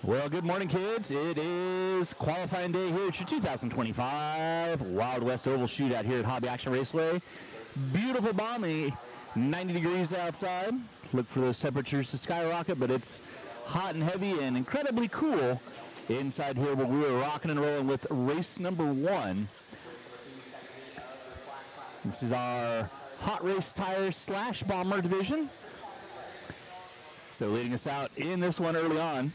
Well, good morning, kids. It is qualifying day here at your 2025 Wild West Oval Shootout here at Hobby Action Raceway. Beautiful, balmy, 90 degrees outside. Look for those temperatures to skyrocket, but it's hot and heavy and incredibly cool inside here. But we are rocking and rolling with race number 1. This is our hot race tires / bomber division. So leading us out in this one early on,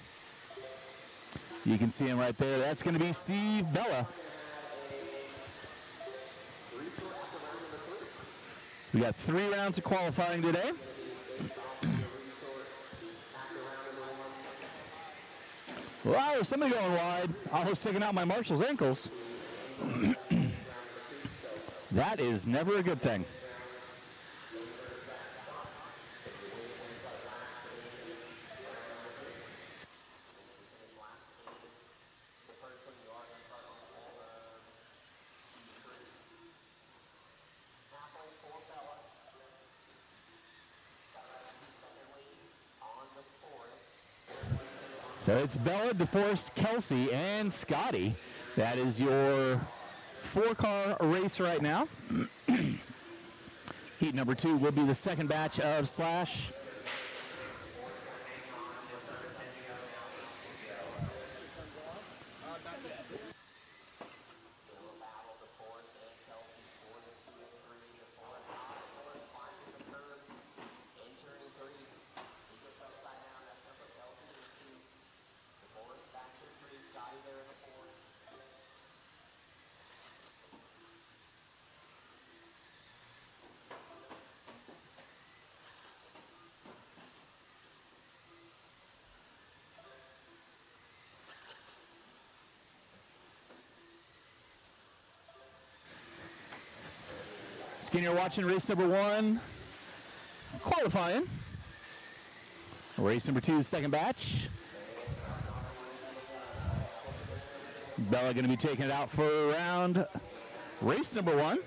you can see him right there. That's going to be Steve Bella. We got 3 rounds of qualifying today. Wow, there's somebody going wide. Almost taking out my Marshall's ankles. That is never a good thing. So it's Bella, DeForest, Kelsey, and Scotty. That is your 4-car race right now. Heat number 2 will be the second batch of Slash. Again, you're watching race number 1, qualifying. Race number 2, second batch. Bella going to be taking it out for around race number 1.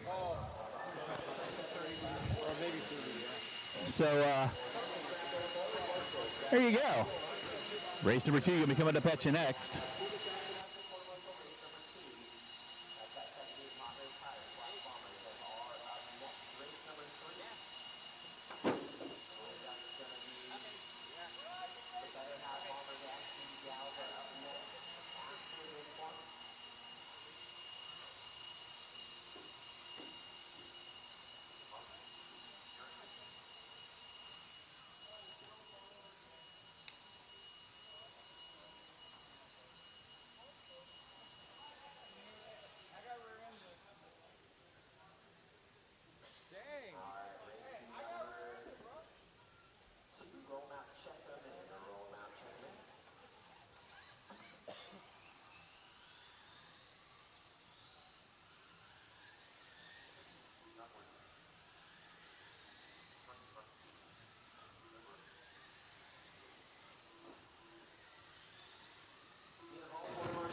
So, there you go. Race number 2 going to be coming up at you next.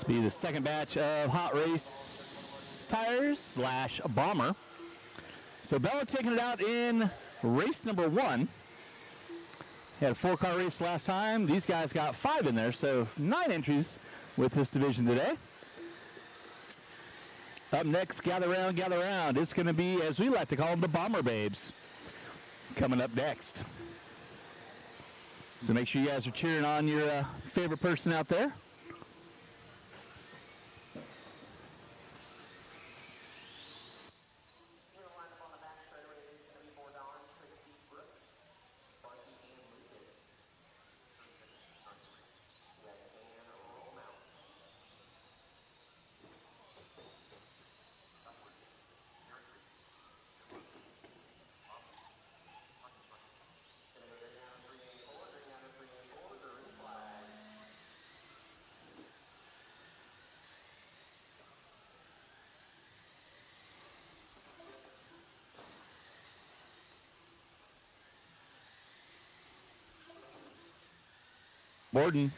Be the second batch of hot race tires / bomber. So Bella taking it out in race number 1. Had a 4-car race last time. These guys got 5 in there, so 9 entries with this division today. Up next, gather round. It's going to be, as we like to call them, the Bomber Babes coming up next. So make sure you guys are cheering on your favorite person out there. Borden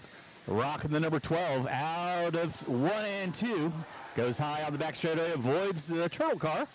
rocking the number 12 out of 1 and 2. Goes high on the back straightaway, avoids the turtle car.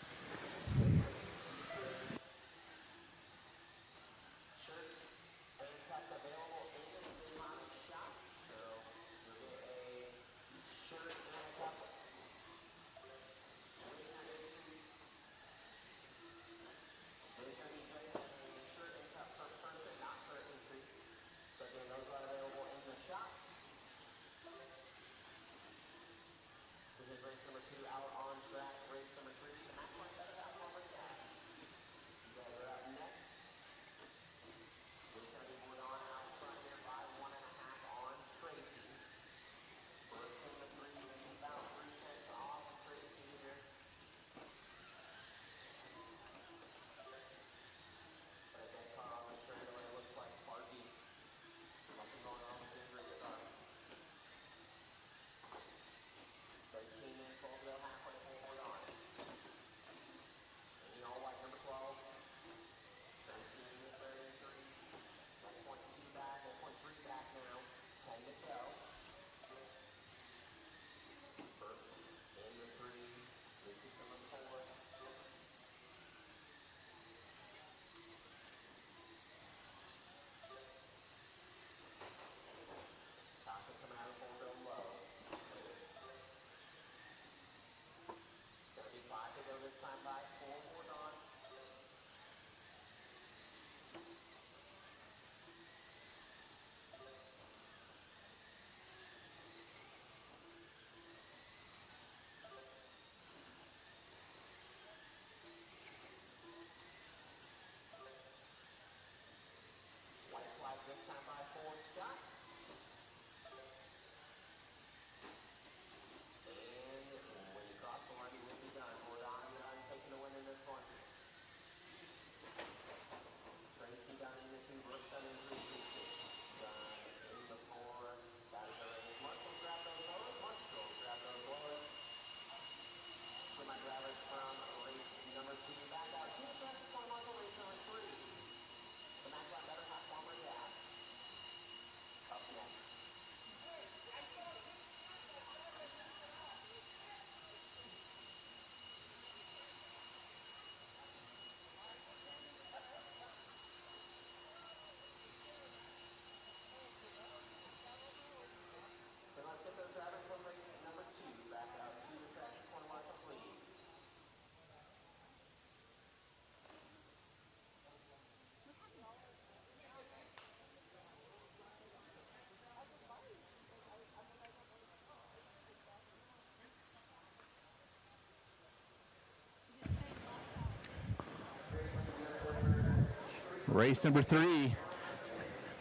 Race number 3,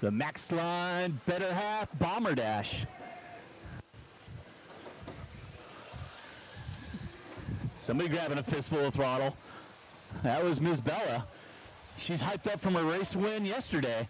the Max Line Better Half Bomber Dash. Somebody grabbing a fistful of throttle. That was Ms. Bella. She's hyped up from her race win yesterday.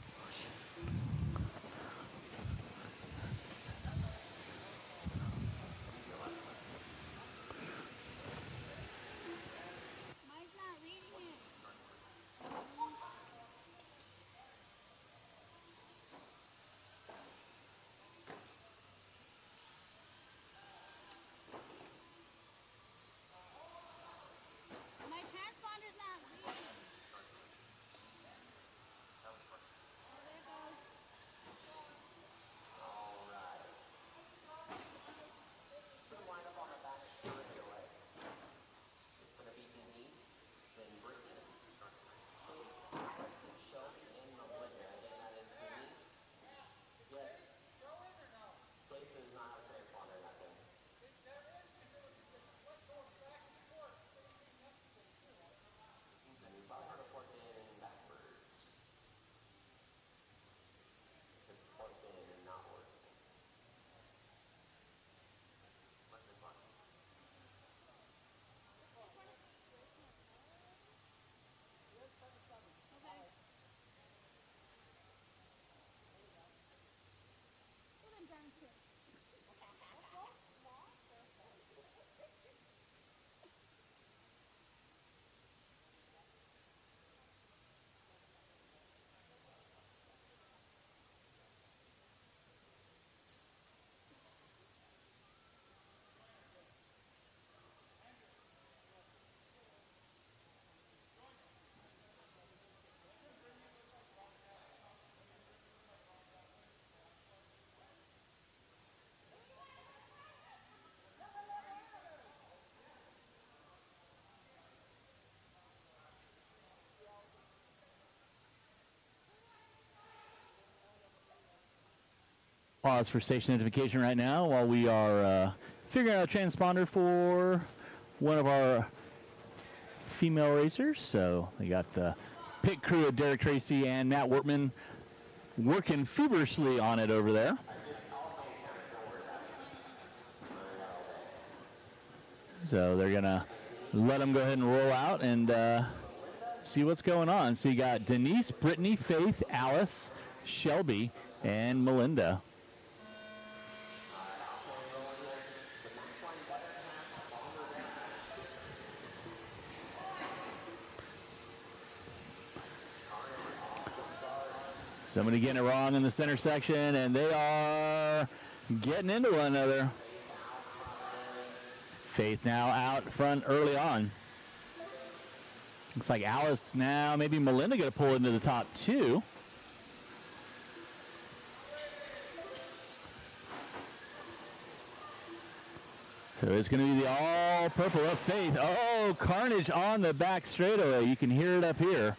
Pause for station identification right now while we are figuring out a transponder for one of our female racers. So we got the pit crew of Derek Tracy and Matt Wortman working feverishly on it over there. So they're going to let them go ahead and roll out and see what's going on. So you got Denise, Brittany, Faith, Alice, Shelby, and Melinda. Somebody getting it wrong in the center section, and they are getting into one another. Faith now out front early on. Looks like Alice now, maybe Melinda going to pull into the top two. So it's going to be the all-purple of Faith. Oh, carnage on the back straightaway. You can hear it up here.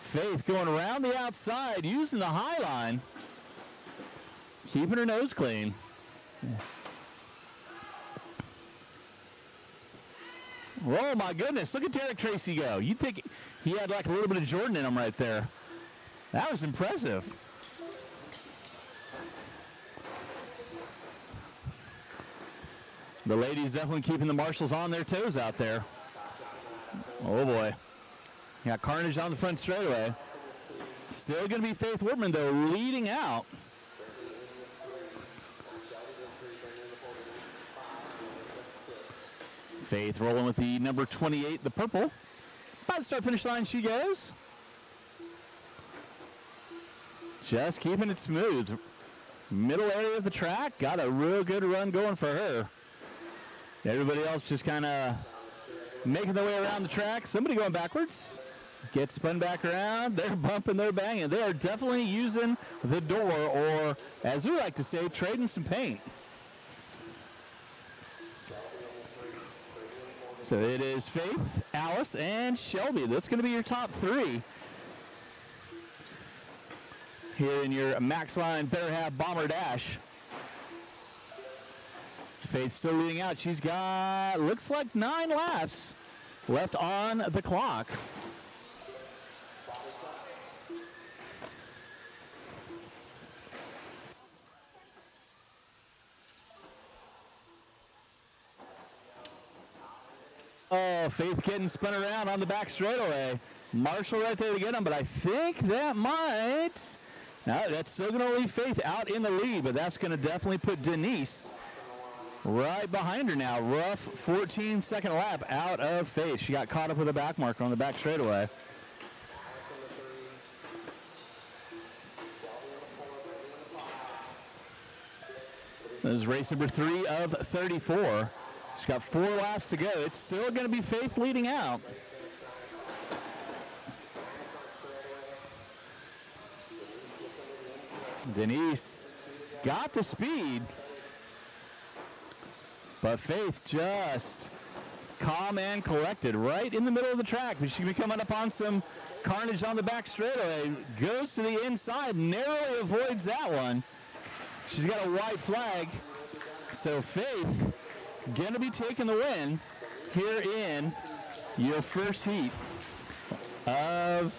Faith going around the outside, using the high line. Keeping her nose clean. Oh, my goodness. Look at Derek Tracy go. You'd think he had like a little bit of Jordan in him right there. That was impressive. The ladies definitely keeping the marshals on their toes out there. Oh, boy. Got carnage on the front straightaway. Still going to be Faith Wortman, though, leading out. Faith rolling with the number 28, the purple. By the start-finish line she goes. Just keeping it smooth. Middle area of the track. Got a real good run going for her. Everybody else just kind of making their way around the track. Somebody going backwards. Gets spun back around. They're bumping, they're banging. They are definitely using the door, or as we like to say, trading some paint. So it is Faith, Alice, and Shelby. That's going to be your top three here in your Max Line Better Half Bomber Dash. Faith still leading out. She's got, looks like 9 laps left on the clock. Oh, Faith getting spun around on the back straightaway. Marshall right there to get him, but I think that might... No, that's still going to leave Faith out in the lead, but that's going to definitely put Denise right behind her now. Rough 14-second lap out of Faith. She got caught up with a back marker on the back straightaway. This is race number 3 of 34. She's got 4 laps to go. It's still going to be Faith leading out. Denise got the speed, but Faith just calm and collected right in the middle of the track. But she's coming up on some carnage on the back straightaway. Goes to the inside, narrowly avoids that one. She's got a white flag, so Faith going to be taking the win here in your first heat of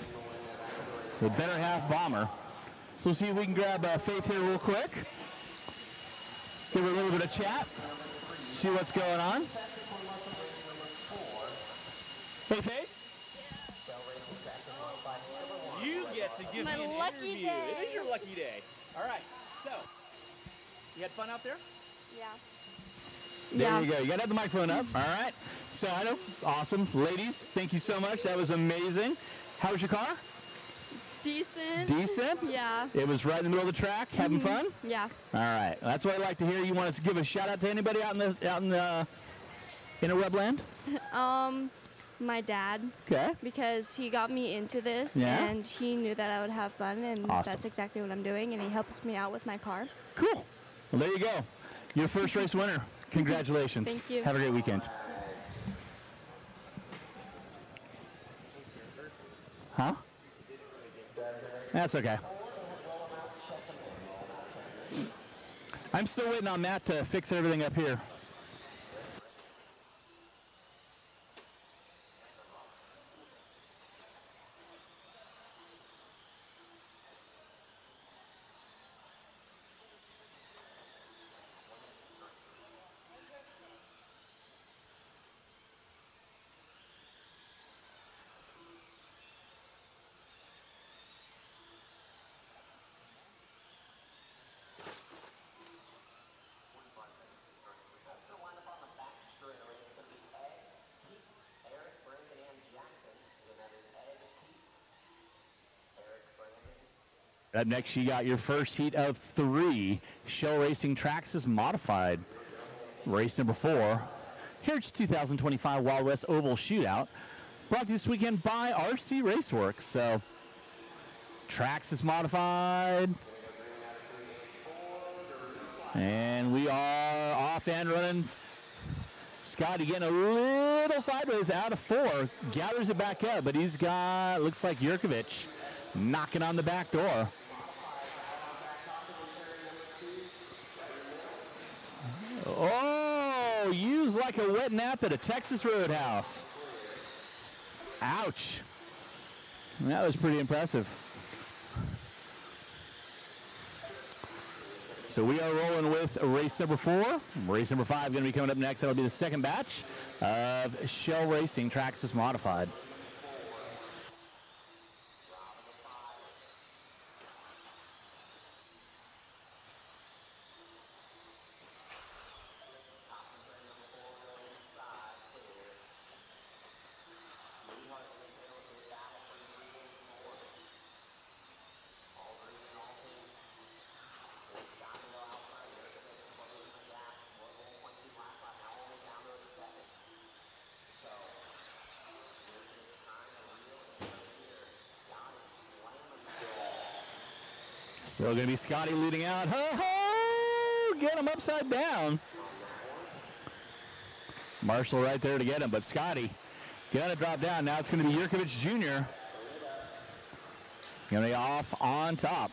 the better half bomber. So we'll see if we can grab Faith here real quick. Give her a little bit of chat. See what's going on. Hey, Faith? Yeah. You get to give me an interview. Day. It is your lucky day. All right. So, you had fun out there? Yeah. There you go. You got to have the microphone up. All right. So, I know. Awesome. Ladies, thank you so much. That was amazing. How was your car? Decent. Decent? Yeah. It was right in the middle of the track, having fun? Yeah. All right. That's what I like to hear. You want to give a shout out to anybody out in the interwebland? My dad. Okay. Because he got me into this and he knew that I would have fun, and that's exactly what I'm doing, and he helps me out with my car. Cool. Well, there you go. Your first race winner. Congratulations. Thank you. Have a great weekend. Huh? That's okay. I'm still waiting on Matt to fix everything up here. Up next, you got your first heat of 3. Shell Racing Traxxas Modified. Race number 4. Here's 2025 Wild West Oval Shootout. Brought to you this weekend by RCRaceworx. So, Traxxas Modified. And we are off and running. Scotty getting a little sideways out of 4. Gathers it back up, but he's got, looks like Jurkovic knocking on the back door. Oh, used like a wet nap at a Texas Roadhouse. Ouch. That was pretty impressive. So we are rolling with race number 4. Race number 5 going to be coming up next. That'll be the second batch of Shell Racing Traxxas Modified. Still going to be Scotty leading out. Ho, ho! Get him upside down. Marshall right there to get him, but Scotty going to drop down. Now it's going to be Jurkovic Jr. Going to be off on top.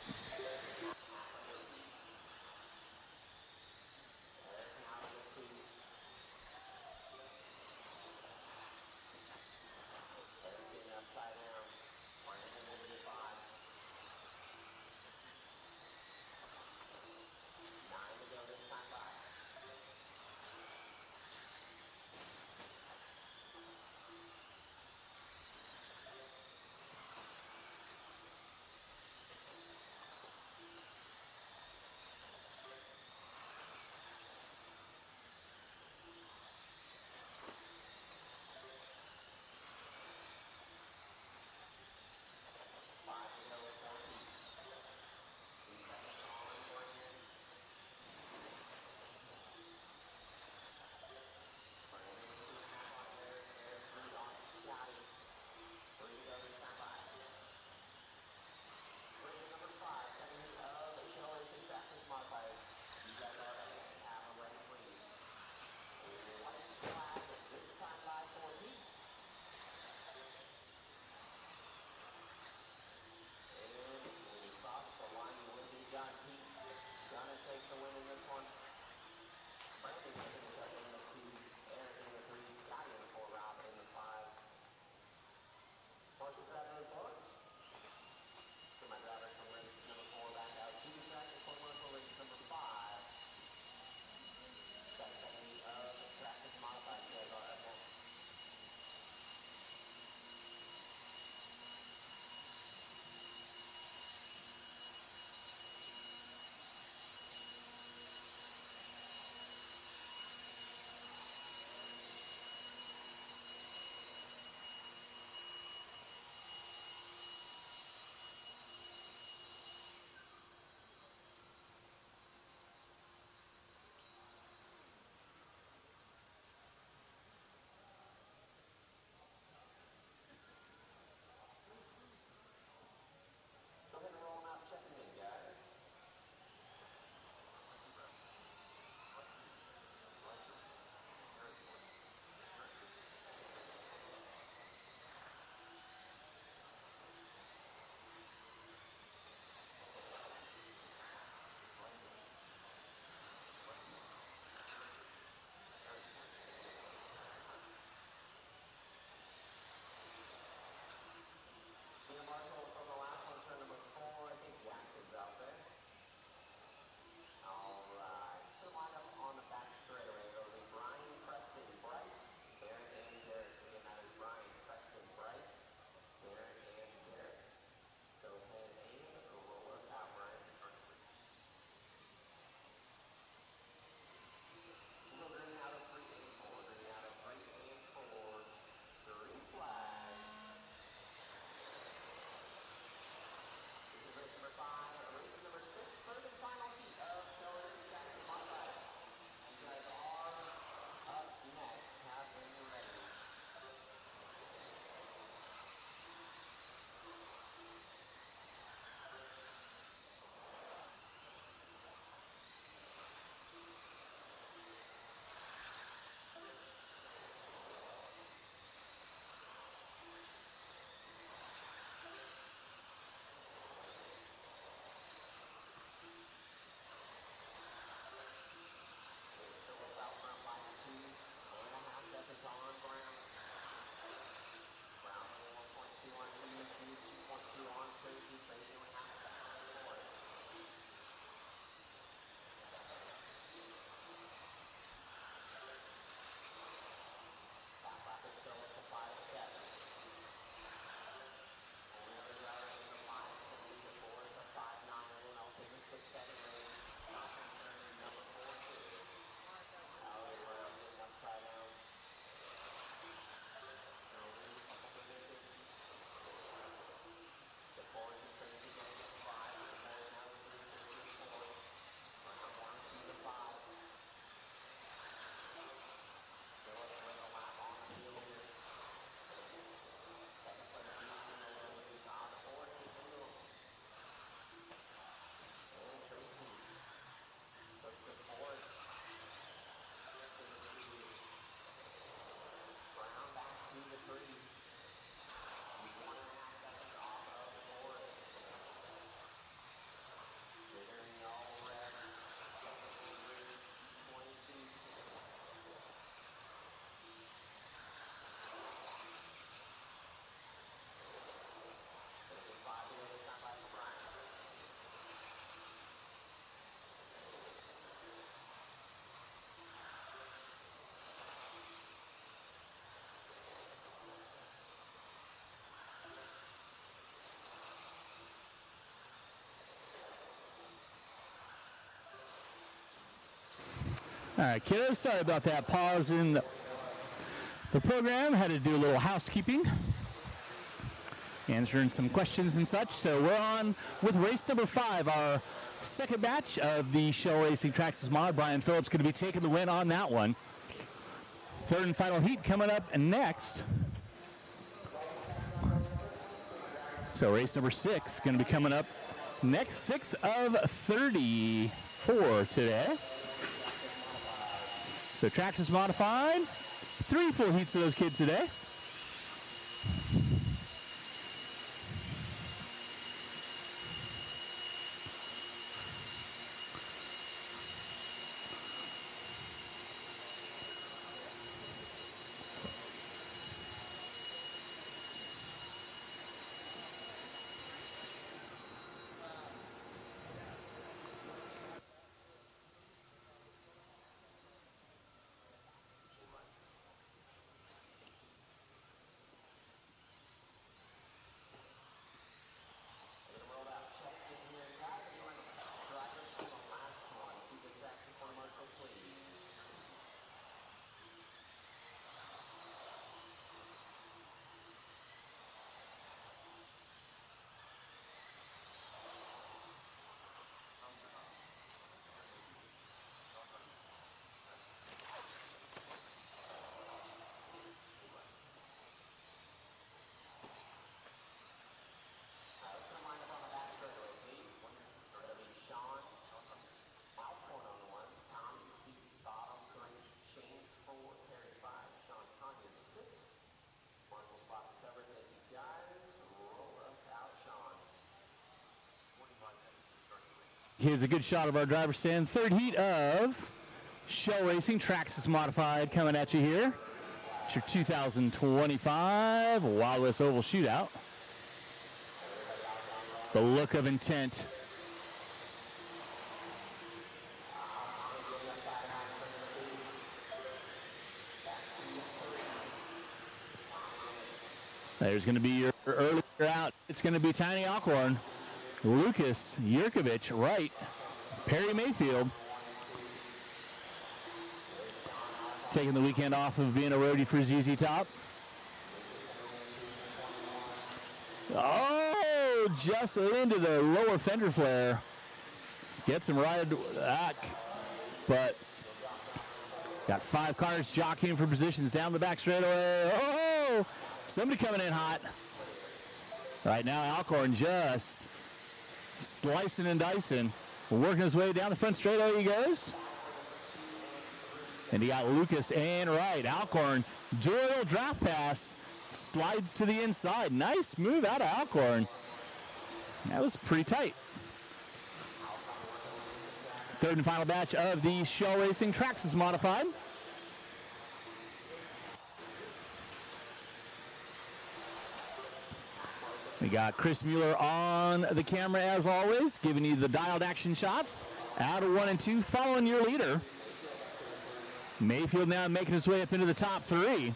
All right, kiddos, sorry about that pause in the program. Had to do a little housekeeping, answering some questions and such. So we're on with race number 5, our second batch of the Shell Racing Traxxas mod. Brian Phillips going to be taking the win on that one. Third and final heat coming up next. So race number 6 going to be coming up next. 6 of 34 today. So Traxxas modified. 3 full heats of those kids today. Here's a good shot of our driver's stand. Third heat of Shell Racing Traxxas Modified coming at you here. It's your 2025 Wild West Oval Shootout. The look of intent. There's going to be your earlier out. It's going to be Tiny Alcorn, Lucas Yurkovich, right. Perry Mayfield taking the weekend off of being a roadie for ZZ Top. Oh, just into the lower fender flare. Gets him right back, but got 5 cars jockeying for positions down the back straightaway. Oh, somebody coming in hot. Right now, Alcorn just slicing and dicing, working his way down the front straightaway he goes. And he got Lucas and right. Alcorn, dual draft pass, slides to the inside. Nice move out of Alcorn. That was pretty tight. Third and final batch of the Shell Racing Traxxas Modified. We got Chris Mueller on the camera as always, giving you the dialed action shots. Out of 1 and 2, following your leader. Mayfield now making his way up into the top 3.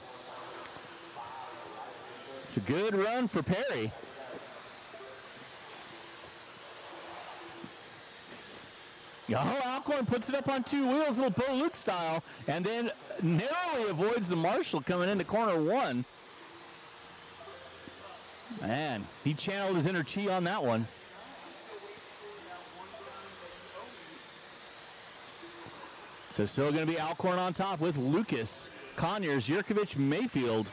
It's a good run for Perry. Alcorn puts it up on 2 wheels, little Bo Luke style, and then narrowly avoids the marshal coming into corner 1. Man, he channeled his inner chi on that one. So still going to be Alcorn on top with Lucas, Conyers, Yurkovich, Mayfield.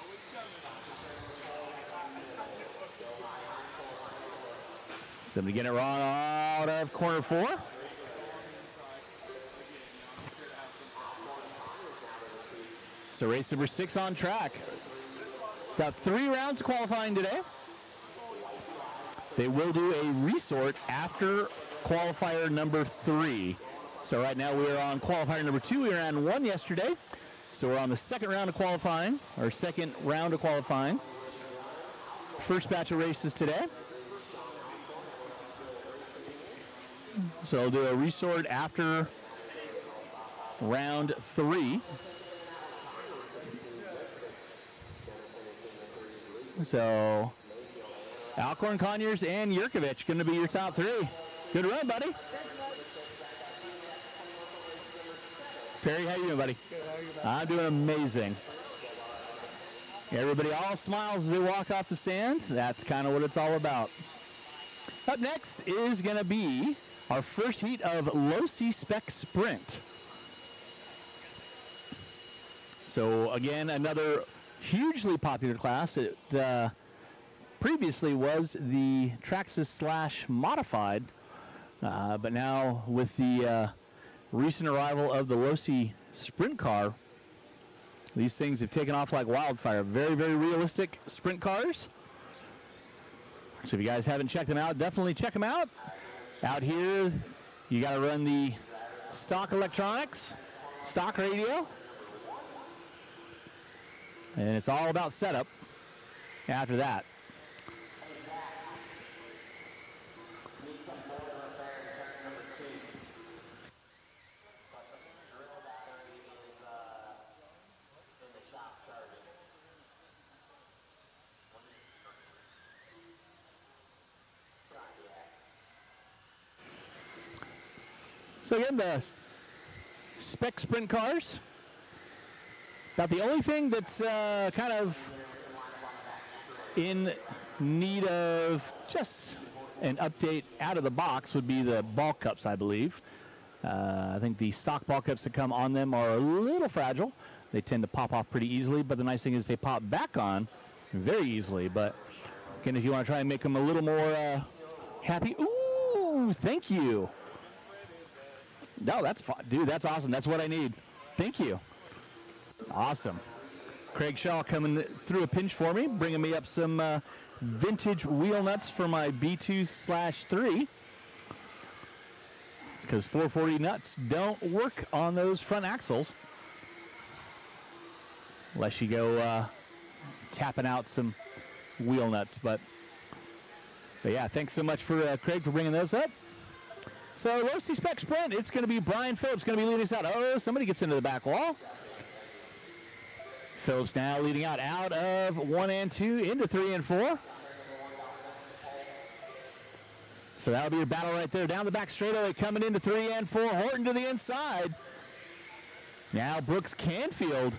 Somebody getting it wrong out of corner 4. So race number 6 on track. Got 3 rounds of qualifying today. They will do a resort after qualifier number 3. So right now we're on qualifier number 2. We were on 1 yesterday. So we're on the second round of qualifying, or second round of qualifying. First batch of races today. So we'll do a resort after round 3. So Alcorn, Conyers, and Yurkovich going to be your top 3. Good run, buddy. Perry, how you doing, buddy? Good, how are you, man? I'm doing amazing. Everybody all smiles as they walk off the stand. That's kind of what it's all about. Up next is going to be our first heat of Low C Spec Sprint. So again, another hugely popular class. It previously was the Traxxas / Modified, but now with the recent arrival of the Low C Sprint car, these things have taken off like wildfire. Very, very realistic sprint cars. So if you guys haven't checked them out, definitely check them out. Out here, you got to run the stock electronics, stock radio. And it's all about setup after that. So again, the spec sprint cars, about the only thing that's kind of in need of just an update out of the box would be the ball cups, I believe. I think the stock ball cups that come on them are a little fragile. They tend to pop off pretty easily, but the nice thing is they pop back on very easily. But again, if you want to try and make them a little more happy, ooh, thank you. No, that's fine. Dude, that's awesome. That's what I need. Thank you. Awesome. Craig Shaw coming through a pinch for me, bringing me up some vintage wheel nuts for my B2/3. Because 440 nuts don't work on those front axles. Unless you go tapping out some wheel nuts. But yeah, thanks so much for Craig for bringing those up. So, Low C Spec Sprint, it's going to be Brian Phillips going to be leading us out. Oh, somebody gets into the back wall. Phillips now leading out of 1 and 2 into 3 and 4. So that'll be your battle right there. Down the back straightaway coming into 3 and 4. Horton to the inside. Now Brooks Canfield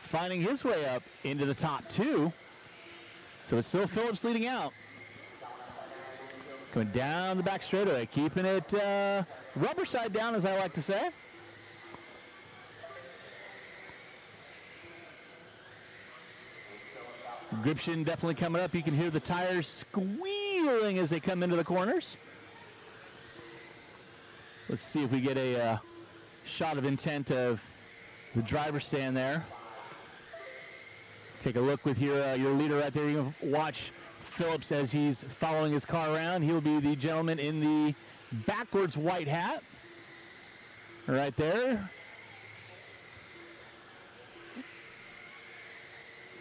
finding his way up into the top 2. So it's still Phillips leading out. Going down the back straightaway, keeping it rubber side down, as I like to say. Gription definitely coming up. You can hear the tires squealing as they come into the corners. Let's see if we get a shot of intent of the driver's stand there. Take a look with your leader right there. You can watch Phillips as he's following his car around. He'll be the gentleman in the backwards white hat right there.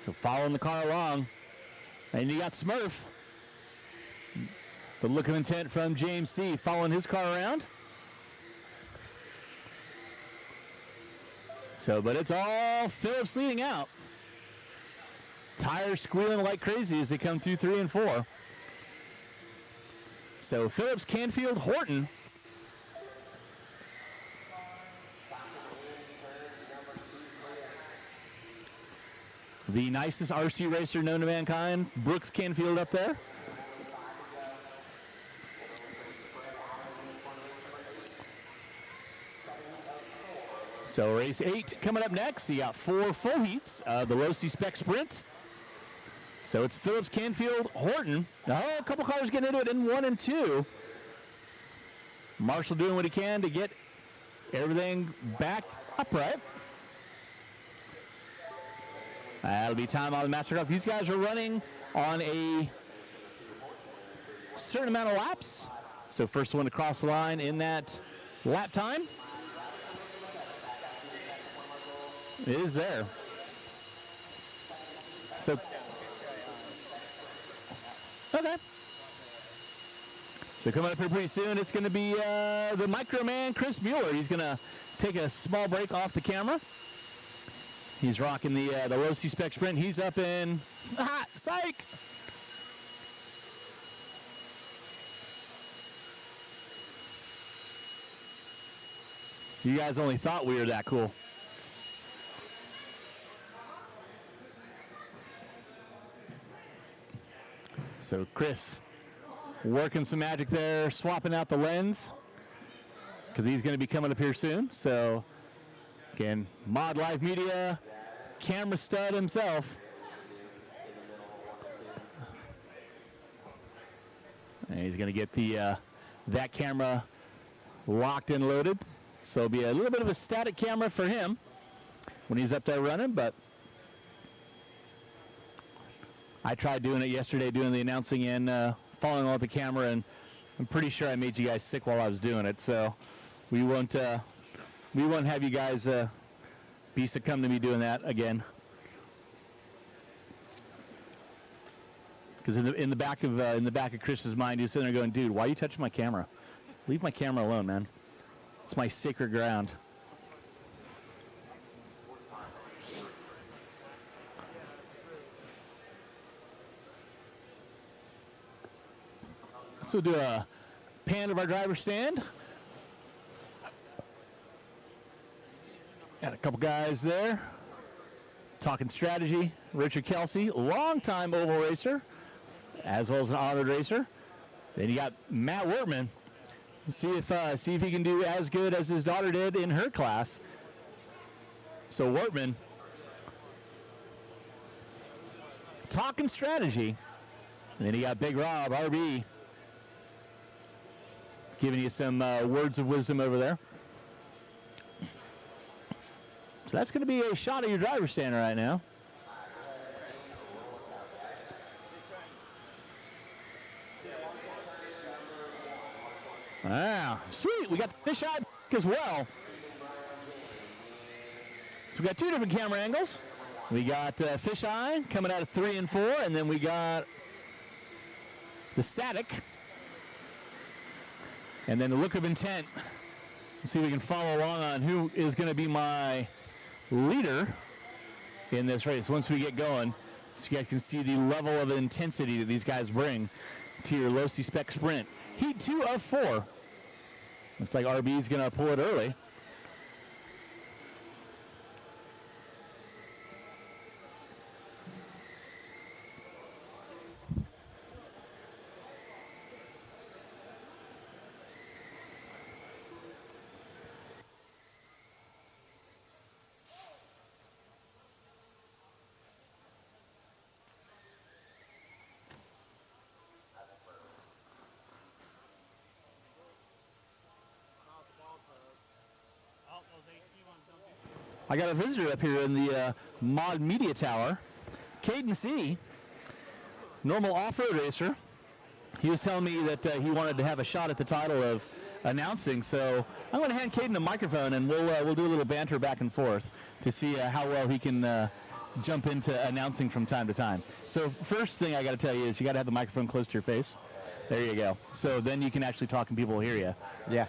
So following the car along. And you got Smurf. The look of intent from James C. following his car around. So, but it's all Phillips leading out. Tires squealing like crazy as they come through 3 and 4. So Phillips, Canfield, Horton. The nicest RC racer known to mankind, Brooks Canfield up there. So race 8 coming up next. You got 4 full heats of the Low C Spec Sprint. So it's Phillips, Canfield, Horton. Oh, a couple cars getting into it in 1 and 2. Marshall doing what he can to get everything back upright. That'll be time on the master car. These guys are running on a certain amount of laps. So first one to cross the line in that lap time is there. So, okay. So coming up here pretty soon, it's going to be the Micro Man, Chris Mueller. He's going to take a small break off the camera. He's rocking the Low C Spec Sprint. He's up in, psych! You guys only thought we were that cool. So Chris working some magic there, swapping out the lens because he's going to be coming up here soon. So again, Mod Live Media, camera stud himself. And he's going to get the that camera locked and loaded. So it'll be a little bit of a static camera for him when he's up there running, but I tried doing it yesterday, doing the announcing and following along with the camera, and I'm pretty sure I made you guys sick while I was doing it. So we won't have you guys be succumb to me doing that again. Because in the back of Chris's mind, he's sitting there going, "Dude, why are you touching my camera? Leave my camera alone, man. It's my sacred ground." So we'll do a pan of our driver's stand. Got a couple guys there talking strategy. Richard Kelsey, longtime oval racer, as well as an honored racer. Then you got Matt Wortman. See if he can do as good as his daughter did in her class. So Wortman talking strategy. And then you got Big Rob, RB, giving you some words of wisdom over there. So that's going to be a shot of your driver's stand right now. Wow, sweet. We got the fisheye as well. So we got two different camera angles. We got fisheye coming out of 3 and 4, and then we got the static. And then the look of intent. Let's see if we can follow along on who is going to be my leader in this race once we get going, so you guys can see the level of intensity that these guys bring to your low-C spec sprint. Heat 2 of 4. Looks like RB's going to pull it early. I got a visitor up here in the Mod Media Tower. Caden C., normal off-road racer. He was telling me that he wanted to have a shot at the title of announcing, so I'm going to hand Caden a microphone, and we'll do a little banter back and forth to see how well he can jump into announcing from time to time. So first thing I got to tell you is you got to have the microphone close to your face. There you go. So then you can actually talk and people will hear you. Yeah,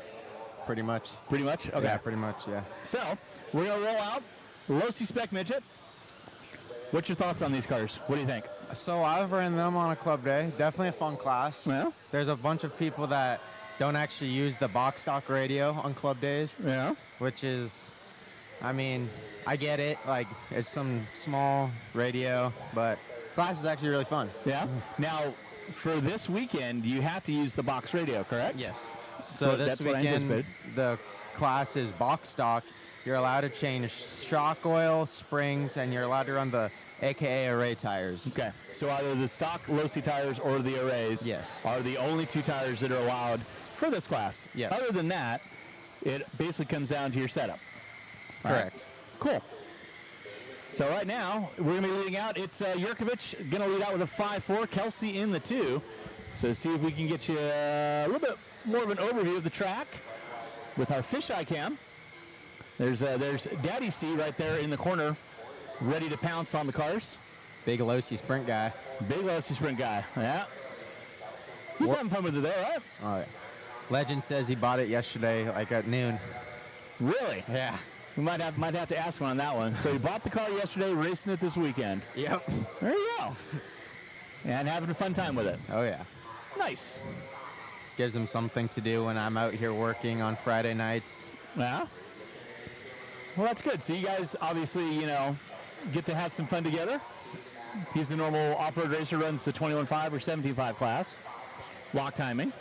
pretty much. Pretty much? Okay. Yeah, pretty much, yeah. So we're going to roll out low-C spec midget. What's your thoughts on these cars? What do you think? So I've ridden them on a club day. Definitely a fun class. Yeah. There's a bunch of people that don't actually use the box stock radio on club days. Yeah. Which is, I mean, I get it. Like, it's some small radio, but class is actually really fun. Yeah. Now, for this weekend, you have to use the box radio, correct? Yes. So this weekend, the class is box stock. You're allowed to change shock oil, springs, and you're allowed to run the AKA array tires. Okay. So either the stock low-C tires or the arrays are the only two tires that are allowed for this class. Yes. Other than that, it basically comes down to your setup. Correct. Right. Cool. So right now, we're going to be leading out. It's Yurkovich going to lead out with a 5-4, Kelsey in the 2. So see if we can get you a little bit more of an overview of the track with our fisheye cam. There's Daddy C right there in the corner, ready to pounce on the cars. Big low-C sprint guy. Big low-C sprint guy, yeah. He's having fun with it there, right? Oh, yeah. Legend says he bought it yesterday, like at noon. Really? Yeah. We might have to ask him on that one. So he bought the car yesterday, racing it this weekend. Yep. There you go. And having a fun time with it. Oh, yeah. Nice. Gives him something to do when I'm out here working on Friday nights. Yeah. Well, that's good. So you guys obviously, get to have some fun together. He's the normal off-road racer, runs the 21.5 or 17.5 class, lock timing.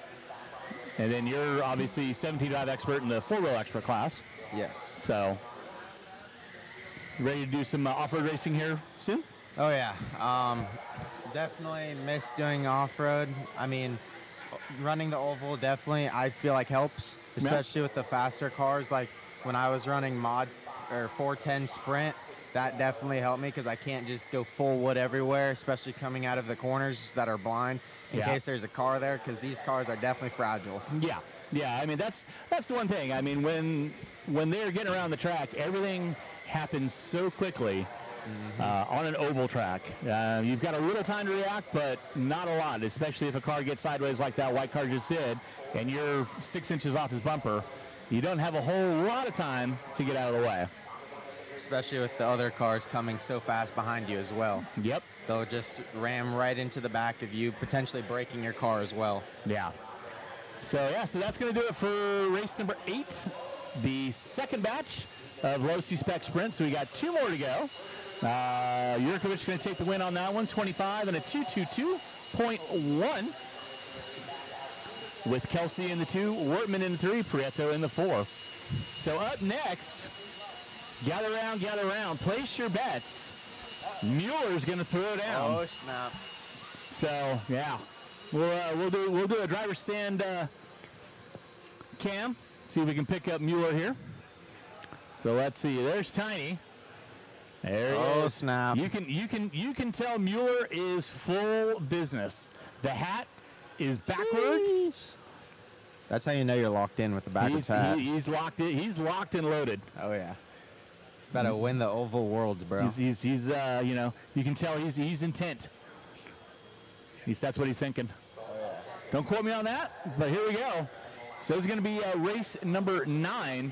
And then you're obviously 17.5 expert in the four-wheel expert class. Yes. So, ready to do some off-road racing here soon? Oh, yeah. Definitely miss doing off-road. I mean, running the oval definitely, I feel like helps, especially with the faster cars. Like when I was running mod or 410 sprint, that definitely helped me because I can't just go full wood everywhere, especially coming out of the corners that are blind in case there's a car there, because these cars are definitely fragile. Yeah. I mean, that's the one thing. I mean, when they're getting around the track, everything happens so quickly. On an oval track. You've got a little time to react, but not a lot, especially if a car gets sideways like that white car just did, and you're 6 inches off his bumper. You don't have a whole lot of time to get out of the way. Especially with the other cars coming so fast behind you as well. Yep. They'll just ram right into the back of you, potentially breaking your car as well. Yeah. So that's going to do it for race number 8, the second batch of low C-Spec sprints. So we got 2 more to go. Jurkovic going to take the win on that one, 25 and a 222.1. With Kelsey in the 2, Wortman in the 3, Prieto in the 4. So up next, gather around, place your bets. Mueller's going to throw down. Oh snap! So yeah, we'll do a driver stand cam. See if we can pick up Mueller here. So let's see. There's Tiny. There he is. Oh snap! You can tell Mueller is full business. The hat is backwards. Jeez. That's how you know you're locked in with the backwards hat. He's locked in. He's locked and loaded. Oh yeah. He's about to win the oval worlds, bro. He's you can tell he's intent. That's what he's thinking. Oh yeah. Don't quote me on that, but here we go. So it's going to be race number 9,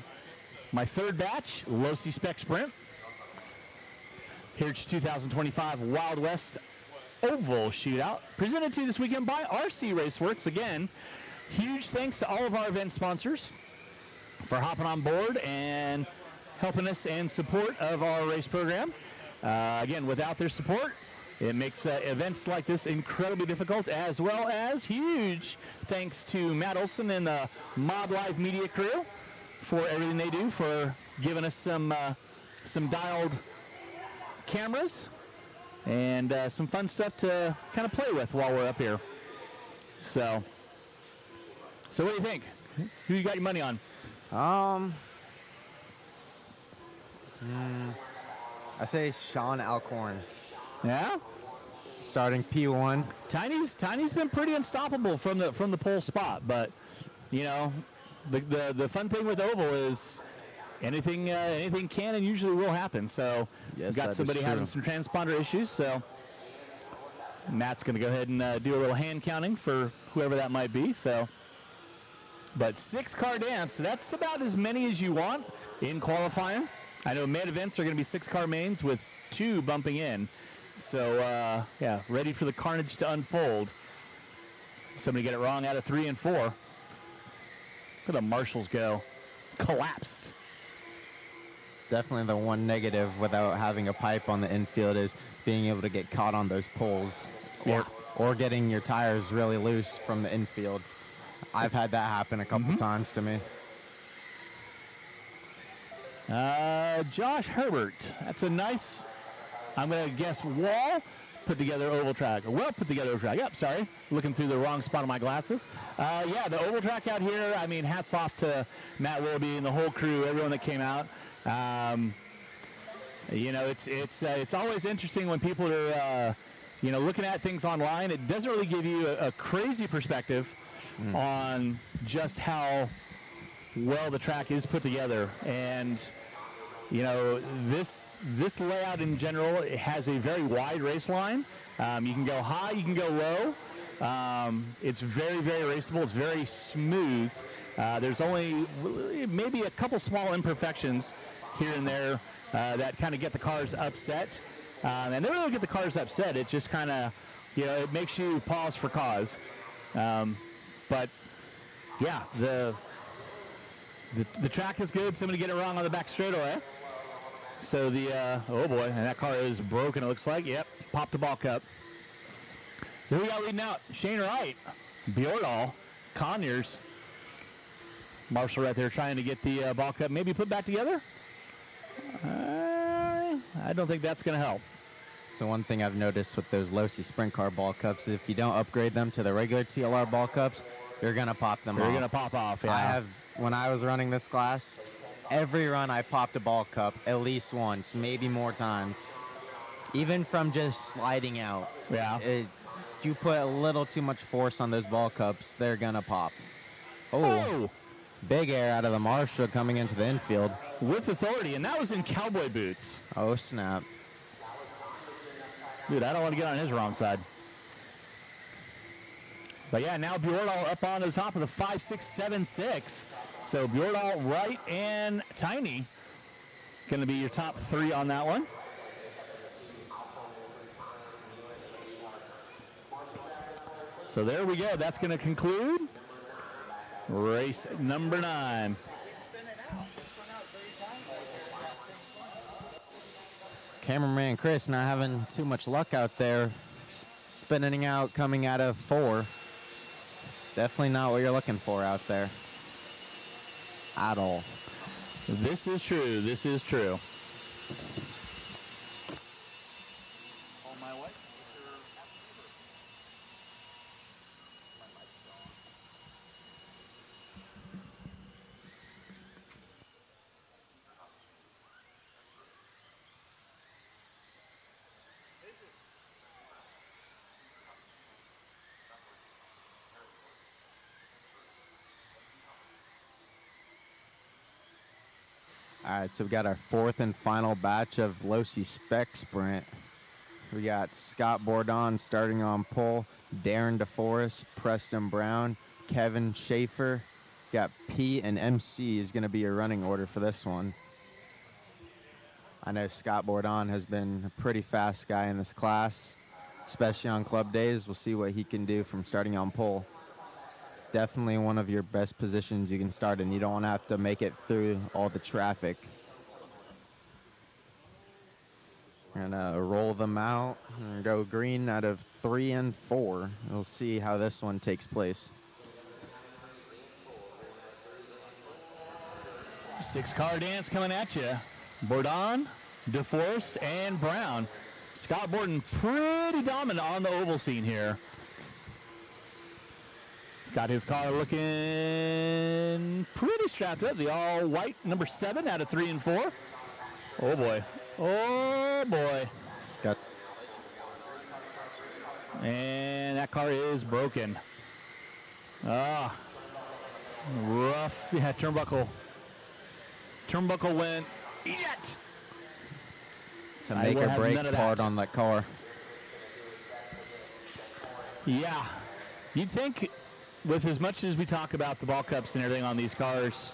my third batch, low C-Spec sprint. Here's 2025 Wild West Oval Shootout, presented to you this weekend by RCRaceworx. Again, huge thanks to all of our event sponsors for hopping on board and helping us in support of our race program. Again, without their support, it makes events like this incredibly difficult, as well as huge thanks to Matt Olson and the Mod Live Media crew for everything they do, for giving us some dialed cameras and some fun stuff to kind of play with while we're up here. So what do you think? Who you got your money on? I say Sean Alcorn. Yeah? Starting P1. Tiny's been pretty unstoppable from the pole spot, but the fun thing with oval is anything can and usually will happen. So we've got somebody having some transponder issues. So Matt's going to go ahead and do a little hand counting for whoever that might be. So, but 6-car dance. That's about as many as you want in qualifying. I know main events are going to be 6-car mains with 2 bumping in. So ready for the carnage to unfold. Somebody get it wrong out of 3 and 4. Look at the marshals go. Collapsed. Definitely the one negative without having a pipe on the infield is being able to get caught on those poles, or getting your tires really loose from the infield. I've had that happen a couple times to me. Josh Herbert. That's a nice, I'm going to guess, well put together oval track. Yep, sorry. Looking through the wrong spot of my glasses. The oval track out here, I mean, hats off to Matt Willoughby and the whole crew, everyone that came out. It's always interesting when people are, looking at things online. It doesn't really give you a crazy perspective on just how well the track is put together. And, this layout in general, it has a very wide race line. You can go high, you can go low. It's very, very raceable. It's very smooth. There's only maybe a couple small imperfections here and there that kind of get the cars upset. And they don't really get the cars upset. It just kind of, it makes you pause for cause. But, yeah, the track is good. Somebody get it wrong on the back straightaway. So the, oh boy, and that car is broken, it looks like. Yep, popped the ball cup. So who we got leading out? Shane Wright, Bjordal, Conyers. Marshall right there trying to get the ball cup maybe put back together. I don't think that's going to help. So one thing I've noticed with those Losi Sprint Car ball cups, if you don't upgrade them to the regular TLR ball cups, you're going to pop them off. You're going to pop off, yeah. When I was running this class, every run I popped a ball cup at least once, maybe more times. Even from just sliding out. Yeah. You put a little too much force on those ball cups, they're going to pop. Oh. Big air out of the Marshall coming into the infield. With authority, and that was in cowboy boots. Oh, snap. Dude, I don't want to get on his wrong side. But yeah, now Bjordal up on the top of the 5.676. So Bjordal, Wright, and Tiny going to be your top three on that one. So there we go. That's going to conclude race number 9. Cameraman Chris not having too much luck out there. Spinning out coming out of 4. Definitely not what you're looking for out there. At all. This is true. This is true. All right, so we got our 4th and final batch of Losi Spec Sprint. We got Scott Bourdon starting on pole, Darren DeForest, Preston Brown, Kevin Schaefer. Got P and MC is going to be your running order for this one. I know Scott Bourdon has been a pretty fast guy in this class, especially on club days. We'll see what he can do from starting on pole. Definitely one of your best positions you can start in. You don't want to have to make it through all the traffic. And roll them out and go green out of 3 and 4. We'll see how this one takes place. 6-car dance coming at you. Bourdon, DeForest, and Brown. Scott Bourdon pretty dominant on the oval scene here. Got his car looking pretty strapped up. The all-white number 7 out of 3 and 4. Oh, boy. Oh, boy. And that car is broken. Ah. Rough. Yeah, turnbuckle. Turnbuckle went. Yet. It's a make or break part on that car. Yeah. You'd think with as much as we talk about the ball cups and everything on these cars,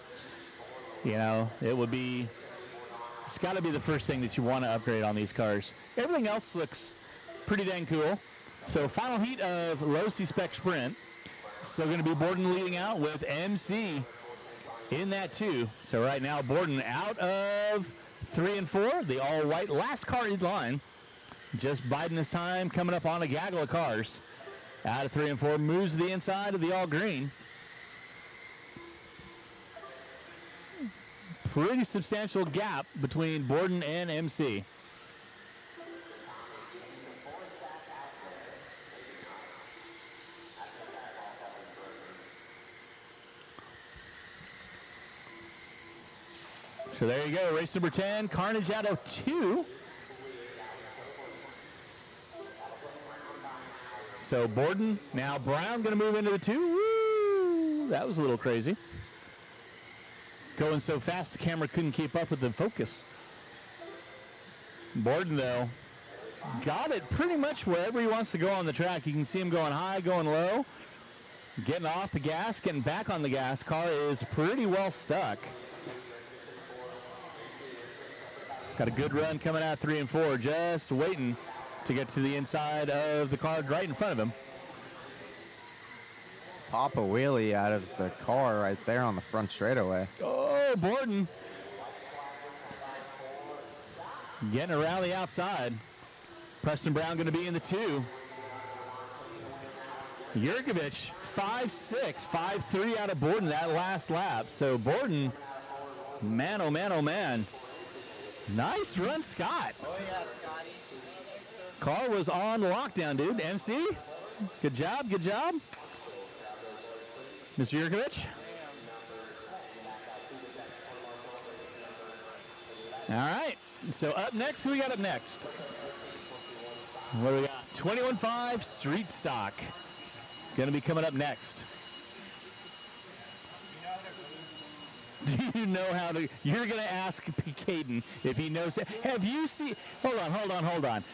you know, it's got to be the first thing that you want to upgrade on these cars. Everything else looks pretty dang cool. So final heat of Losi Spec Sprint. Still going to be Bourdon leading out with MC in that 2. So right now Bourdon out of 3 and 4. The all-white last car in line. Just biding his time, coming up on a gaggle of cars. Out of 3 and 4, moves to the inside of the all-green. Pretty substantial gap between Bourdon and MC. So there you go, race number 10, Carnage out of 2. So Bourdon, now Brown going to move into the 2. Woo! That was a little crazy. Going so fast the camera couldn't keep up with the focus. Bourdon, though, got it pretty much wherever he wants to go on the track. You can see him going high, going low, getting off the gas, getting back on the gas. Car is pretty well stuck. Got a good run coming out 3 and 4, just waiting to get to the inside of the car right in front of him. Pop a wheelie out of the car right there on the front straightaway. Oh, Bourdon. Getting around the outside. Preston Brown going to be in the 2. Yurkovich, 5.6, 5.3 out of Borden that last lap. So Borden, man, oh man, oh man. Nice run, Scott. Oh, yeah, Scotty. Car was on lockdown, dude. MC, good job, good job. Mr. Yurkovich. All right, so up next, who we got up next? What do we got? 21.5 Street Stock. Going to be coming up next. Do you know how to? You're going to ask Caden if he knows it. Have you seen? Hold on.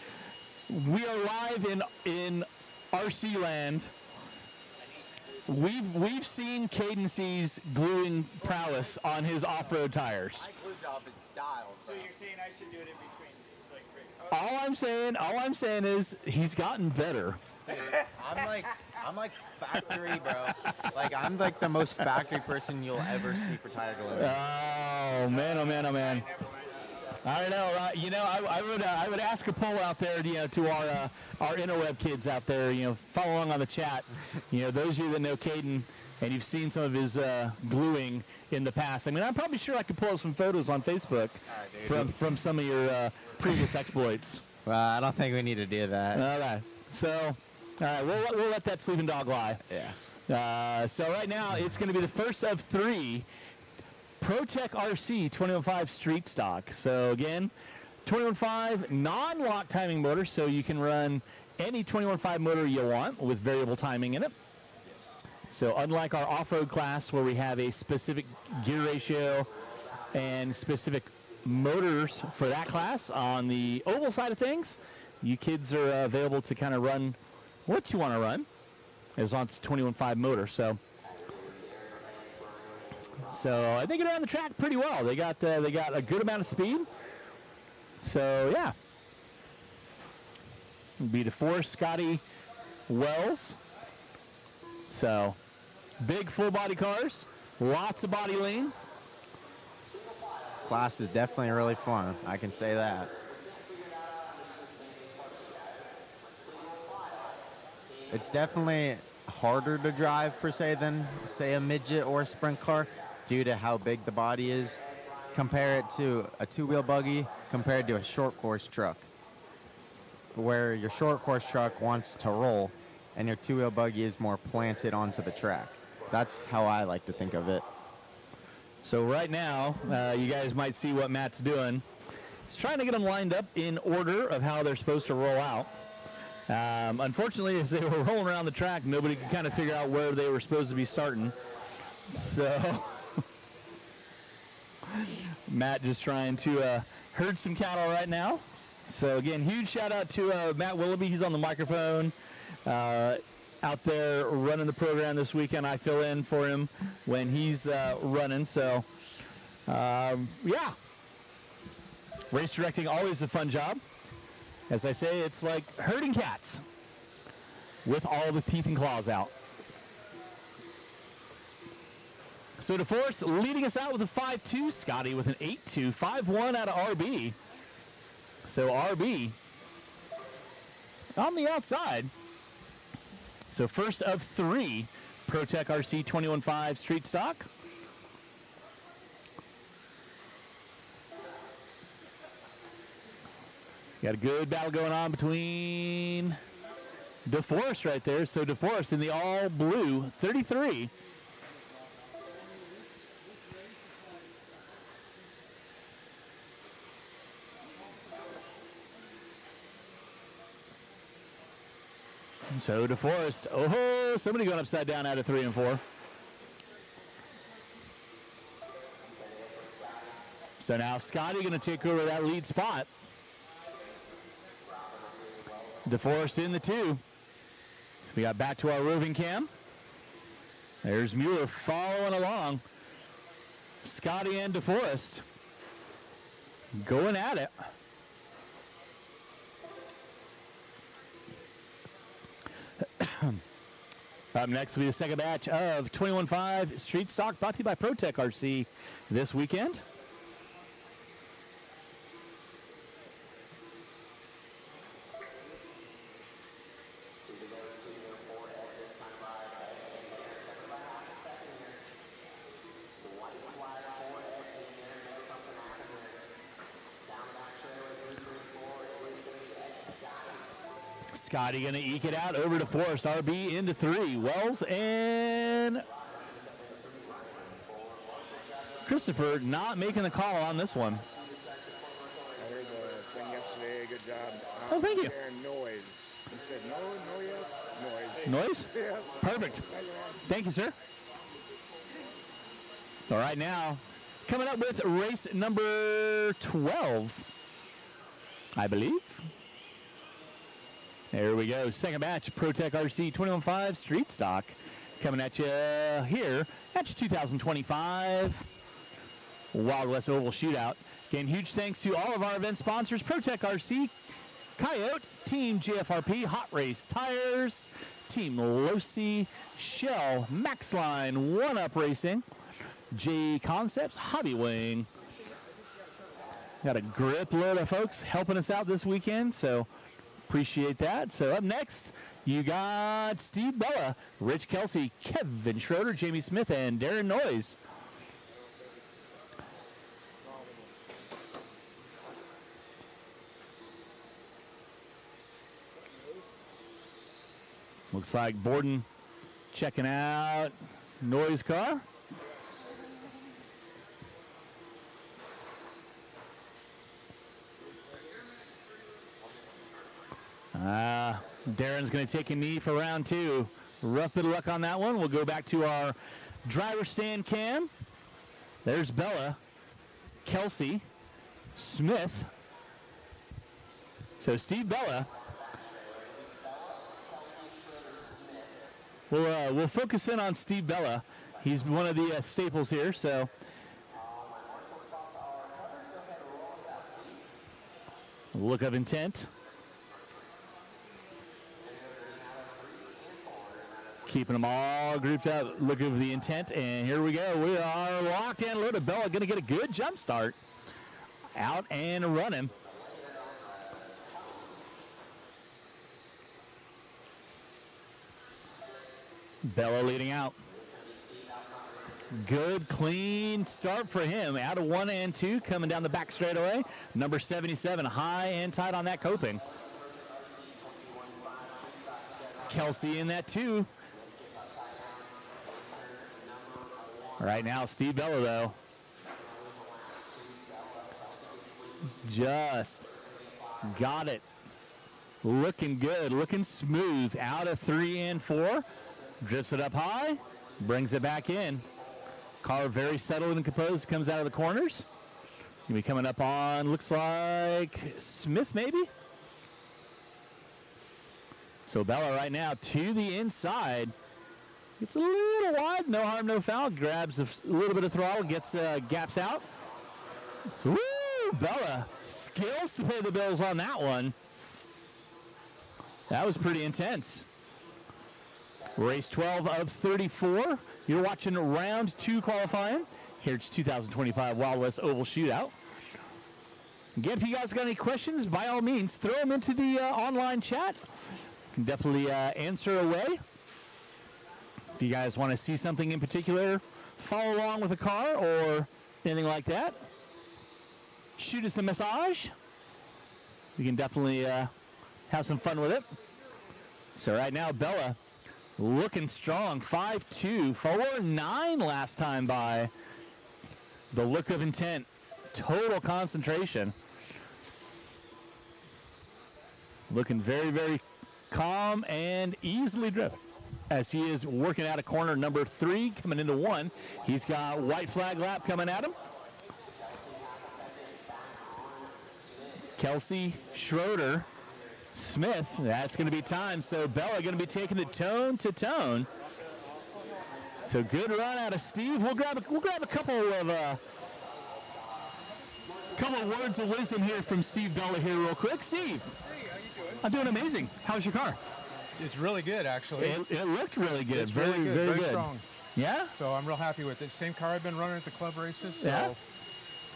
We are live in RC land. We've seen Caden C's gluing prowess on his off-road tires. My glue job is dialed. So you're saying I should do it in between, like, All I'm saying is he's gotten better. Dude, I'm like factory, bro. Like, I'm like the most factory person you'll ever see for tire gluing. Oh man, oh man, oh man. I don't know. I would ask a poll out there, to our interweb kids out there, follow along on the chat. Those of you that know Caden and you've seen some of his gluing in the past. I mean, I'm probably sure I could pull some photos on Facebook from some of your previous exploits. Well, I don't think we need to do that. All right. So, all right, we'll let that sleeping dog lie. Yeah. So right now it's going to be the first of 3 ProTech RC 21.5 Street Stock. So again, 21.5 non-lock timing motor, so you can run any 21.5 motor you want with variable timing in it. So unlike our off-road class where we have a specific gear ratio and specific motors for that class, on the oval side of things, you kids are available to kind of run what you want to run as long as it's 21.5 motor. So I think it around the track pretty well. They got a good amount of speed. So yeah, be DeForest, Scotty, Wells. So big full body cars, lots of body lean. Class is definitely really fun. I can say that. It's definitely harder to drive per se than say a midget or a sprint car due to how big the body is. Compare it to a 2-wheel buggy compared to a short course truck, where your short course truck wants to roll and your 2-wheel buggy is more planted onto the track. That's how I like to think of it. So right now, you guys might see what Matt's doing. He's trying to get them lined up in order of how they're supposed to roll out. Unfortunately, as they were rolling around the track, nobody could kind of figure out where they were supposed to be starting. So Matt just trying to herd some cattle right now. So again, huge shout out to Matt Willoughby. He's on the microphone out there running the program this weekend. I fill in for him when he's running. So yeah, race directing, always a fun job. As I say, it's like herding cats with all the teeth and claws out. So DeForest leading us out with a 5.2. Scotty with an 8.2. 5.1 out of RB. So RB on the outside. So first of 3 ProTech RC 21.5 Street Stock. Got a good battle going on between DeForest right there. So DeForest in the all blue 33. So DeForest, oh, somebody going upside down out of 3 and 4. So now Scotty going to take over that lead spot. DeForest in the 2. We got back to our roving cam. There's Mueller following along. Scotty and DeForest going at it. Up next will be the second batch of 21.5 Street Stock, brought to you by ProTech RC this weekend. Scotty going to eke it out over to Forrest. RB into 3. Wells and Christopher not making the call on this one. I heard the thing yesterday. Good job. Oh, thank you. Noise. You said no, yes? Noise? Yeah. Perfect. Thank you, sir. All right, now, coming up with race number 12, I believe. There we go. Second batch, ProTech RC 21.5 Street Stock. Coming at you here at your 2025 Wild West Oval Shootout. Again, huge thanks to all of our event sponsors, ProTech RC, Coyote, Team JFRP, Hot Race Tires, Team Losi, Shell, Maxline, One Up Racing, J Concepts, Hobby Wing. Got a grip load of folks helping us out this weekend, so appreciate that. So up next, you got Steve Bella, Rich Kelsey, Kevin Schroeder, Jamie Smith, and Darren Noyes. Looks like Borden checking out Noyes' car. Darren's going to take a knee for round 2. Rough bit of luck on that one. We'll go back to our driver stand cam. There's Bella, Kelsey, Smith. So Steve Bella. We'll focus in on Steve Bella. He's one of the staples here, so. Look of intent. Keeping them all grouped up. Look of the intent, and here we go. We are locked and loaded. Bella going to get a good jump start. Out and running. Bella leading out. Good, clean start for him. Out of 1 and 2, coming down the back straightaway. Number 77, high and tight on that coping. Kelsey in that 2. Right now, Steve Bella, though, just got it. Looking good, looking smooth. Out of 3 and 4. Drifts it up high, brings it back in. Car very settled and composed, comes out of the corners. Gonna be coming up on, looks like Smith maybe? So Bella right now to the inside. It's a little wide, no harm, no foul. Grabs a little bit of throttle, gets gaps out. Woo! Bella, skills to pay the bills on that one. That was pretty intense. Race 12 of 34. You're watching round 2 qualifying. Here's 2025 Wild West Oval Shootout. Again, if you guys got any questions, by all means, throw them into the online chat. Can definitely answer away. If you guys want to see something in particular, follow along with a car or anything like that, shoot us a message. We can definitely have some fun with it. So right now, Bella looking strong. 5.2, 4.9 last time by. The look of intent, total concentration. Looking very, very calm and easily driven as he is working out of corner number 3, coming into 1. He's got white flag lap coming at him. Kelsey, Schroeder, Smith, that's going to be time. So Bella going to be taking it tone to tone. So good run out of Steve. We'll grab a couple of words of wisdom here from Steve Bella here real quick. Steve. Hey, how you doing? I'm doing amazing. How's your car? It's really good, actually. It looked really good. It's very, really good, very very good. strong. Yeah? So I'm real happy with it. Same car I've been running at the club races. So Yeah.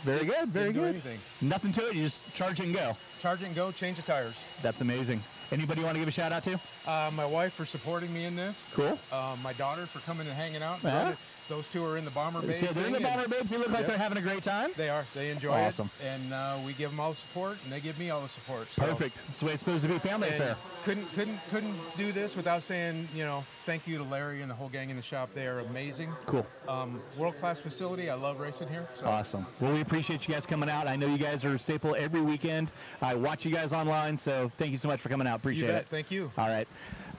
Very good, very didn't do good. anything. Nothing to it. You just charge and go. charge it and go, change the tires. That's amazing. Anybody you want to give a shout out to? My wife for supporting me in this. Cool. My daughter for coming and hanging out. Yeah. Those two are in the Bomber Babes. So they're in the thing, Bomber Babes. They look like Yep. they're having a great time. They are. They enjoy Awesome. it. And we give them all the support, and they give me all the support. So. Perfect. That's the way it's supposed to be. Family And affair. couldn't do this without saying, thank you to Larry and the whole gang in the shop. They are amazing. Cool. World-class facility. I love racing here. So. Awesome. Well, we appreciate you guys coming out. I know you guys are a staple every weekend. I watch you guys online, so thank you so much for coming out. Appreciate You bet. it. Thank you. All right.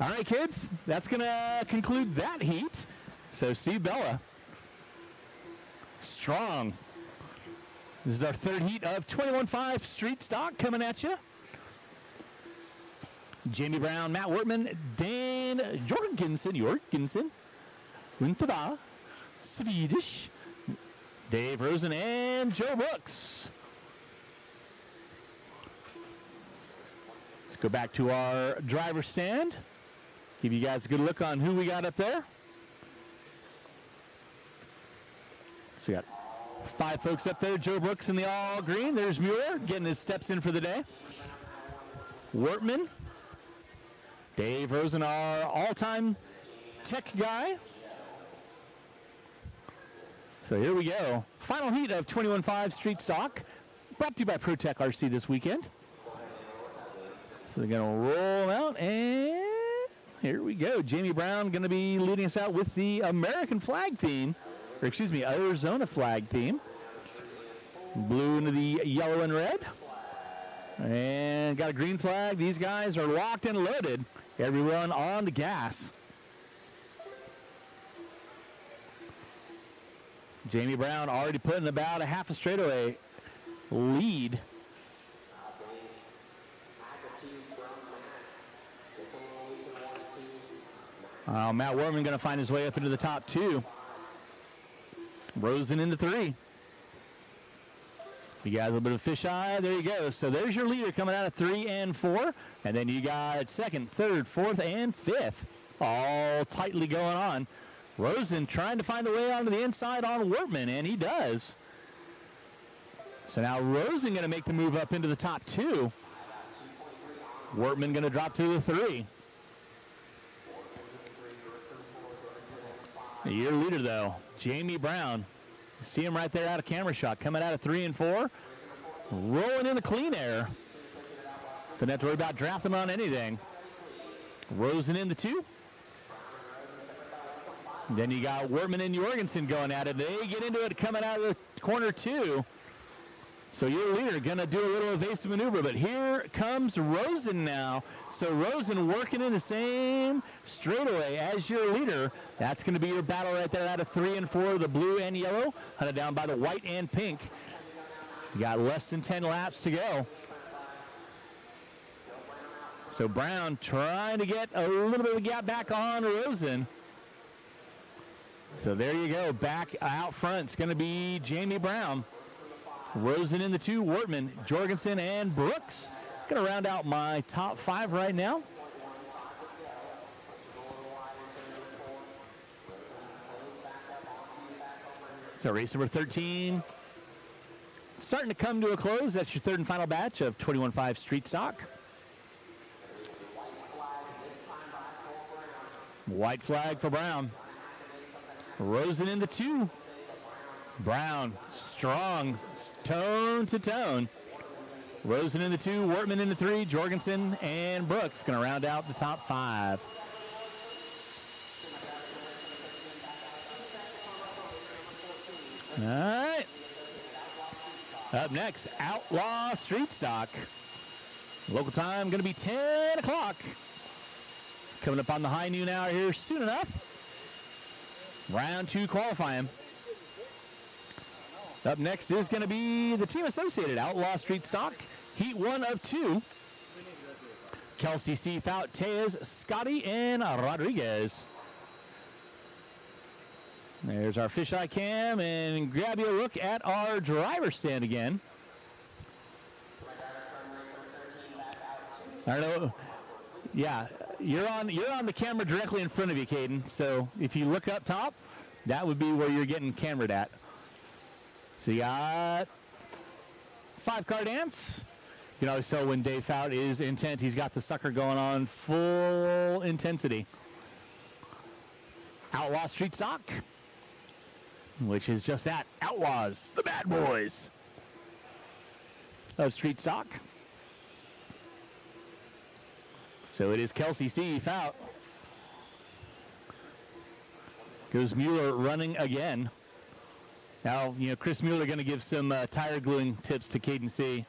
All right, kids. That's going to conclude that heat. So, Steve Bella. Strong. This is our third heat of 21.5 Street Stock coming at you. Jamie Brown, Matt Wortman, Dan Jorgensen, Winterda, Swedish, Dave Rosen, and Joe Brooks. Let's go back to our driver stand. Give you guys a good look on who we got up there. So we got 5 folks up there. Joe Brooks in the all green. There's Mueller getting his steps in for the day. Wortman. Dave Rosen, our all-time tech guy. So here we go. Final heat of 21.5 Street Stock. Brought to you by ProTech RC this weekend. So they're going to roll out, and here we go. Jamie Brown going to be leading us out with the American flag theme. Or excuse me, Arizona flag theme. Blue into the yellow and red. And got a green flag. These guys are locked and loaded. Everyone on the gas. Jamie Brown already putting about a half a straightaway lead. Matt Wortman going to find his way up into the top 2. Rosen into 3. You guys a little bit of fisheye. There you go. So there's your leader coming out of 3 and 4. And then you got 2nd, 3rd, 4th, and 5th. All tightly going on. Rosen trying to find a way onto the inside on Wortman, and he does. So now Rosen going to make the move up into the top 2. Wortman going to drop to the 3. Your leader, though, Jamie Brown. See him right there out of camera shot, coming out of 3 and 4. Rolling in the clean air. Don't have to worry about drafting on anything. Rosen in the 2. Then you got Wortman and Jorgensen going at it. They get into it coming out of the corner 2. So your leader going to do a little evasive maneuver, but here comes Rosen now. So Rosen working in the same straightaway as your leader. That's going to be your battle right there out of 3 and 4, the blue and yellow, hunted down by the white and pink. You got less than 10 laps to go. So Brown trying to get a little bit of a gap back on Rosen. So there you go. Back out front, it's going to be Jamie Brown. Rosen in the 2, Wortman, Jorgensen, and Brooks. Going to round out my top 5 right now. So race number 13 starting to come to a close. That's your 3rd and final batch of 21.5 Street Stock. White flag for Brown. Rosen in the 2. Brown, strong, tone to tone. Rosen in the 2, Wortman in the 3, Jorgensen and Brooks going to round out the top 5. All right. Up next, Outlaw Street Stock. Local time going to be 10 o'clock. Coming up on the high noon hour here soon enough. Round 2 qualifying. Up next is going to be the team associated Outlaw Street Stock, Heat 1 of 2. Kelsey C. Fout, Tez, Scotty, and Rodriguez. There's our fisheye cam, and grab you a look at our driver stand again. I don't know. Yeah, you're on the camera directly in front of you, Caden. So if you look up top, that would be where you're getting cameraed at. So you got 5-car dance. You can always tell when Dave Fout is intent. He's got the sucker going on full intensity. Outlaw Street Stock, which is just that. Outlaws, the bad boys of Street Stock. So it is Kelsey C. Fout. Goes Mueller running again. Now, Chris Mueller going to give some tire gluing tips to Caden C.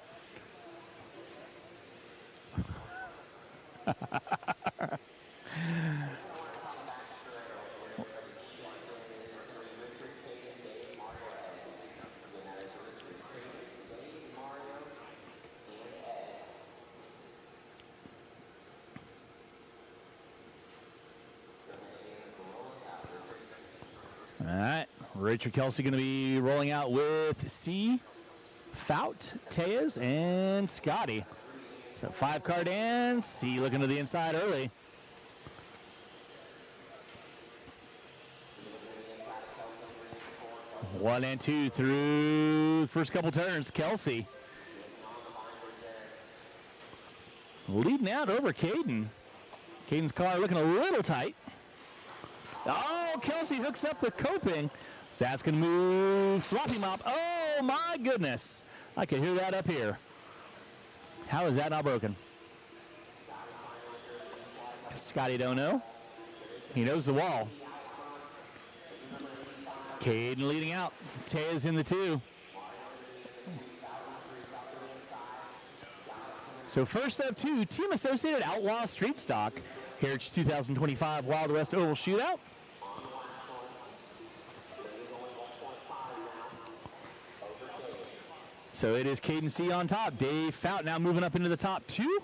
All right, Richard Kelsey going to be rolling out with C, Fout, Tejas, and Scotty. So 5-car dance, C looking to the inside early. One and two through the first couple turns, Kelsey. Leading out over Caden. Caden's car looking a little tight. Oh, Kelsey hooks up the coping. So that's going to move floppy mop. Oh, my goodness. I can hear that up here. How is that not broken? Scotty don't know. He knows the wall. Caden leading out. Tejas in the 2. So first of 2, Team Associated Outlaw Street Stock. Heritage 2025 Wild West Oval Shootout. So it is Caden C on top. Dave Fout now moving up into the top 2.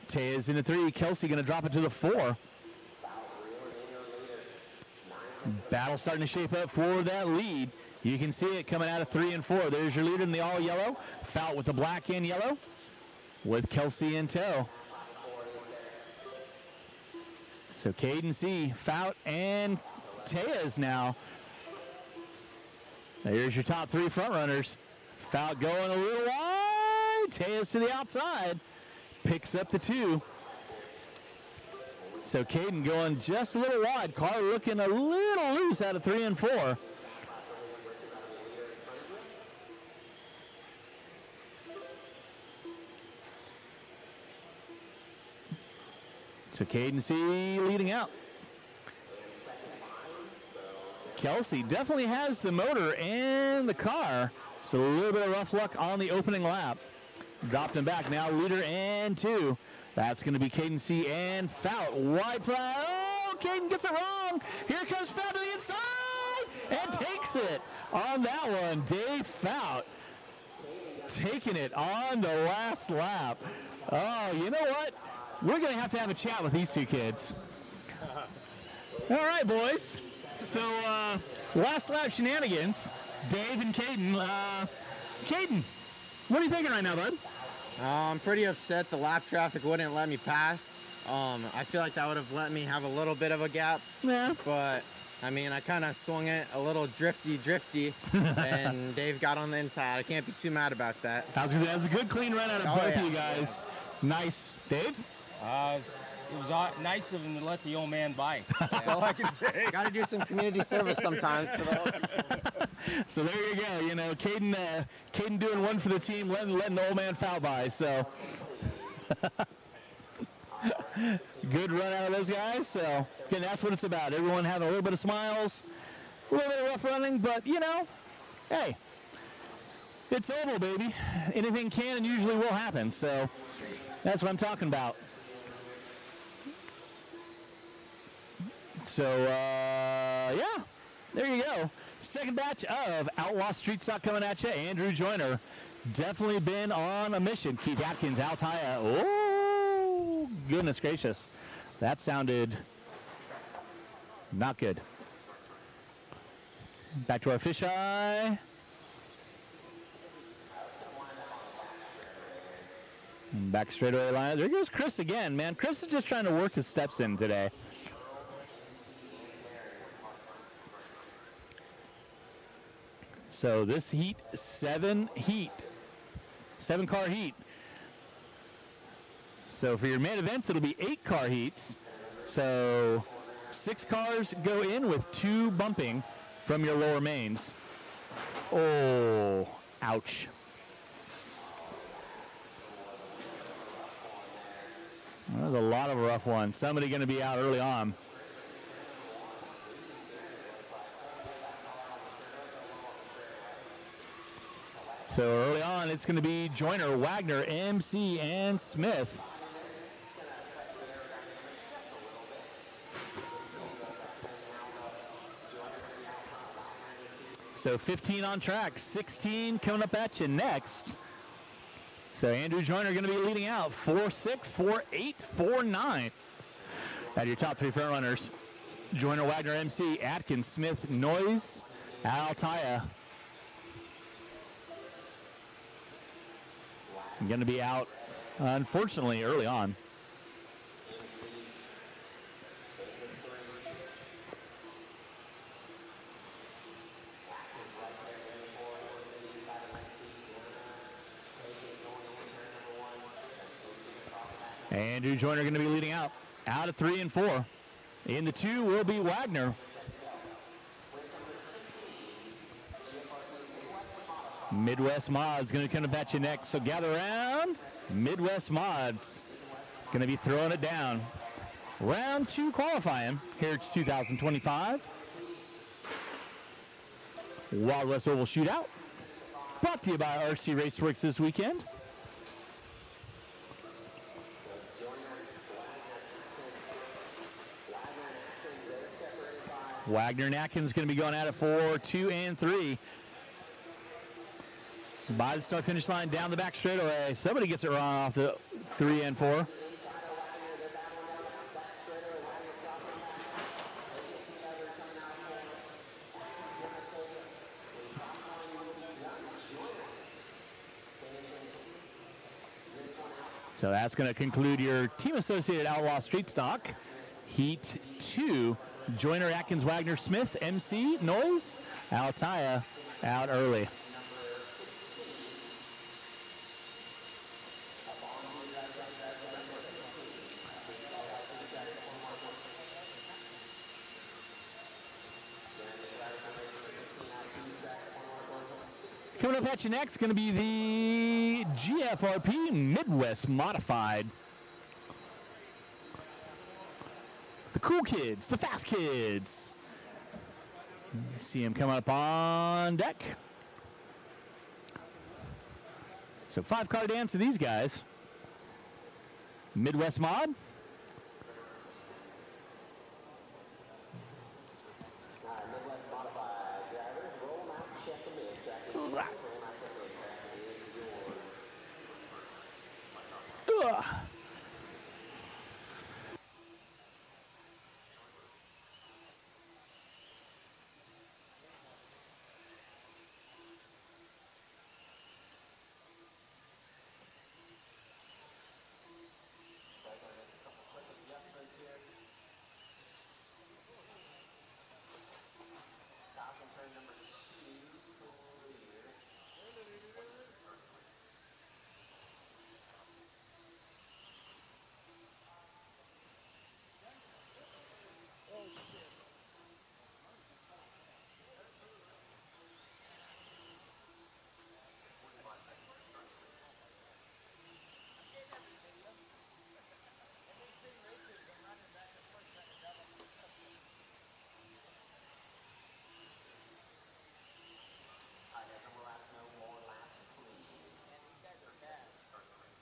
Tejas in the 3. Kelsey going to drop it to the 4. Battle starting to shape up for that lead. You can see it coming out of 3 and 4. There's your leader in the all yellow. Fout with the black and yellow with Kelsey in tow. So Caden C, Fout, and Tejas now. Here's your top 3 front runners. Fout going a little wide. Tejas to the outside. Picks up the 2. So Caden going just a little wide. Car looking a little loose out of 3 and 4. So Caden C leading out. Kelsey definitely has the motor and the car. So a little bit of rough luck on the opening lap. Dropped him back now, leader and 2. That's going to be Caden C and Fout. Wide fly. Oh, Caden gets it wrong. Here comes Fout to the inside and takes it on that one. Dave Fout taking it on the last lap. Oh, you know what? We're going to have a chat with these 2 kids. All right, boys. So last lap shenanigans. Dave and Caden. Caden, what are you thinking right now, bud? I'm pretty upset the lap traffic wouldn't let me pass. I feel like that would have let me have a little bit of a gap. Yeah. But, I mean, I kind of swung it a little drifty, and Dave got on the inside. I can't be too mad about that. That was a good, clean run out of both of you guys. Nice. Dave? It was nice of him to let the old man bite. That's all I can say. Got to do some community service sometimes for the old people. So there you go. You know, Caden doing one for the team, letting the old man Fout by. So good run out of those guys. So again, that's what it's about. Everyone having a little bit of smiles, a little bit of rough running, but hey, it's oval, baby. Anything can and usually will happen. So that's what I'm talking about. So, yeah, there you go. Second batch of Outlaw Street Stock coming at you. Andrew Joyner, definitely been on a mission. Keith Atkins, Altaia. Oh, goodness gracious. That sounded not good. Back to our fisheye. Back straightaway line. There goes Chris again, man. Chris is just trying to work his steps in today. So this heat, 7 car heat. So for your main events, it'll be 8 car heats. So 6 cars go in with 2 bumping from your lower mains. Oh, ouch. That was a lot of a rough one. Somebody going to be out early on. So early on, it's going to be Joyner, Wagner, MC, and Smith. So 15 on track, 16 coming up at you next. So Andrew Joyner going to be leading out, 4-6, 4-8, 4-9. At your top 3 front runners, Joyner, Wagner, MC, Atkins, Smith, Noyes, Altaya. Going to be out, unfortunately, early on. Andrew Joyner going to be leading out of 3 and 4. In the 2 will be Wagner. Midwest Mods going to come to bat you next. So gather around. Midwest Mods going to be throwing it down. Round 2 qualifying here at 2025. Wild West Oval Shootout. Brought to you by RCRaceworx this weekend. Wagner and Atkins going to be going at it for 2 and 3. By the start finish line, down the back straightaway. Somebody gets it wrong off the 3 and 4. So that's going to conclude your Team Associated Outlaw Street Stock. Heat 2. Joyner, Atkins, Wagner, Smith, MC, Noyes, Altaya out early. Coming up at you next, going to be the GFRP Midwest Modified. The cool kids, the fast kids. See them coming up on deck. So 5-car dance to these guys. Midwest Mod.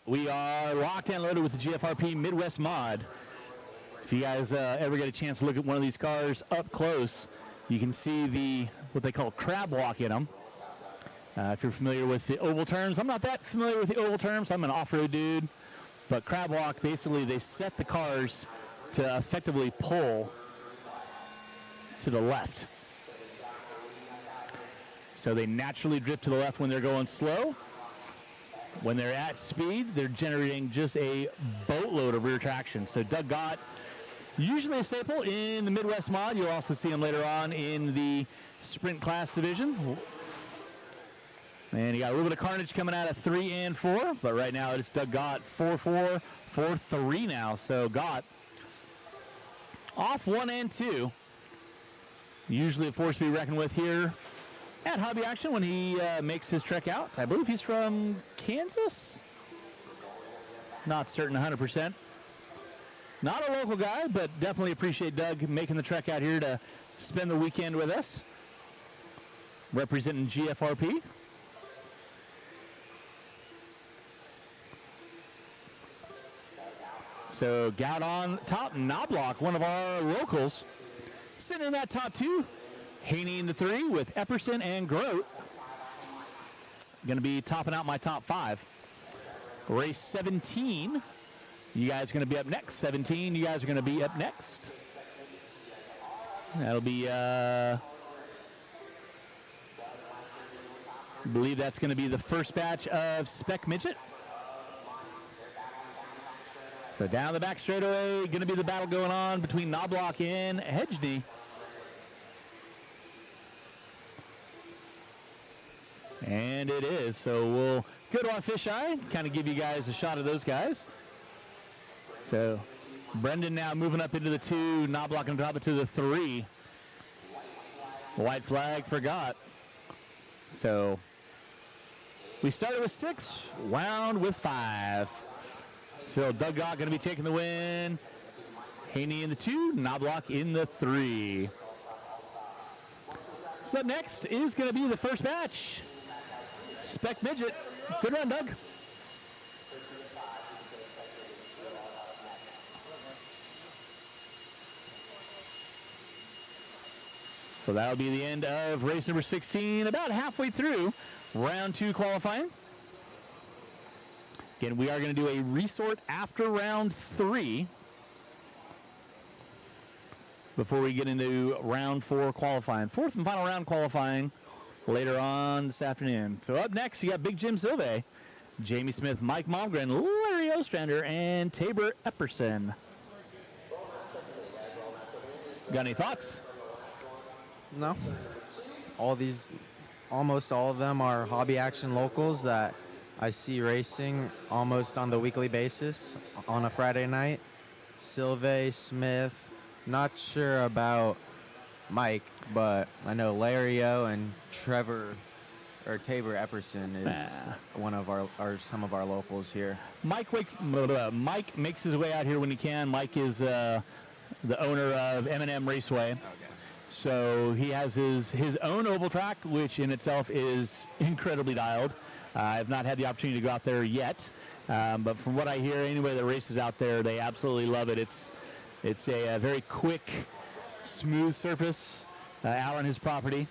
We are locked and loaded with the GFRP Midwest Mod. If you guys ever get a chance to look at one of these cars up close, you can see the what they call crab walk in them. If you're familiar with the oval terms, I'm not that familiar with the oval terms. I'm an off-road dude. But crab walk, basically, they set the cars to effectively pull to the left. So they naturally drift to the left when they're going slow. When they're at speed, they're generating just a boatload of rear traction. So Doug Gott, usually a staple in the Midwest Mod. You'll also see him later on in the sprint class division. And you got a little bit of carnage coming out of 3 and 4, but right now it's Doug Gott 4-4, 4-3 now. So Gott off 1 and 2. Usually a force to be reckoned with here at Hobby Action when he makes his trek out. I believe he's from Kansas. Not certain 100%. Not a local guy, but definitely appreciate Doug making the trek out here to spend the weekend with us. Representing GFRP. So Gout on top, Knobloch, one of our locals. Sitting in that top 2. Haney in the 3 with Epperson and Grote. Going to be topping out my top 5. Race 17. You guys are going to be up next. 17, you guys are going to be up next. That'll be, I believe that's going to be the first batch of Spec Midget. So down the back straightaway, going to be the battle going on between Knobloch and Hedgeny. And it is. So we'll go to our fisheye, kind of give you guys a shot of those guys. So Brendan now moving up into the 2, Knobloch and drop it to the 3. White flag for Gott. So we started with 6, wound with 5. So Doug Gott going to be taking the win. Haney in the 2, Knobloch in the 3. So up next is going to be the first batch. Spec Midget. Good run, Doug. So that'll be the end of race number 16, about halfway through round 2 qualifying. Again, we are going to do a resort after round 3 before we get into round 4 qualifying. 4th and final round qualifying later on this afternoon. So up next, you got Big Jim Silve, Jamie Smith, Mike Malmgren, Larry Ostrander, and Tabor Epperson. Got any thoughts? No. Almost all of them are Hobby Action locals that I see racing almost on the weekly basis on a Friday night. Silve, Smith, not sure about Mike, but I know Larry O and Tabor Epperson is one of some of our locals here. Mike makes his way out here when he can. Mike is the owner of M&M Raceway. Okay. So he has his own oval track, which in itself is incredibly dialed. I've not had the opportunity to go out there yet, but from what I hear, anybody that races out there, they absolutely love it. It's a very quick, smooth surface out on his property.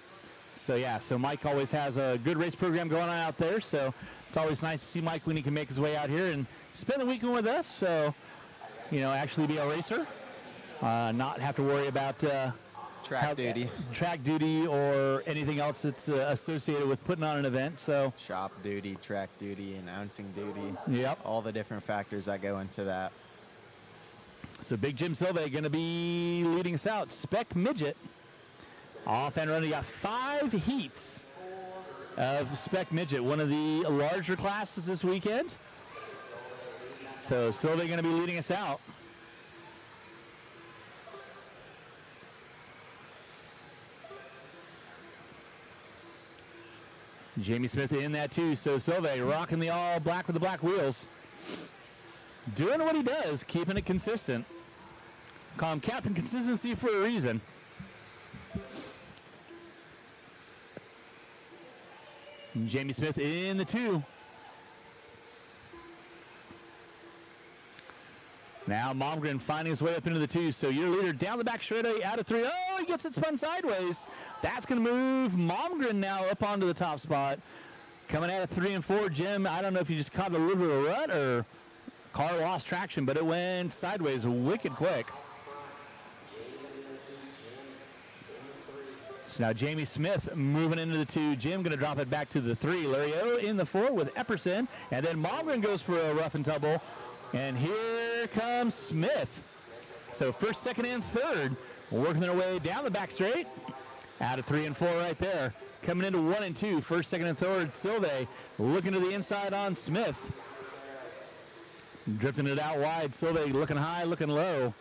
So yeah, so Mike always has a good race program going on out there. So it's always nice to see Mike when he can make his way out here and spend the weekend with us. So, actually be a racer, not have to worry about track duty or anything else that's associated with putting on an event. So shop duty, track duty, announcing duty. Yep. All the different factors that go into that. So Big Jim Silve going to be leading us out. Spec Midget off and running. You got 5 heats of Spec Midget, one of the larger classes this weekend. So Silve going to be leading us out. Jamie Smith in that too. So Silve rocking the all black with the black wheels. Doing what he does, keeping it consistent. Call him Captain Consistency for a reason. Jamie Smith in the 2. Now Malmgren finding his way up into the 2. So your leader down the back straightaway out of 3. Oh, he gets it spun sideways. That's going to move Malmgren now up onto the top spot. Coming out of 3 and 4, Jim, I don't know if you just caught a little bit of a rut or car lost traction, but it went sideways wicked quick. So now Jamie Smith moving into the 2. Jim going to drop it back to the 3. Larry O in the 4 with Epperson. And then Malmgren goes for a rough and tumble. And here comes Smith. So first, second, and third working their way down the back straight. Out of 3 and 4 right there. Coming into 1 and 2, first, second, and third, Silve looking to the inside on Smith. Drifting it out wide, Silve looking high, looking low.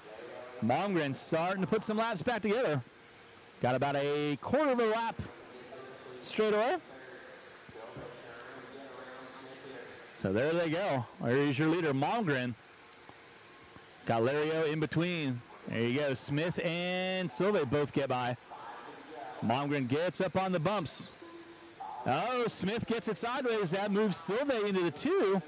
Malmgren starting to put some laps back together. Got about a quarter of a lap straight away. So there they go. There's your leader, Malmgren. Got Lario in between. There you go. Smith and Silve both get by. Malmgren gets up on the bumps. Oh, Smith gets it sideways. That moves Silve into the 2.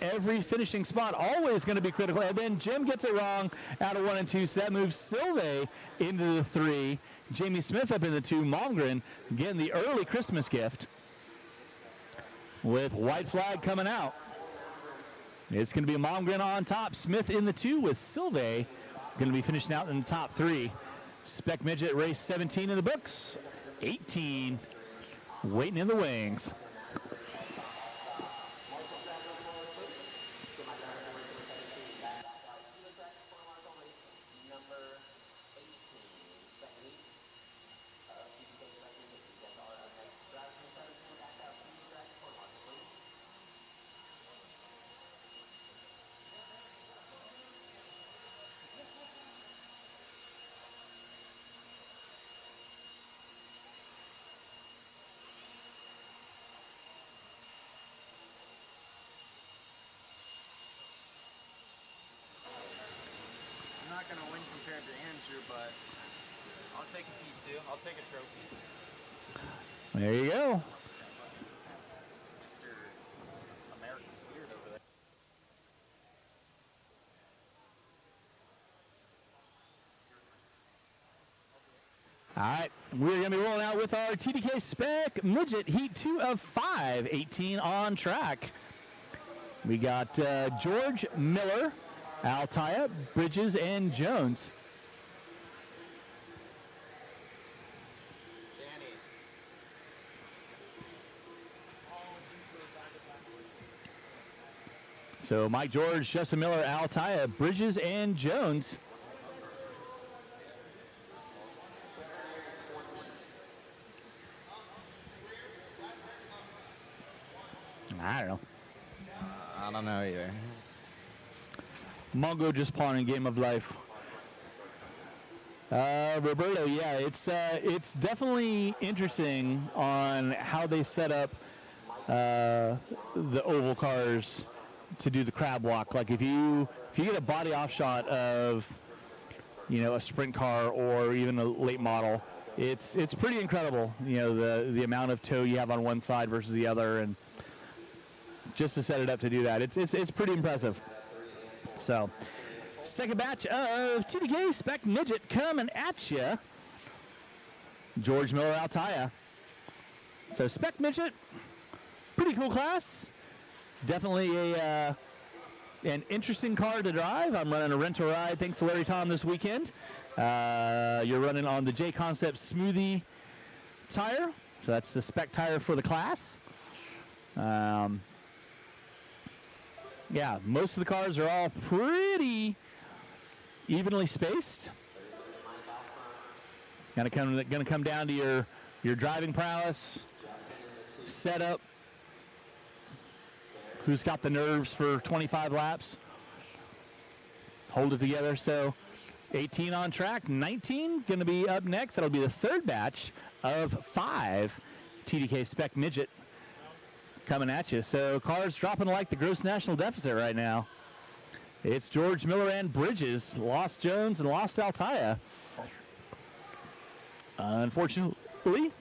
Every finishing spot always going to be critical. And then Jim gets it wrong out of 1 and 2, so that moves Silve into the 3. Jamie Smith up in the 2. Malmgren getting the early Christmas gift with white flag coming out. It's going to be Malmgren on top. Smith in the 2 with Silve going to be finishing out in the top 3. Spec Midget race 17 in the books. 18 waiting in the wings. I'm not going to win compared to Andrew, but I'll take a P2. I'll take a trophy. There you go. Mr. American Spirit over there. All right, we're going to be rolling out with our TDK Spec Midget Heat 2 of 5, 18 on track. We got George Miller, Altaya, Bridges, and Jones. So Mike George, Justin Miller, Altaya, Bridges, and Jones. I don't know. I don't know either. Mongo just pawning Game of Life. Roberto, yeah, it's definitely interesting on how they set up the oval cars to do the crab walk. Like if you get a body off shot of a sprint car or even a late model, it's pretty incredible. The amount of toe you have on one side versus the other, and just to set it up to do that, it's pretty impressive. So, second batch of TDK Spec Midget coming at you. George Miller, Altaya. So Spec Midget, pretty cool class. Definitely an interesting car to drive. I'm running a rent-a-ride thanks to Larry Tom this weekend. You're running on the J Concept Smoothie tire. So that's the spec tire for the class. Yeah, most of the cars are all pretty evenly spaced. Gonna come down to your driving prowess, setup, who's got the nerves for 25 laps, hold it together. So 18 on track, 19 gonna be up next. That'll be the third batch of 5 TDK Spec Midget coming at you. So cars dropping like the gross national deficit right now. It's George Miller and Bridges, lost Jones and lost Altaya. Unfortunately.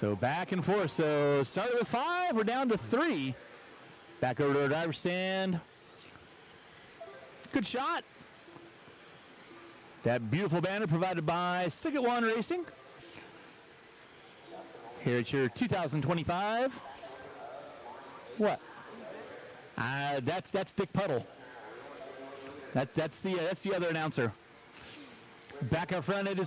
So back and forth. So started with 5, we're down to 3. Back over to our driver's stand. Good shot. That beautiful banner provided by Stick It One Racing. Here at your 2025. What? That's Dick Puddle. That's the other announcer. Back up front, it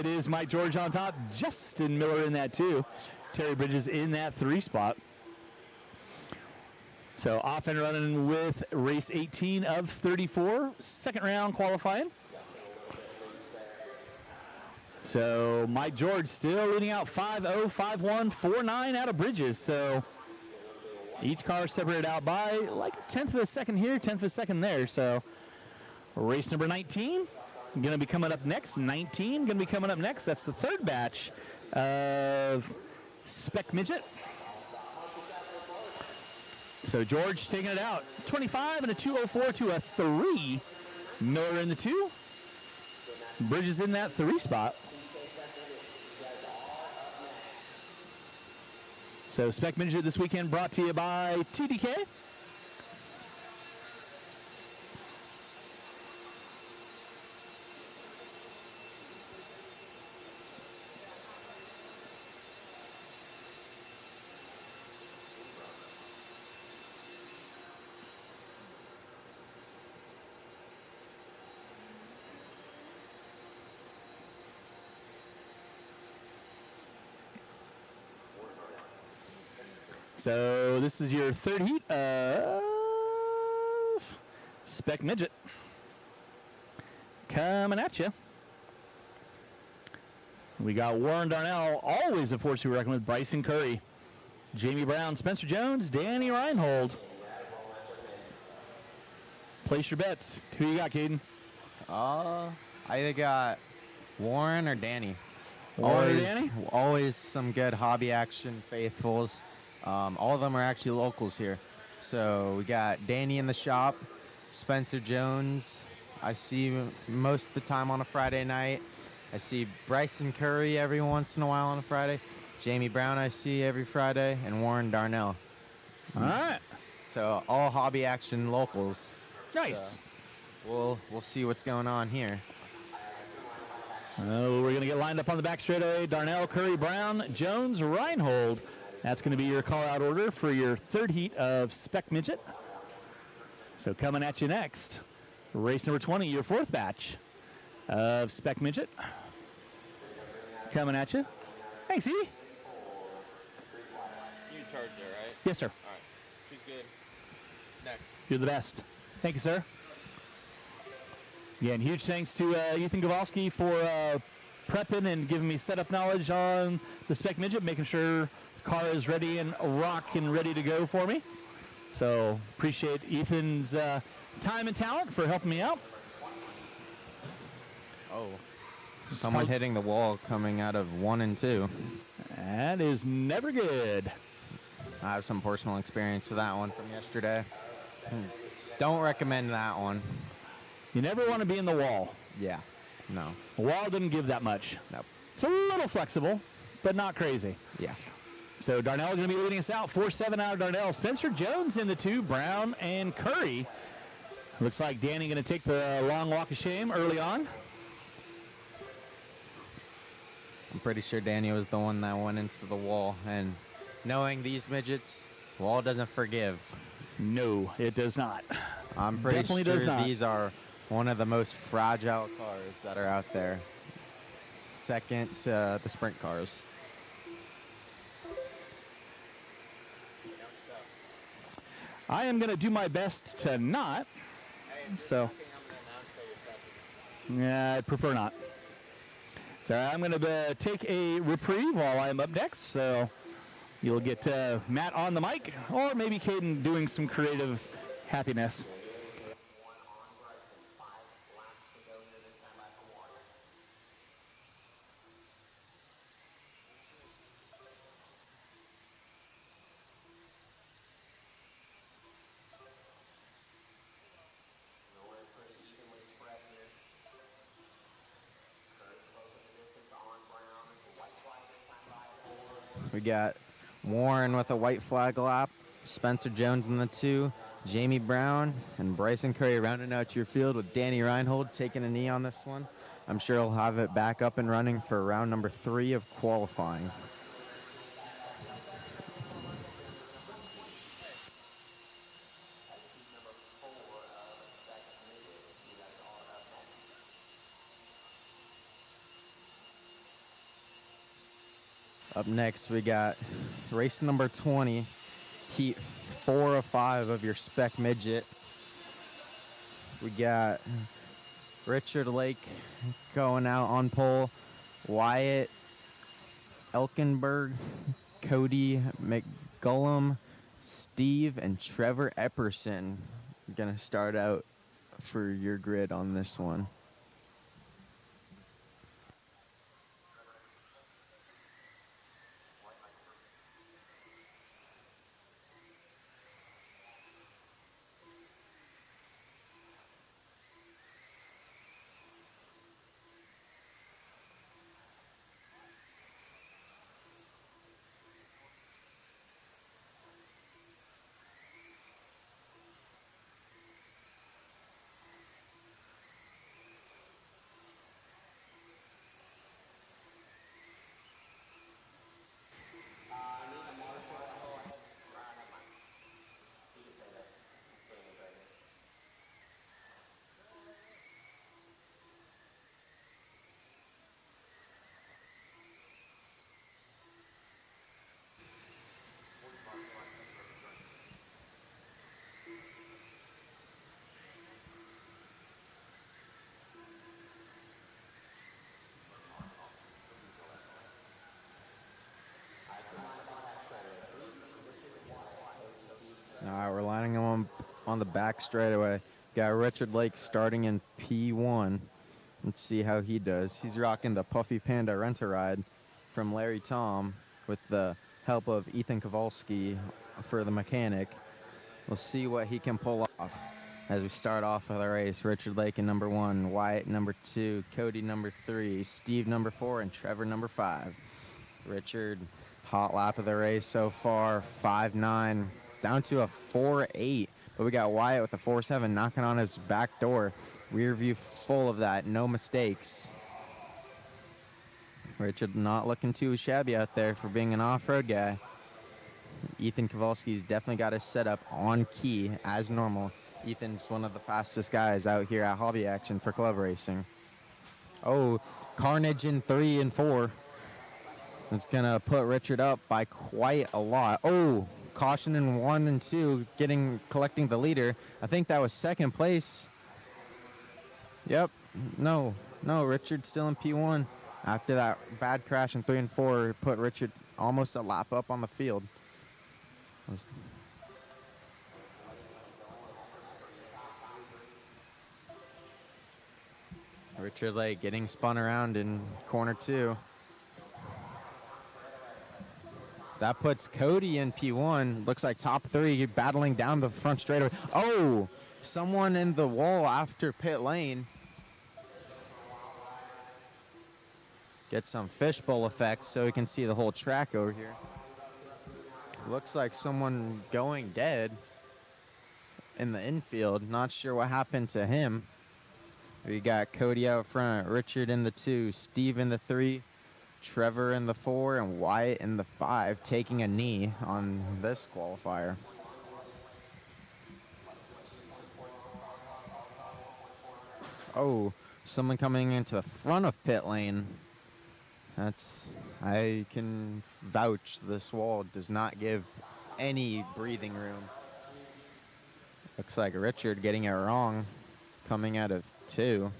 is Mike George on top. Justin Miller in that 2. Terry Bridges in that 3 spot. So off and running with race 18 of 34, second round qualifying. So Mike George still leading out 5-0, 5-1, 4-9 out of Bridges. So each car separated out by like a tenth of a second here, tenth of a second there. So race number 19 going to be coming up next. 19 going to be coming up next. That's the third batch of Spec Midget. So George taking it out. 25 and a 204 to a 3. Miller in the 2. Bridges in that 3 spot. So Spec Midget this weekend brought to you by TDK. So this is your third heat of Spec Midget. Coming at you. We got Warren Darnell, always a force to be reckoned with. Bryson Curry, Jamie Brown, Spencer Jones, Danny Reinhold. Place your bets. Who you got, Caden? I either got Warren or Danny. Warren or Danny? Always some good hobby action faithfuls. All of them are actually locals here. So we got Danny in the shop, Spencer Jones. I see most of the time on a Friday night. I see Bryson Curry every once in a while on a Friday. Jamie Brown I see every Friday, and Warren Darnell. All right. So all hobby action locals. Nice. So we'll see what's going on here. Oh, we're going to get lined up on the back straightaway. Darnell, Curry, Brown, Jones, Reinhold. That's going to be your call-out order for your third heat of Spec Midget. So coming at you next, race number 20, your fourth batch of Spec Midget. Coming at you. Hey, CD. You charge there, right? Yes, sir. All right. She's good. Next. You're the best. Thank you, sir. Again, huge thanks to Ethan Gavalski for prepping and giving me setup knowledge on the Spec Midget, making sure the car is ready and rock and ready to go for me. So appreciate Ethan's time and talent for helping me out. Oh, someone hitting the wall coming out of 1 and 2. That is never good. I have some personal experience with that one from yesterday. Don't recommend that one. You never want to be in the wall. Yeah, no. The wall didn't give that much. Nope. It's a little flexible, but not crazy. Yeah. So Darnell is going to be leading us out. 4-7 out of Darnell. Spencer Jones in the 2. Brown and Curry. Looks like Danny going to take the long walk of shame early on. I'm pretty sure Danny was the one that went into the wall. And knowing these midgets, wall doesn't forgive. No, it does not. I'm pretty Definitely sure does not. these are one of the most fragile cars that are out there. Second to the sprint cars. I am going to do my best to not. So, yeah, I'd prefer not. So I'm going to take a reprieve while I'm up next. So you'll get Matt on the mic, or maybe Caden doing some creative happiness. We got Warren with a white flag lap, Spencer Jones in the 2, Jamie Brown and Bryson Curry rounding out your field with Danny Reinhold taking a knee on this one. I'm sure he'll have it back up and running for round number 3 of qualifying. Up next, we got race number 20, heat 4 of 5 of your Spec Midget. We got Richard Lake going out on pole, Wyatt Elkenberg, Cody McGullum, Steve, and Trevor Epperson are going to start out for your grid on this one. All right, we're lining him on the back straightaway. Got Richard Lake starting in P1. Let's see how he does. He's rocking the Puffy Panda Rent-A-Ride from Larry Tom with the help of Ethan Kowalski for the mechanic. We'll see what he can pull off as we start off with the race. Richard Lake in number 1, Wyatt number 2, Cody number 3, Steve number 4, and Trevor number 5. Richard, hot lap of the race so far, 5.9. Down to a 4.8, but we got Wyatt with a 4.7 knocking on his back door. Rear view full of that, no mistakes. Richard not looking too shabby out there for being an off-road guy. Ethan Kowalski's definitely got his setup on key as normal. Ethan's one of the fastest guys out here at Hobby Action for club racing. Oh, carnage in 3 and 4. It's gonna put Richard up by quite a lot. Oh, caution in 1 and 2, collecting the leader. I think that was second place. Yep. No, Richard's still in P1. After that bad crash in 3 and 4, put Richard almost a lap up on the field. Richard Lake getting spun around in corner 2. That puts Cody in P1. Looks like top 3 battling down the front straightaway. Oh, someone in the wall after pit lane. Get some fishbowl effect so we can see the whole track over here. Looks like someone going dead in the infield. Not sure what happened to him. We got Cody out front, Richard in the 2, Steve in the 3, Trevor in the 4, and Wyatt in the 5, taking a knee on this qualifier. Oh, someone coming into the front of pit lane. I can vouch this wall does not give any breathing room. Looks like Richard getting it wrong, coming out of 2.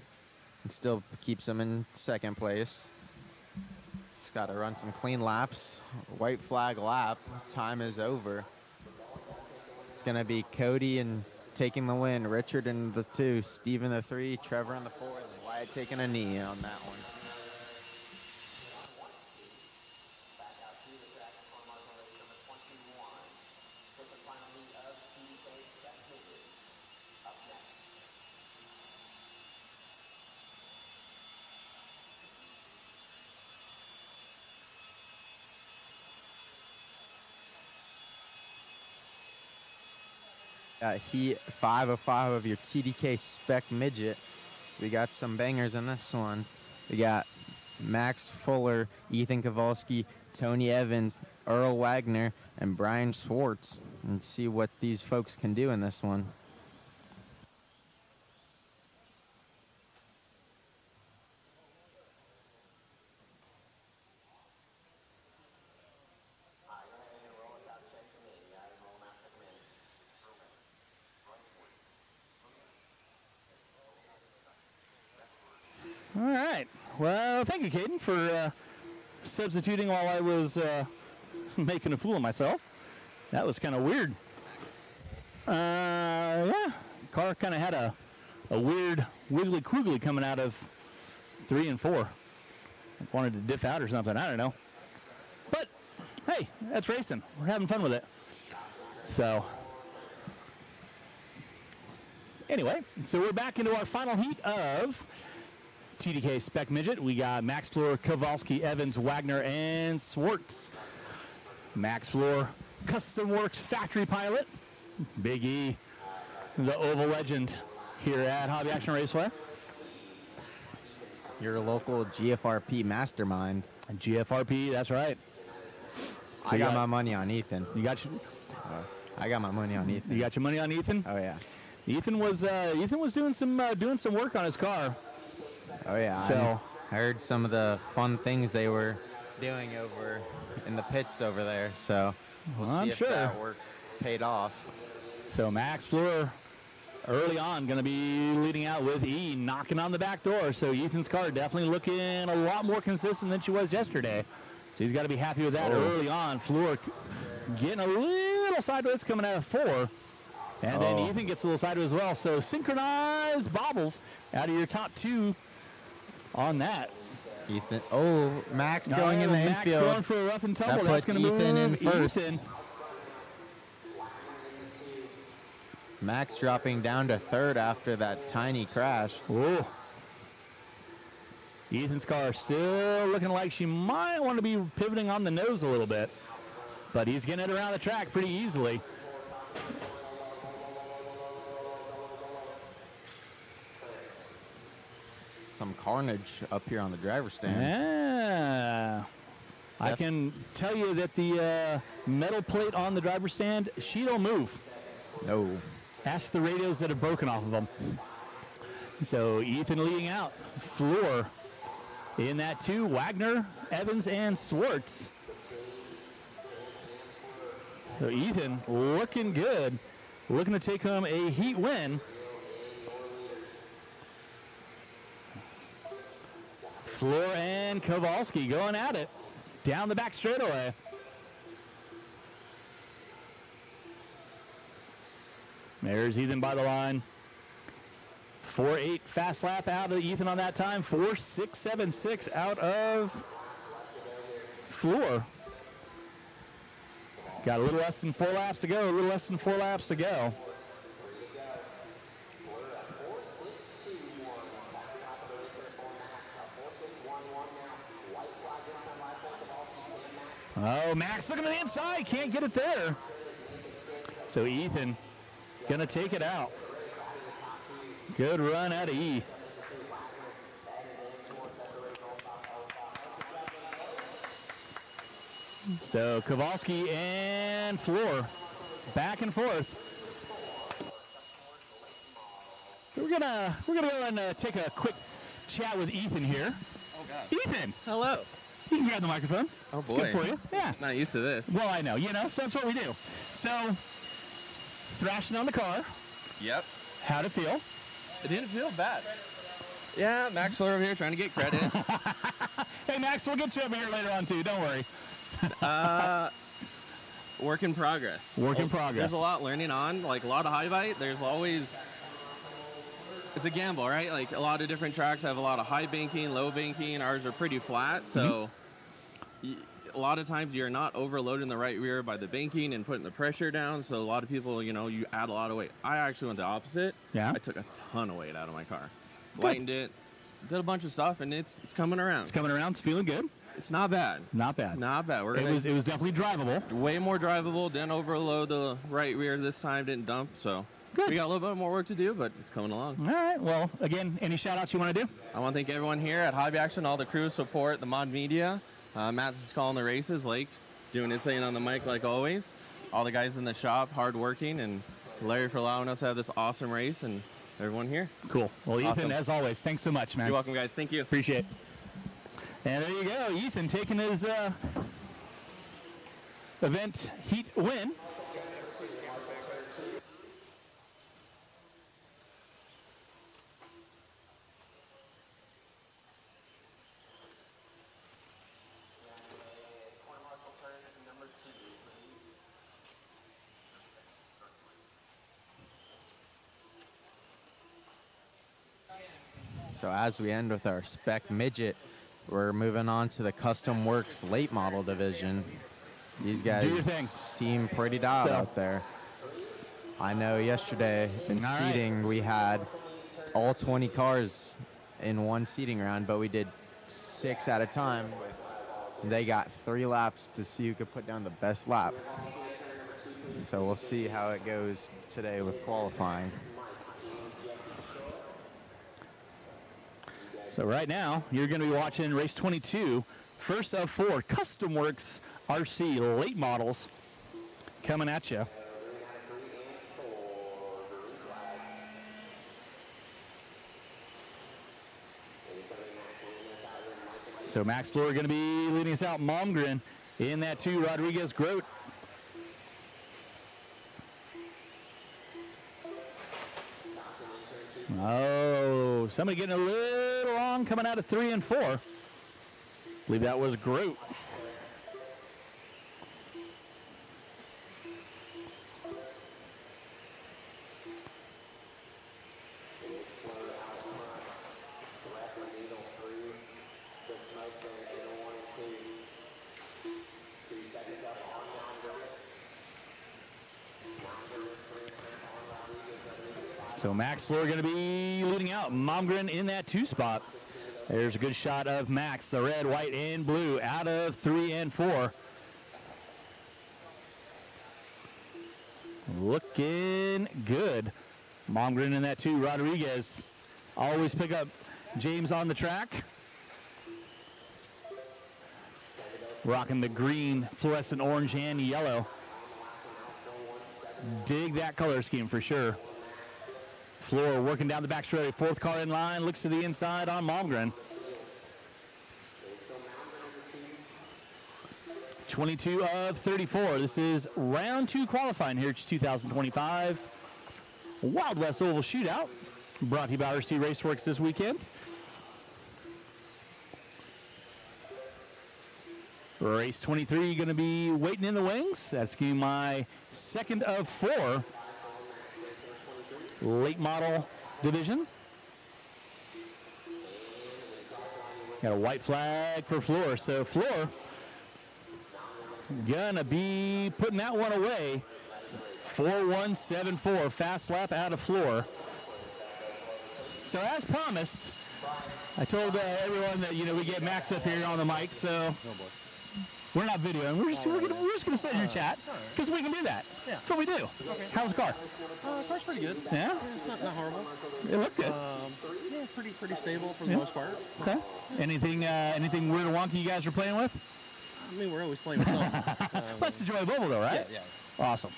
It still keeps him in second place. Just got to run some clean laps. White flag lap. Time is over. It's going to be Cody and taking the win. Richard in the 2, Steve in the 3, Trevor in the 4, and Wyatt taking a knee on that one. Heat 505 of your TDK Spec Midget. We got some bangers in this one. We got Max Fuller, Ethan Kowalski, Tony Evans, Earl Wagner, and Brian Schwartz. And see what these folks can do in this one. All right. Well, thank you, Caden, for substituting while I was making a fool of myself. That was kind of weird. Yeah, car kind of had a weird wiggly quiggly coming out of 3 and 4. Wanted to diff out or something. I don't know. But hey, that's racing. We're having fun with it. So anyway, so we're back into our final heat of TDK Spec Midget. We got Max Floor, Kowalski, Evans, Wagner, and Swartz. Max Floor, Custom Works Factory Pilot. Big E, the Oval Legend here at Hobby Action Raceway. Your local GFRP mastermind. GFRP, that's right. So I got my money on Ethan. You got your, I got my money on Ethan. you got your money on Ethan? Oh yeah. Ethan was doing some work on his car. Oh yeah. So I heard some of the fun things they were doing over in the pits over there. So we'll I'm see if sure that work paid off. So Max Fleur early on going to be leading out with E knocking on the back door. So Ethan's car definitely looking a lot more consistent than she was yesterday. So he's got to be happy with that early on. Fleur getting a little sideways coming out of 4. And then Ethan gets a little sideways as well. So synchronized bobbles out of your top 2 on that. Ethan. Oh, Max going in the Max infield. going for a rough and tumble. That puts That's going to Ethan in move first. Ethan. Max dropping down to 3rd after that tiny crash. Whoa. Ethan's car still looking like she might want to be pivoting on the nose a little bit. But he's getting it around the track pretty easily. Some carnage up here on the driver's stand. Yeah. I can tell you that the metal plate on the driver's stand, she don't move. No. Ask the radios that have broken off of them. So Ethan leading out. Floor in that 2. Wagner, Evans, and Swartz. So Ethan looking good. Looking to take home a heat win. Floor and Kowalski going at it. Down the back straightaway. There's Ethan by the line. 4.8 fast lap out of Ethan on that time. 4.676 out of Floor. Got a little less than 4 laps to go. A little less than 4 laps to go. Oh, Max looking to the inside. Can't get it there. So Ethan going to take it out. Good run out of E. So Kowalski and Floor back and forth. So we're gonna go and take a quick chat with Ethan here. Oh God. Ethan, Hello. you can grab the microphone. Oh It's boy. good for you. Yeah. Not used to this. Well, I know. So that's what we do. So thrashing on the car. Yep. How'd it feel? It didn't feel bad. Yeah, Max Fuller over here trying to get credit. Hey, Max, we'll get you over here later on, too. Don't worry. Work in progress. Work in progress. There's a lot learning on, like a lot of high bite. There's always, it's a gamble, right? Like a lot of different tracks have a lot of high banking, low banking. Ours are pretty flat, so a lot of times you're not overloading the right rear by the banking and putting the pressure down. So a lot of people, you add a lot of weight. I actually went the opposite. Yeah. I took a ton of weight out of my car. Lightened it, did a bunch of stuff, and it's coming around. It's coming around. It's feeling good. It's not bad. Not bad. Not bad. It was definitely drivable. Way more drivable. Didn't overload the right rear this time. Didn't dump. So Good. we got a little bit more work to do, but it's coming along. All right. Well, again, any shout-outs you want to do? I want to thank everyone here at Hobby Action, all the crew support, the mod media. Matt's is calling the races, Lake doing his thing on the mic like always. All the guys in the shop, hardworking, and Larry for allowing us to have this awesome race, and everyone here. Cool. Well, Ethan, Awesome. as always, thanks so much, man. You're welcome, guys. Thank you. Appreciate it. And there you go. Ethan taking his event heat win. So as we end with our spec midget, we're moving on to the Custom Works late model division. These guys seem pretty dialed out there. I know yesterday in seating we had all 20 cars in one seating round, but we did 6 at a time. They got 3 laps to see who could put down the best lap. And so we'll see how it goes today with qualifying. So right now, you're going to be watching race 22, first of 4 Custom Works RC late models coming at you. So Max Floor going to be leading us out. Malmgren in that 2, Rodriguez Grote. Oh, somebody getting a little long coming out of 3 and 4. I believe that was Grote. So Max Floor going to be leading out. Malmgren in that 2 spot. There's a good shot of Max, the red, white, and blue out of 3 and 4. Looking good. Malmgren in that 2. Rodriguez always pick up James on the track. Rocking the green, fluorescent orange, and yellow. Dig that color scheme for sure. Floor working down the back straight. 4th car in line. Looks to the inside on Malmgren. 22 of 34. This is round 2 qualifying here at 2025 Wild West Oval Shootout. Brought to you by RCRaceworx this weekend. Race 23 going to be waiting in the wings. That's going to be my 2nd of 4 late model division. Got a white flag for Floor. So Floor gonna be putting that one away. 4-1-7-4 fast lap out of Floor. So as promised, I told everyone that we get Max up here on the mic. So we're not videoing. We're just gonna sit in your chat because we can do that. Yeah. That's what we do. Okay. How's the car? Car's pretty good. Yeah? It's not horrible. It looked good. Yeah, pretty stable for the most part. Okay. Anything weird or wonky you guys are playing with? I mean, we're always playing with something. That's the joy of oval, though, right? Yeah. Awesome.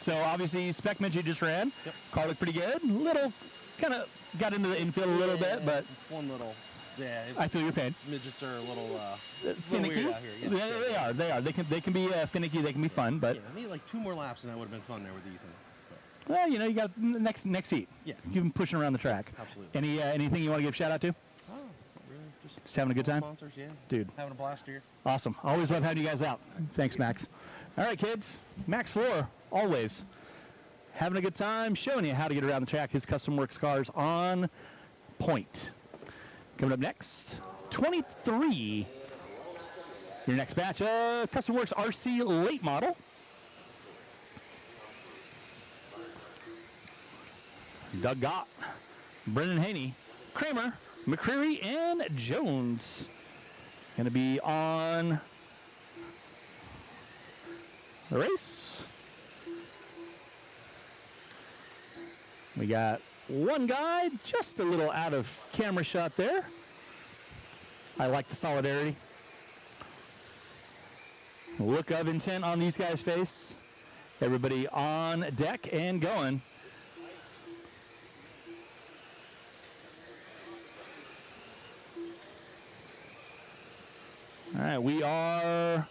So obviously, spec midget just ran. Yep. Car looked pretty good. Little, kind of got into the infield a little bit, but one little. Yeah, I feel your pain. Midgets are a little finicky. weird out here. Yeah, they are. They can be finicky. They can be fun, but I need like 2 more laps, and that would have been fun there with Ethan. well, you got next heat. Yeah. Keep them pushing around the track. Absolutely. Anything you want to give shout out to? Oh, really? Just having a good time. Sponsors, yeah. Dude. Having a blast here. Awesome. Always love having you guys out. Thanks, Max. All right, kids. Max Floor, always having a good time, showing you how to get around the track. His Custom Works cars on point. Coming up next, 23. Your next batch, Custom Works RC late model. Doug Gott, Brendan Haney, Kramer, McCreary, and Jones. Going to be on the race. We got one guy just a little out of camera shot there. I like the solidarity. Look of intent on these guys' face. Everybody on deck and going. All right, we are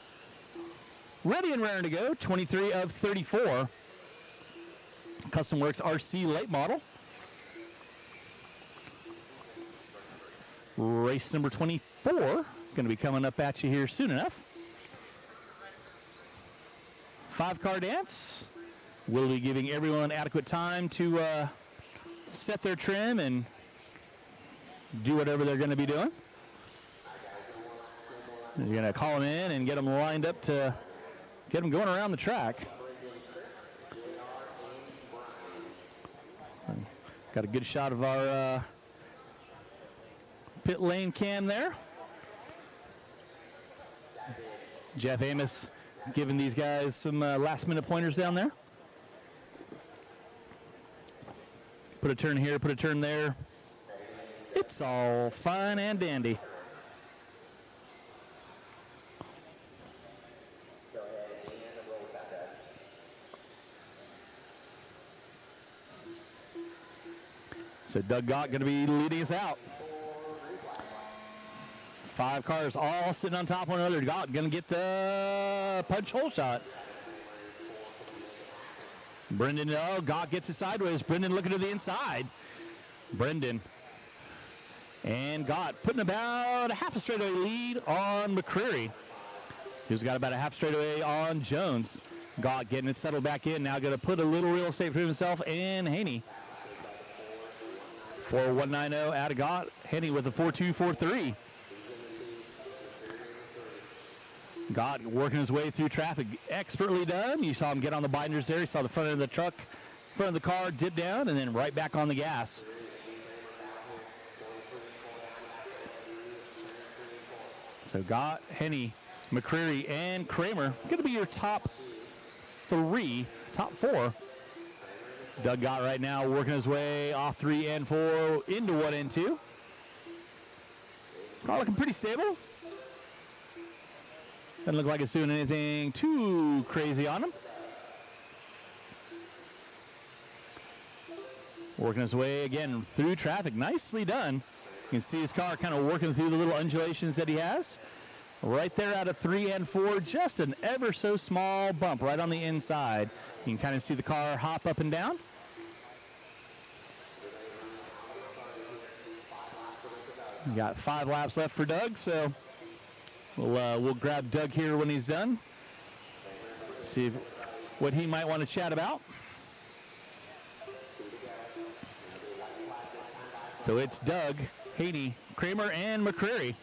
ready and raring to go. 23 of 34. Custom Works RC late model. Race number 24, going to be coming up at you here soon enough. 5-car dance. We'll be giving everyone adequate time to set their trim and do whatever they're going to be doing. You're going to call them in and get them lined up to get them going around the track. Got a good shot of our pit lane cam there. Jeff Amos giving these guys some last-minute pointers down there. Put a turn here, put a turn there. It's all fine and dandy. So Doug Gott going to be leading us out. 5 cars all sitting on top of one another. Gott going to get the punch hole shot. Brendan, oh, Gott gets it sideways. Brendan looking to the inside. Brendan and Gott putting about a half a straightaway lead on McCreary, who's got about a half straightaway on Jones. Gott getting it settled back in. Now going to put a little real estate for himself and Haney. 4.190 out of Gott. Haney with a 4.243. Gott working his way through traffic. Expertly done. You saw him get on the binders there. You saw the front of the truck, front of the car dip down, and then right back on the gas. So Gott, Henny, McCreary, and Kramer going to be your top 4. Doug Gott right now working his way off 3 and 4 into 1 and 2. Car looking pretty stable. Doesn't look like it's doing anything too crazy on him. Working his way again through traffic. Nicely done. You can see his car kind of working through the little undulations that he has. Right there out of 3 and 4, just an ever so small bump right on the inside. You can kind of see the car hop up and down. We got 5 laps left for Doug, so we'll grab Doug here when he's done. See what he might want to chat about. So it's Doug, Haney, Kramer, and McCreary.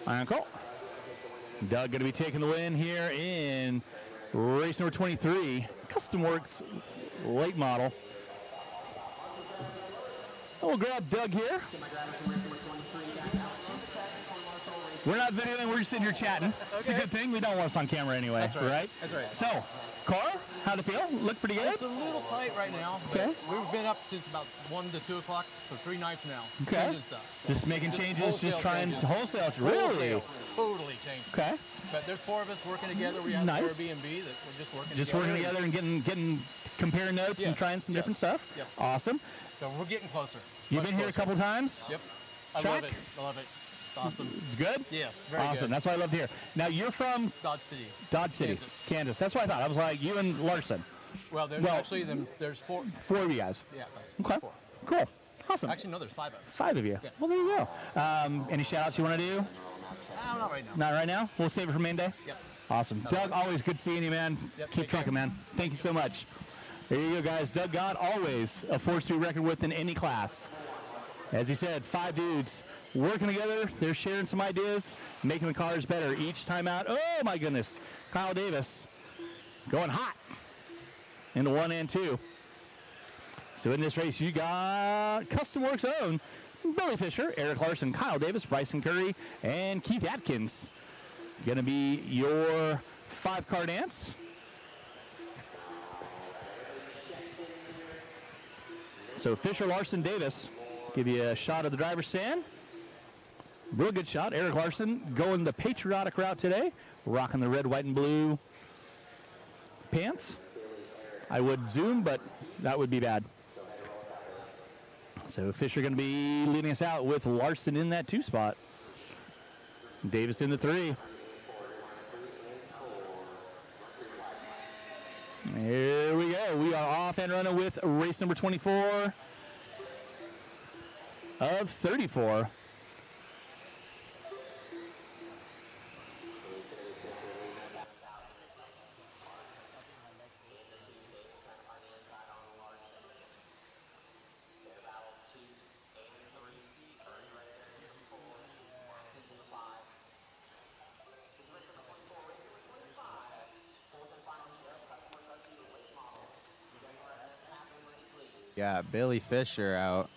Uncle. Doug going to be taking the win here in race number 23, Custom Works late model. We'll grab Doug here. We're not videoing, we're just sitting here chatting. Okay. It's a good thing. We don't want us on camera anyway, That's right? That's right. So, car, how'd it feel? Look pretty good? It's a little tight right now. Okay. We've been up since about 1 to 2 o'clock for 3 nights now. Okay. Changing stuff. Just making changes, just trying changes. wholesale. Really? Totally changed. Okay. But there's 4 of us working together. We have Nice. Airbnb that we're just working Just together. working together and getting comparing notes and Yes, trying some yes, different stuff. yep. Awesome. So we're getting closer. You've Much been here a closer. couple times? Yep. I Track? love it. I love it. It's awesome. It's good? Yes, very awesome. good. That's what I love to hear. Now you're from Dodge City. Dodge City, Kansas. That's what I thought. I was like you and Larson. Well, there's actually there's 4. 4 of you guys. Yeah, that's Okay. 4. Cool. Awesome. Actually, no, there's 5 of us. 5 of you. Yeah. Well, there you go. Any shout outs you want to do? No, not right now. Not right now? We'll save it for main day? Yep. Awesome. Doug, always good seeing you, man. Yep, Keep take trucking, care. man. Thank you so much. There you go, guys. Doug Gott, always a 4-2 record within any class. As he said, 5 dudes working together. They're sharing some ideas, making the cars better each time out. Oh, my goodness. Kyle Davis going hot into 1 and 2. So in this race, you got Custom Works' own Billy Fisher, Eric Larson, Kyle Davis, Bryson Curry, and Keith Atkins. Going to be your 5-car dance. So Fisher, Larson, Davis give you a shot of the driver's stand. Real good shot. Eric Larson going the patriotic route today, rocking the red, white, and blue pants. I would zoom, but that would be bad. So Fisher going to be leading us out with Larson in that 2 spot. Davis in the 3. Here we go. We are off and running with race number 24 of 34. Got Billy Fisher out,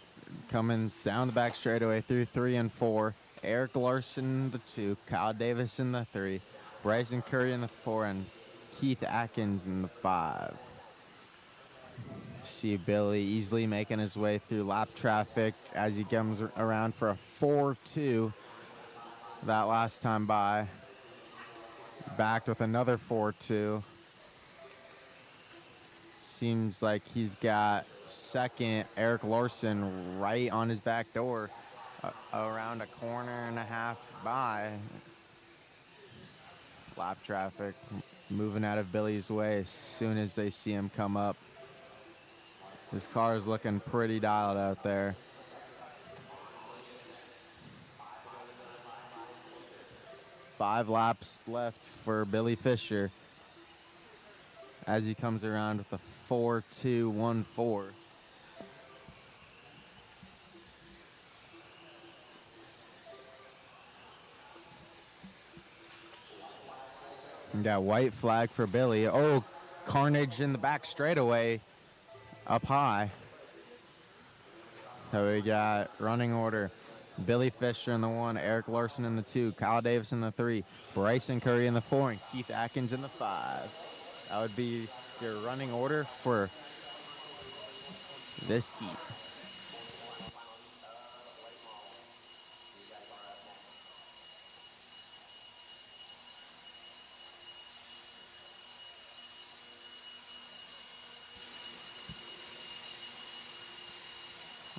coming down the back straightaway through 3 and 4. Eric Larson in the 2, Kyle Davis in the 3, Bryson Curry in the 4, and Keith Atkins in the 5. See Billy easily making his way through lap traffic as he comes around for a 4-2 that last time by. Backed with another 4-2. Seems like he's got second Eric Larson right on his back door, around a corner and a half by. Lap traffic moving out of Billy's way as soon as they see him come up. This car is looking pretty dialed out there. Five laps left for Billy Fisher as he comes around with a 4-2-1-4. We got white flag for Billy. Oh, carnage in the back straightaway up high. So we got running order. Billy Fisher in the 1, Eric Larson in the 2, Kyle Davis in the 3, Bryson Curry in the 4, and Keith Atkins in the 5. That would be your running order for this heat.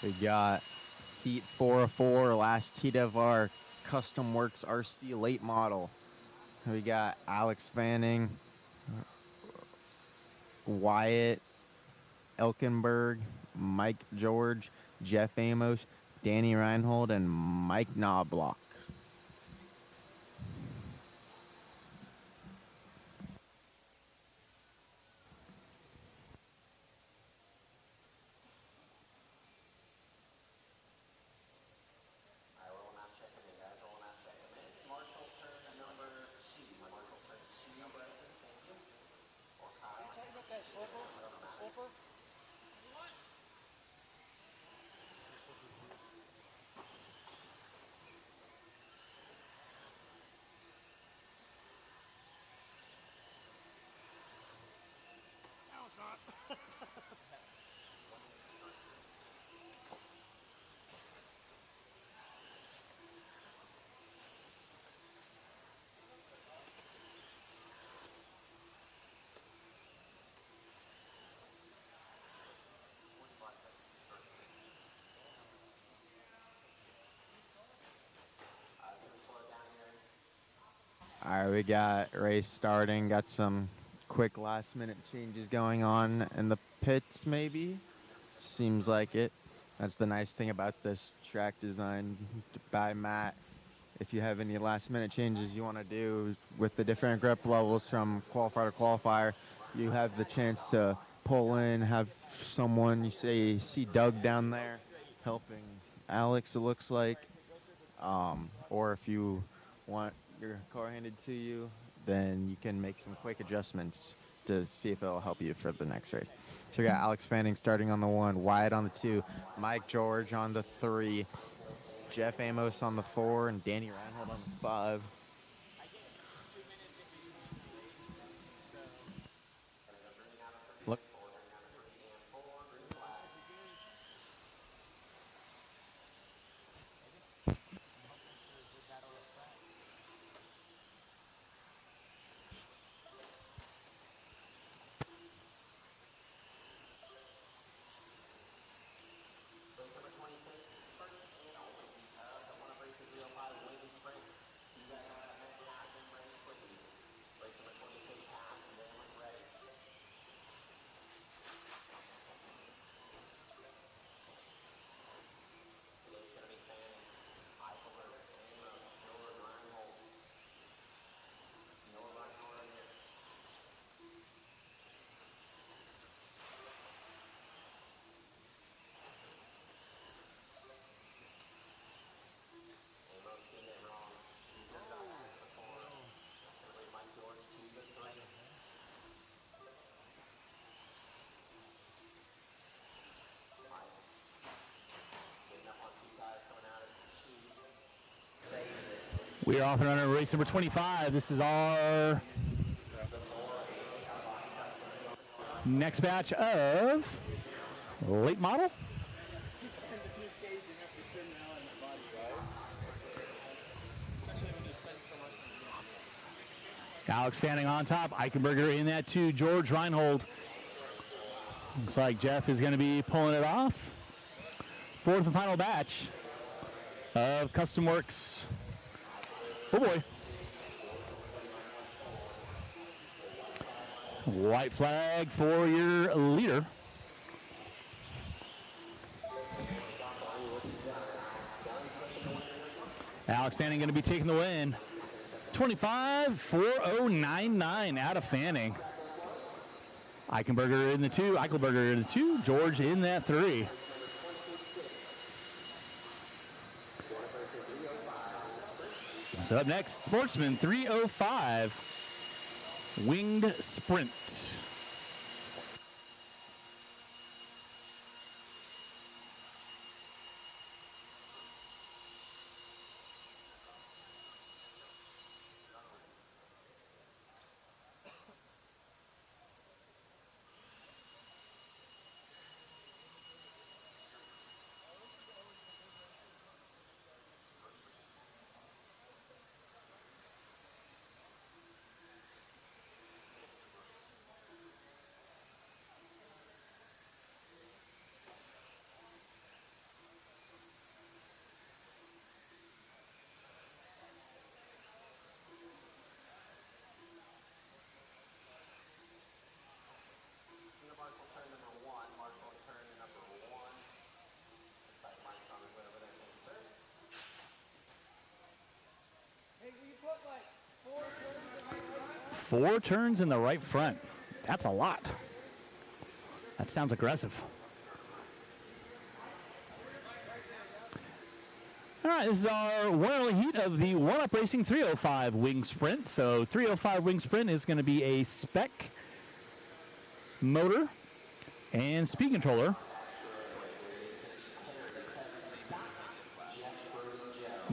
We got Heat 404, last heat of our Custom Works RC late model. We got Alex Fanning, Wyatt Elkenberg, Mike George, Jeff Amos, Danny Reinhold, and Mike Knobloch. All right, we got race starting. Got some quick last-minute changes going on in the pits, maybe. Seems like it. That's the nice thing about this track design by Matt. If you have any last-minute changes you want to do with the different grip levels from qualifier to qualifier, you have the chance to pull in, have someone, you see Doug down there helping Alex, it looks like. Or if you want your car handed to you, then you can make some quick adjustments to see if it'll help you for the next race. So we got Alex Fanning starting on the 1, Wyatt on the 2, Mike George on the 3, Jeff Amos on the 4, and Danny Reinhold on the 5. Look. We are off and running race number 25. This is our next batch of late model. Alex Fanning on top. Eichenberger in that too. George Reinhold. Looks like Jeff is going to be pulling it off. Fourth and final batch of Custom Works. Oh boy. White flag for your leader. Alex Fanning going to be taking the win. 25-4099 out of Fanning. Eichenberger in the 2. Eichelberger in the 2. George in that 3. So up next, Sportsman 305. Winged Sprint. Four turns in the right front. That's a lot. That sounds aggressive. All right, this is our one and only heat of the One-Up Racing 305 Wing Sprint. So 305 Wing Sprint is going to be a spec motor and speed controller.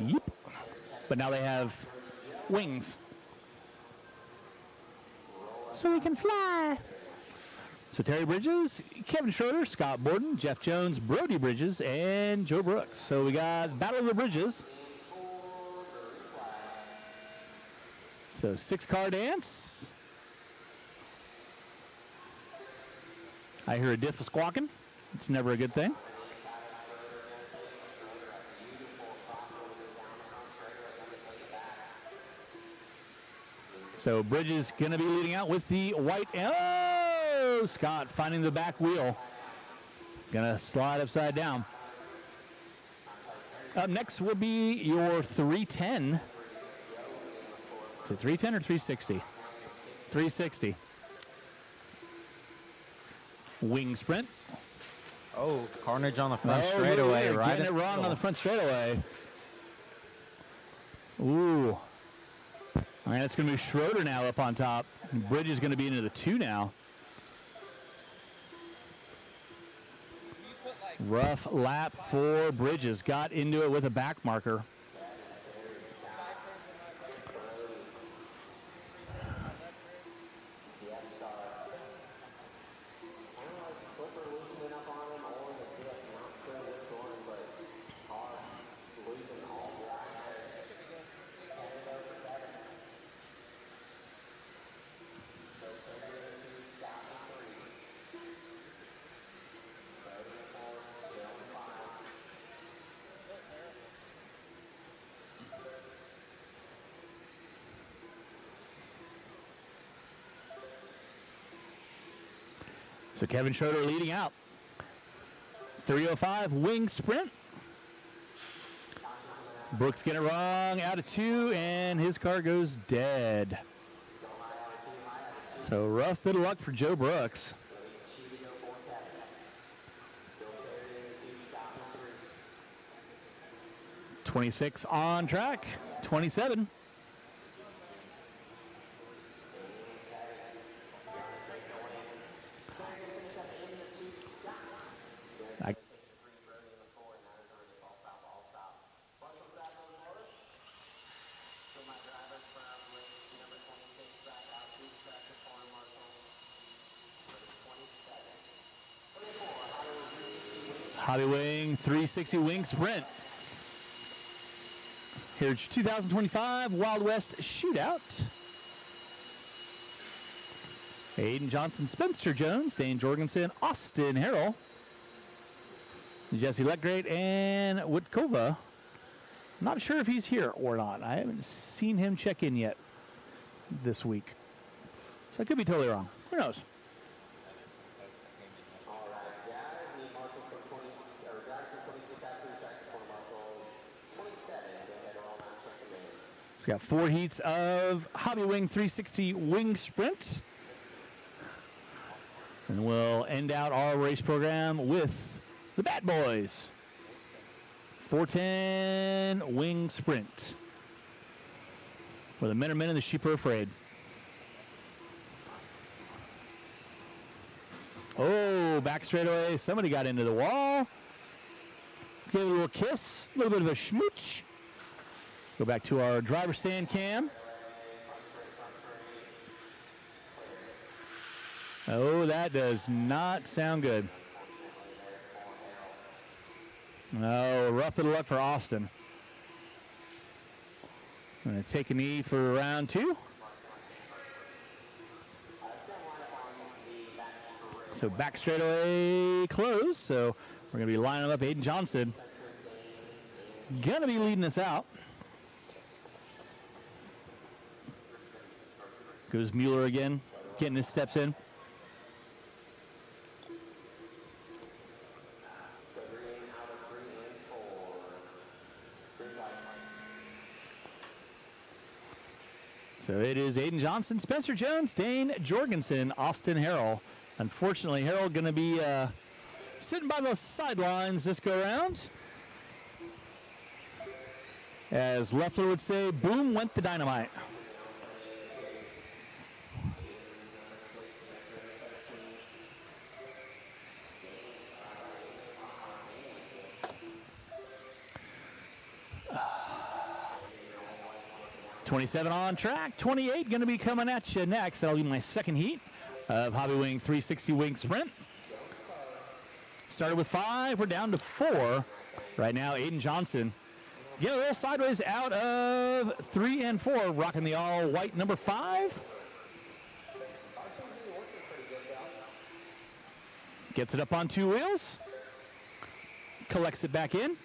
Yep. But now they have wings. So we can fly. So Terry Bridges, Kevin Schroeder, Scott Borden, Jeff Jones, Brody Bridges, and Joe Brooks. So we got Battle of the Bridges. So 6-car dance. I hear a diff squawking. It's never a good thing. So Bridges going to be leading out with the white. Oh, Scott finding the back wheel. Going to slide upside down. Up next will be your 310. Is it 310 or 360? 360. Wing Sprint. Oh, carnage on the front straightaway, right? Getting it wrong on the front straightaway. Ooh. All right, it's going to be Schroeder now up on top. Bridges is going to be into the 2 now. Rough lap for Bridges. Got into it with a back marker. So Kevin Schroeder leading out. 305 Wing Sprint. Brooks getting it wrong out of 2, and his car goes dead. So rough bit of luck for Joe Brooks. '26 on track. 27. Hobby Wing 360 Wing Sprint. Here's 2025 Wild West Shootout. Aiden Johnson, Spencer Jones, Dane Jorgensen, Austin Harrell, Jesse Leckgreat, and Witkova. Not sure if he's here or not. I haven't seen him check in yet this week. So I could be totally wrong. Who knows? He's got 4 heats of Hobby Wing 360 Wing Sprint. And we'll end out our race program with the Bat Boys. 410 Wing Sprint. Where the men are men and the sheep are afraid. Oh, back straightaway. Somebody got into the wall. Give it a little kiss. A little bit of a schmooch. Go back to our driver's stand cam. Oh, that does not sound good. No, rough little luck for Austin. Going to take a knee for round 2. So back straightaway closed. So we're going to be lining up Aiden Johnson. Going to be leading us out. Goes Mueller again, getting his steps in. So it is Aiden Johnson, Spencer Jones, Dane Jorgensen, Austin Harrell. Unfortunately, Harrell going to be sitting by the sidelines this go around. As Leffler would say, boom went the dynamite. '27 on track, 28 going to be coming at you next. That'll be my second heat of Hobby Wing 360 Wing Sprint. Started with 5, we're down to 4. Right now, Aiden Johnson. Get a little sideways out of 3 and 4, rocking the all white number 5. Gets it up on 2 wheels. Collects it back in.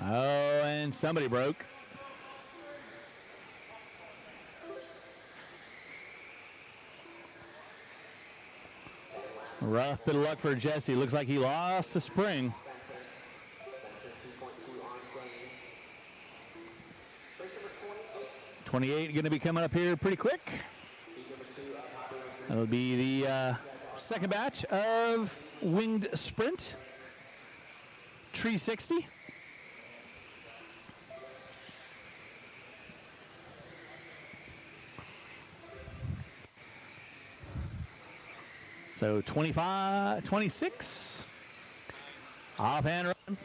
Oh, and somebody broke. Rough bit of luck for Jesse. Looks like he lost the spring. '28 going to be coming up here pretty quick. That'll be the second batch of Winged Sprint. 360. So 25, 26, off and run.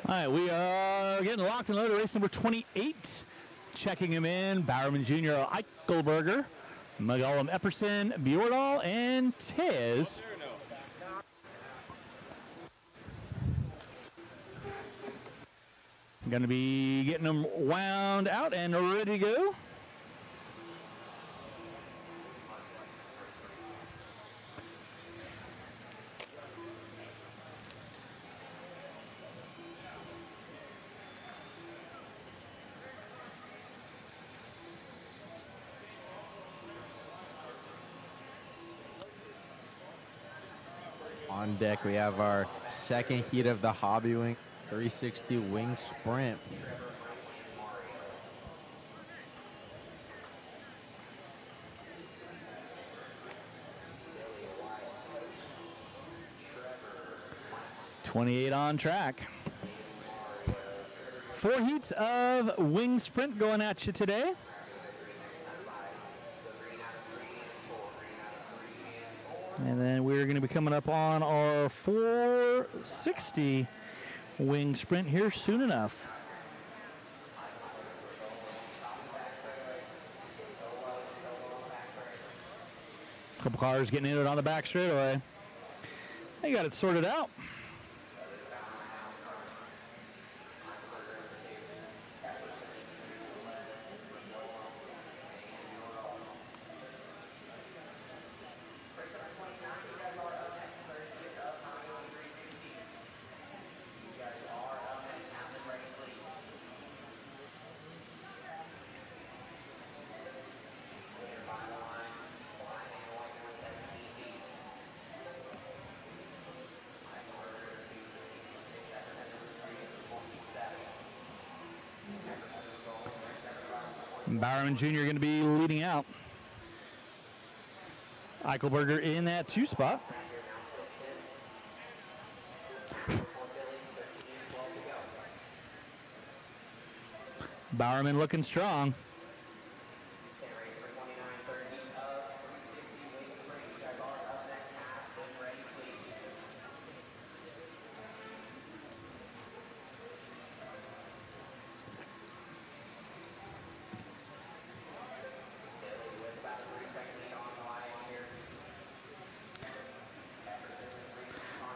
All right, we are getting locked and loaded. Race number 28. Checking him in, Bowerman Jr., Eichelberger, McGollum Epperson, Bjordahl, and Tez. Going to be getting them wound out and ready to go. On deck, we have our second heat of the Hobby Wing 360 Wing Sprint. .28 on track. 4 heats of Wing Sprint going at you today. And then we're going to be coming up on our 460 Wing Sprint here soon enough. A couple cars getting in it on the back straightaway. They got it sorted out. Bowerman Jr. going to be leading out. Eichelberger in that 2 spot. Bowerman looking strong.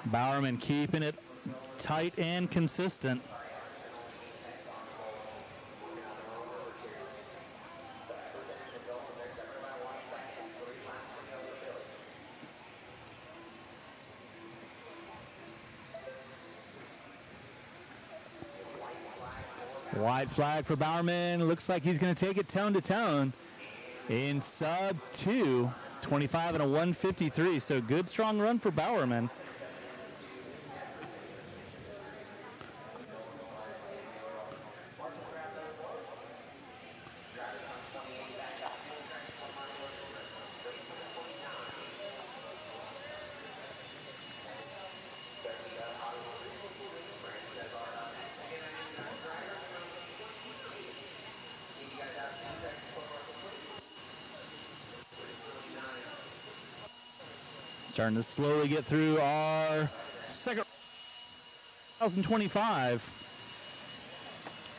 Bowerman keeping it tight and consistent. White flag for Bowerman. Looks like he's going to take it tone to tone in sub 2, 25 and a 153. So good strong run for Bowerman. Starting to slowly get through our second 2025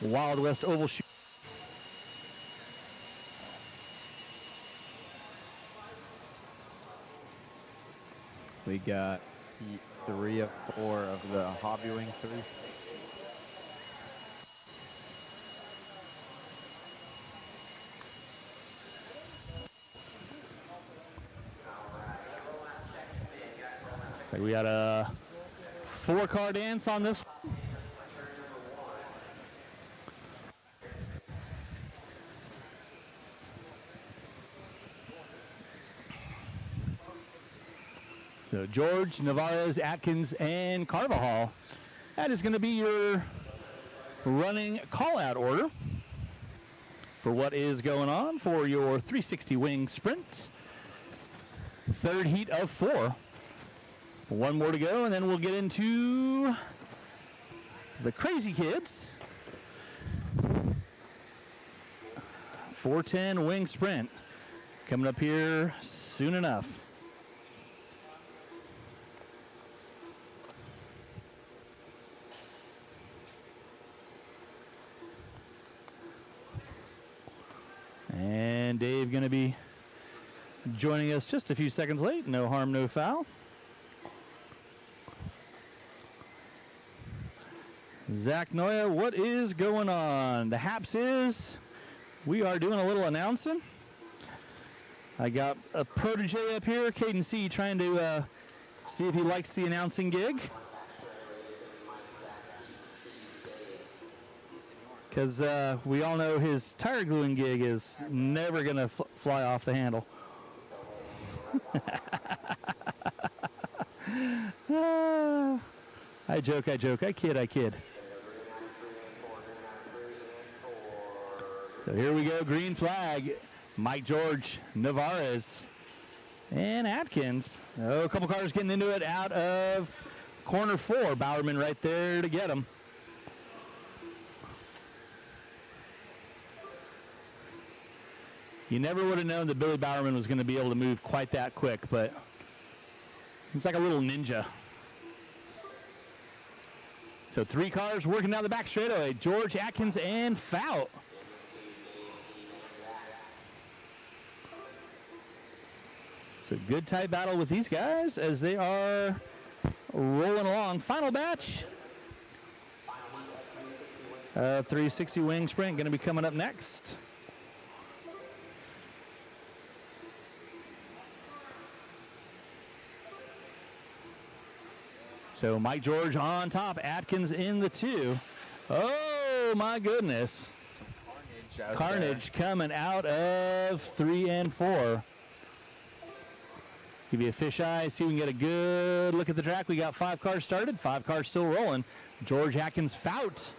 Wild West Oval Shoot. We got 3 of 4 of the Hobby Wing 3. We got a 4-car dance on this one. So George, Navarez, Atkins, and Carvajal. That is going to be your running call-out order for what is going on for your 360 Wing Sprint. 3rd heat of 4. 1 more to go, and then we'll get into the Crazy Kids. 410 Wing Sprint coming up here soon enough. Dave going to be joining us just a few seconds late. No harm, no foul. Zach Noya, what is going on? The haps is we are doing a little announcing. I got a protege up here, Caden C, trying to see if he likes the announcing gig. Because we all know his tire gluing gig is never going to fly off the handle. I joke, I kid. So here we go, green flag. Mike George, Navarez, and Atkins. Oh, a couple cars getting into it out of corner 4. Bowerman right there to get him. You never would have known that Billy Bowerman was going to be able to move quite that quick, but he's like a little ninja. So 3 cars working down the back straightaway. George, Atkins, and Fout. So good tight battle with these guys as they are rolling along. Final batch. 360 wing sprint going to be coming up next. So Mike George on top, Atkins in the 2. Oh my goodness. Carnage coming out of 3 and 4. Give you a fisheye, see if we can get a good look at the track. We got 5 cars started, 5 cars still rolling. George, Atkins, Fout.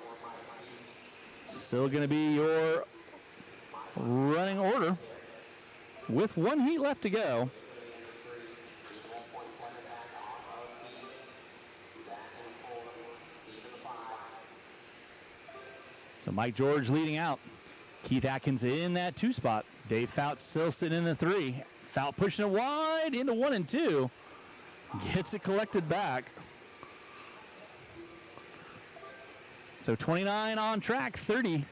Still going to be your running order with 1 heat left to go. So Mike George leading out. Keith Atkins in that 2 spot. Dave Fout still sitting in the 3. Fout pushing it wide into 1 and 2. Gets it collected back. So 29 on track, 30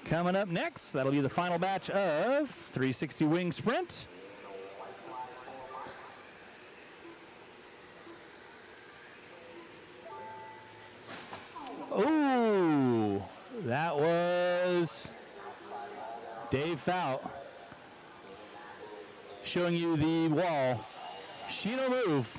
coming up next. That'll be the final batch of 360 wing sprint. Oh, that was Dave Fout showing you the wall. Shino move.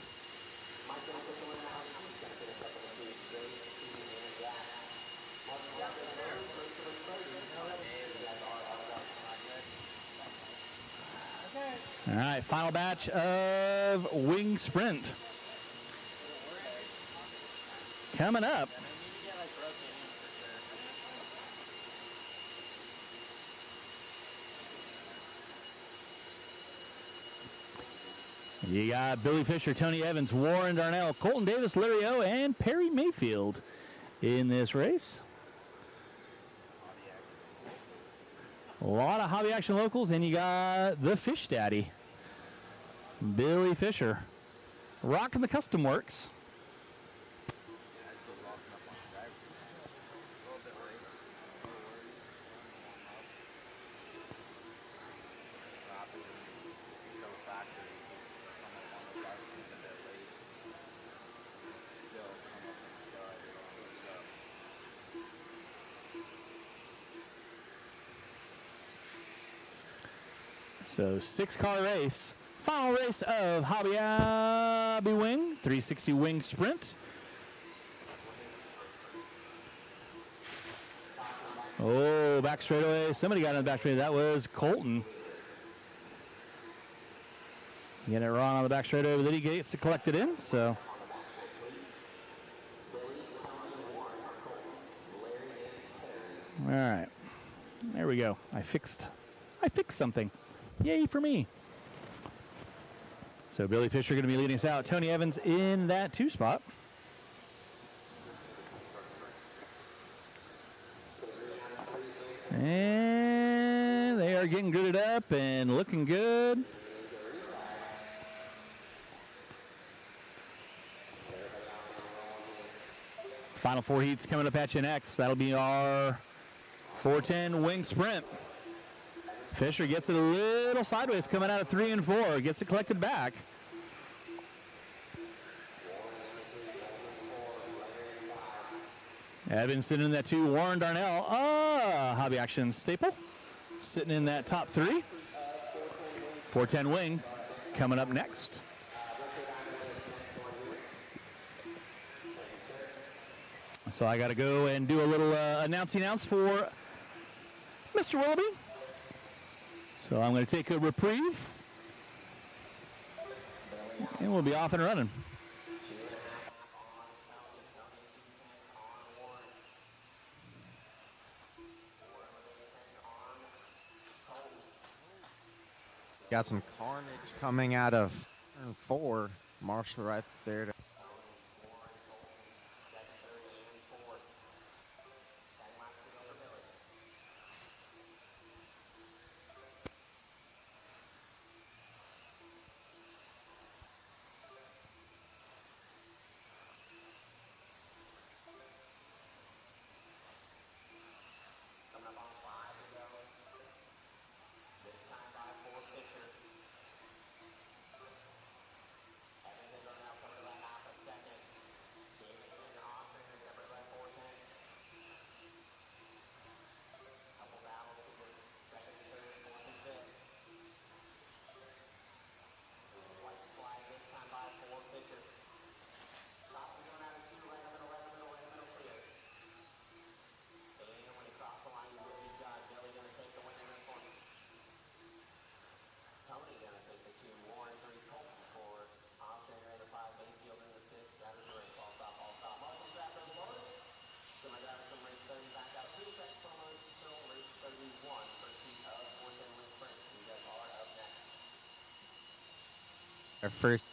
All right, final batch of wing sprint coming up. You got Billy Fisher, Tony Evans, Warren Darnell, Colton Davis, Larry O, and Perry Mayfield in this race. A lot of hobby action locals, and you got the Fish Daddy, Billy Fisher, rocking the custom works. So 6-car race, final race of Hobby Wing, 360 wing sprint. Oh, back straightaway. Somebody got in the back straightaway. That was Colton. Getting it wrong on the back straightaway, but then he gets it collected in, so. All right, there we go. I fixed something. Yay for me. So Billy Fisher going to be leading us out. Tony Evans in that 2 spot. And they are getting gridded up and looking good. Final 4 heats coming up at you next. That'll be our 410 wing sprint. Fisher gets it a little sideways coming out of 3 and 4. Gets it collected back. Edmondson in that 2. Warren Darnell. Hobby Action staple. Sitting in that top 3. 410 wing coming up next. So I got to go and do a little announcing for Mr. Willoughby. So I'm going to take a reprieve. And we'll be off and running. Got some carnage coming out of turn 4. Marshall right there. Our first.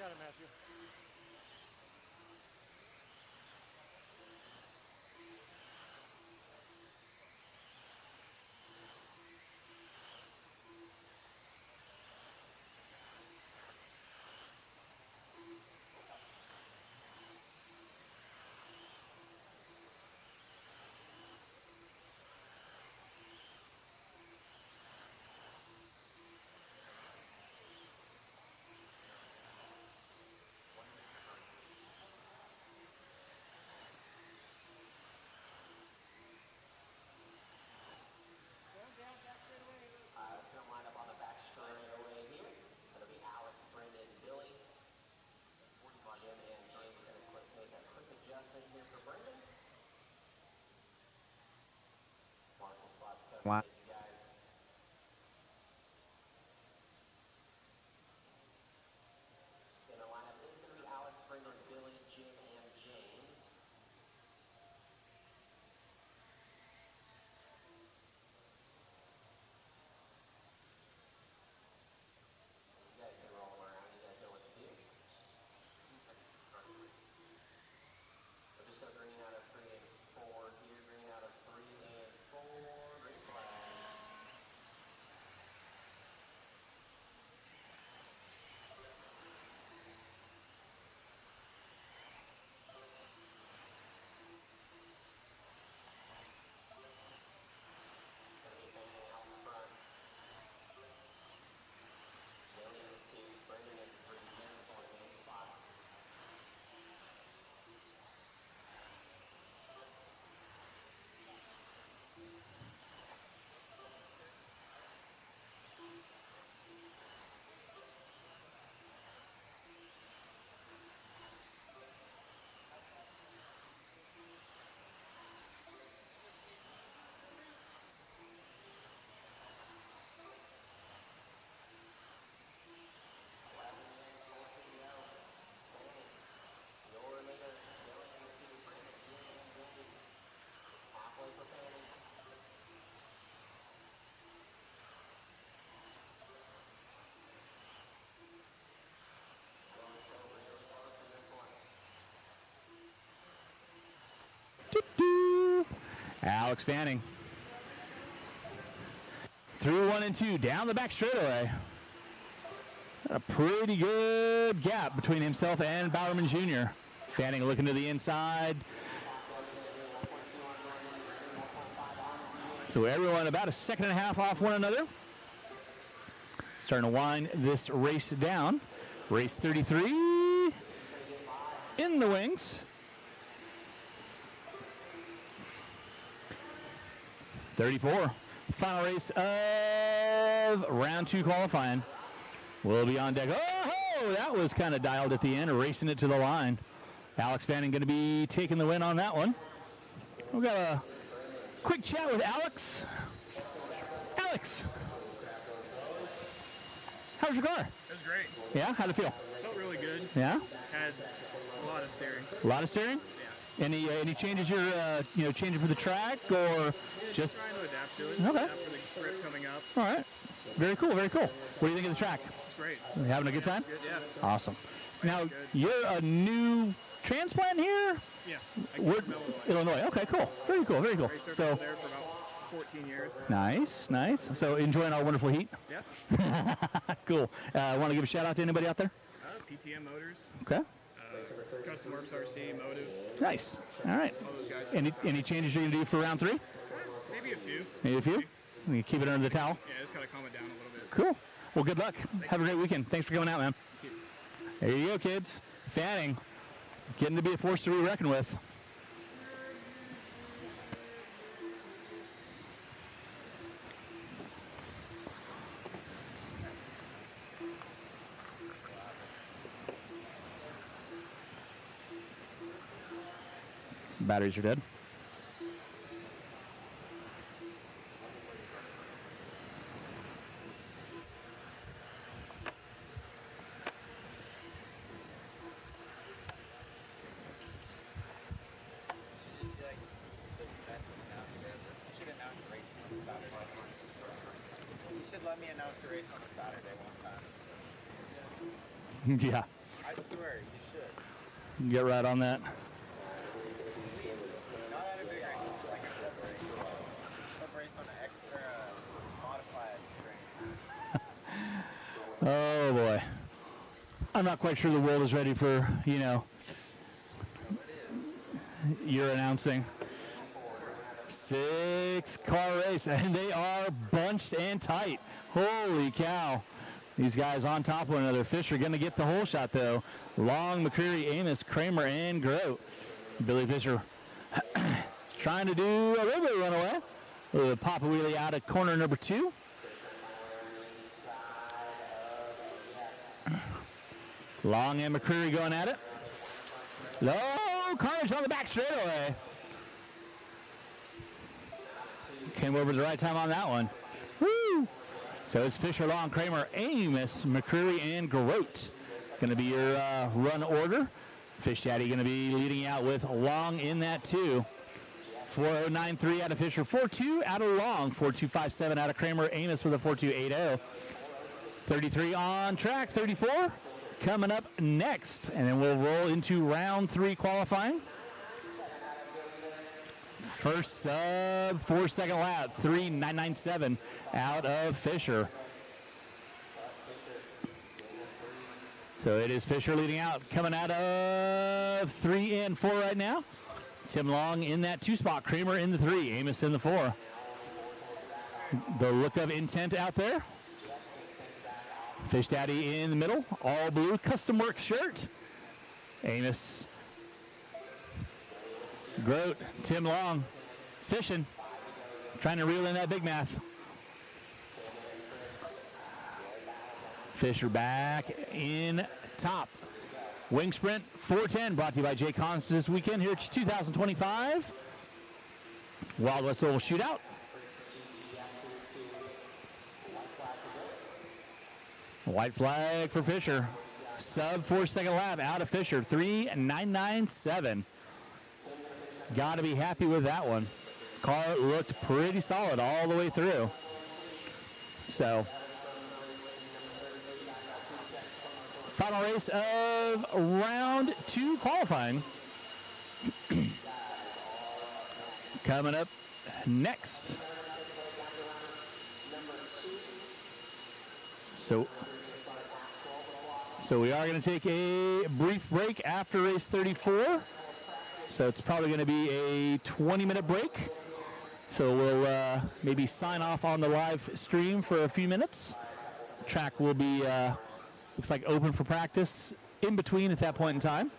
got it, Matthew. Wow. Alex Fanning. Through 1 and 2, down the back straightaway. A pretty good gap between himself and Bowerman Jr. Fanning looking to the inside. So everyone about a second and a half off one another. Starting to wind this race down. Race 33 in the wings. '34. Final race of round 2 qualifying. We'll be on deck. Oh, that was kind of dialed at the end, racing it to the line. Alex Fanning going to be taking the win on that one. We've got a quick chat with Alex. Alex, how's your car? It was great. Yeah, how'd it feel? Felt really good. Yeah? Had a lot of steering. A lot of steering? Yeah. Any changes you're changing for the track or just Trying to adapt to it. Okay. Adapt for the grip coming up. All right. Very cool, very cool. What do you think of the track? It's great. You having a good time? Good, yeah. Awesome. Now, good. you're a new transplant here? Yeah. I came We're from Illinois. Okay, cool. Very cool, very cool. Raced over So, there for about 14 years. nice, nice. So, enjoying our wonderful heat? Yeah. Cool. Want to give a shout out to anybody out there? PTM Motors, Okay. Custom Works RC, Motive, Nice. All right. all those guys. Any changes you're going to do for round 3? Maybe a few. Maybe a few? You keep it under the towel? Yeah, just gotta calm it down a little bit. Cool. Well, good luck. Have a great weekend. Thanks for coming out, man. There you go, kids. Fanning, getting to be a force to be reckoned with. Batteries are dead. You should let me announce the race on a Saturday one time. Yeah. I swear, you should. Get right on that. Not at a big race, like a club race on an extra modified train. Oh boy. I'm not quite sure the world is ready for, you know, you're announcing. 6-car race, and they are bunched and tight. Holy cow. These guys on top of one another. Fisher going to get the whole shot, though. Long, McCreary, Amos, Kramer, and Grote. Billy Fisher trying to do a little bit of runaway. A little pop a wheelie out of corner number 2. Long and McCreary going at it. Low carnage on the back straightaway. Came over the right time on that one. Woo! So it's Fisher, Long, Kramer, Amos, McCreary, and Grote. Going to be your run order. Fish Daddy going to be leading out with Long in that 2. 4.093 out of Fisher, 4.2 out of Long, 4.257 out of Kramer, Amos with a 4.280. 33 on track, 34 coming up next. And then we'll roll into round 3 qualifying. First sub 4-second lap, 3.997 out of Fisher. So it is Fisher leading out, coming out of 3 and 4 right now. Tim Long in that 2 spot, Kramer in the 3, Amos in the 4. The look of intent out there. Fish Daddy in the middle, all blue, custom work shirt. Amos, Grote, Tim Long, fishing, trying to reel in that big math. Fisher back in top. Wing Sprint 410 brought to you by Jay Cons this weekend here at 2025 Wild West Oval Shootout. White flag for Fisher. Sub 4-second lap out of Fisher, 3.997. Got to be happy with that one. Car looked pretty solid all the way through. So, final race of round 2 qualifying. Coming up next. So we are going to take a brief break after race 34. So it's probably going to be a 20-minute break. So we'll maybe sign off on the live stream for a few minutes. Track will be, looks like, open for practice in between at that point in time.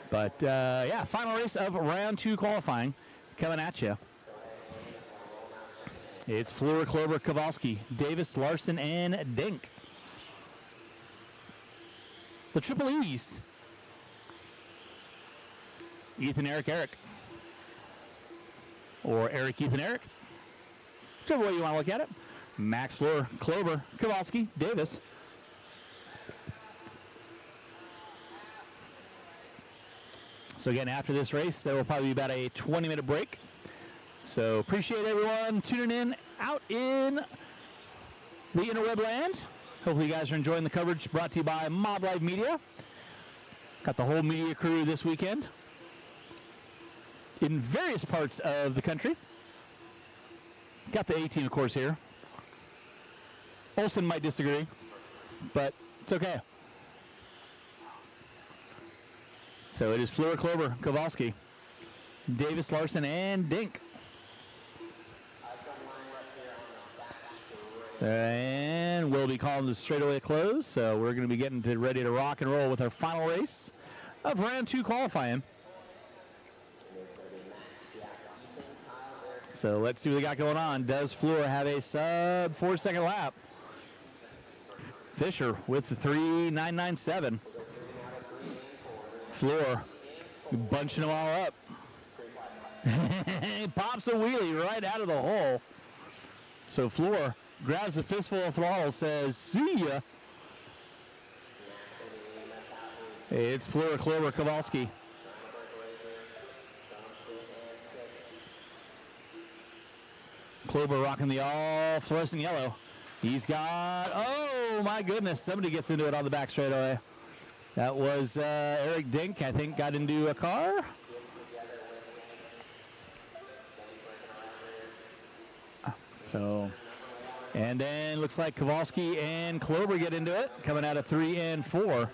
But, yeah, final race of round 2 qualifying coming at you. It's Fleur, Klober, Kowalski, Davis, Larson, and Dink. The Triple E's. Ethan, Eric, Eric. Or Eric, Ethan, Eric. Whichever way you want to look at it. Max, Fleur, Klober, Kowalski, Davis. So again, after this race, there will probably be about a 20-minute break. So appreciate everyone tuning in out in the interweb land. Hopefully you guys are enjoying the coverage brought to you by Mob Live Media. Got the whole media crew this weekend in various parts of the country. Got the 18, of course, here. Olsen might disagree, but it's okay. So it is Fleur, Klober, Kowalski, Davis, Larson, and Dink. And we'll be calling the straightaway close. So we're going to be getting ready to rock and roll with our final race of round 2 qualifying. So let's see what they got going on. Does Fleur have a sub 4-second lap? Fisher with the 3.997. Fleur bunching them all up. Pops a wheelie right out of the hole. So Fleur grabs a fistful of throttle, says, see ya. It's Fleur, Klober, Kowalski. Klober rocking the all fluorescent yellow. He's got, oh my goodness. Somebody gets into it on the back straightaway. That was Eric Dink, I think, got into a car. So, and then looks like Kowalski and Klober get into it, coming out of 3 and 4.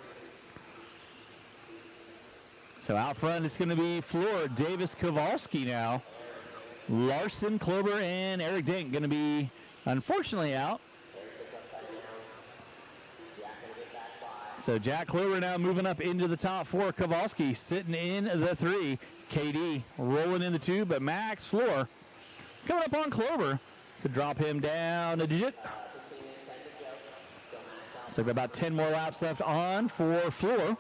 So out front, it's going to be Floor, Davis, Kowalski now. Larson, Klober, and Eric Dink going to be, unfortunately, out. So Jack Klober now moving up into the top 4. Kowalski sitting in the 3. KD rolling in the 2, but Max Floor coming up on Klober to drop him down a digit. So we've got about 10 more laps left on for Floor.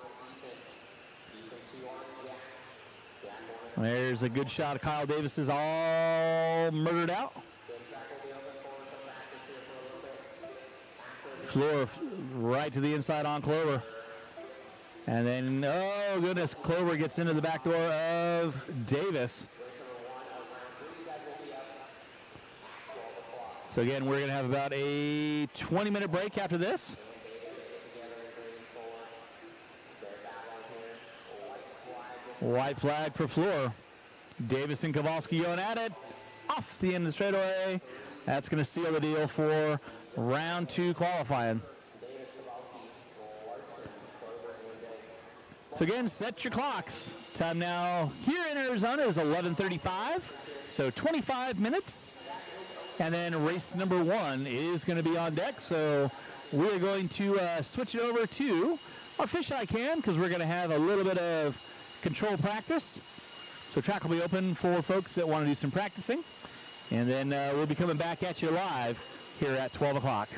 There's a good shot of Kyle Davis is all murdered out. Floor right to the inside on Klober. And then, oh goodness, Klober gets into the back door of Davis. So again, we're going to have about a 20-minute break after this. White flag for Floor. Davis and Kowalski going at it. Off the end of the straightaway. That's going to seal the deal for round 2 qualifying. So again, set your clocks. Time now here in Arizona is 11:35. So 25 minutes. And then race number 1 is going to be on deck. So we're going to switch it over to our fisheye cam because we're going to have a little bit of control practice. So track will be open for folks that want to do some practicing. And then we'll be coming back at you live here at 12 o'clock.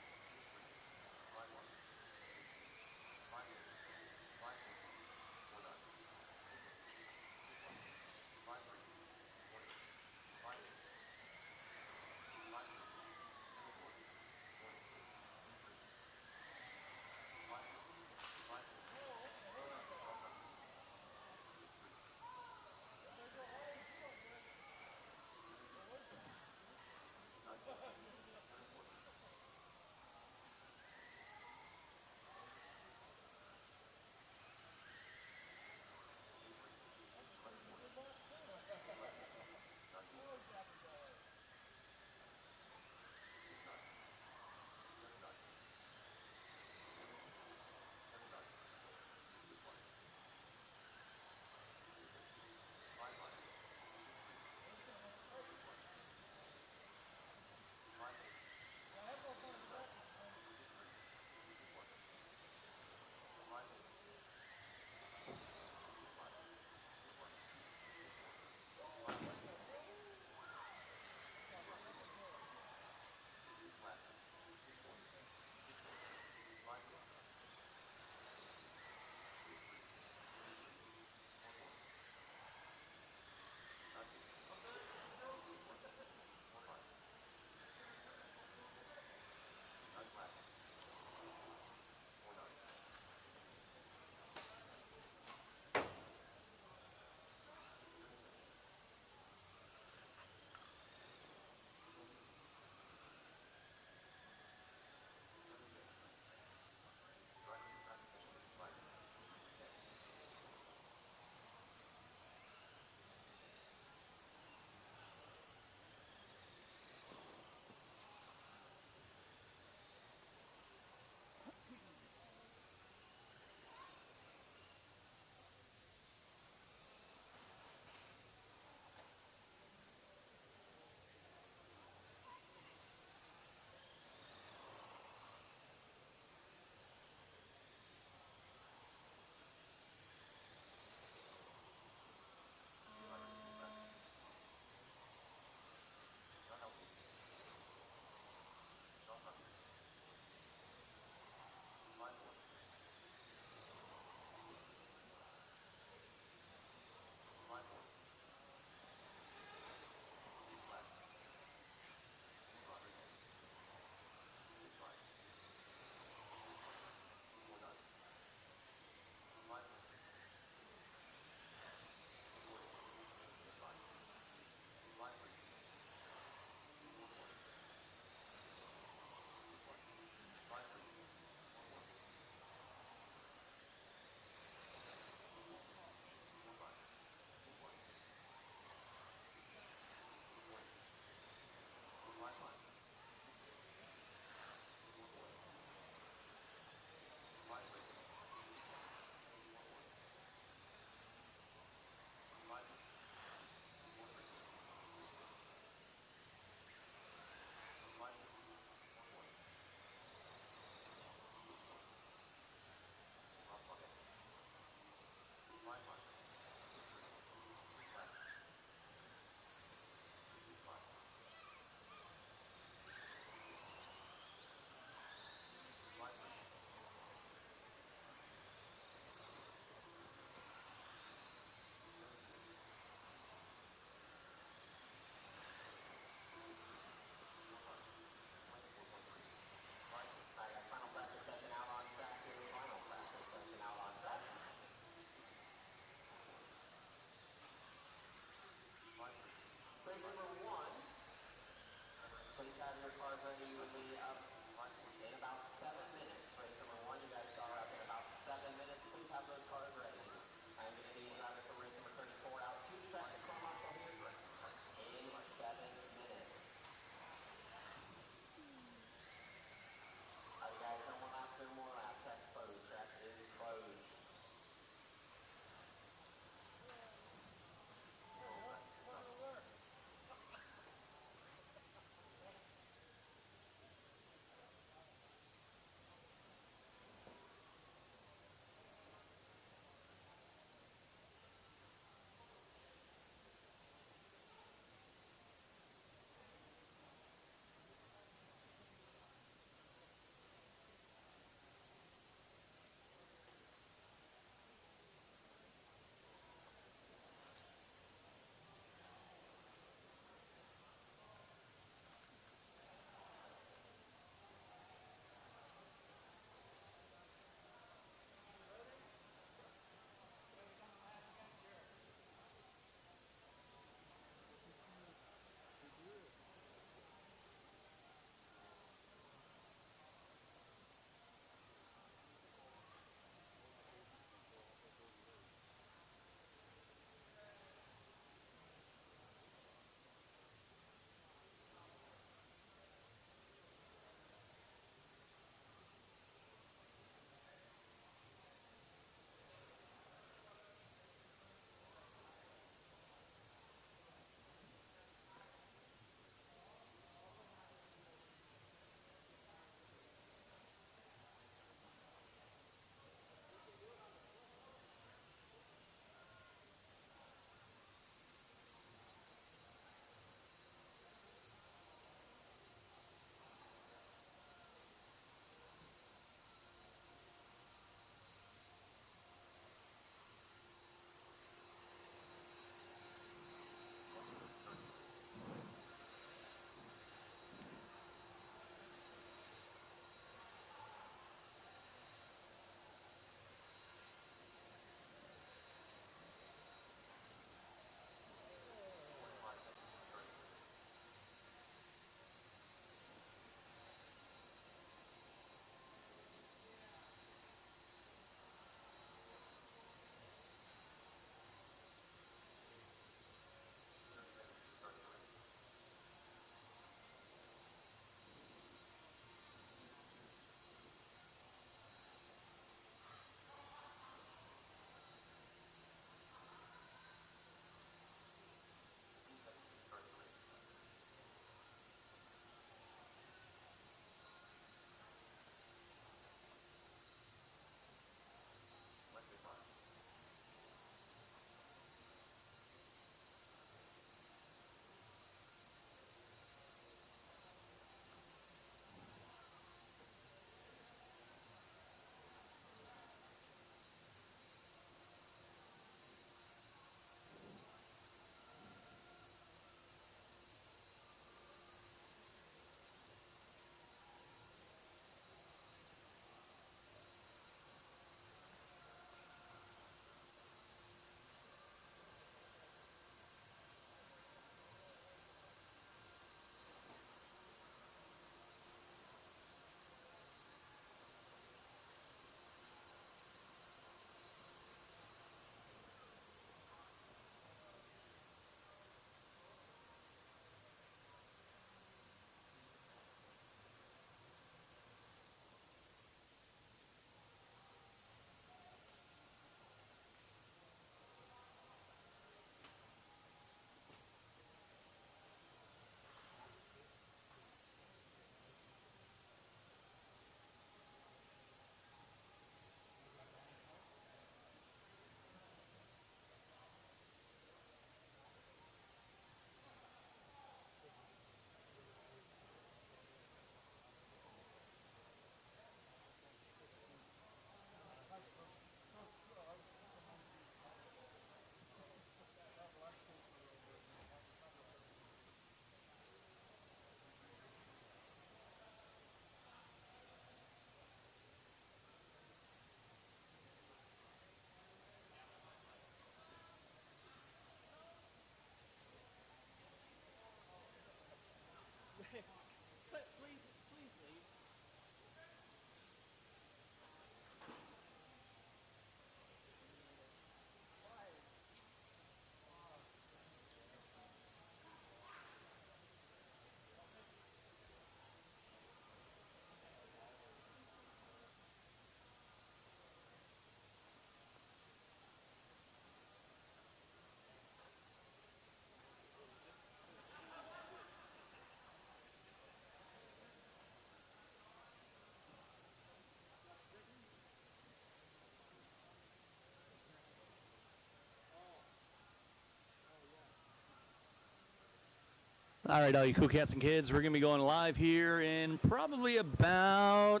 All right, all you cool cats and kids, we're going to be going live here in probably about,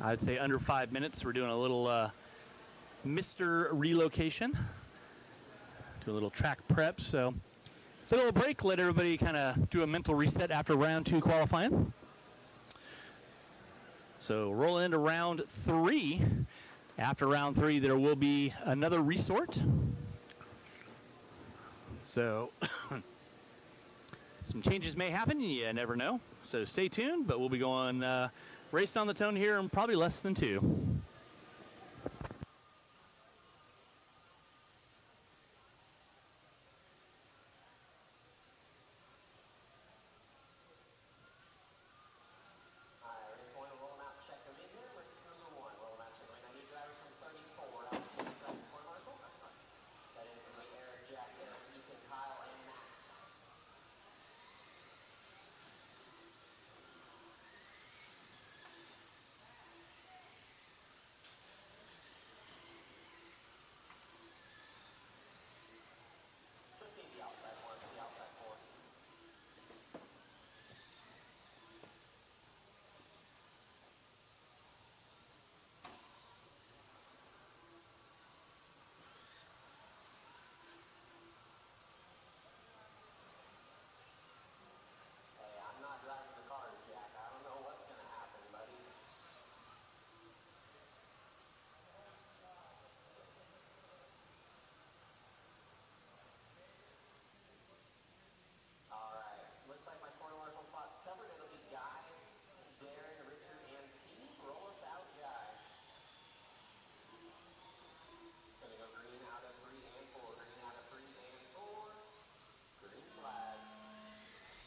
I'd say under 5 minutes. We're doing a little Mr. relocation, do a little track prep. So it's a little break, let everybody kind of do a mental reset after round 2 qualifying. So rolling into round 3. After round 3, there will be another resort. So some changes may happen, you never know. So stay tuned, but we'll be going race on the tone here in probably less than 2.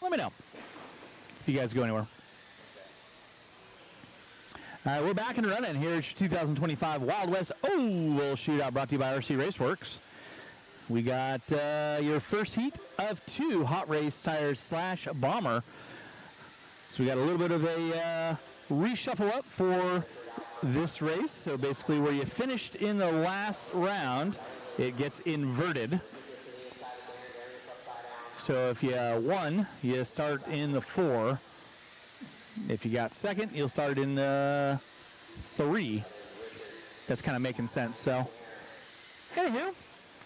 Let me know if you guys go anywhere. All right, we're back and running here at 2025 Wild West Oval Shootout, brought to you by RCRaceworx. We got your first heat of 2 hot race tires / bomber. So we got a little bit of a reshuffle up for this race. So basically where you finished in the last round, it gets inverted. So if you won, you start in the 4. If you got second, you'll start in the 3. That's kind of making sense. So, anywho,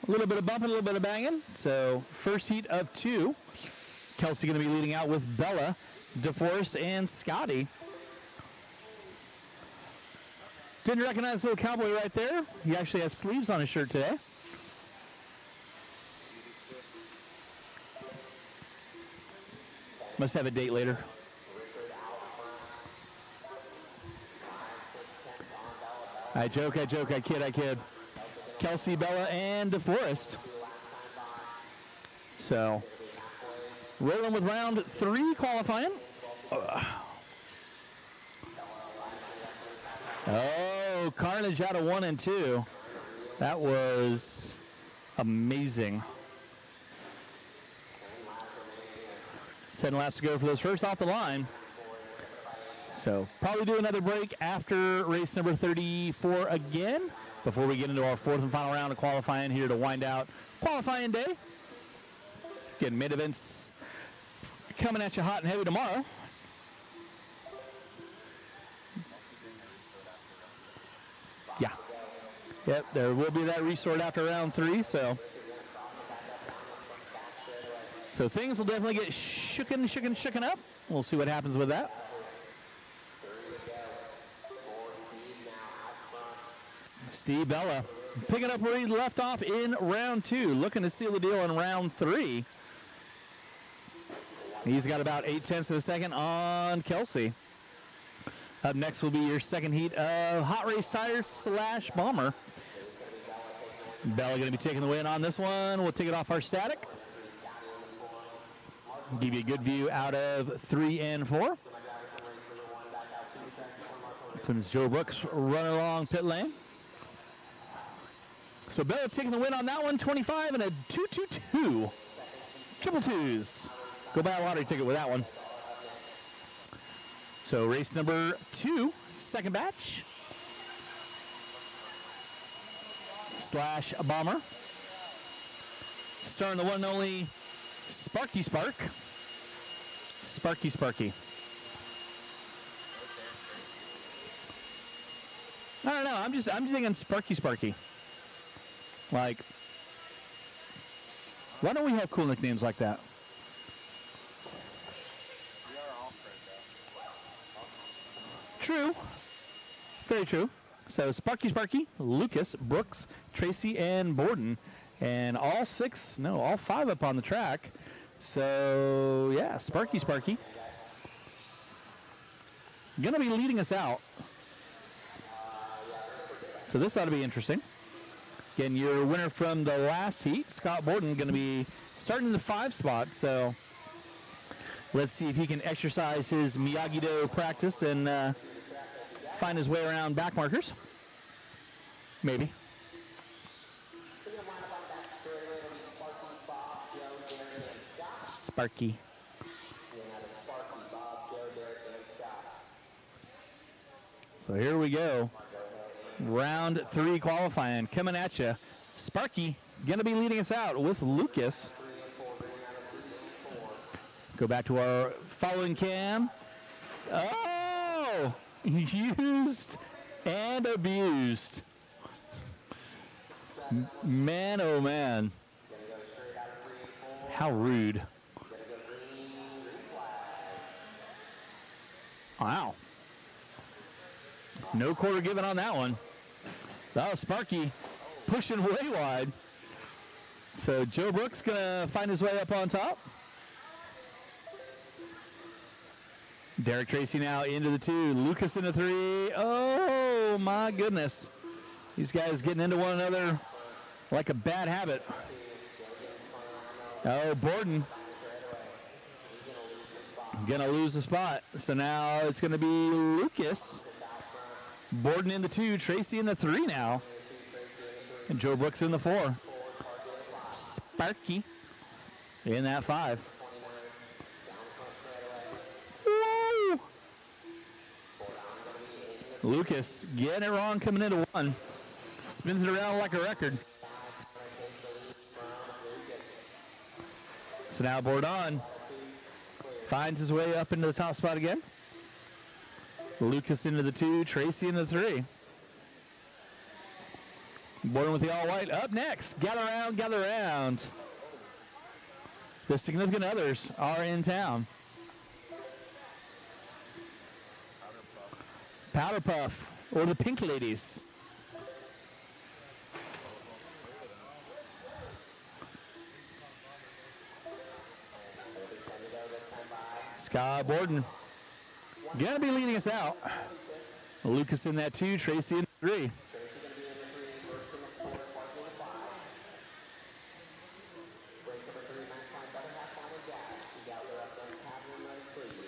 a little bit of bumping, a little bit of banging. So, first heat of 2. Kelsey going to be leading out with Bella, DeForest, and Scotty. Didn't recognize the little cowboy right there. He actually has sleeves on his shirt today. Must have a date later. I joke, I kid. Kelsey, Bella, and DeForest. So, rolling with round 3 qualifying. Oh, carnage out of 1 and 2. That was amazing. 10 laps to go for those first off the line. So probably do another break after race number 34 again before we get into our 4th and final round of qualifying here to wind out qualifying day. Again, mid events coming at you hot and heavy tomorrow. Yeah. Yep, there will be that resort after round 3, so things will definitely get shooken up. We'll see what happens with that. Steve Bella picking up where he left off in round 2, looking to seal the deal in round 3. He's got about 0.8 of a second on Kelsey. Up next will be your second heat of hot race tires / bomber. Bella going to be taking the win on this one. We'll take it off our static. Give you a good view out of 3 and 4. Comes Joe Brooks running along pit lane. So Bella taking the win on that one, 25 and a 222. Triple twos. Go buy a lottery ticket with that one. So race number 2, second batch. / bomber. Starting the one and only Sparky Spark. Sparky. I don't know. I'm just thinking Sparky. Like, why don't we have cool nicknames like that? True. Very true. So Sparky, Lucas, Brooks, Tracy, and Borden. And all five up on the track. So, yeah, Sparky. Going to be leading us out. So this ought to be interesting. Again, your winner from the last heat, Scott Borden, going to be starting in the 5 spot. So let's see if he can exercise his Miyagi-Do practice and find his way around back markers. Maybe. Sparky. So here we go. Round 3 qualifying coming at you. Sparky going to be leading us out with Lucas. Go back to our following cam. Oh! Used and abused. Man, oh man. How rude. Wow. No quarter given on that one. Oh, Sparky pushing way wide. So Joe Brooks going to find his way up on top. Derek Tracy now into the 2. Lucas in the 3. Oh, my goodness. These guys getting into one another like a bad habit. Oh, Borden going to lose the spot. So now it's going to be Lucas. Borden in the 2. Tracy in the 3 now. And Joe Brooks in the 4. Sparky in that 5. Woo! Lucas getting it wrong coming into 1. Spins it around like a record. So now Borden finds his way up into the top spot again. Lucas into the 2, Tracy in the 3. Borden with the all white. Up next, gather round. The significant others are in town. Powder Puff, or the Pink Ladies. Scott Borden gonna be leading us out. Lucas in that 2, Tracy in 3.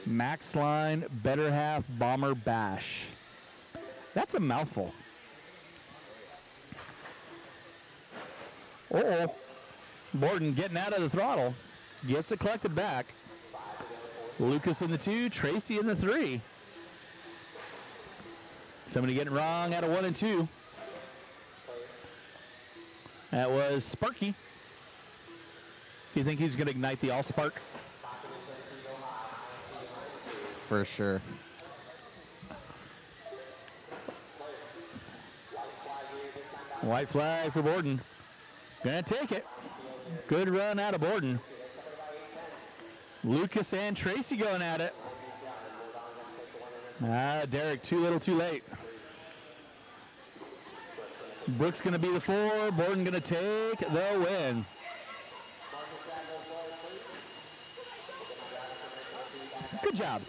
Max Line, Better Half, Bomber Bash. That's a mouthful. Uh-oh. Borden getting out of the throttle. Gets it collected back. Lucas in the 2, Tracy in the 3. Somebody getting wrong out of 1 and 2. That was Sparky. Do you think he's going to ignite the All-Spark? For sure. White flag for Borden. Gonna take it. Good run out of Borden. Lucas and Tracy going at it. Derek, too little, too late. Brooks going to be the 4. Borden going to take the win. Good job.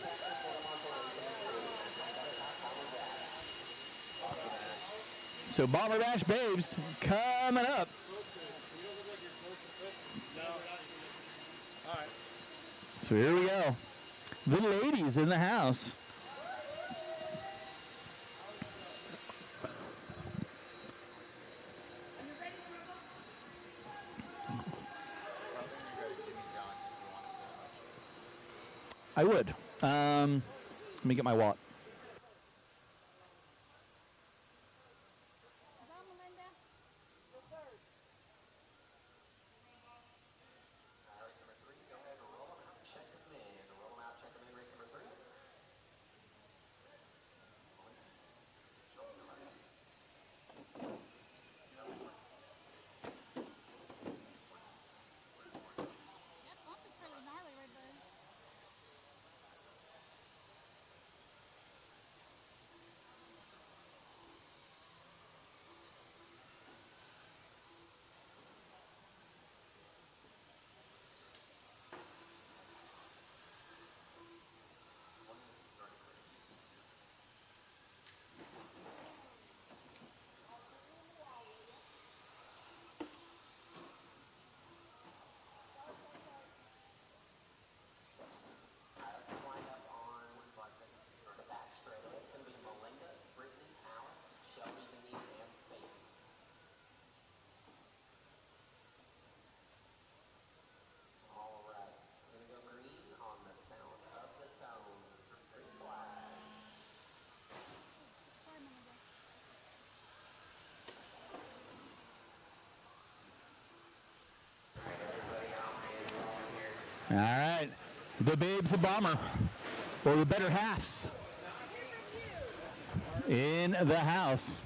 So Bomber Bash Babes coming up. So here we go. The ladies in the house. I would. Let me get my wallet. All right. The Babes of Bomber, or the Better Halves, in the house.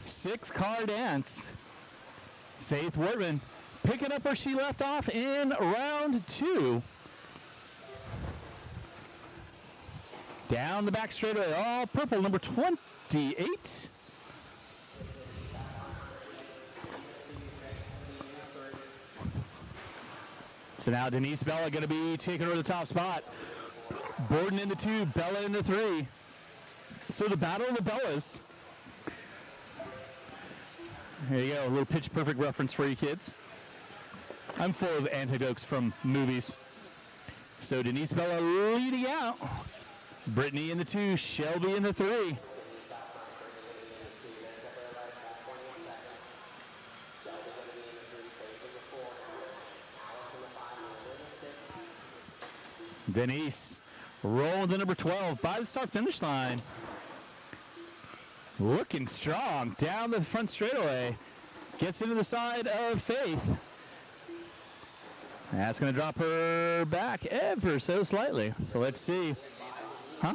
6-car dance. Faith Wortman picking up where she left off in round 2. Down the back straightaway, all purple, number 28. So now Denise Bella going to be taking over the top spot. Borden in the 2, Bella in the 3. So the battle of the Bellas. There you go, a little Pitch Perfect reference for you kids. I'm full of anecdotes from movies. So Denise Bella leading out. Brittany in the 2, Shelby in the 3. Denise rolling to number 12 by the start finish line. Looking strong down the front straightaway. Gets into the side of Faith. That's going to drop her back ever so slightly. So let's see. Huh?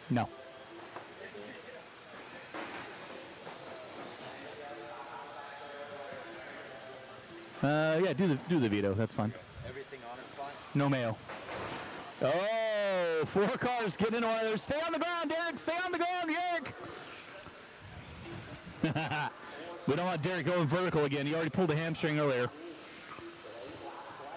No. Yeah, do the veto. That's fine. Everything on it's fine. No mayo. Oh, 4 cars getting into one of those. Stay on the ground, Derek. Stay on the ground, Derek. We don't want Derek going vertical again. He already pulled a hamstring earlier.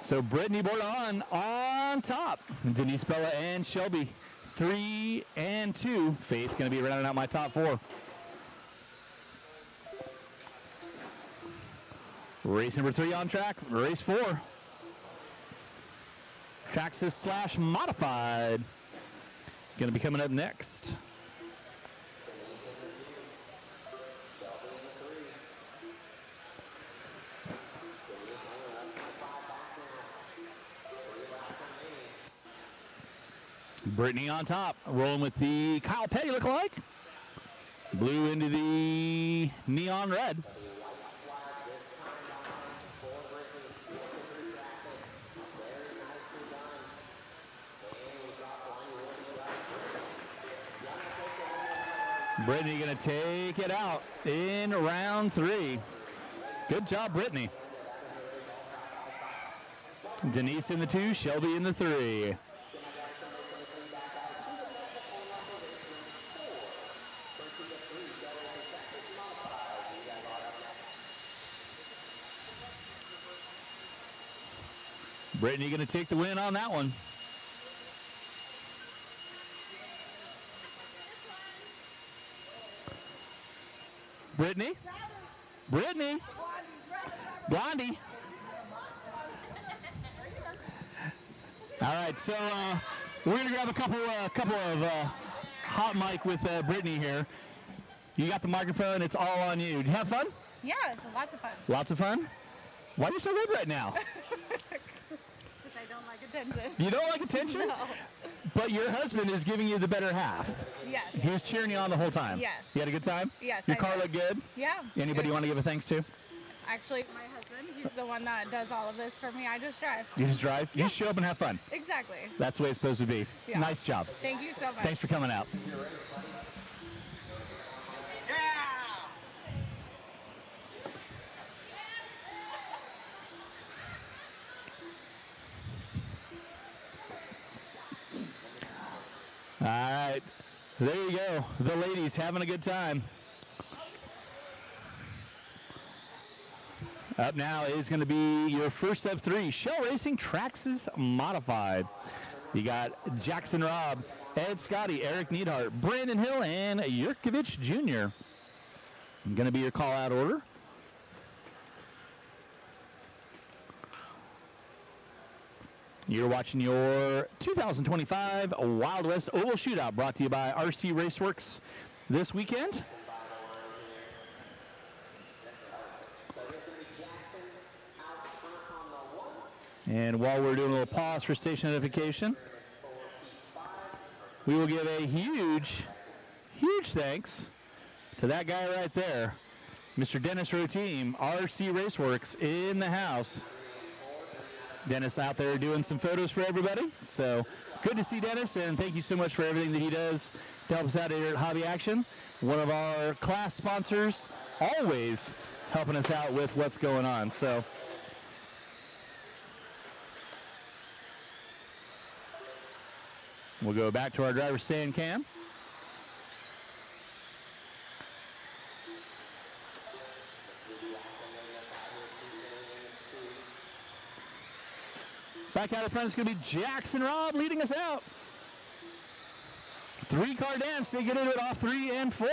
So Brittany Bordon on top. Denise Bella and Shelby 3 and 2. Faith going to be rounding out my top 4. Race number 3 on track. Race 4. Traxxas / modified. Going to be coming up next. Brittany on top, rolling with the Kyle Petty lookalike. Blue into the neon red. Brittany going to take it out in round 3. Good job, Brittany. Denise in the 2, Shelby in the 3. Brittany going to take the win on that one. Brittany? Brittany? Blondie? All right, so we're going to grab a couple of hot mic with Brittany here. You got the microphone. It's all on you. Did you have fun? Yeah, it's lots of fun. Lots of fun? Why are you so red right now? Because I don't like attention. You don't like attention? No. But your husband is giving you the better half. Yes. He was cheering you on the whole time. Yes. You had a good time? Yes. Your car looked good? Yeah. Anybody you want to give a thanks to? Actually, my husband, he's the one that does all of this for me. I just drive. You just drive? You just show up and have fun. Exactly. That's the way it's supposed to be. Yeah. Nice job. Thank you so much. Thanks for coming out. All right, there you go. The ladies having a good time. Up now is going to be your first of 3, Shell Racing Traxxas Modified. You got Jackson Robb, Ed Scotty, Eric Neidhart, Brandon Hill, and Yurkovich Jr. Going to be your call-out order. You're watching your 2025 Wild West Oval Shootout, brought to you by RCRaceworx this weekend. And while we're doing a little pause for station identification, we will give a huge thanks to that guy right there, Mr. Dennis Roteam, RCRaceworx in the house. Dennis out there doing some photos for everybody. So good to see Dennis, and thank you so much for everything that he does to help us out here at Hobby Action. One of our class sponsors, always helping us out with what's going on. So we'll go back to our driver's stand cam. Back out in front is going to be Jackson Robb leading us out. 3-car dance. They get into it off 3 and 4.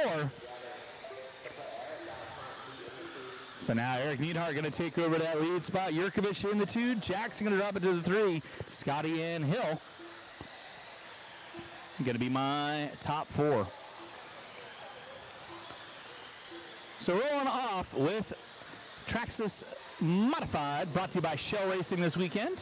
So now Eric Neidhart going to take over that lead spot. Yurkovich in the 2. Jackson going to drop it to the 3. Scotty and Hill going to be my top 4. So rolling off with Traxxas Modified, brought to you by Shell Racing this weekend.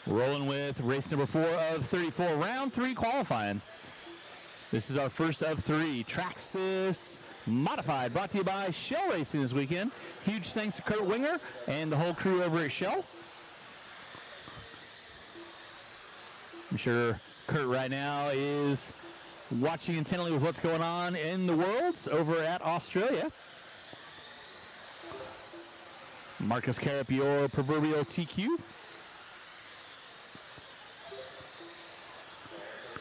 Rolling with race number 4 of 34, round 3 qualifying. This is our first of 3. Traxxas Modified, brought to you by Shell Racing this weekend. Huge thanks to Kurt Winger and the whole crew over at Shell. I'm sure Kurt right now is watching intently with what's going on in the Worlds over at Australia. Marcus Carup, your proverbial TQ.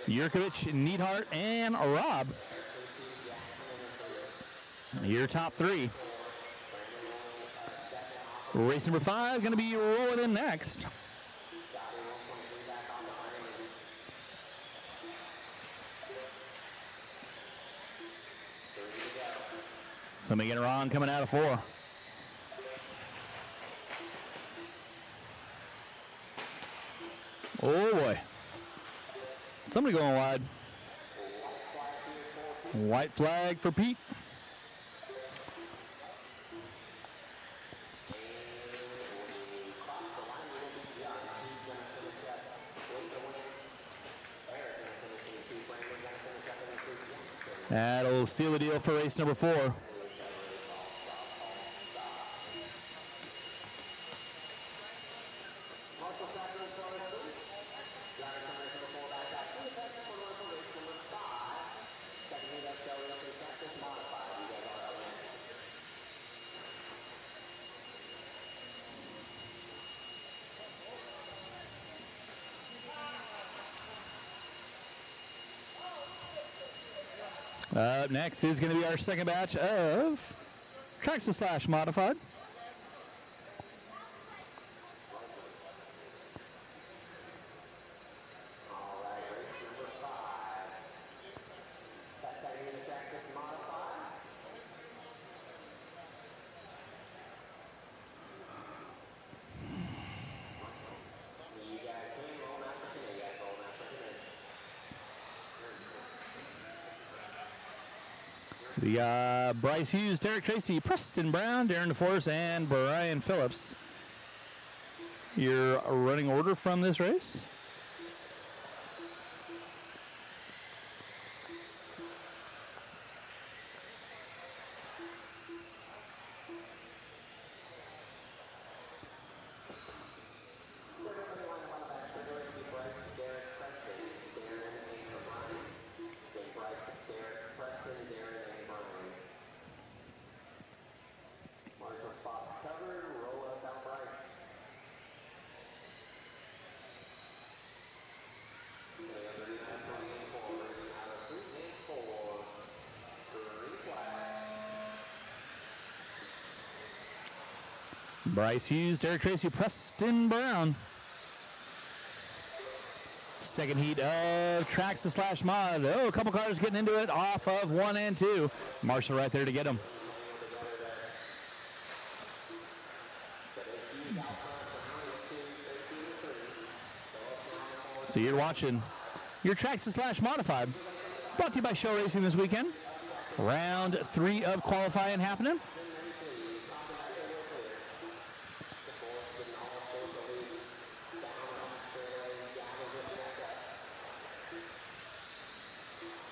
Yurkovich, Neidhart, and Robb. Your top 3. Race number 5 going to be rolling in next. Somebody getting wrong coming out of 4. Oh boy. Somebody going wide. White flag for Pete. That'll seal the deal for race number 4. Up next is going to be our second batch of Traxxas Modified. We got Bryce Hughes, Derek Tracy, Preston Brown, Darren DeForest, and Brian Phillips. Your running order from this race? Bryce Hughes, Derek Tracy, Preston Brown. Second heat of Traxxas Mod. Oh, a couple cars getting into it off of 1 and 2. Marshall right there to get him. So you're watching your Traxxas Slash Modified, brought to you by Show Racing this weekend. Round 3 of qualifying happening.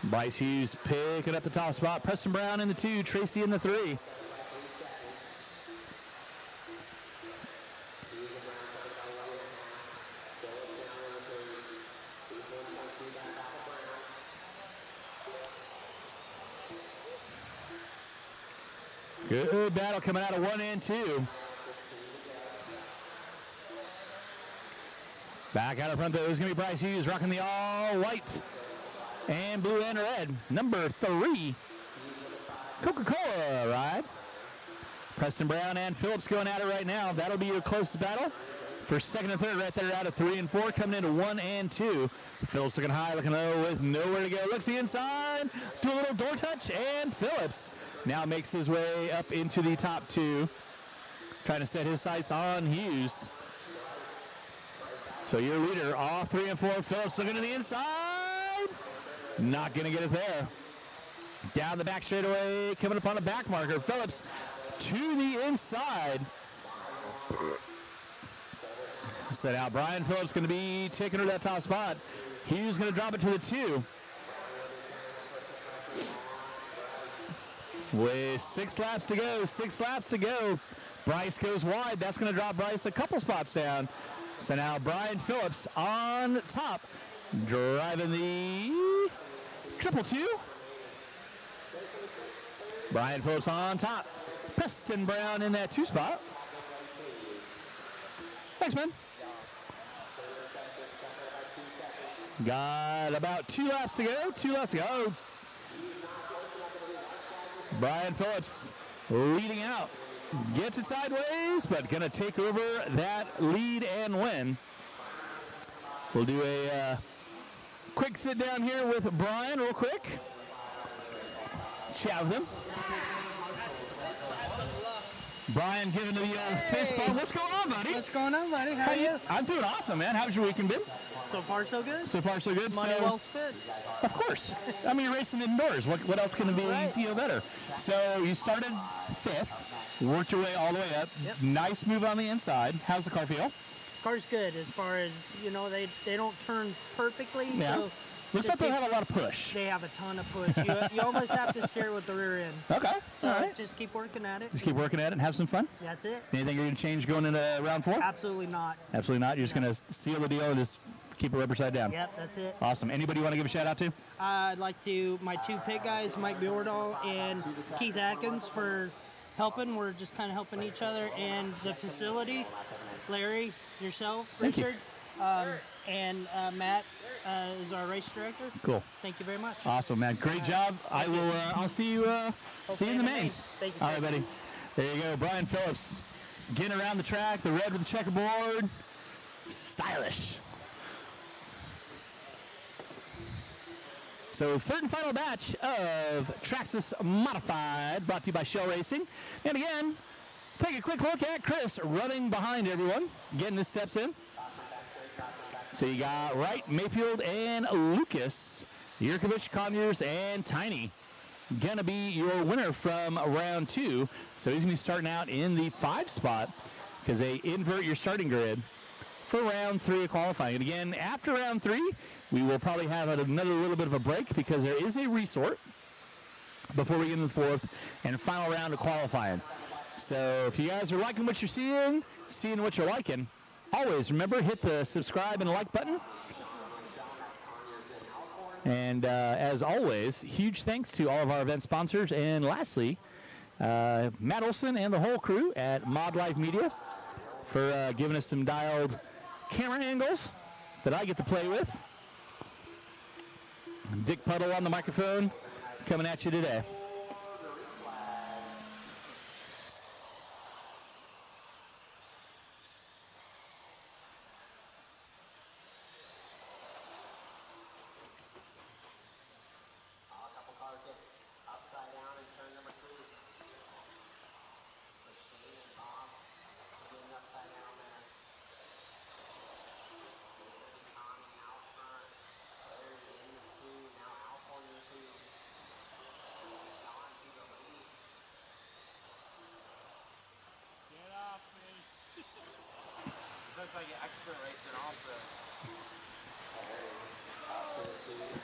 Bryce Hughes picking up the top spot. Preston Brown in the 2, Tracy in the 3. Good battle coming out of 1 and 2. Back out of front, though, is going to be Bryce Hughes rocking the all-white and blue and red. Number 3, Coca-Cola ride. Preston Brown and Phillips going at it right now. That'll be your closest battle for second and third right there out of 3 and 4, coming into 1 and 2. Phillips looking high, looking low with nowhere to go. Looks the inside, do a little door touch, and Phillips now makes his way up into the top 2, trying to set his sights on Hughes. So your leader, all 3 and 4, Phillips looking to the inside. Not going to get it there. Down the back straightaway, coming up on a back marker. Phillips to the inside. So now Brian Phillips going to be taking her to that top spot. Hughes going to drop it to the 2. With 6 laps to go, 6 laps to go. Bryce goes wide. That's going to drop Bryce a couple spots down. So now Brian Phillips on top, driving the 222. Brian Phillips on top. Preston Brown in that 2 spot. Thanks, man. Got about 2 laps to go. 2 laps to go. Brian Phillips leading out. Gets it sideways, but going to take over that lead and win. We'll do a quick sit down here with Brian real quick. Chat with him. Brian giving the fist bump. What's going on, buddy? What's going on, buddy? How are you? I'm doing awesome, man. How's your weekend been? So far, so good. So far, so good. Money well spent. Of course. I mean, you're racing indoors. What else can it be, Right. Better? So you started 5th, worked your way all the way up. Yep. Nice move on the inside. How's the car feel? Car's good as far as, they don't turn perfectly. Yeah. So Looks like they have a lot of push. They have a ton of push. You almost have to steer with the rear end. Okay. So all right. just keep working at it. Just keep working at it and have some fun. That's it. Anything you're going to change going into round 4? Absolutely not. Absolutely not. You're just going to seal the deal and just keep it rubber side down. Yep, that's it. Awesome. Anybody you want to give a shout out to? I'd like to, my 2 pit guys, Mike Bjordahl and Keith Atkins, for helping. We're just kind of helping each other. And the facility, Larry, yourself, Thank you. Richard, and Matt is our race director. Cool. Thank you very much. Awesome, man. Great job. I will. I'll see you. See you in the mains. Thank you. All right, buddy. There you go, Brian Phillips, getting around the track. The red with the checkerboard. Stylish. So third and final batch of Traxxas Modified, brought to you by Shell Racing. And again, take a quick look at Chris running behind everyone, getting his steps in. So you got Wright, Mayfield, and Lucas, Yurkovich, Conyers, and Tiny. Gonna be your winner from round 2. So he's gonna be starting out in the 5 spot because they invert your starting grid for round 3 of qualifying. And again, after round 3, we will probably have another little bit of a break because there is a resort before we get into the 4th and final round of qualifying. So if you guys are liking what you're seeing what you're liking, always remember, hit the subscribe and like button. And as always, huge thanks to all of our event sponsors. And lastly, Matt Olson and the whole crew at Mod Life Media for giving us some dialed camera angles that I get to play with. Dick Puddle on the microphone coming at you today.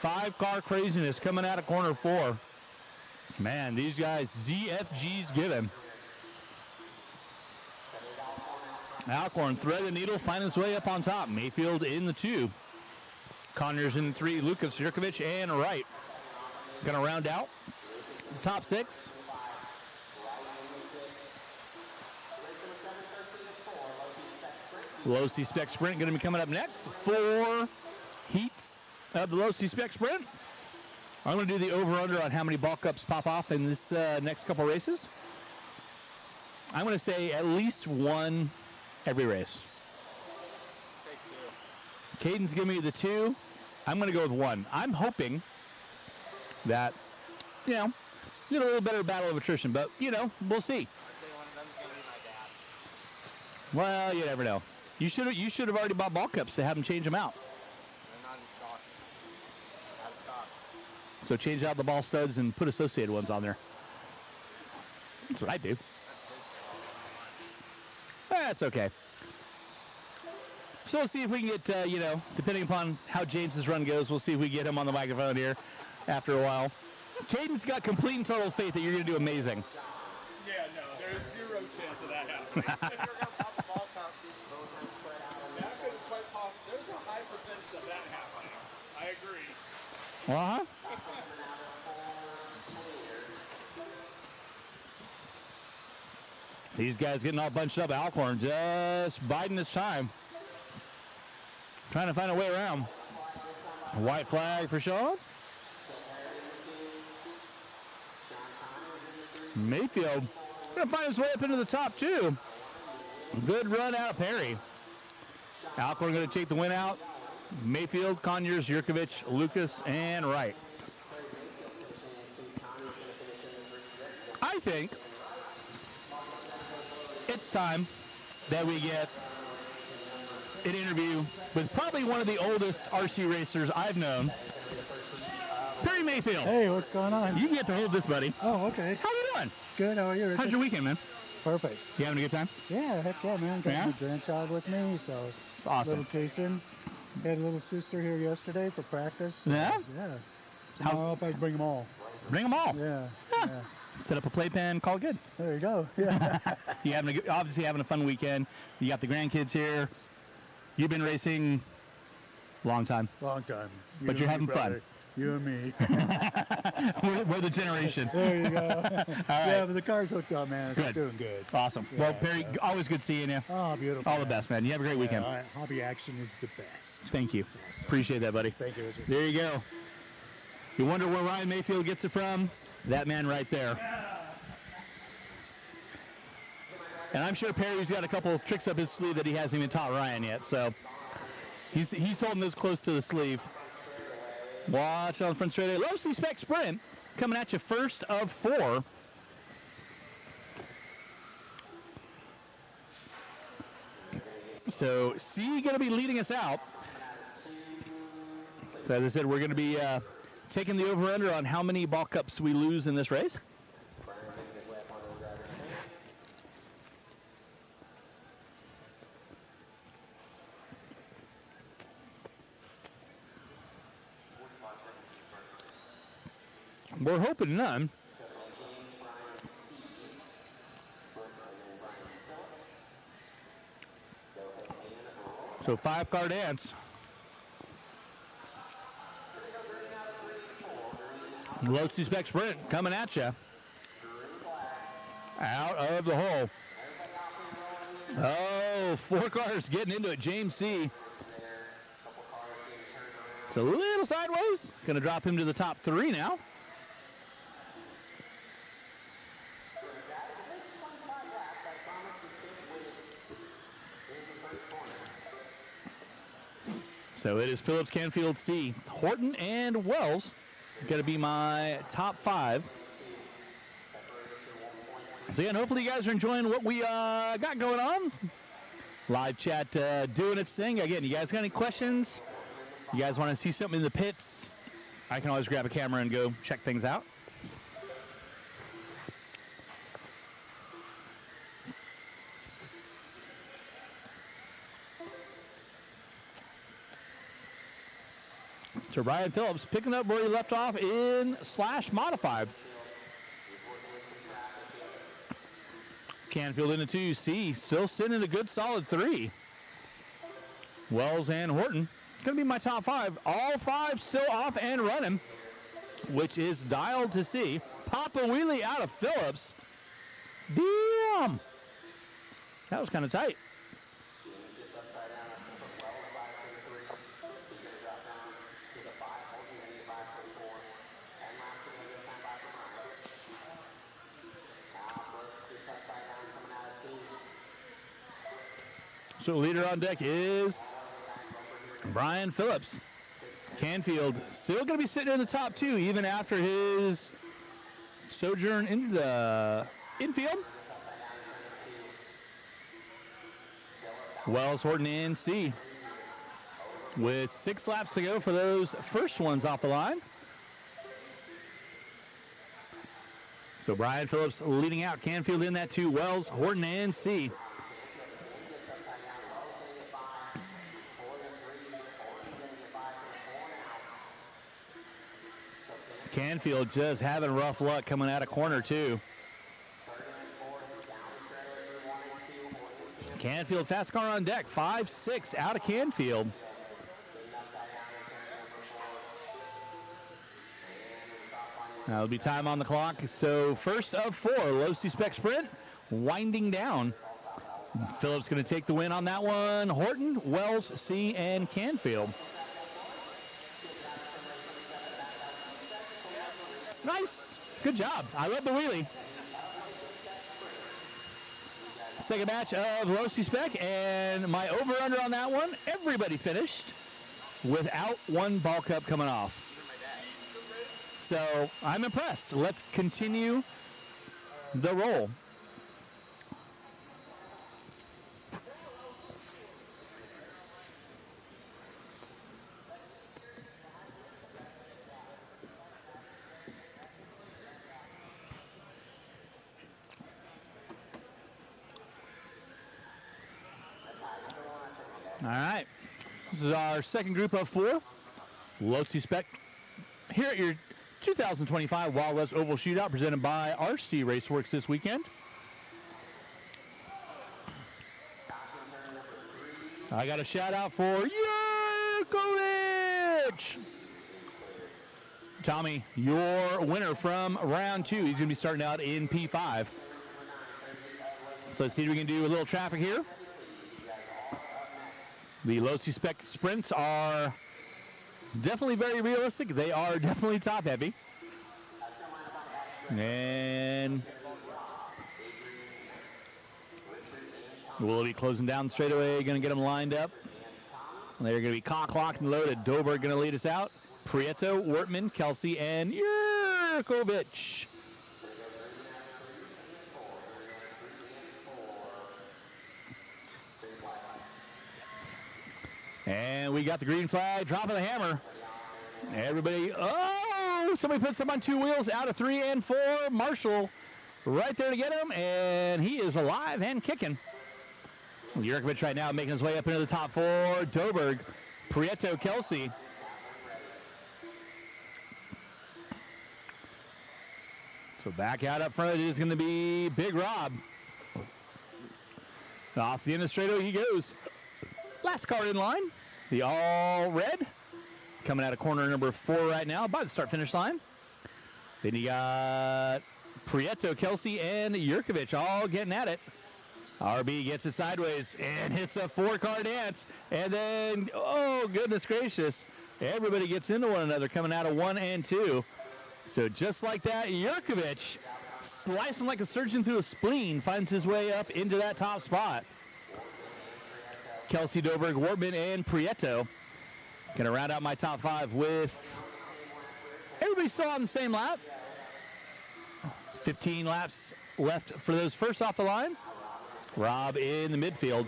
Five-car craziness coming out of corner 4. Man, these guys, ZFG's given. Alcorn thread the needle, find his way up on top. Mayfield in the 2. Conyers in the 3. Lucas, Jurkovic, and Wright. Going to round out the top 6. Low C-Spec Sprint going to be coming up next. 4 heats of the Low C-Spec Sprint. I'm going to do the over-under on how many ball cups pop off in this next couple races. I'm going to say at least 1 every race. Caden's giving me the 2. I'm going to go with 1. I'm hoping that, you know, get a little better battle of attrition, but, you know, we'll see. Well, you never know. You should have already bought ball cups to have them change them out. So change out the ball studs and put associated ones on there. That's what I do. That's okay. So we'll see if we can get, you know, depending upon how James's run goes, we'll see if we get him on the microphone here after a while. Caden's got complete and total faith that you're going to do amazing. Yeah, no, there's 0 chance of that happening. There's a high percentage of that happening. I agree. Uh-huh. These guys getting all bunched up. Alcorn just biding his time. Trying to find a way around. White flag for Sean. Mayfield going to find his way up into the top, too. Good run out of Perry. Alcorn going to take the win out. Mayfield, Conyers, Jurkovic, Lucas, and Wright. I think it's time that we get an interview with probably one of the oldest RC racers I've known, Perry Mayfield. Hey, what's going on? You get to hold this, buddy. Oh, okay. How you doing? Good, how are you, Richard? How's your weekend, man? Perfect. You having a good time? Yeah, heck yeah, man. Got Yeah? my grandchild with me, so Awesome. little Kason. Had a little sister here yesterday for practice. So, Yeah? Yeah. Tomorrow I'll probably bring them all. Bring them all. Yeah. Yeah. Set up a playpen, call it good. There you go. Yeah. You obviously having a fun weekend. You got the grandkids here. You've been racing a long time. Long time. But you're having fun. You and me. We're the generation. There you go. All right. Yeah, but the car's hooked up, man. It's Good. doing good. Awesome. Yeah, Well, Perry, always good seeing you. Oh, beautiful. All the best, man. You have a great weekend. Hobby action is the best. Thank you. Appreciate that, buddy. Thank you, Richard. There you go. You wonder where Ryan Mayfield gets it from? That man right there. And I'm sure Perry's got a couple of tricks up his sleeve that he hasn't even taught Ryan yet. So he's holding this close to the sleeve. Watch on the front straight. Low C-Spec Sprint coming at you first of 4. So C going to be leading us out. So as I said, we're going to be taking the over-under on how many ball cups we lose in this race. We're hoping none. So 5-car dance. Low C-Spec Sprint coming at you. Out of the hole. Oh, 4 cars getting into it. James C. It's a little sideways. Going to drop him to the top 3 now. So it is Phillips, Canfield, C. Horton and Wells going to be my top 5. So yeah, and hopefully you guys are enjoying what we got going on. Live chat doing its thing. Again, you guys got any questions? You guys want to see something in the pits? I can always grab a camera and go check things out. So Brian Phillips picking up where he left off in slash modified. Canfield into 2C, still sitting at a good solid 3. Wells and Horton going to be my top 5. All 5 still off and running, which is dialed to see. Papa Wheelie out of Phillips. Damn! That was kind of tight. So leader on deck is Brian Phillips. Canfield still going to be sitting in the top 2 even after his sojourn into the infield. Wells, Horton, and C with 6 laps to go for those first ones off the line. So Brian Phillips leading out. Canfield in that 2. Wells, Horton, and C. Canfield just having rough luck coming out of corner 2. Canfield fast car on deck, 5-6 out of Canfield. Now it'll be time on the clock. So first of 4, low C-spec sprint, winding down. Phillips going to take the win on that one. Horton, Wells, C, and Canfield. Nice. Good job. I love the wheelie. Second match of low C-spec, and my over-under on that one, everybody finished without one ball cup coming off. So I'm impressed. Let's continue the roll. All right, this is our second group of 4. Low C-spec here at your 2025 Wild West Oval Shootout presented by RCRaceworx this weekend. I got a shout out for Yerkovich. Tommy, your winner from round 2. He's going to be starting out in P5. So let's see if we can do a little traffic here. The low C-spec sprints are definitely very realistic. They are definitely top heavy. And we'll be closing down the straightaway. Going to get them lined up. They're going to be cock-locked and loaded. Doberg going to lead us out. Prieto, Wortman, Kelsey, and Yerkovich. And we got the green flag, dropping the hammer. Everybody, oh, somebody put some on 2 wheels, out of 3 and 4. Marshall right there to get him, and he is alive and kicking. Yerkovich right now making his way up into the top 4. Doberg, Prieto, Kelsey. So back out up front is going to be Big Rob. Off the end of the straightaway he goes. Last car in line, the all red, coming out of corner number 4 right now by the start-finish line. Then you got Prieto, Kelsey, and Yerkovich all getting at it. RB gets it sideways and hits a 4-car dance. And then, oh, goodness gracious, everybody gets into one another coming out of 1 and 2. So just like that, Yerkovich, slicing like a surgeon through a spleen, finds his way up into that top spot. Kelsey, Doberg, Wortman, and Prieto. Going to round out my top 5 with everybody still on the same lap. 15 laps left for those first off the line. Rob in the midfield.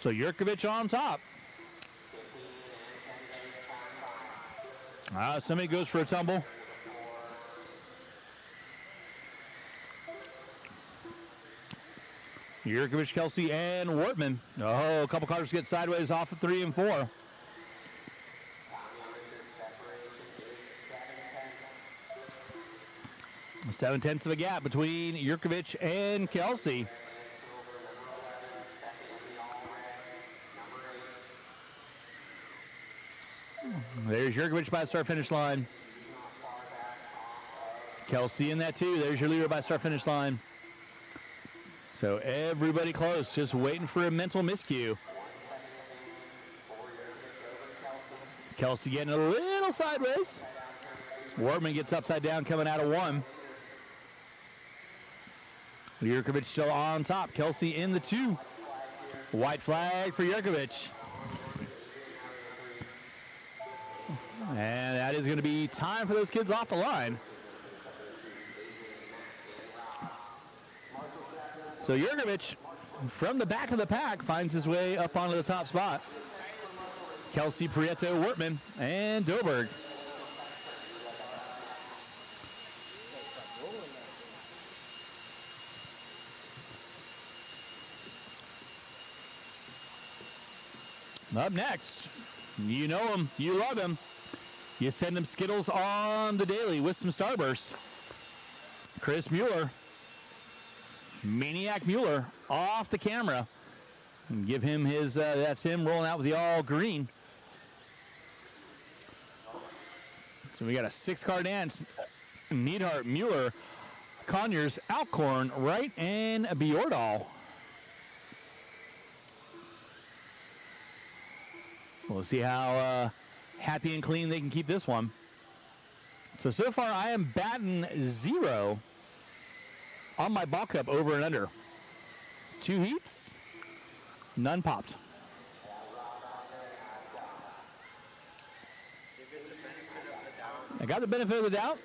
So Yerkovich on top. Somebody goes for a tumble. Yurkovich, Kelsey, and Wortman. Oh, a couple cars get sideways off of 3 and 4. Seven-tenths of a gap between Yurkovich and Kelsey. There's Yurkovich by the start-finish line. Kelsey in that too. There's your leader by start-finish line. So everybody close, just waiting for a mental miscue. Kelsey getting a little sideways. Wortman gets upside down coming out of 1. Yurkovich still on top. Kelsey in the 2. White flag for Yurkovich. And that is going to be time for those kids off the line. So Yurkovich, from the back of the pack, finds his way up onto the top spot. Kelsey, Prieto, Wortman, and Doberg. Up next, you know him, you love him. You send him Skittles on the daily with some Starburst. Chris Mueller, Maniac Mueller, off the camera. And give him his, that's him rolling out with the all green. So we got a 6-car dance. Neidhart, Mueller, Conyers, Alcorn, Wright, and Bjordal. We'll see how happy and clean they can keep this one. So far I am batting 0 on my ball cup over and under. 2 heats, none popped. I got the benefit of the doubt.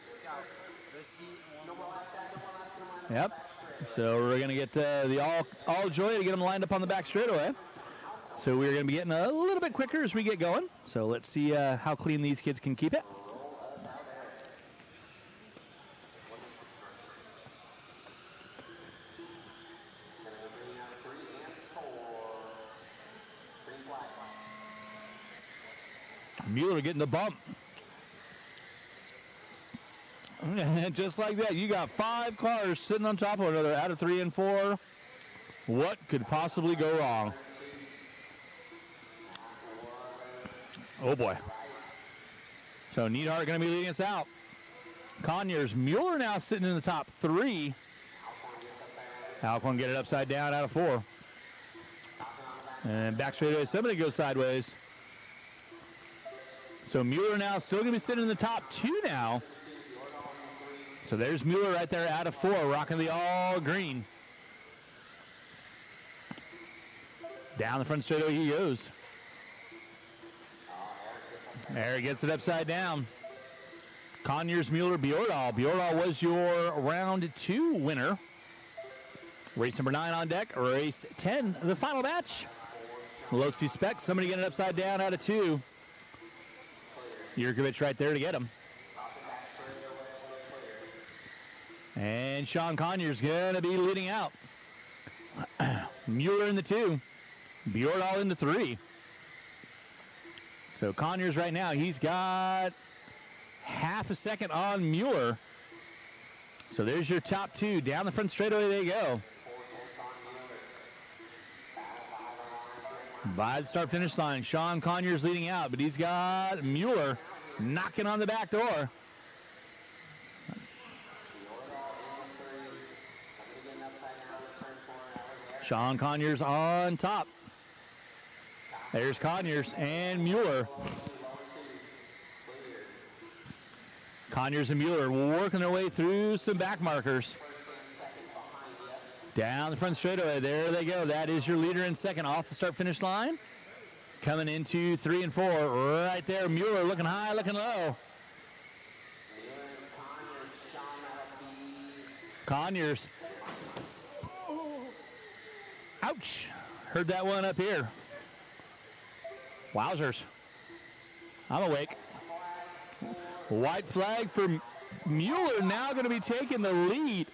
Yep. So we're going to get the all joy to get them lined up on the back straightaway. So we're going to be getting a little bit quicker as we get going. So let's see how clean these kids can keep it. Mueller getting the bump. And just like that, you got 5 cars sitting on top of another out of 3 and 4. What could possibly go wrong? Oh boy. So Neidhart going to be leading us out. Conyers, Mueller now sitting in the top 3. Alcorn get it upside down out of 4. And back straightaway, somebody goes sideways. So Mueller now still going to be sitting in the top 2 now. So there's Mueller right there out of 4, rocking the all green. Down the front straightaway he goes. There he gets it upside down. Conyers, Mueller, Bjordal. Bjordal was your round 2 winner. Race number 9 on deck. Race 10, the final match. Loxy Spec, somebody getting it upside down out of 2. Yurkovich right there to get him. And Sean Conyers going to be leading out. Mueller in the 2. Bjordal in the 3. So Conyers right now, he's got half a second on Mueller. So there's your top 2. Down the front straightaway they go. By the start-finish line, Sean Conyers leading out, but he's got Mueller knocking on the back door. Sean Conyers on top. There's Conyers and Mueller. Conyers and Mueller working their way through some back markers. Down the front straightaway, there they go. That is your leader in second off the start-finish line. Coming into 3 and 4, right there. Mueller looking high, looking low. Conyers. Ouch. Heard that one up here. Wowzers. I'm awake. White flag for Mueller, now going to be taking the lead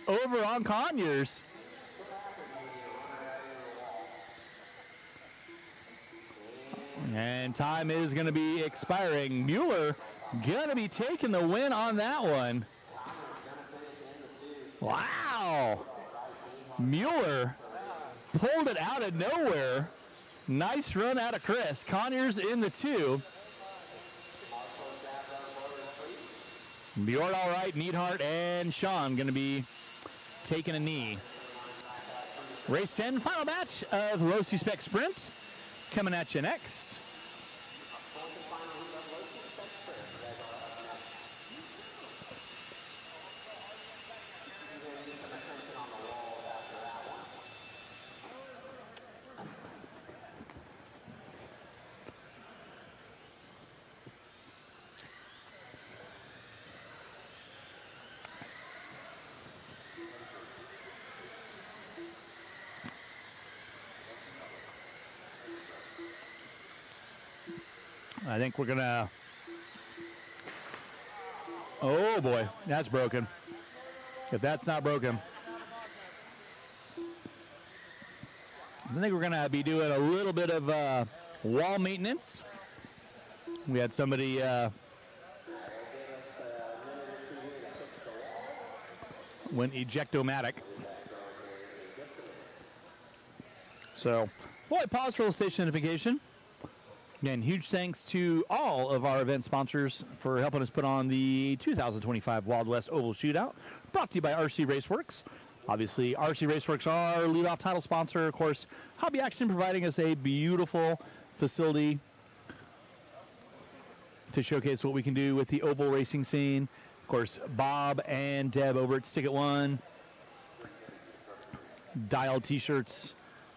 over on Conyers. And time is going to be expiring. Mueller going to be taking the win on that one. Wow. Mueller pulled it out of nowhere. Nice run out of Chris. Conyers in the 2. Bjorn all right. Neidhart and Sean going to be taking a knee. Race 10, final match of Low Spec Sprint. Coming at you next. I think we're gonna, oh boy, that's broken. If that's not broken. I think we're gonna be doing a little bit of wall maintenance. We had somebody went ejectomatic. So, boy, pause for station identification. Again, huge thanks to all of our event sponsors for helping us put on the 2025 Wild West Oval Shootout, brought to you by RCRaceworx. Obviously, RCRaceworx, our leadoff title sponsor. Of course, Hobby Action providing us a beautiful facility to showcase what we can do with the oval racing scene. Of course, Bob and Deb over at Stick It One. Dialed t-shirts.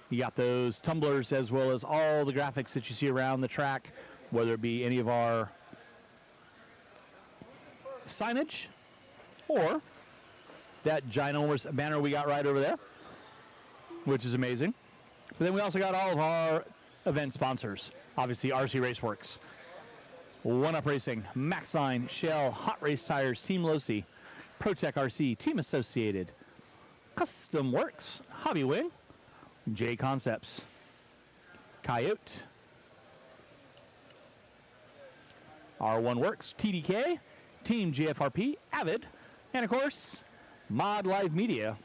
You got those tumblers as well as all the graphics that you see around the track, whether it be any of our signage or that ginormous banner we got right over there, which is amazing. But then we also got all of our event sponsors. Obviously, RCRaceworx, One Up Racing, Maxline, Shell, Hot Race Tires, Team Losi, ProTech RC, Team Associated, Custom Works, Hobby Wing, J Concepts, Coyote, R1 Works, TDK, Team GFRP, Avid, and of course, Mod Live Media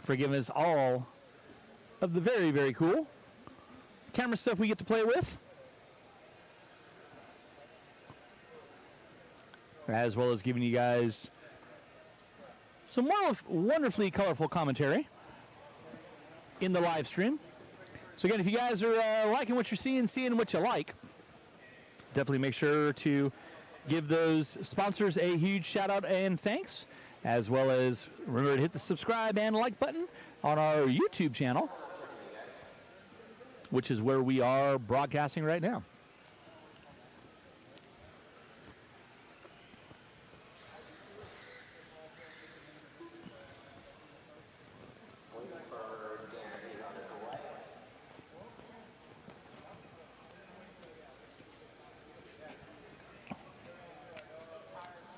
for giving us all of the very, very cool camera stuff we get to play with, as well as giving you guys some wonderfully colorful commentary in the live stream. So again, if you guys are liking what you're seeing what you like, definitely make sure to give those sponsors a huge shout out and thanks, as well as remember to hit the subscribe and like button on our YouTube channel, which is where we are broadcasting right now.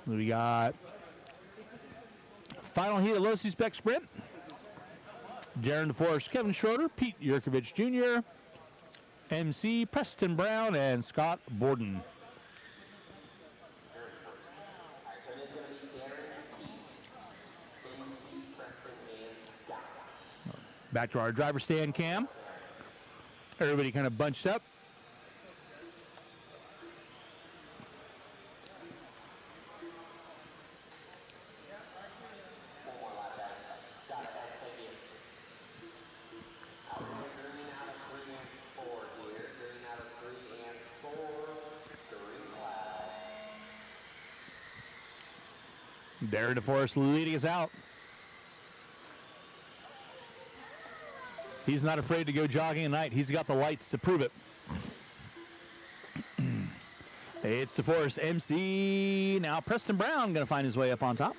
We got final heat of Low Spec Sprint. Darren DeForest, Kevin Schroeder, Pete Yurkovich Jr., MC Preston Brown, and Scott Borden. Back to our driver stand cam. Everybody kind of bunched up. Darren DeForest leading us out. He's not afraid to go jogging at night. He's got the lights to prove it. It's DeForest MC. Now Preston Brown going to find his way up on top.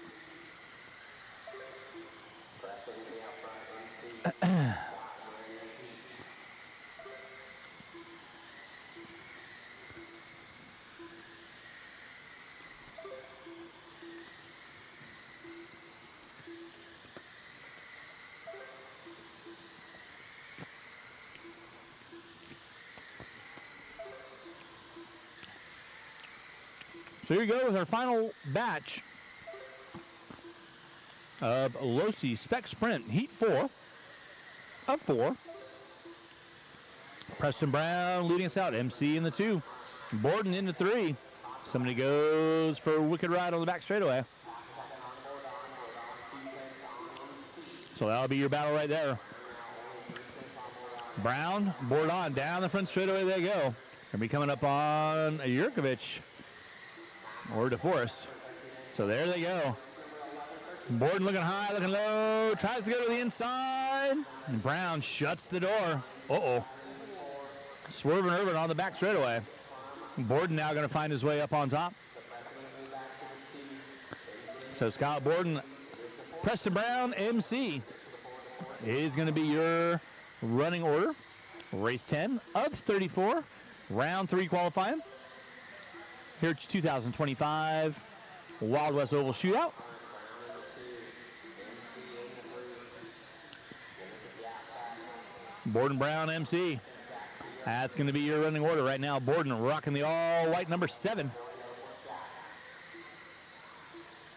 So here we go with our final batch of Losi Spec Sprint Heat 4 of 4. Preston Brown leading us out. MC in the 2. Borden in the 3. Somebody goes for a wicked ride on the back straightaway. So that'll be your battle right there. Brown, Borden down the front straightaway they go. Going to be coming up on Jurkovic or DeForest. So there they go. Borden looking high, looking low, tries to go to the inside. And Brown shuts the door. Uh-oh. Swerving Irvin on the back straightaway. Borden now going to find his way up on top. So Scott Borden, Preston Brown, MC is going to be your running order. Race 10 of 34. Round 3 qualifying. Here at 2025 Wild West Oval Shootout. Borden Brown, MC. That's going to be your running order right now. Borden rocking the all-white number 7.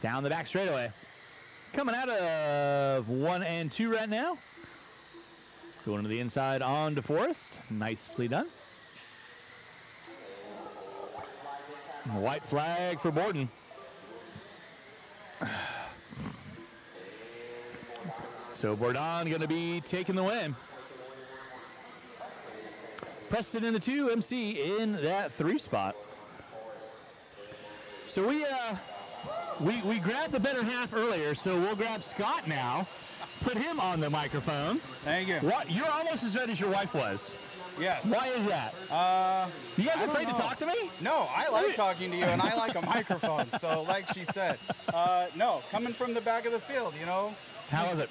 Down the back straightaway. Coming out of 1 and 2 right now. Going to the inside on DeForest. Nicely done. White flag for Borden. So Borden going to be taking the win. Preston in the 2, MC in that 3 spot. So we grabbed the better half earlier, so we'll grab Scott now. Put him on the microphone. Thank you. What? You're almost as red as your wife was. Yes. Why is that? You guys afraid to talk to me? No, I like talking to you, and I like a microphone. So, like she said, no, coming from the back of the field, you know. How is it?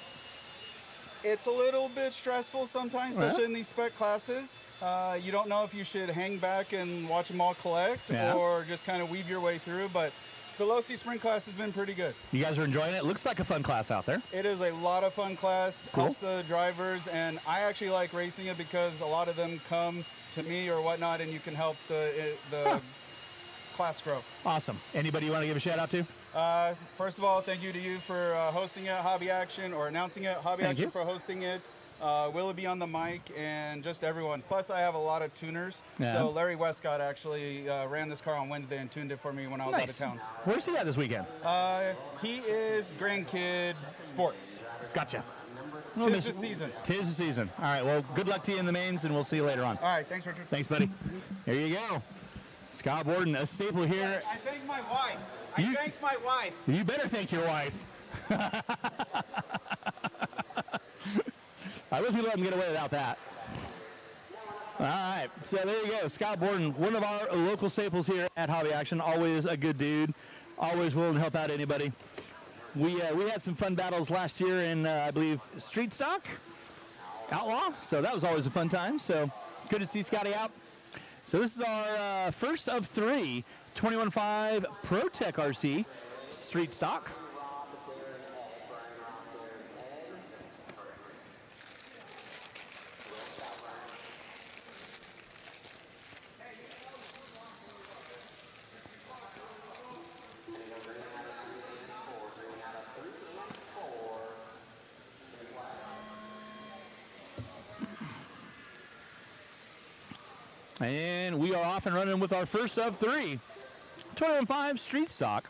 It's a little bit stressful sometimes, especially in these spec classes. You don't know if you should hang back and watch them all collect or just kind of weave your way through, but the Losi Sprint class has been pretty good. You guys are enjoying it? Looks like a fun class out there. It is a lot of fun class, Cool. helps the drivers, and I actually like racing it because a lot of them come to me or whatnot, and you can help the class grow. Awesome. Anybody you want to give a shout out to? First of all, thank you to you for hosting it, Hobby Action, or announcing it, Hobby Thank Action you. for hosting it, Willoughby on the mic, and just everyone. Plus, I have a lot of tuners. Yeah. So Larry Westcott actually ran this car on Wednesday and tuned it for me when I was out of town. Where's he at this weekend? He is Grandkid Sports. Gotcha. Tis the season. Tis the season. All right, well, good luck to you in the mains, and we'll see you later on. All right, thanks, Richard. Thanks, buddy. There you go. Scott Borden, a staple here. I thank my wife. I thank my wife. You better thank your wife. I wish we let him get away without that. All right, so there you go. Scott Borden, one of our local staples here at Hobby Action. Always a good dude. Always willing to help out anybody. We had some fun battles last year in, I believe, Street Stock Outlaw. So that was always a fun time. So good to see Scotty out. So this is our first of 3 21.5 ProTech RC Street Stock. And we are off and running with our first of 3 21.5 Street Stock.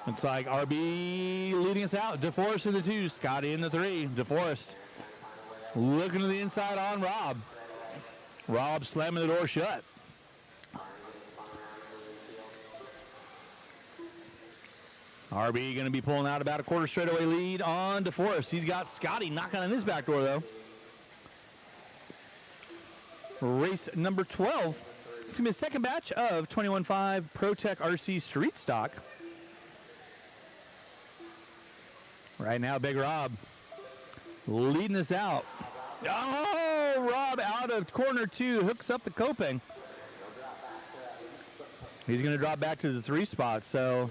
Looks like RB leading us out. DeForest in the 2, Scotty in the 3. DeForest looking to the inside on Rob. Rob slamming the door shut. RB going to be pulling out about a quarter straightaway lead on DeForest. He's got Scotty knocking on his back door, though. Race number 12. It's going to be a second batch of 21.5 ProTech RC Street Stock. Right now, Big Rob leading us out. Oh, Rob out of corner 2, hooks up the coping. He's going to drop back to the 3 spot, so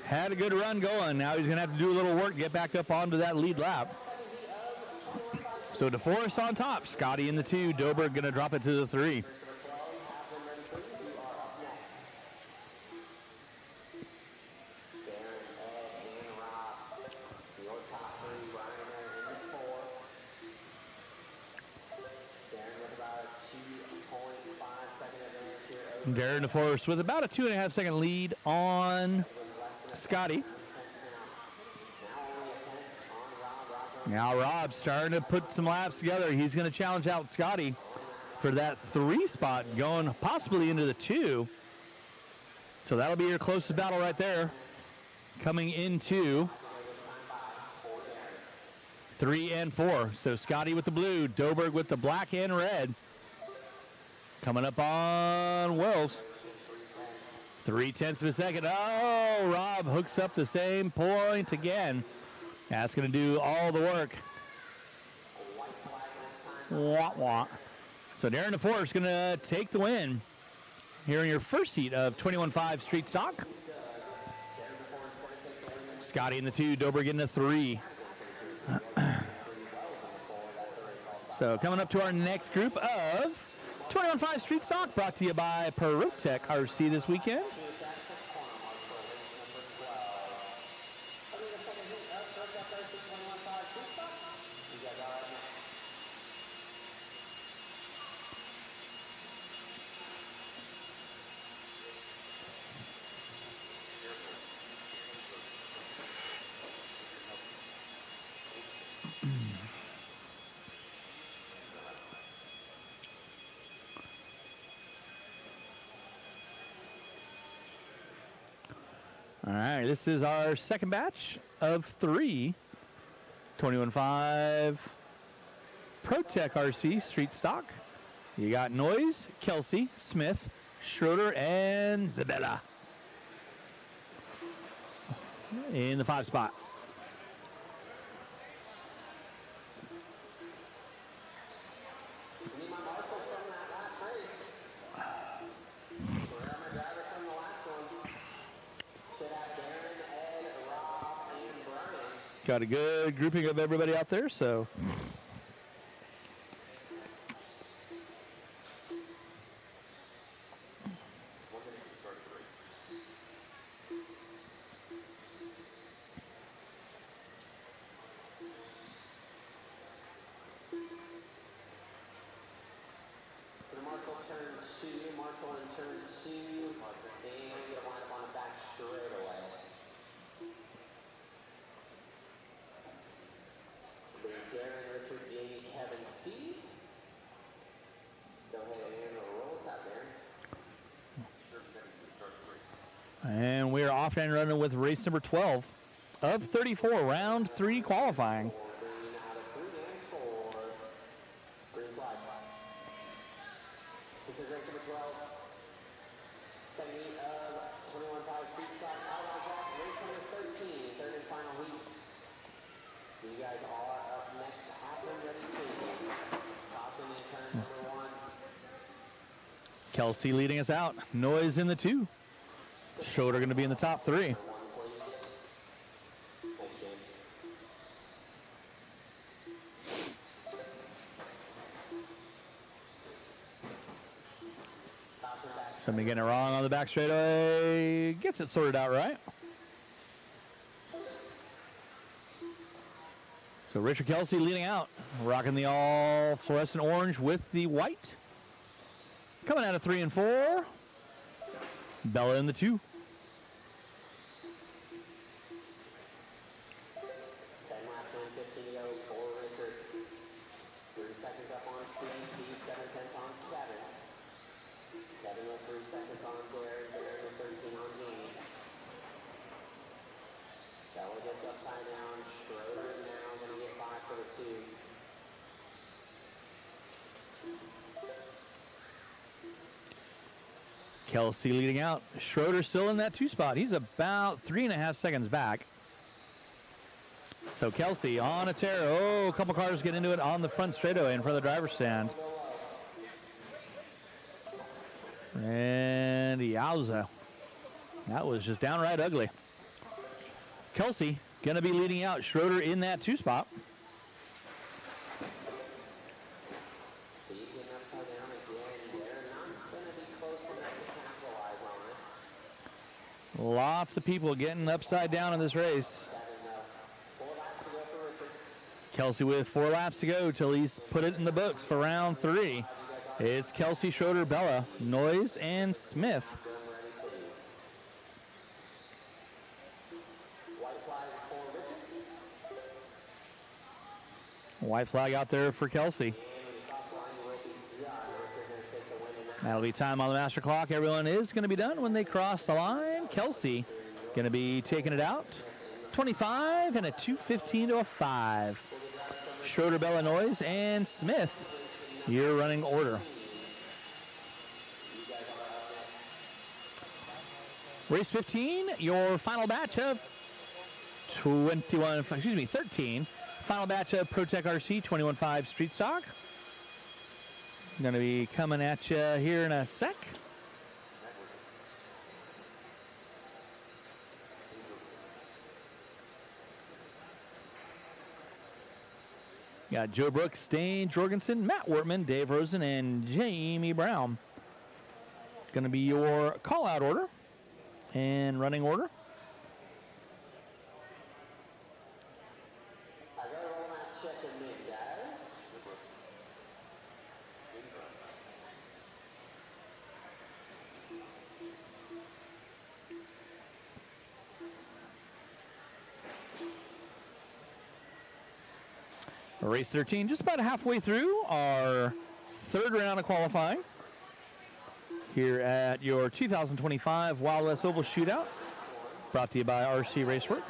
had a good run going. Now he's going to have to do a little work to get back up onto that lead lap. So DeForest on top. Scotty in the 2. Doberg going to drop it to the 3. Darren DeForest with about a 2.5 second lead on Scotty. Now Rob's starting to put some laps together. He's going to challenge out Scotty for that 3 spot, going possibly into the 2. So that'll be your closest battle right there. Coming into 3 and 4. So Scotty with the blue, Doberg with the black and red. Coming up on Wells. 0.3 of a second. Oh, Rob hooks up the same point again. That's going to do all the work. Wah, wah. So Darren DeForest is going to take the win here in your first heat of 21.5 Street Stock. Scotty in the 2, Doberg in the 3. So coming up to our next group of 21.5 Street Stock, brought to you by Perotec RC this weekend. All right, this is our second batch of 3 21.5 ProTech RC Street Stock. You got Noise, Kelsey, Smith, Schroeder, and Zabella in the 5 spot. Got a good grouping of everybody out there, so. And we are off and running with race number 12 of 34, round 3 qualifying. Kelsey leading us out. Noise in the 2. Schroeder going to be in the top 3. Somebody getting it wrong on the back straightaway. Gets it sorted out right. So Richard Kelsey leading out. Rocking the all fluorescent orange with the white. Coming out of 3 and 4. Bella in the 2. Kelsey leading out. Schroeder still in that 2 spot. He's about 3.5 seconds back. So Kelsey on a tear. Oh, a couple cars get into it on the front straightaway in front of the driver's stand. And yowza. That was just downright ugly. Kelsey going to be leading out. Schroeder in that 2 spot. Lots of people getting upside down in this race. Kelsey with 4 laps to go till he's put it in the books for round 3. It's Kelsey, Schroeder, Bella, Noyes, and Smith. White flag out there for Kelsey. That'll be time on the master clock. Everyone is going to be done when they cross the line. Kelsey going to be taking it out. 25 and a 2:15 to a 5. Schroeder, Bella, Noyes, and Smith, your running order. Race 15, your final batch of 13. Final batch of ProTech RC 21.5 Street Stock. Going to be coming at you here in a sec. Got Joe Brooks, Dane Jorgensen, Matt Wortman, Dave Rosen, and Jamie Brown. Going to be your call-out order and running order. Race 13, just about halfway through our 3rd round of qualifying here at your 2025 Wild West Oval Shootout, brought to you by RCRaceworx.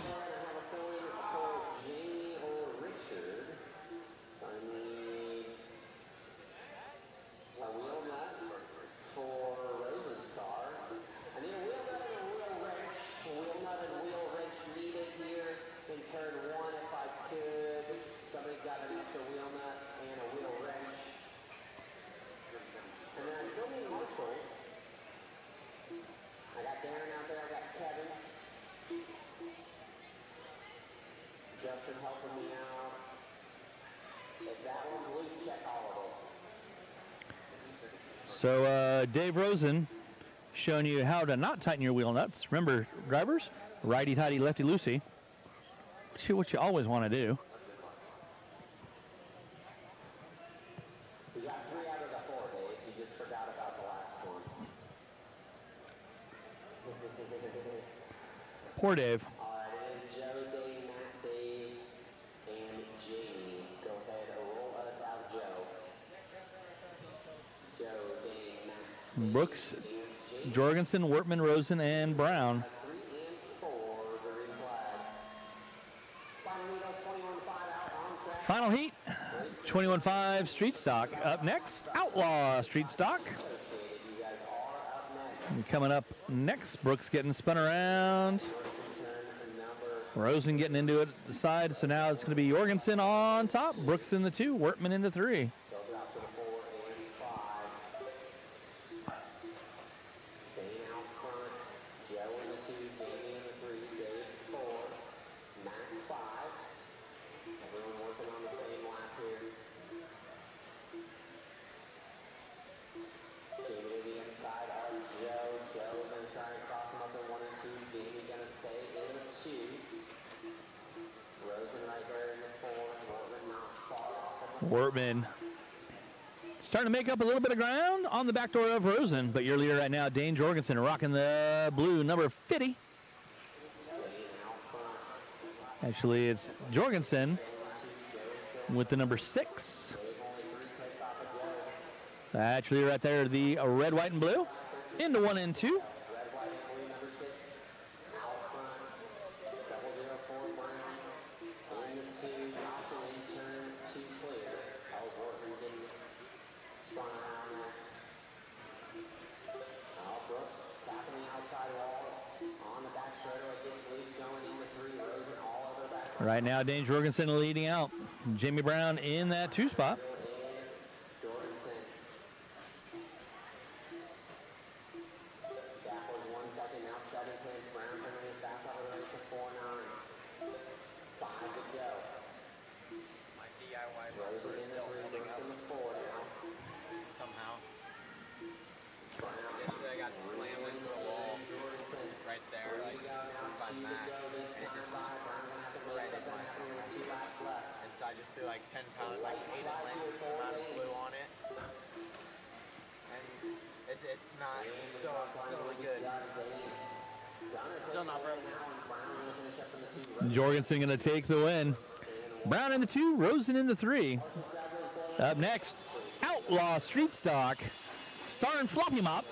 So Dave Rosen showing you how to not tighten your wheel nuts. Remember, drivers, righty-tighty, lefty-loosey. What you always want to do. We got 3 out of the 4, Dave. You just forgot about the last one. Poor Dave. All right, and Joe, Dave, Matt, Dave, and Jamie. Go ahead and roll us out, Joe. Joe, Dave, Matt. Brooks, Jorgensen, Wortman, Rosen, and Brown. 3 and 4, the green flag. Final heat, 21.5 Street Stock. Up next, Outlaw Street Stock. And coming up next, Brooks getting spun around. Rosen getting into it at the side. So now it's going to be Jorgensen on top. Brooks in the 2, Wortman in the 3. Wortman starting to make up a little bit of ground on the back door of Rosen, but your leader right now, Dane Jorgensen, rocking the blue number 50. Actually, it's Jorgensen with the number 6. Actually, right there, the red, white, and blue into 1 and 2. Right now, Dane Jorgensen leading out. Jamie Brown in that 2 spot. Yesterday I got slammed into a wall right there. like 10 pounds, like 8 Atlantic amount of glue on it. And it's not, it's still really good. Still not broken. Jorgensen going to take the win. Brown in the 2, Rosen in the 3. Up next, Outlaw Street Stock, starring Floppy Mop.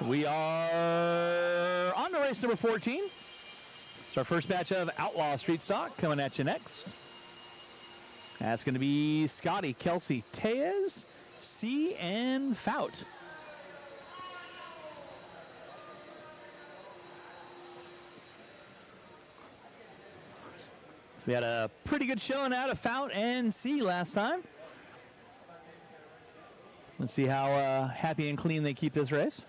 We are on to race number 14. It's our first batch of Outlaw Street Stock coming at you next. That's going to be Scotty, Kelsey, Tez, C, and Fout. So we had a pretty good showing out of Fout and C last time. Let's see how happy and clean they keep this race.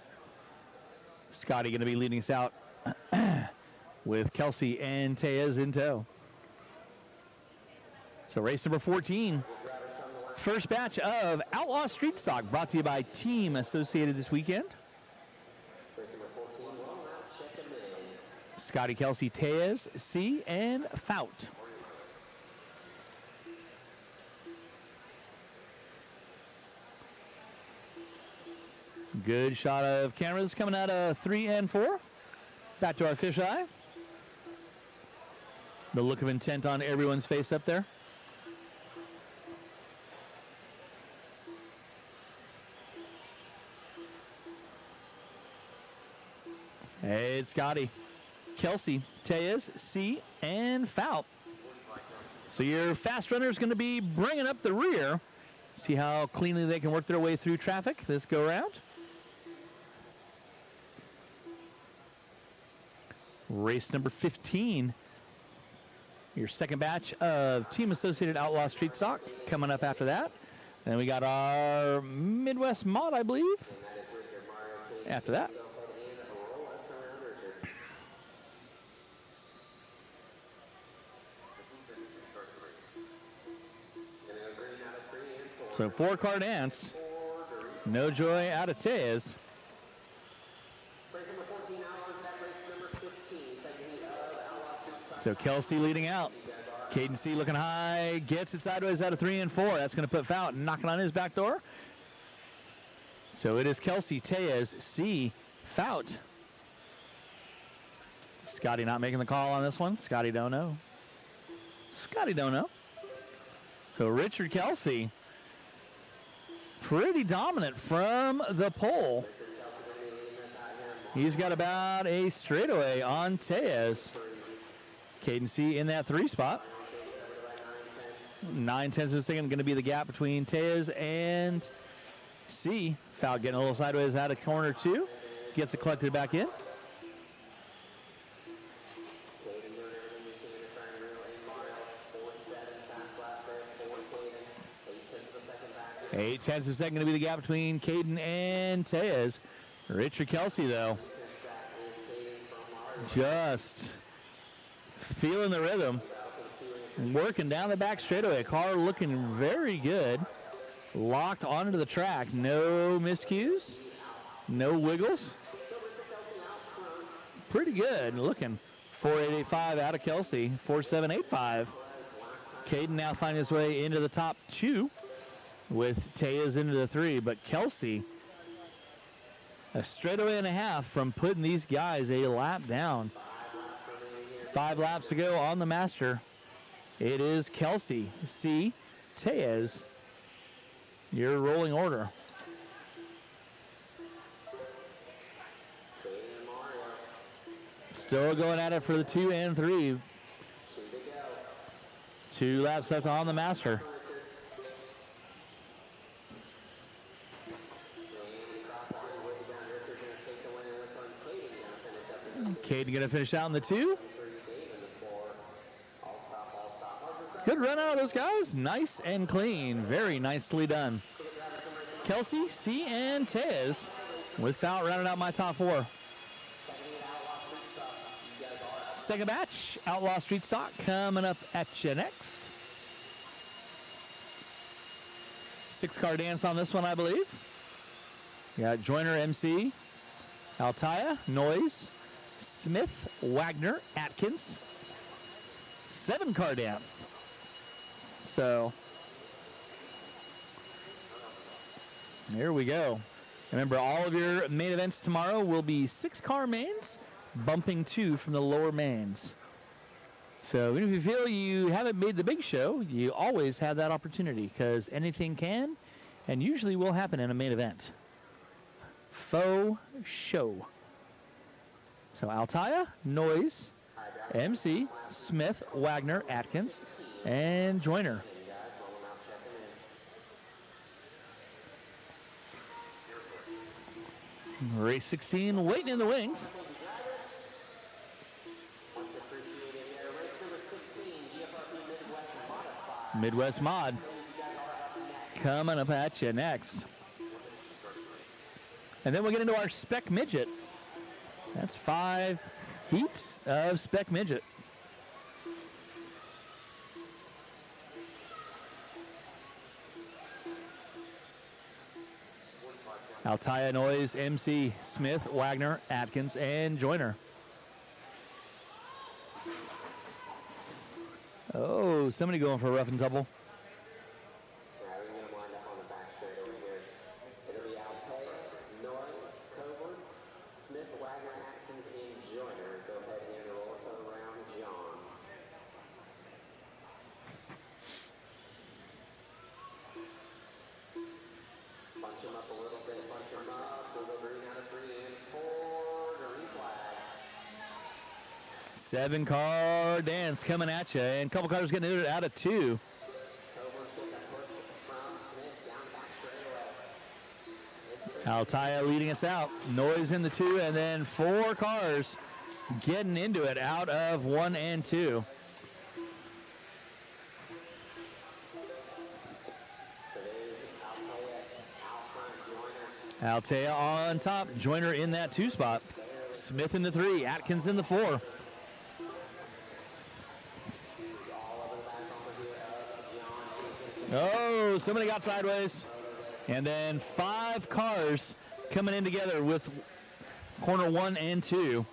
Scotty going to be leading us out with Kelsey and Tez in tow. So race number 14. First batch of Outlaw Street Stock brought to you by Team Associated this weekend. Scotty, Kelsey, Tez, C, and Fout. Good shot of cameras coming out of 3 and 4. Back to our fisheye. The look of intent on everyone's face up there. Hey, it's Scotty, Kelsey, Tez, C, and Fout. So your fast runner is going to be bringing up the rear. See how cleanly they can work their way through traffic this go around. Race number 15. Your second batch of Team Associated Outlaw Street Stock coming up after that. Then we got our Midwest Mod, I believe, after that. So 4-car dance. No Joy out of Tez. So Kelsey leading out. Caden C looking high, gets it sideways out of 3 and 4. That's going to put Fout knocking on his back door. So it is Kelsey, Tez, C, Fout. Scotty not making the call on this one. Scotty don't know. Scotty don't know. So Richard Kelsey, pretty dominant from the pole. He's got about a straightaway on Tez. Caden C in that 3 spot. 9/10 of a second going to be the gap between Tez and C. Fout getting a little sideways out of corner 2. Gets it collected back in. Eight tenths of a second going to be the gap between Caden and Tez. Richard Kelsey, though, just feeling the rhythm, working down the back straightaway. Car looking very good. Locked onto the track. No miscues. No wiggles. Pretty good looking. 4.885 out of Kelsey. 4.785. Caden now finding his way into the top 2 with Tez into the 3. But Kelsey, a straightaway and a half from putting these guys a lap down. 5 laps to go on the master. It is Kelsey, C, Tez, your rolling order. Still going at it for the 2 and 3. 2 laps left on the master. Caden going to finish out in the 2. Good run out of those guys. Nice and clean. Very nicely done. Kelsey, C, and Tez with Fout rounding out my top 4. Second batch, Outlaw Street Stock coming up at you next. 6-car dance on this one, I believe. We got Joyner MC, Altaya, Noise, Smith, Wagner, Atkins. 7-car dance. So, here we go. Remember, all of your main events tomorrow will be 6-car mains, bumping 2 from the lower mains. So even if you feel you haven't made the big show, you always have that opportunity because anything can and usually will happen in a main event. Faux show. So Altaya, Noise, MC, Smith, Wagner, Atkins, and Joyner. Race 16 waiting in the wings. Midwest Mod coming up at you next. And then we'll get into our Spec Midget. That's 5 heats of Spec Midget. Altaya, Noise, MC, Smith, Wagner, Atkins, and Joyner. Oh, somebody going for a rough and tumble. Seven-car dance coming at you, and a couple cars getting it out of 2. Altaya leading us out. Noise in the 2, and then 4 cars getting into it out of 1 and 2. Altaya on top. Joyner in that 2 spot. Smith in the 3. Atkins in the 4. Oh, somebody got sideways. And then 5 cars coming in together with corner 1 and 2.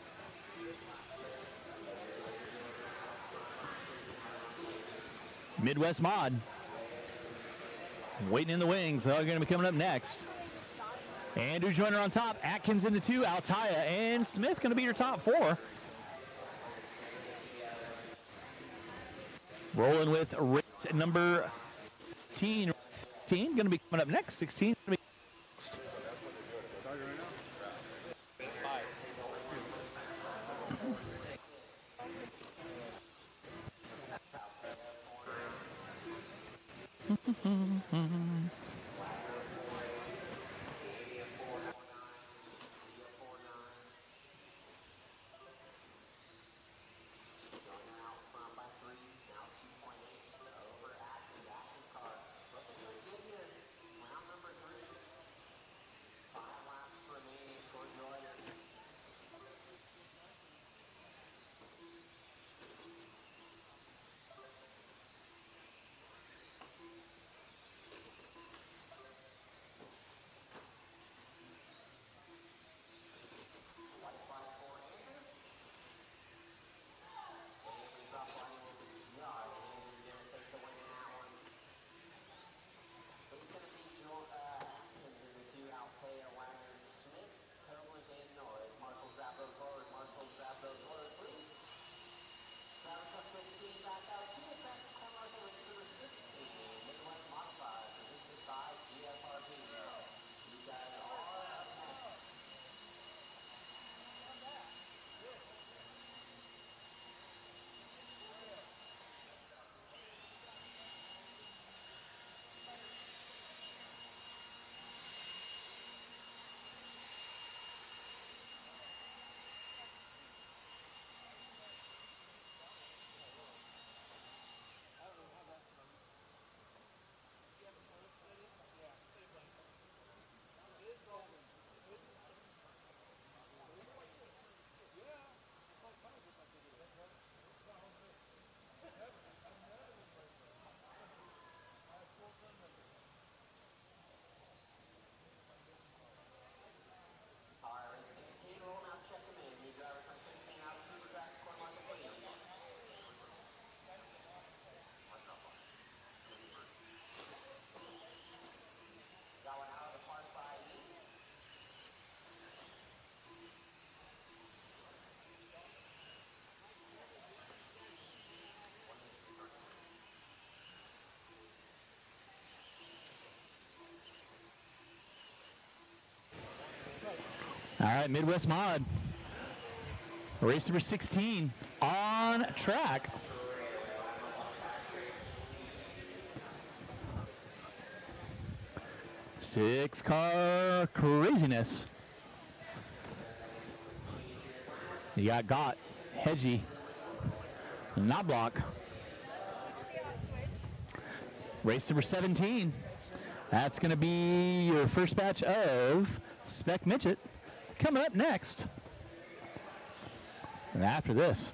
Midwest Mod waiting in the wings. They're going to be coming up next. Andrew Joyner on top. Atkins in the 2. Altaya and Smith going to be your top 4. Rolling with race number 15 going to be coming up next. 16 going to be next. right, Midwest Mod. Race number 16 on track. Six-car craziness. You got Hedgie, Knobloch. Race number 17. That's going to be your first batch of Spec Midget coming up next. And after this,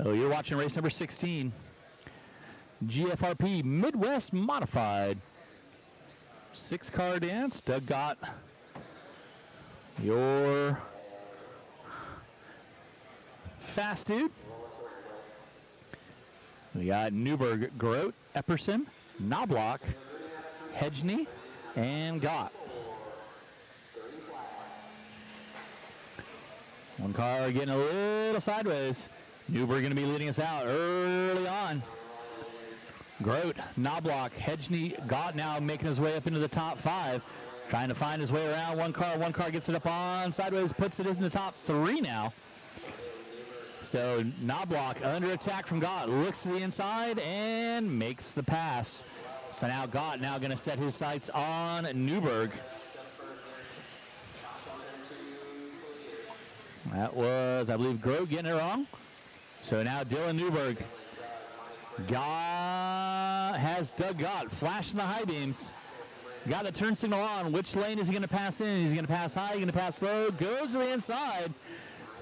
so you're watching race number 16, GFRP Midwest Modified. Six-car dance. Doug got your fast dude. We got Newberg, Grote, Epperson, Knobloch, Hedgney, and Gott. One car getting a little sideways. Newberg going to be leading us out early on. Grote, Knobloch, Hedgney, Gott now making his way up into the top 5. Trying to find his way around. One car gets it up on sideways, puts it in the top 3 now. So Knobloch under attack from Gott, looks to the inside and makes the pass. So now Gott now going to set his sights on Newberg. That was, I believe, Grote getting it wrong. So now Dylan Newberg has Doug Gott flashing the high beams. Got the turn signal on. Which lane is he going to pass in? He's going to pass high, he's going to pass low, goes to the inside.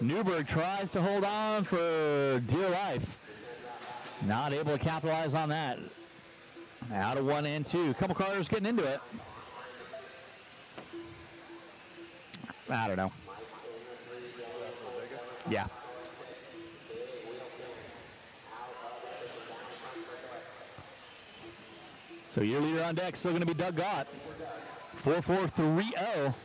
Newberg tries to hold on for dear life. Not able to capitalize on that. Out of 1 and 2. A couple cars getting into it. I don't know. Yeah. So your leader on deck still going to be Doug Gott. 4-4-3-0.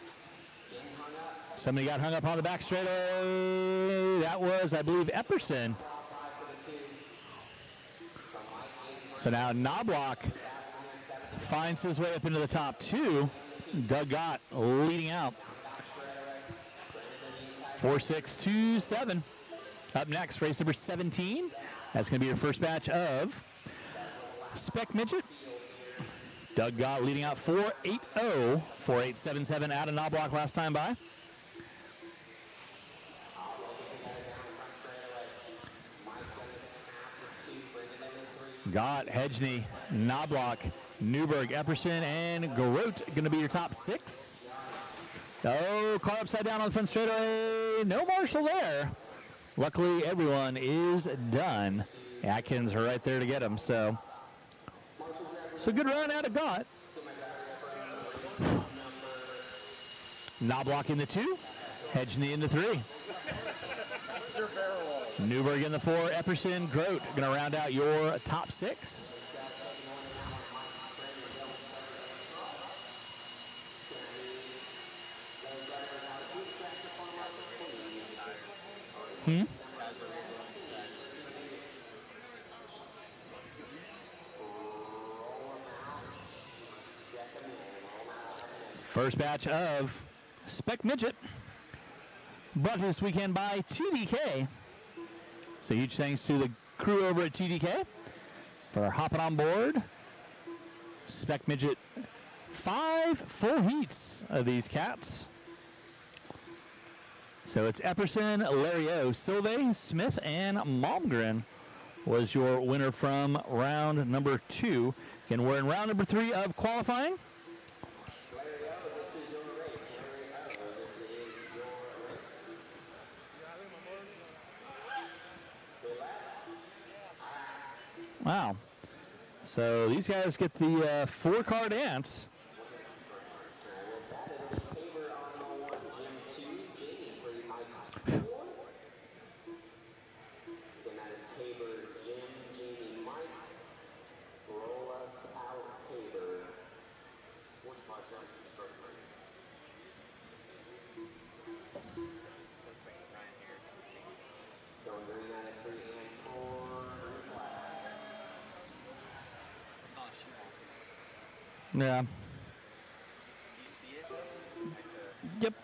Somebody got hung up on the back straightaway. That was, I believe, Epperson. So now Knobloch finds his way up into the top 2. Doug Gott leading out. 4-6-2-7. Up next, race number 17. That's going to be your first batch of Spec Midget. Doug Gott leading out 4-8-0. 4-8-7-7 out of Knobloch last time by. Gott, Hedgney, Knobloch, Newberg, Epperson, and Grote going to be your top 6. Oh, car upside down on the front straightaway. No Marshall there. Luckily, everyone is done. Atkins are right there to get him, so good run out of Gott. Knobloch in the 2, Hedgney in the 3. Newberg in the 4, Epperson, Grote going to round out your top 6. First batch of Spec Midget brought this weekend by TDK. So huge thanks to the crew over at TDK for hopping on board. Spec Midget, 5 full heats of these cats. So it's Epperson, Lario, Silve, Smith, and Malmgren was your winner from round number 2. Again, we're in round number 3 of qualifying. Wow. So these guys get the 4-car dance. Yeah. Yep.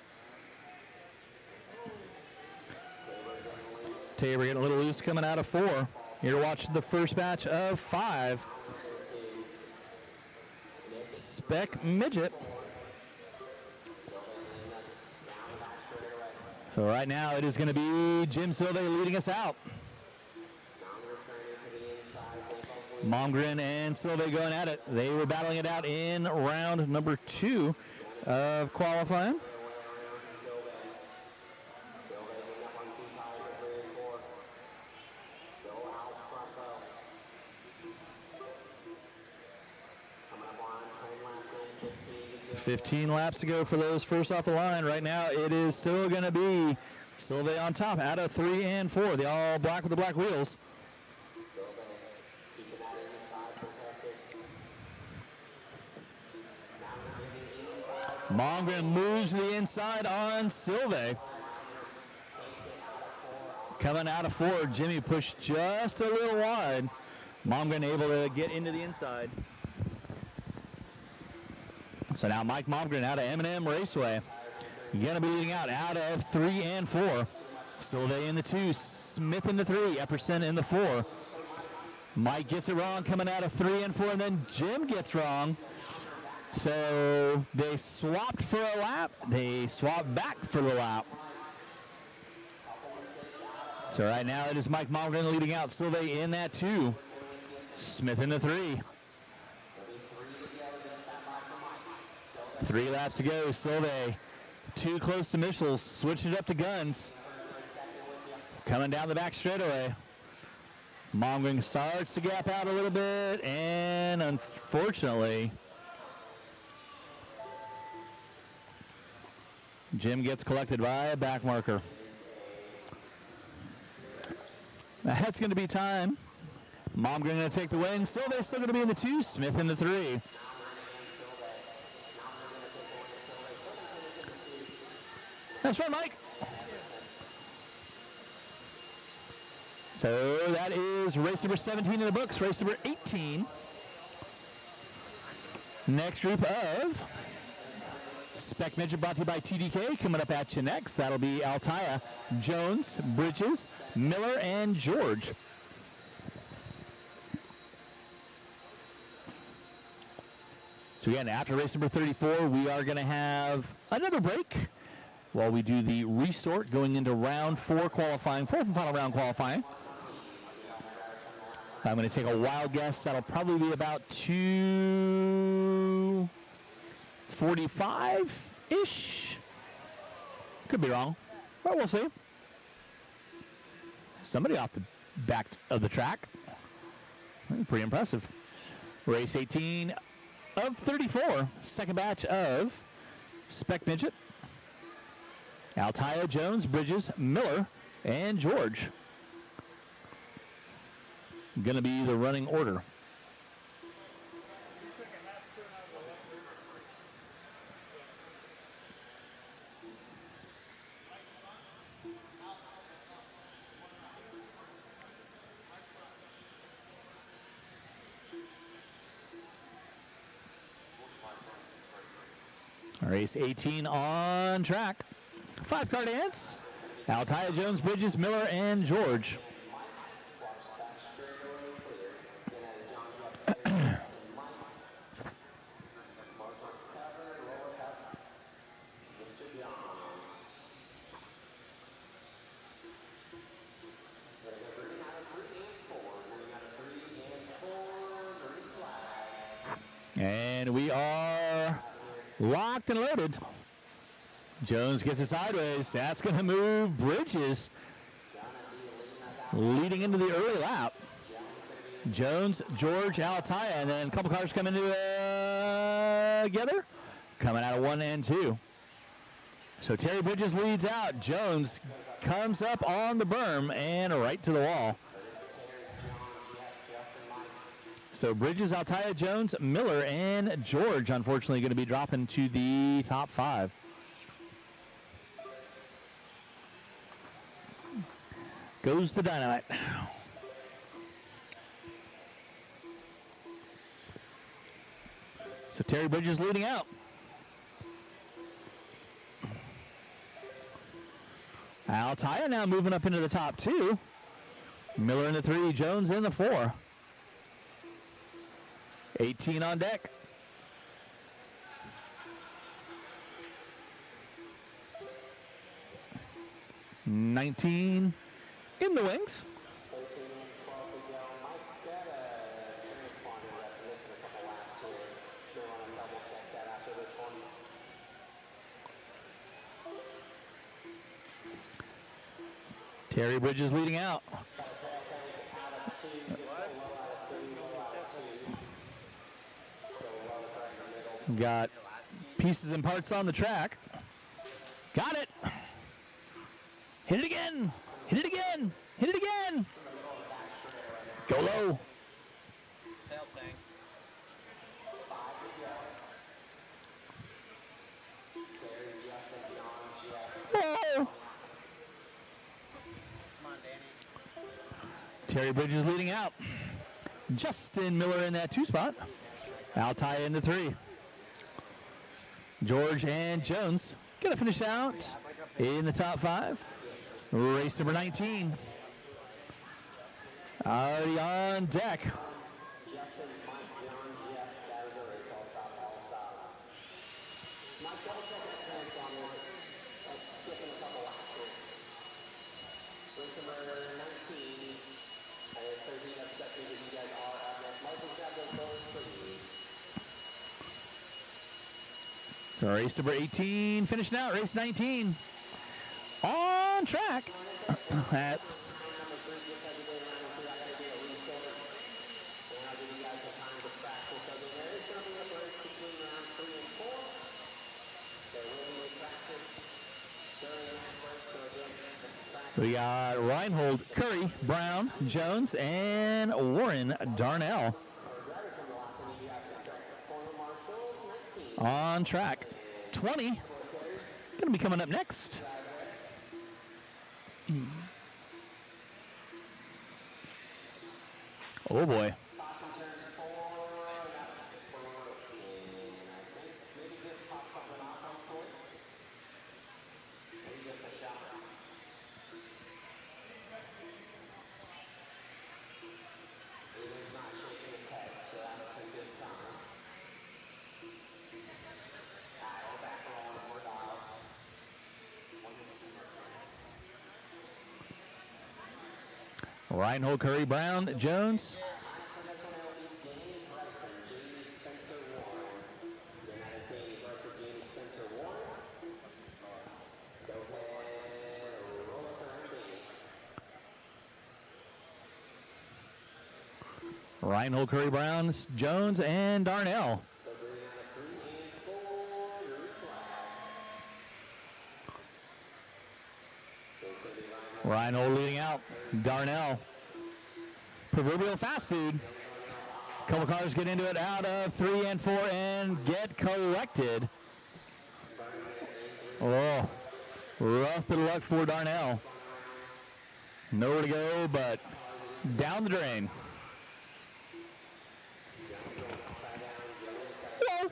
Tabor getting a little loose coming out of 4. You're watching the first batch of 5. Spec Midget. So right now it is going to be Jim Silve leading us out. Momgren and Silve going at it. They were battling it out in round number 2 of qualifying. $15 laps to go for those first off the line. Right now it is still going to be Silve on top out of 3 and 4. The all black with the black wheels. Momgren moves to the inside on Silve. Coming out of 4, Jimmy pushed just a little wide. Momgren able to get into the inside. So now Mike Momgren out of M&M Raceway. Going to be leading out of 3 and 4. Silve in the 2, Smith in the 3, Epperson in the 4. Mike gets it wrong coming out of 3 and 4, and then Jim gets wrong. So they swapped for a lap. They swapped back for the lap. So right now it is Mike Momgren leading out. Silve in that 2. Smith in the 3. 3 laps to go. Silve too close to Michels. Switching it up to Guns. Coming down the back straightaway. Momgren starts to gap out a little bit, and unfortunately Jim gets collected by a back marker. That's going to be time. Momgren going to take the win. Silve still going to be in the 2. Smith in the 3. That's right, Mike. So that is race number 17 in the books. Race number 18. Next group of Spec Midget brought to you by TDK. Coming up at you next. That'll be Altaya, Jones, Bridges, Miller, and George. So again, after race number 34, we are going to have another break while we do the resort going into round 4 qualifying, 4th and final round qualifying. I'm going to take a wild guess. That'll probably be about 2:45-ish. Could be wrong, but we'll see. Somebody off the back of the track. Pretty impressive. Race 18 of 34. Second batch of Spec Midget. Altaya, Jones, Bridges, Miller, and George. Going to be the running order. Race 18 on track. 5-car dance. Altaya, Jones, Bridges, Miller, and George. And we are locked and loaded. Jones gets it sideways. That's going to move Bridges leading into the early lap. Jones, George, Altaya, and then a couple cars coming together. Coming out of 1 and 2. So Terry Bridges leads out. Jones comes up on the berm and right to the wall. So Bridges, Altaya, Jones, Miller, and George, unfortunately, going to be dropping to the top 5. Goes the dynamite. So Terry Bridges leading out. Altair now moving up into the top 2. Miller in the 3, Jones in the 4. 18 on deck. $19 in the wings. Terry Bridges leading out. Got pieces and parts on the track. Got it. Hit it again. Hit it again. Hit it again. Go low. Whoa. Terry Bridges leading out. Justin Miller in that 2 spot. Altai in the 3. George and Jones gonna finish out in the top 5. Race number 19. Already on deck. So race number 18 finishing out. Race 19 on track. That's we got Reinhold, Curry, Brown, Jones, and Warren Darnell on track. 20 going to be coming up next. Oh boy. Reinhold, Curry, Brown, Jones. Reinhold, Curry, Brown, Jones, and Darnell. Reinhold leading out. Darnell. Proverbial fast dude. Couple cars get into it out of 3 and 4 and get collected. Oh, rough bit of luck for Darnell. Nowhere to go but down the drain. Whoa.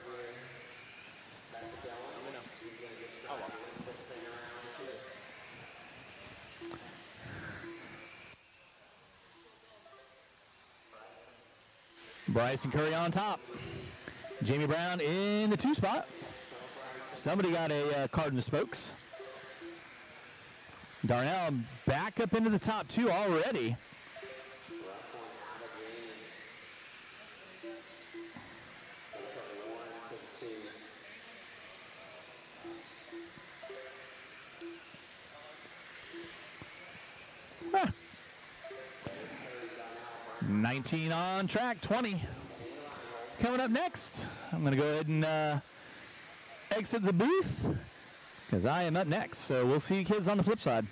Bryson Curry on top. Jamie Brown in the 2 spot. Somebody got a card in the spokes. Darnell back up into the top 2 already. Huh. 19 on track, 20 coming up next. I'm going to go ahead and exit the booth because I am up next. So we'll see you kids on the flip side.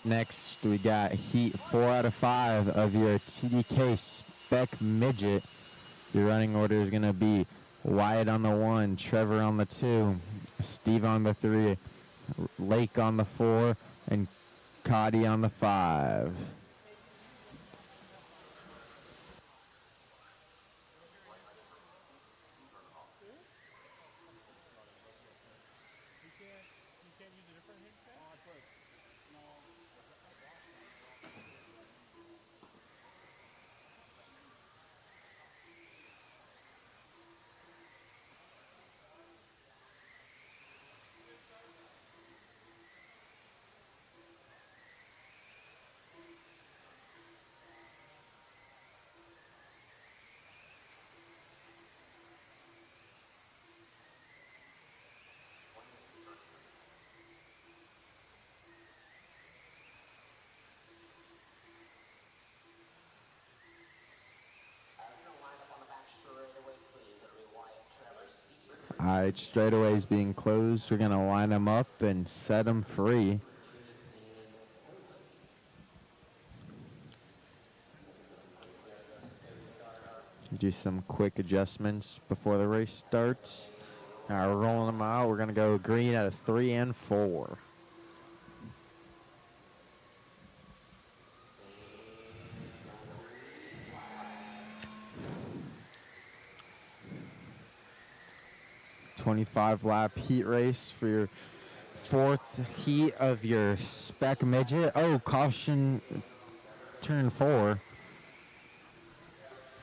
Next, we got heat 4 out of 5 of your TDK Spec Midget. Your running order is going to be Wyatt on the 1, Trevor on the 2, Steve on the 3, Lake on the 4, and Cody on the 5. All right, straightaways being closed. We're going to line them up and set them free. Do some quick adjustments before the race starts. Now we're rolling them out. We're going to go green out of 3 and 4. .25-lap heat race for your 4th heat of your Spec Midget. Oh, caution, turn 4.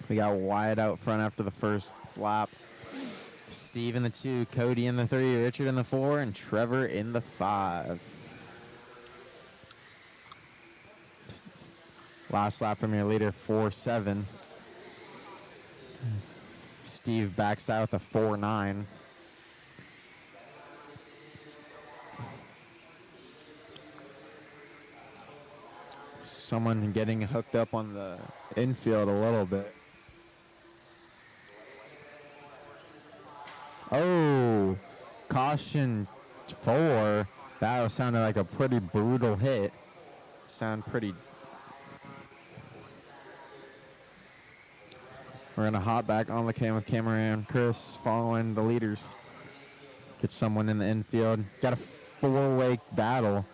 We got Wyatt out front after the first lap. Steve in the 2, Cody in the 3, Richard in the 4, and Trevor in the 5. Last lap from your leader, 4-7. Steve backs out with a 4-9. Someone getting hooked up on the infield a little bit. Oh, caution 4. That sounded like a pretty brutal hit. Sound pretty. We're gonna hop back on the cam with cameraman Chris following the leaders. Get someone in the infield. Got a 4-way battle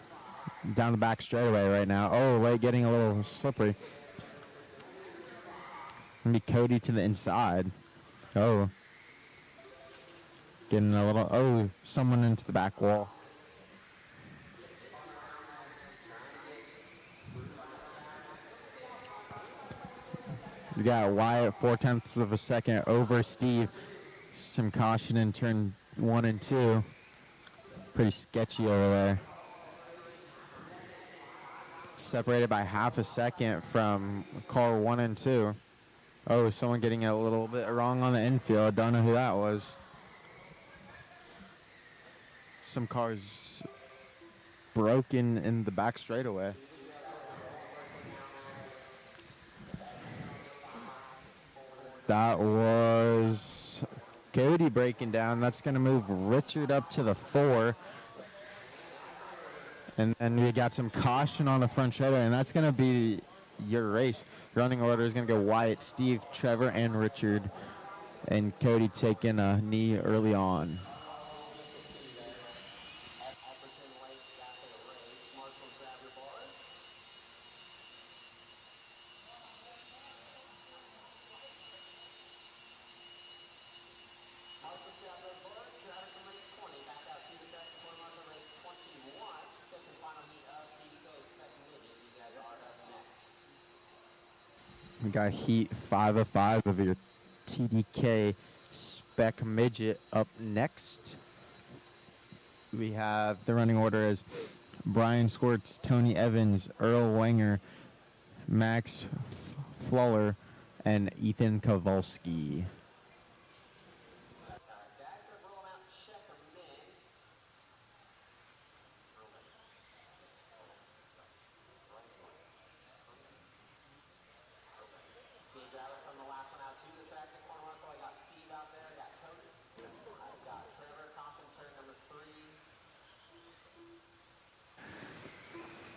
down the back straightaway right now. Oh, Lake getting a little slippery. Gonna be Cody to the inside. Oh. Getting a little, oh, someone into the back wall. We got Wyatt 0.4 of a second over Steve. Some caution in turn 1 and 2. Pretty sketchy over there. Separated by half a second from car 1 and 2. Oh, someone getting a little bit wrong on the infield. Don't know who that was. Some cars broken in the back straightaway. That was Cody breaking down. That's going to move Richard up to the 4. And then we got some caution on the front straightaway, and that's going to be your race. Running order is going to go Wyatt, Steve, Trevor, and Richard. And Cody taking a knee early on. We got heat 5 of 5 of your TDK Spec Midget up next. We have the running order as Brian Squirts, Tony Evans, Earl Wenger, Max Fluller, and Ethan Kowalski.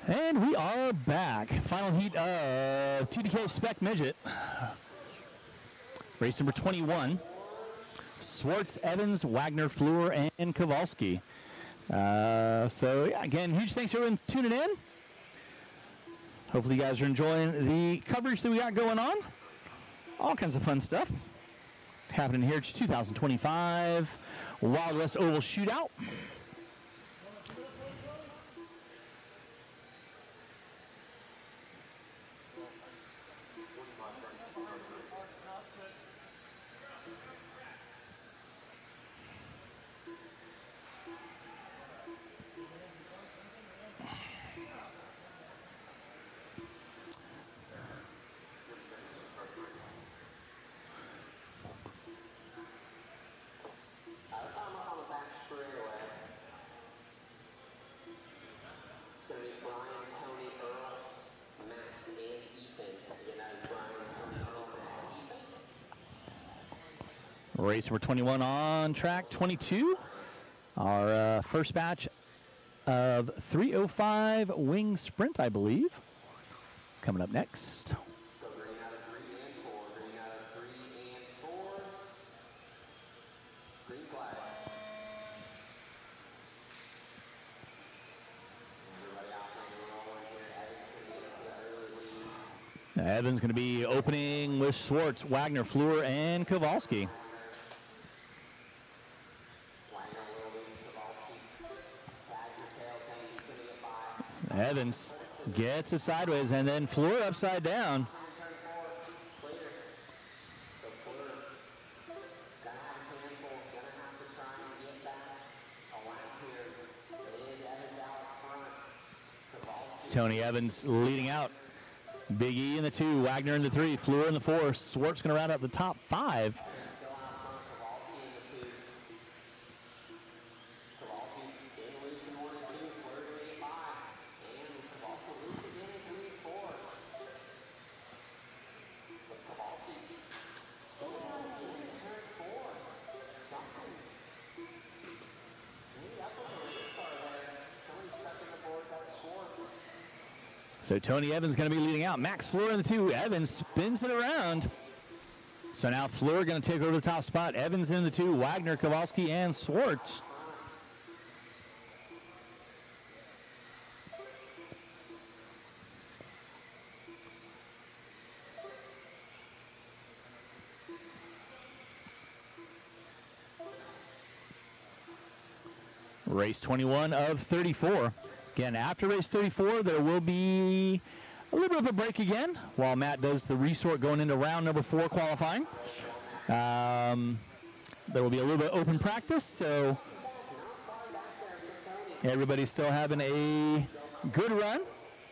And we are back. Final heat of TDK Spec Midget. Race number 21. Schwartz, Evans, Wagner, Fleur, and Kowalski. So, yeah, again, huge thanks to everyone tuning in. Hopefully you guys are enjoying the coverage that we got going on. All kinds of fun stuff happening here. It's 2025 Wild West Oval Shootout. Race number 21 on track 22. Our first batch of 305 wing sprint, I believe. Coming up next. Evans going to be opening with Schwartz, Wagner, Fleur, and Kowalski. Evans gets it sideways, and then Fleur upside down. Tony Evans leading out. Big E in the 2, Wagner in the 3, Fleur in the 4. Schwartz going to round out the top 5. So Tony Evans going to be leading out. Max Fleur in the 2. Evans spins it around. So now Fleur going to take over the top spot. Evans in the 2. Wagner, Kowalski, and Schwartz. Race 21 of 34. Again, after race 34, there will be a little bit of a break again while Matt does the resort going into round number 4 qualifying. There will be a little bit of open practice, so everybody's still having a good run.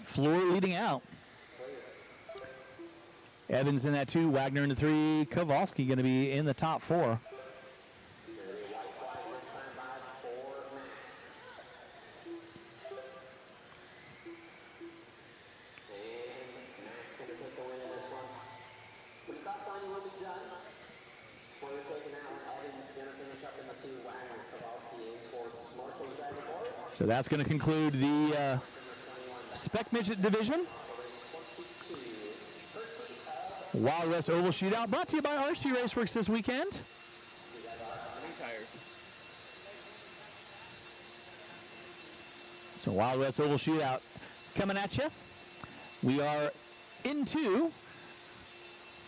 Fleur leading out. Evans in that 2, Wagner in the 3, Kowalski going to be in the top 4. So that's going to conclude the Spec Midget Division. Wild West Oval Shootout, brought to you by RCRaceworx this weekend. So Wild West Oval Shootout coming at you. We are into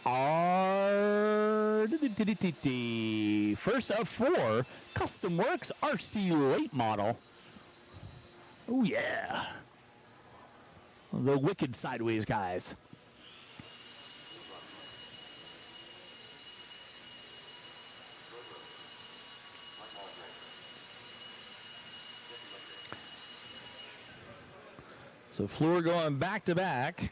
our first of 4 Custom Works RC late model. Oh yeah. The wicked sideways guys. So Fleur going back to back.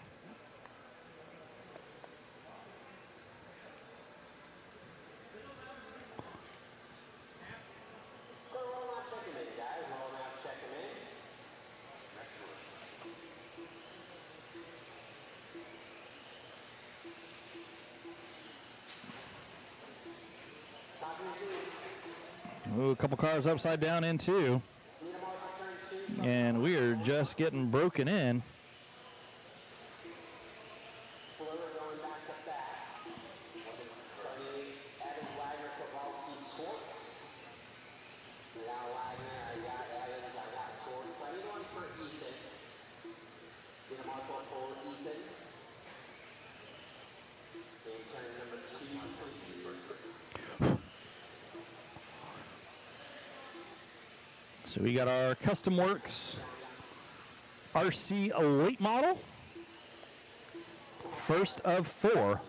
Ooh, a couple cars upside down in 2. And we are just getting broken in. So we got our Custom Works RC late model. First of 4.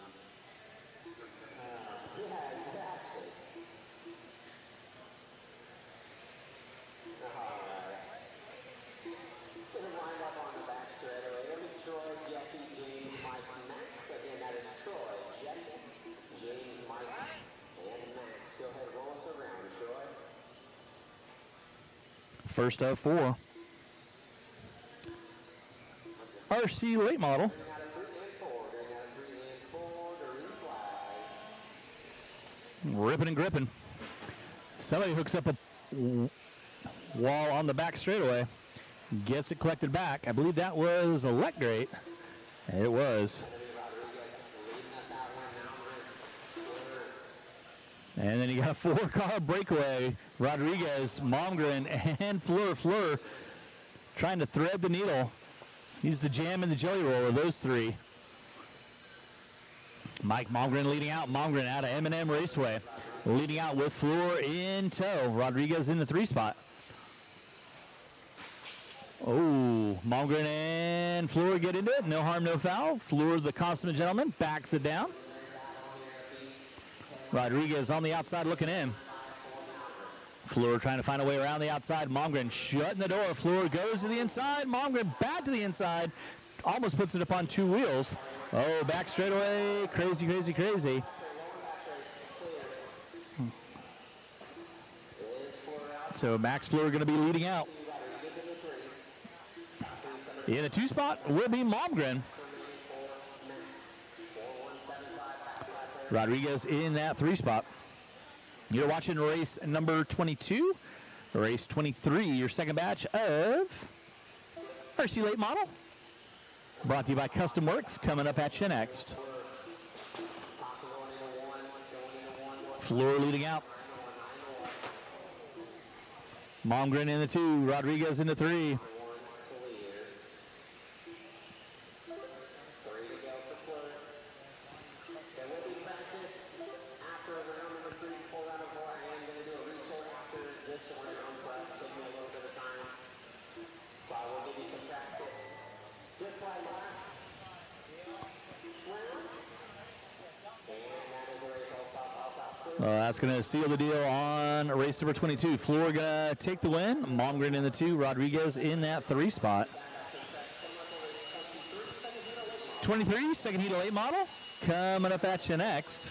First of 4. RC late model. Ripping and gripping. Somebody hooks up a wall on the back straightaway. Gets it collected back. I believe that was a let grate. It was. And then you got a 4-car breakaway. Rodriguez, Malmgren, and Fleur trying to thread the needle. He's the jam and the jelly roll of those 3. Mike Malmgren leading out. Malmgren out of M&M Raceway. Leading out with Fleur in tow. Rodriguez in the 3 spot. Oh, Malmgren and Fleur get into it. No harm, no foul. Fleur, the consummate gentleman, backs it down. Rodriguez on the outside looking in. Fleur trying to find a way around the outside. Malmgren shutting the door. Fleur goes to the inside. Malmgren back to the inside. Almost puts it up on 2 wheels. Oh, back straightaway. Crazy, crazy, crazy. So Max Fleur going to be leading out. In the 2 spot will be Malmgren. Rodriguez in that 3 spot. You're watching race number 22, race 23, your second batch of RC Late Model. Brought to you by Custom Works, coming up at you next. Fleur leading out. Malmgren in the 2, Rodriguez in the 3. That's going to seal the deal on race number 22. Fleur going to take the win. Malmgren in the 2. Rodriguez in that 3 spot. 23, second heat of late model. Coming up at you next.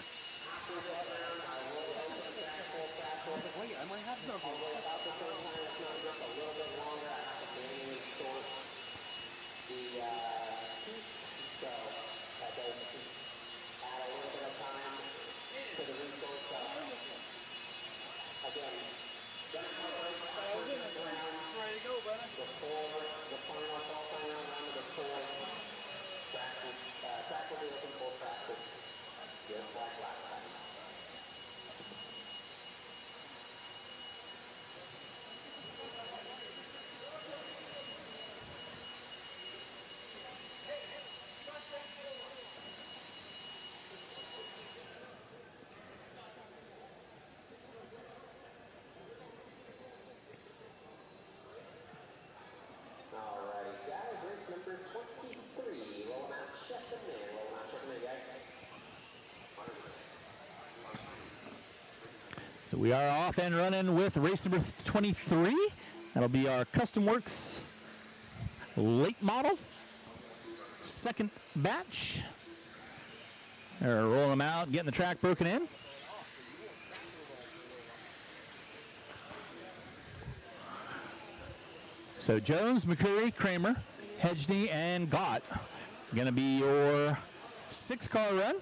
So we are off and running with race number 23. That'll be our Custom Works late model. Second batch. They're rolling them out, getting the track broken in. So Jones, McCurry, Kramer, Hedgney, and Gott going to be your 6-car run.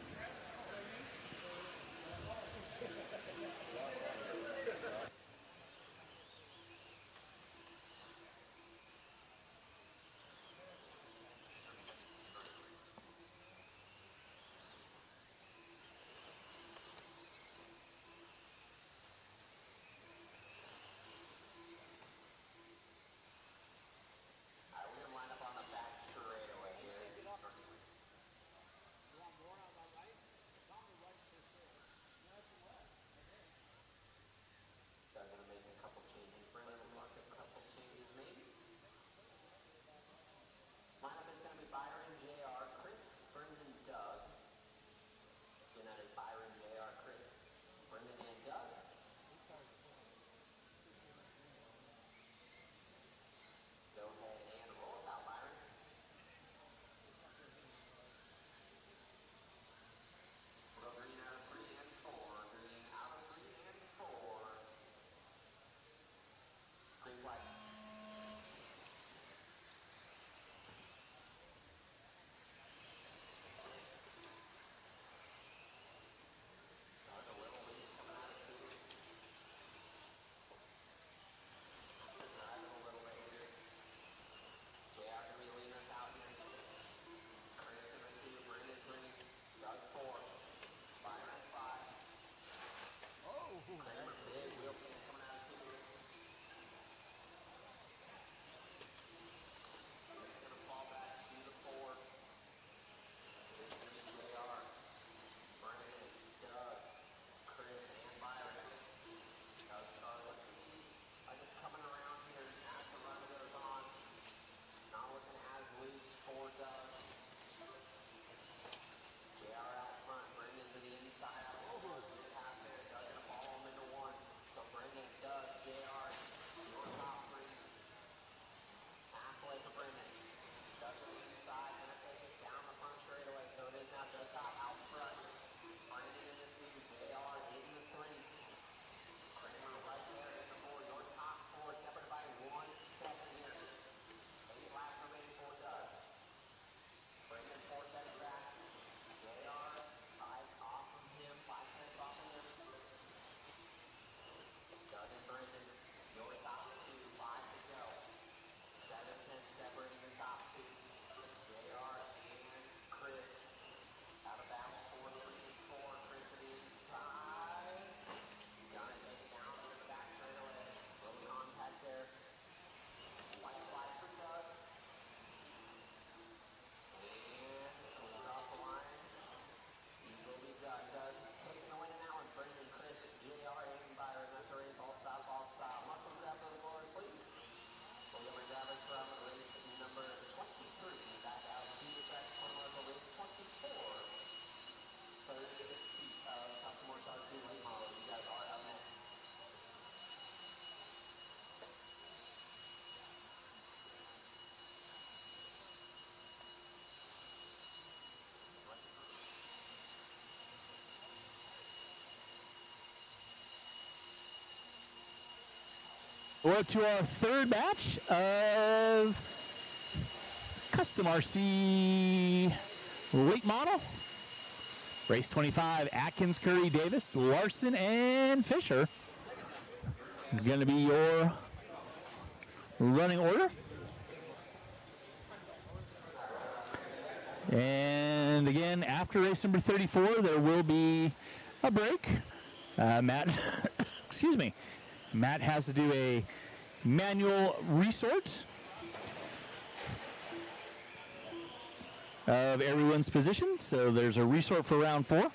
We're up to our third batch of custom RC late model. Race 25, Atkins, Curry, Davis, Larson, and Fisher. It's going to be your running order. And again, after race number 34, there will be a break. Matt, excuse me, Matt has to do a manual resort of everyone's position. So there's a resort for round 4.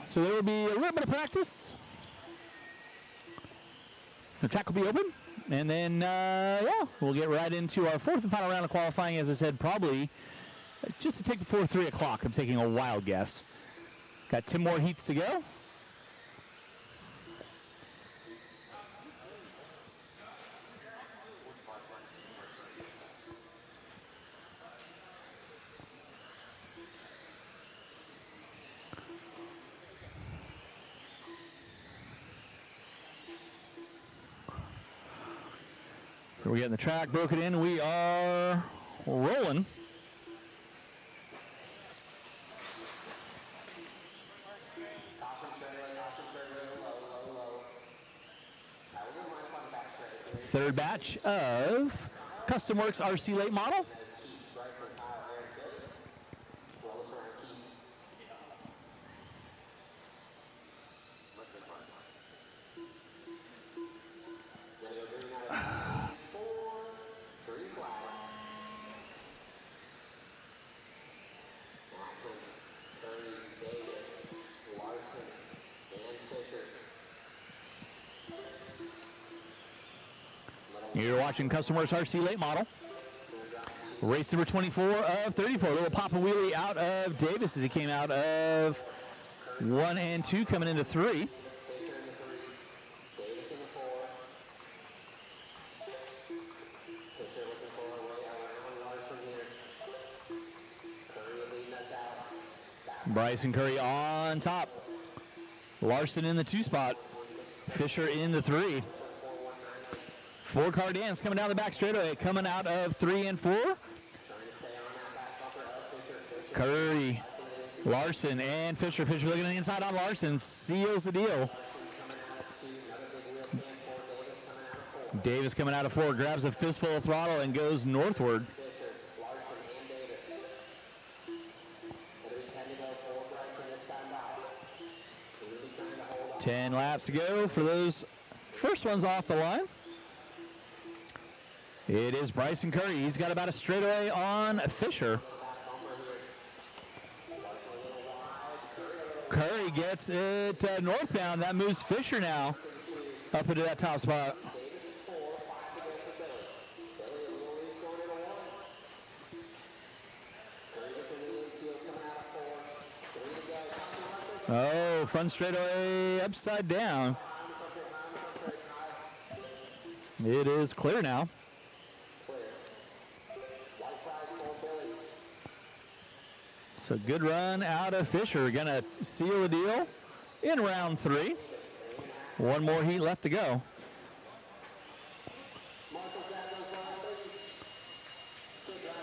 So there will be a little bit of practice. The track will be open. And then, yeah, we'll get right into our fourth and final round of qualifying. As I said, probably just to take before 3 o'clock. I'm taking a wild guess. Got 10 more heats to go. We're getting the track broken in. We are rolling. Third batch of Custom Works RC late model. You're watching Custom Works RC late model. Race number 24 of 34. A little pop and wheelie out of Davis as he came out of 1 and 2, coming into 3. Bryson Curry on top. Larson in the 2 spot. Fisher in the 3. 4-car dance coming down the back straightaway, coming out of 3 and 4. Curry, Larson, and Fisher. Fisher looking on the inside on Larson, seals the deal. Davis coming out of 4, grabs a fistful of throttle and goes northward. Ten laps to go for those first ones off the line. It is Bryson Curry. He's got about a straightaway on Fisher. Curry gets it northbound. That moves Fisher now up into that top spot. Oh, front straightaway upside down. It is clear now. So good run out of Fisher. Going to seal the deal in round 3. One more heat left to go.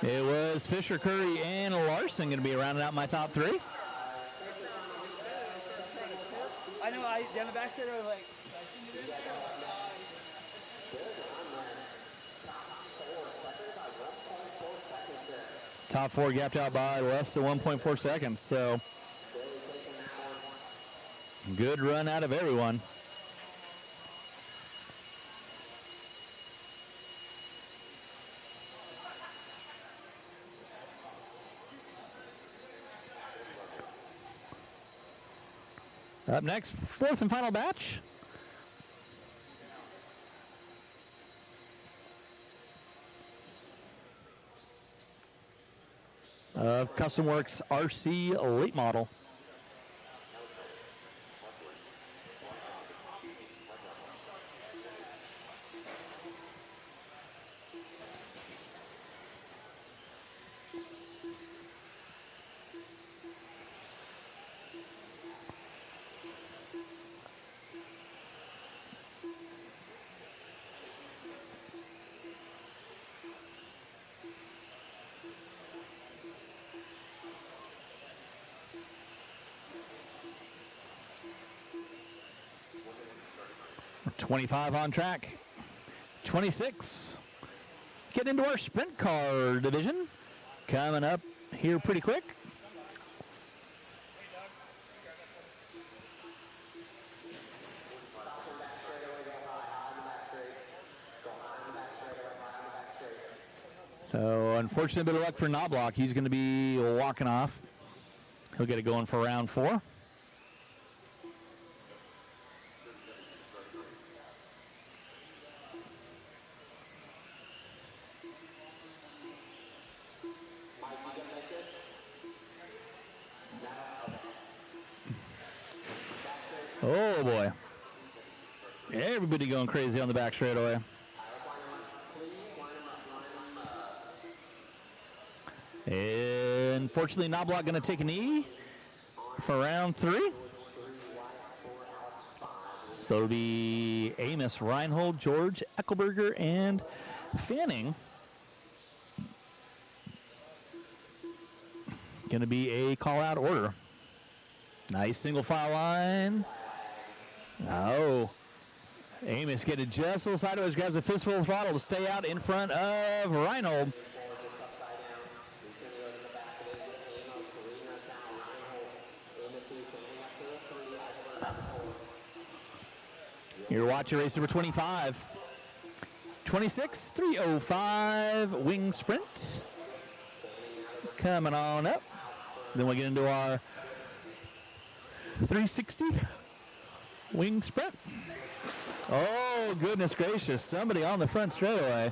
It was Fisher, Curry, and Larson going to be rounding out my top 3. I know, down the back there, I was like, Top 4 gapped out by less than 1.4 seconds, so good run out of everyone. Up next, fourth and final batch. Custom Works RC late model. 25 on track. 26. Getting into our sprint car division. Coming up here pretty quick. So, unfortunate bit of luck for Knobloch. He's going to be walking off. He'll get it going for round 4. Oh boy. Everybody going crazy on the back straightaway. And unfortunately, Knobloch going to take a knee for round 3. So it'll be Amos, Reinhold, George, Eckelberger, and Fanning. Going to be a call-out order. Nice single file line. Oh. Amos getting just a little sideways, grabs a fistful of throttle to stay out in front of Reinhold. You're watching race number 25. 26, 3:05 wing sprint. Coming on up. Then we'll get into our 360 wing sprint. Oh, goodness gracious. Somebody on the front straightaway.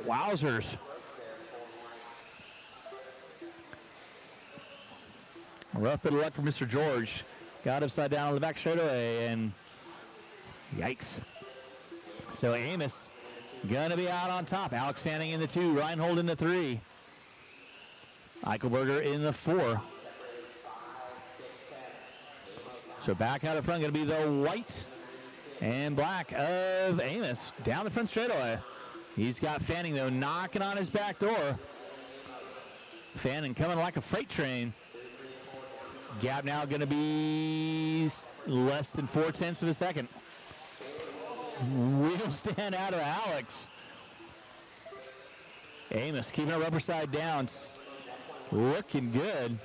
Wowzers. Rough bit of luck for Mr. George. Got upside down on the back straightaway, and yikes. So Amos gonna be out on top. Alex Fanning in the 2, Reinhold in the 3. Eichelberger in the 4. So back out of front gonna be the white and black of Amos. Down the front straightaway. He's got Fanning though knocking on his back door. Fanning coming like a freight train. Gap now going to be less than 0.4 of a second. Wheel stand out of Alex. Amos keeping her upper side down. Looking good.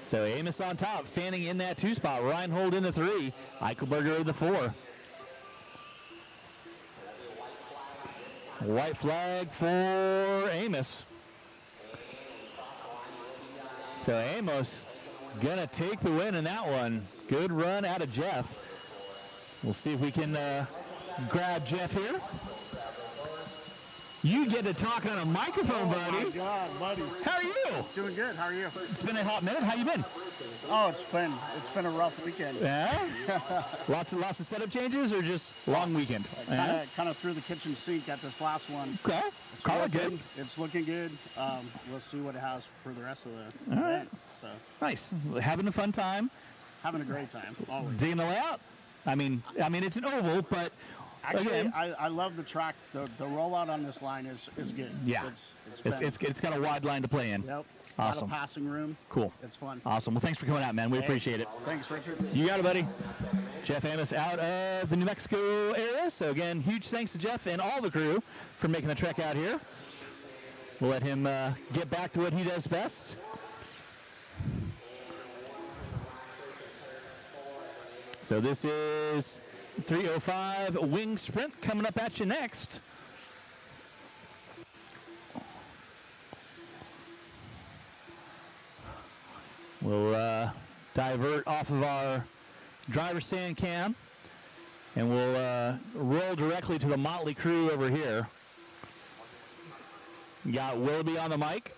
So Amos on top. Fanning in that 2 spot. Reinhold in the 3. Eichelberger in the 4. White flag for Amos. So Amos gonna take the win in that one. Good run out of Jeff. We'll see if we can grab Jeff here. You get to talk on a microphone, buddy. Oh my God, buddy. How are you? Doing good. How are you? It's been a hot minute. How you been? Oh, it's been a rough weekend. Yeah. lots of setup changes, or just long weekend? Kind of threw the kitchen sink at this last one. Okay. Call it good. It's looking good. We'll see what it has for the rest of the All event. right. So nice. Having a fun time. Having a great time. Always. Digging the layout. I mean, it's an oval, but actually, again, I love the track. The rollout on this line is good. Yeah. It's got a wide line to play in. Yep. Awesome. A lot of passing room. Cool. It's fun. Awesome. Well, thanks for coming out, man. We appreciate it. Thanks, Richard. You got it, buddy. Jeff Amos out of the New Mexico area. So, again, huge thanks to Jeff and all the crew for making the trek out here. We'll let him get back to what he does best. So this is 3:05 wing sprint coming up at you next. We'll divert off of our driver stand cam, and we'll roll directly to the motley crew over here. We got Willoughby on the mic,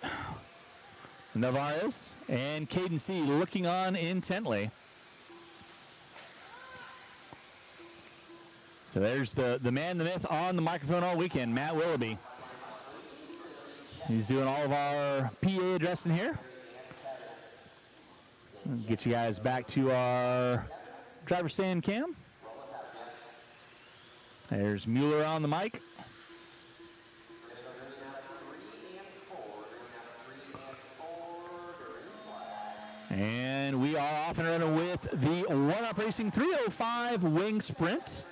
Navarez, and Caden C looking on intently. So there's the man, the myth on the microphone all weekend, Matt Willoughby. He's doing all of our PA addressing here. Get you guys back to our driver stand cam. There's Mueller on the mic. And we are off and running with the One-Up Racing 305 Wing Sprint.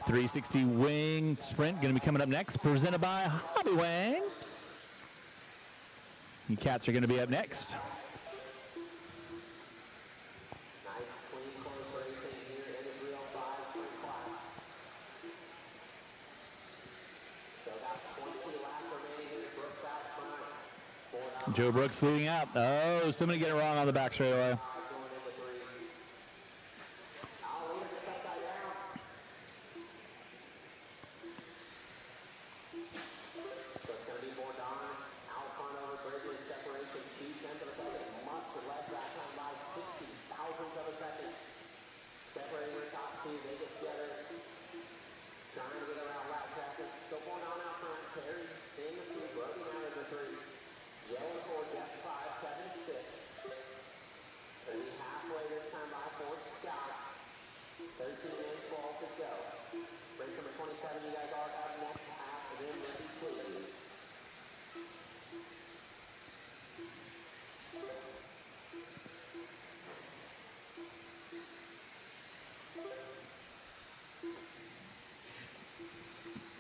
360 Wing Sprint going to be coming up next, presented by Hobby Wang. The cats are going to be up next. Joe Brooks leading out. Oh, somebody get it wrong on the back straightaway.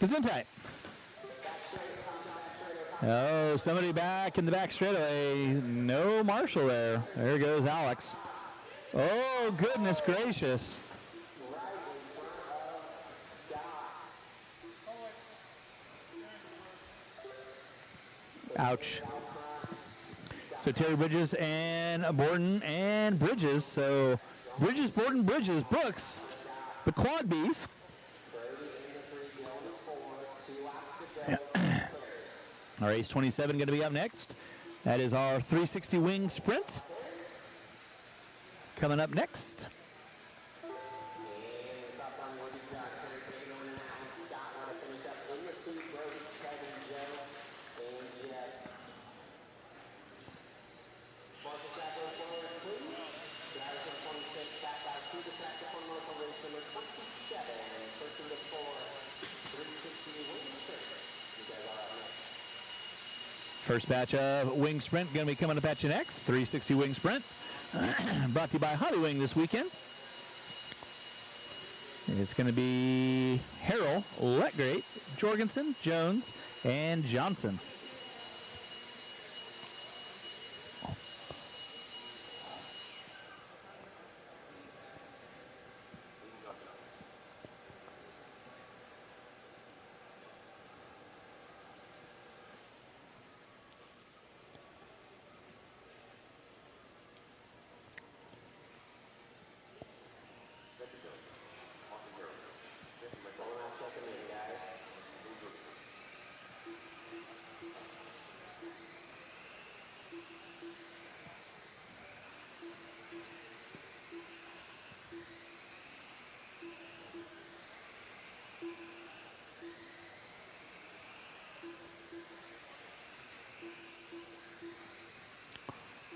Gesundheit. Oh, somebody back in the back straightaway. No Marshall there. There goes Alex. Oh, goodness gracious. Ouch. So Terry Bridges and Borden and Bridges. So Bridges, Borden, Bridges, Brooks, the quad bees. Our race 27 going to be up next. That is our 360 Wing Sprint. Coming up next. First batch of Wing Sprint going to be coming up at you next. 360 Wing Sprint. Brought to you by Hobby Wing this weekend. It's going to be Harrell, Letgreat, Jorgensen, Jones, and Johnson.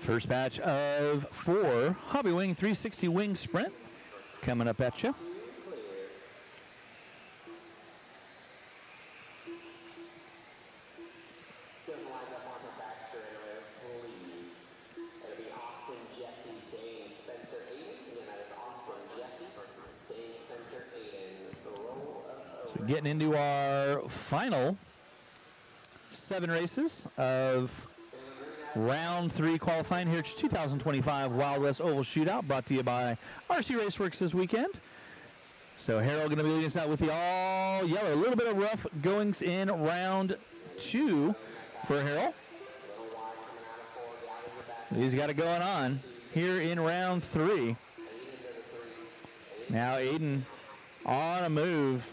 First batch of 4 Hobby Wing 360 Wing Sprint coming up at you. So getting into our final 7 races of Round 3 qualifying here. It's 2025 Wild West Oval Shootout, brought to you by RCRaceworx this weekend. So Harold going to be leading us out with the all yellow. A little bit of rough goings in round 2 for Harold. He's got it going on here in round 3. Now Aiden on a move.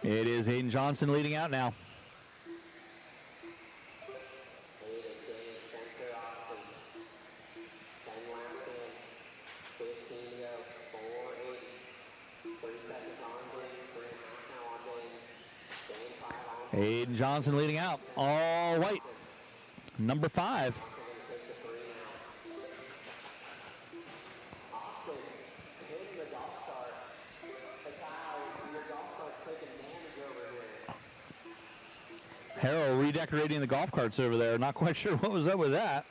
It is Aiden Johnson leading out now. Aiden Johnson leading out. All white. Number 5. Harold redecorating the golf carts over there. Not quite sure what was up with that.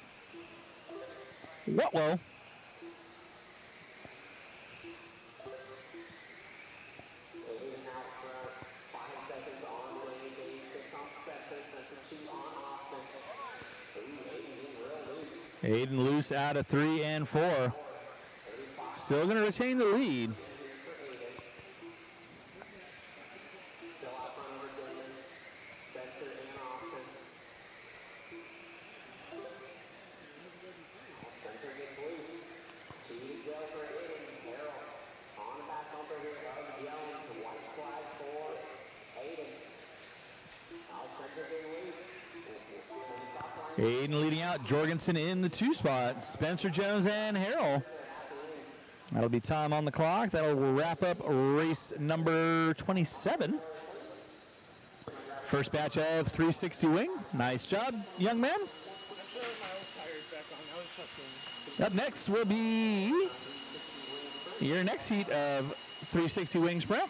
Whoa. Aiden loose out of 3 and 4. Still going to retain the lead. Aiden leading out. Jorgensen in the 2 spot. Spencer Jones and Harrell. That'll be time on the clock. That'll wrap up race number 27. First batch of 360 wing. Nice job, young man. Up next will be your next heat of 360 wing sprint.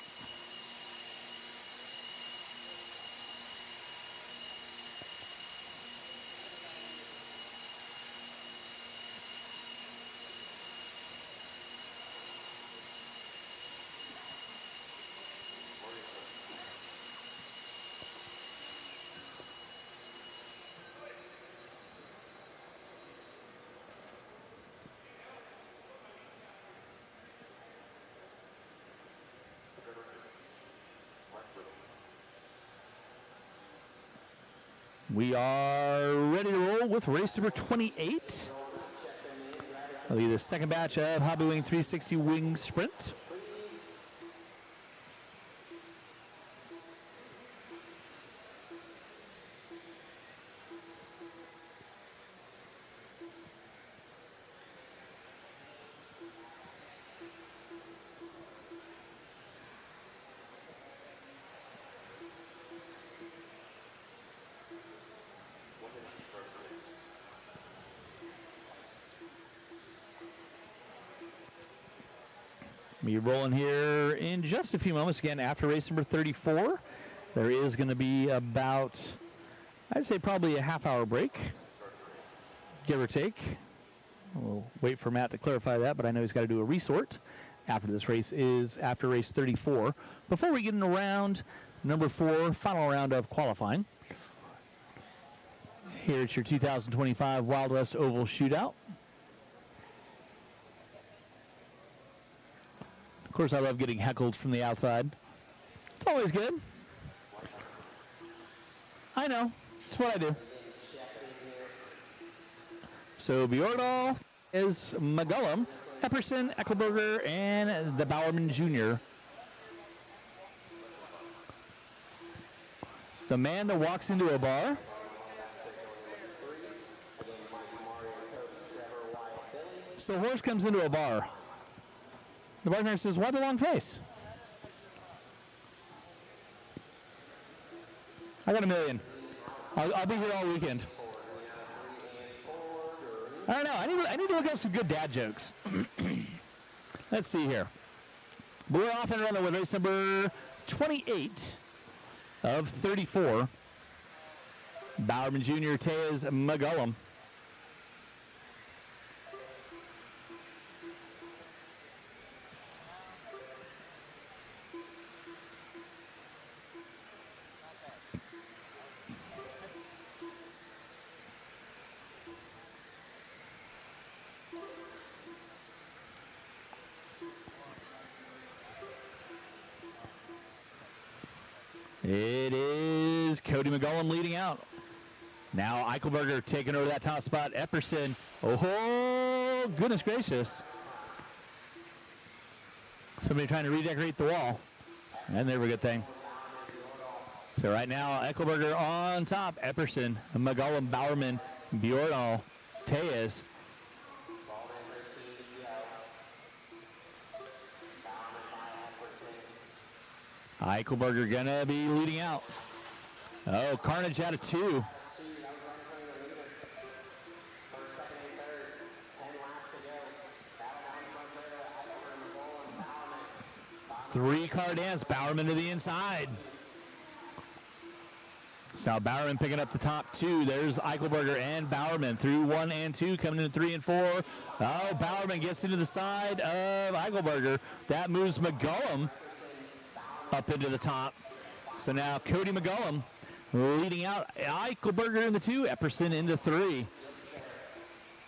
We are ready to roll with race number 28. That'll be the second batch of Hobby Wing 360 Wing Sprint. Be rolling here in just a few moments. Again, after race number 34, there is going to be about, I'd say probably a half-hour break, give or take. We'll wait for Matt to clarify that, but I know he's got to do a resort after this race is after race 34. Before we get into round number 4, final round of qualifying. Here at your 2025 Wild West Oval Shootout. Of course, I love getting heckled from the outside. It's always good. I know. It's what I do. So Bjordahl is McGullum, Epperson, Eckelberger, and the Bowerman Jr. The man that walks into a bar. So a horse comes into a bar. The bartender says, "Why the long face?" I got $1 million. I'll be here all weekend. I don't know. I need to look up some good dad jokes. Let's see here. But we're off and running with race number 28 of 34. Bowerman Jr. Tejas McGullum. It is Cody McGullum leading out. Now Eichelberger taking over that top spot. Epperson. Oh, goodness gracious. Somebody trying to redecorate the wall. And there we go, good thing. So right now, Eichelberger on top. Epperson, McGullum, Bowerman, Bjordahl, Tejas. Eichelberger gonna be leading out. Oh, Carnage out of 2. Three-car dance. Bowerman to the inside. So now Bowerman picking up the top 2. There's Eichelberger and Bowerman through 1 and 2, coming into 3 and 4. Oh, Bowerman gets into the side of Eichelberger. That moves McGullum up into the top. So now Cody McGullum leading out. Eichelberger in the 2, Epperson into 3.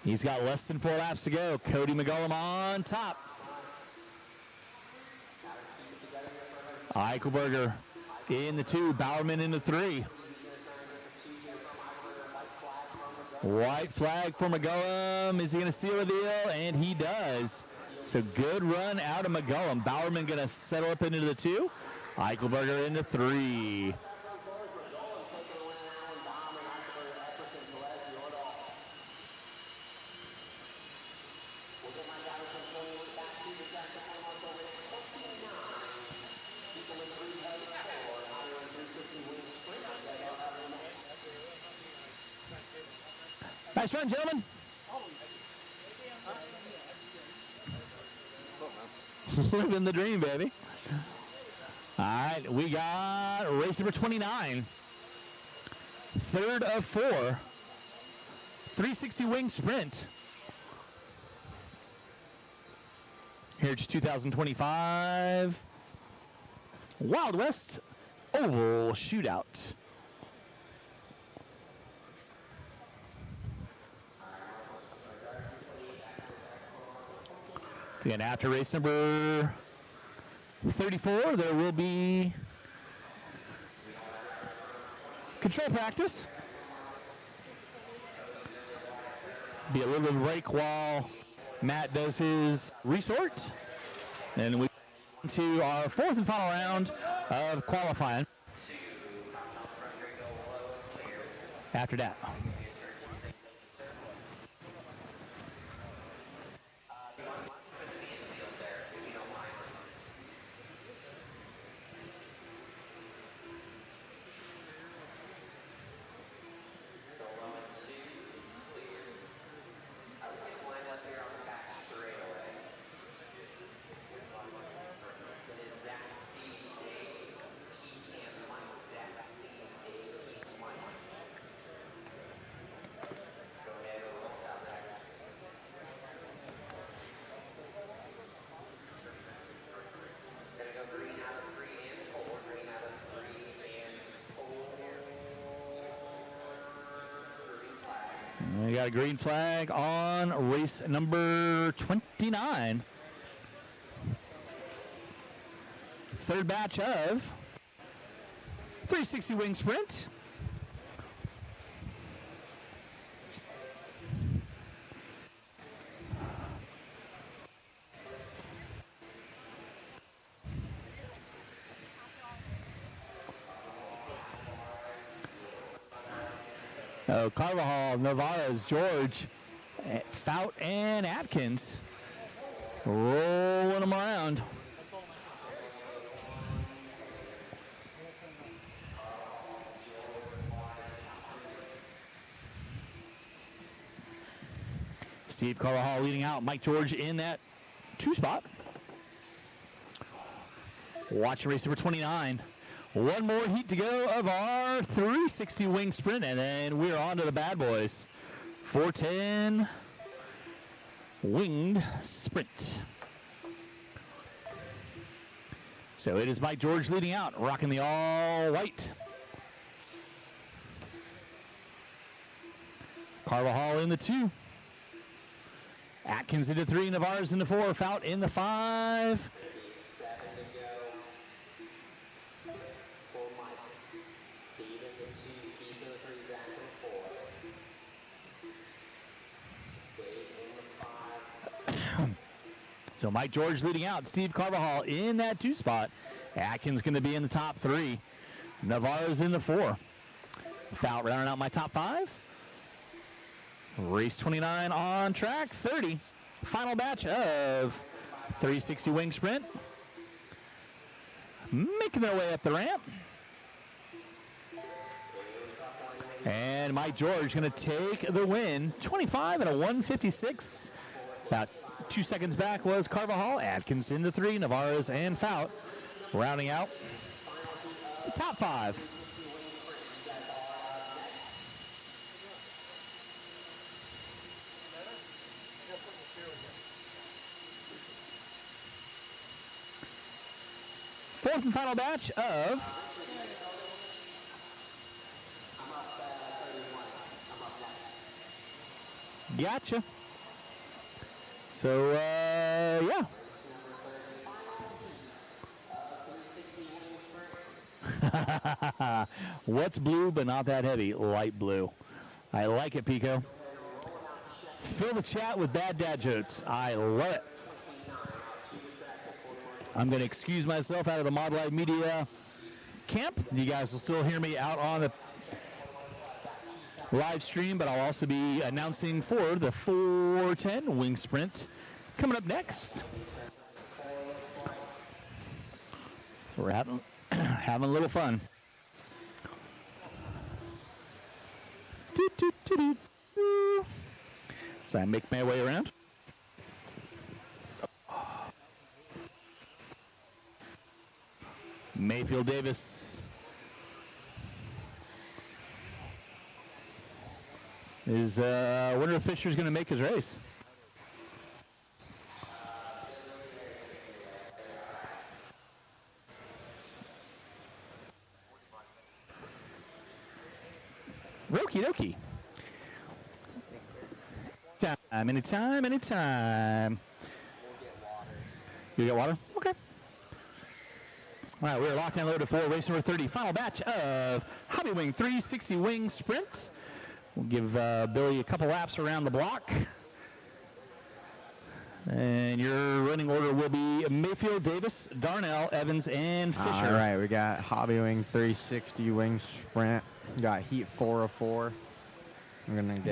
He's got less than 4 laps to go. Cody McGullum on top. Eichelberger in the 2, Bowerman in the 3. White flag for McGullum. Is he going to seal the deal? And he does. So good run out of McGullum. Bowerman going to settle up into the 2. Eichelberger into 3. Nice run, gentlemen. Living the dream, baby. All right, we got race number 29. Third of 4. 360 wing sprint. Here it's 2025 Wild West Oval Shootout. And after race number 34, there will be control practice. Be a little bit of a break while Matt does his resort. And we go to our 4th and final round of qualifying. After that. We got a green flag on race number 29. Third batch of 360 wing sprint. Carvajal, Navarez, George, Fout, and Atkins rolling them around. Steve Carvajal leading out. Mike George in that 2 spot. Watching race number 29. One more heat to go of our 360 wing sprint, and then we're on to the bad boys. 410 winged sprint. So it is Mike George leading out, rocking the all white. Carvajal in the 2. Atkins into 3, Navarez in the 4, Fout in the 5. So Mike George leading out. Steve Carvajal in that 2 spot. Atkins going to be in the top 3. Navarro's in the 4. Fout rounding out my top 5. Race 29 on track 30. Final batch of 360 wing sprint. Making their way up the ramp. And Mike George going to take the win, 25 and a 156. About 2 seconds back was Carvajal, Atkinson the 3, Navarez and Fout rounding out the top 5. Fourth and final batch of Gotcha. So, yeah. What's blue but not that heavy? Light blue. I like it, Pico. Fill the chat with bad dad jokes. I love it. I'm going to excuse myself out of the Mod Live Media camp. You guys will still hear me out on the live stream, but I'll also be announcing for the 410 wing sprint coming up next. So we're having a little fun. So I make my way around. Mayfield Davis is wonder if Fisher's going to make his race. Okie dokie. Anytime. You get water? Okay. All right, we're locked and loaded for race number 30, final batch of Hobby Wing 360 Wing Sprint. We'll give Billy a couple laps around the block. And your running order will be Mayfield, Davis, Darnell, Evans, and Fisher. All right, we got Hobby Wing 360 Wing Sprint. We got Heat 404. I'm going to let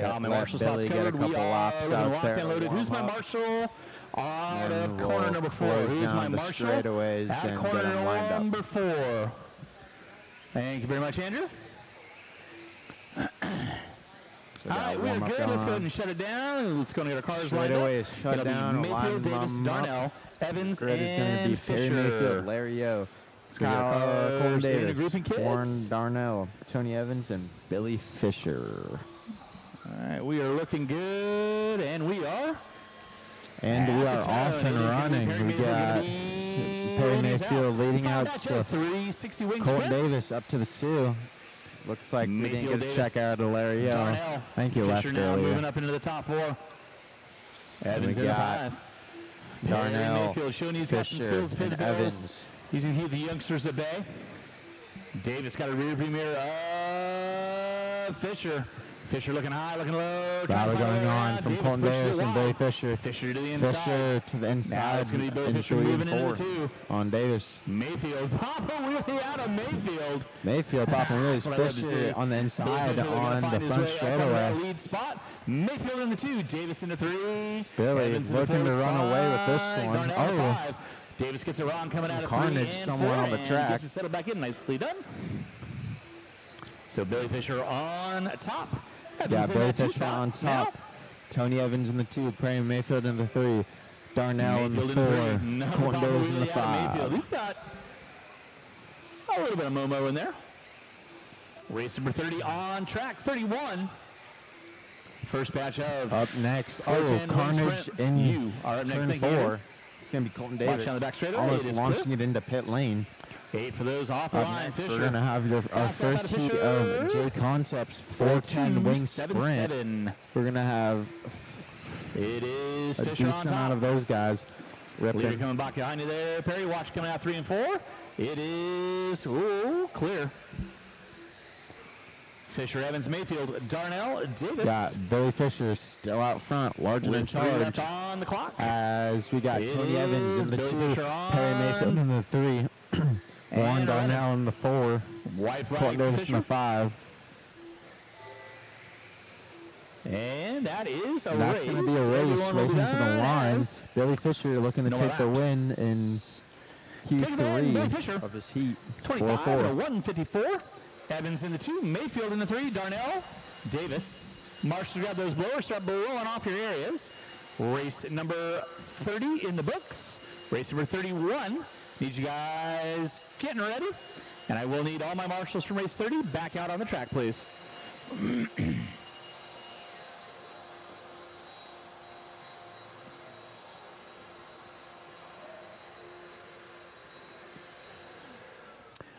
Billy get a couple laps out there. Who's my marshal? Out of corner number 4. Who's my marshal? Straightaways at and corner get them lined up. number 4. Thank you very much, Andrew. So all right, we're good. Let's go ahead and shut it down. Let's go and get our cars lined up. Straightaway is shut down. Mayfield, Davis, Darnell, Evans, Grid is going to be Fisher. Mayfield, Larry O, Kyle Corn Davis, Warren Darnell, Tony Evans, and Billy Fisher. All right, we are looking good, and we are. And we are off and running. We got Perry Mayfield leading out to Colton Davis up to the 2. Looks like we didn't get a check out of Larry O. Thank you, left now earlier. moving up into the top 4. Evans we in the got 5. Darnell, Fisher, and Evans. He's going to keep the youngsters at bay. Davis got a rear view mirror. Fisher. Fisher looking high, looking low. Battle going on from Colton Davis and Billy Fisher. Fisher to the inside. Fisher to the inside. Now it's going to be Billy in Fisher 3 moving and 4 into the 2. on Davis. Mayfield popping really out of Mayfield. Mayfield popping really. Fisher on the inside on the front straightaway. Lead spot. Mayfield in the 2. Davis in the 3. Billy looking to run away with this one. Oh. Davis gets a run coming out of 3 carnage and somewhere 4, on the and track. gets it settled back in. Nicely done. So Billy Fisher on top. Yeah, Billy Fisher on top. Now. Tony Evans in the 2. Perry Mayfield in the 3. Darnell in the 4. Colton Davis in the 5. He's got a little bit of Momo in there. Race number 30 on track 31. First batch of up next. Oh, carnage in you are up turn next. 4. It's going to be Colton Davis. Watch on the back straightaway. Almost launching it into pit lane. 8 for those off the line. Fisher. We're going to have our first heat of J Concepts 410 wing sprint. We're going to have it is a Fisher decent amount of those guys. Leader coming back behind you there. Perry, watch coming out 3 and 4. It is clear. Fisher, Evans, Mayfield, Darnell, Davis. Got Billy Fisher still out front, larger than charge. Left on the clock. As we got Tony Evans in the 2, Perry Mayfield in the 3, Warren Darnell in the 4, White flag, Colton Davis Fisher. in the 5. And that is a That's race. going to be a race, racing to the line. Billy Fisher looking to take the win in Q3 of his heat. 25 to 154. Evans in the 2, Mayfield in the 3, Darnell, Davis. Marshall, grab those blowers. Start blowing off your areas. Race number 30 in the books. Race number 31. Need you guys getting ready. And I will need all my marshals from race 30 back out on the track, please.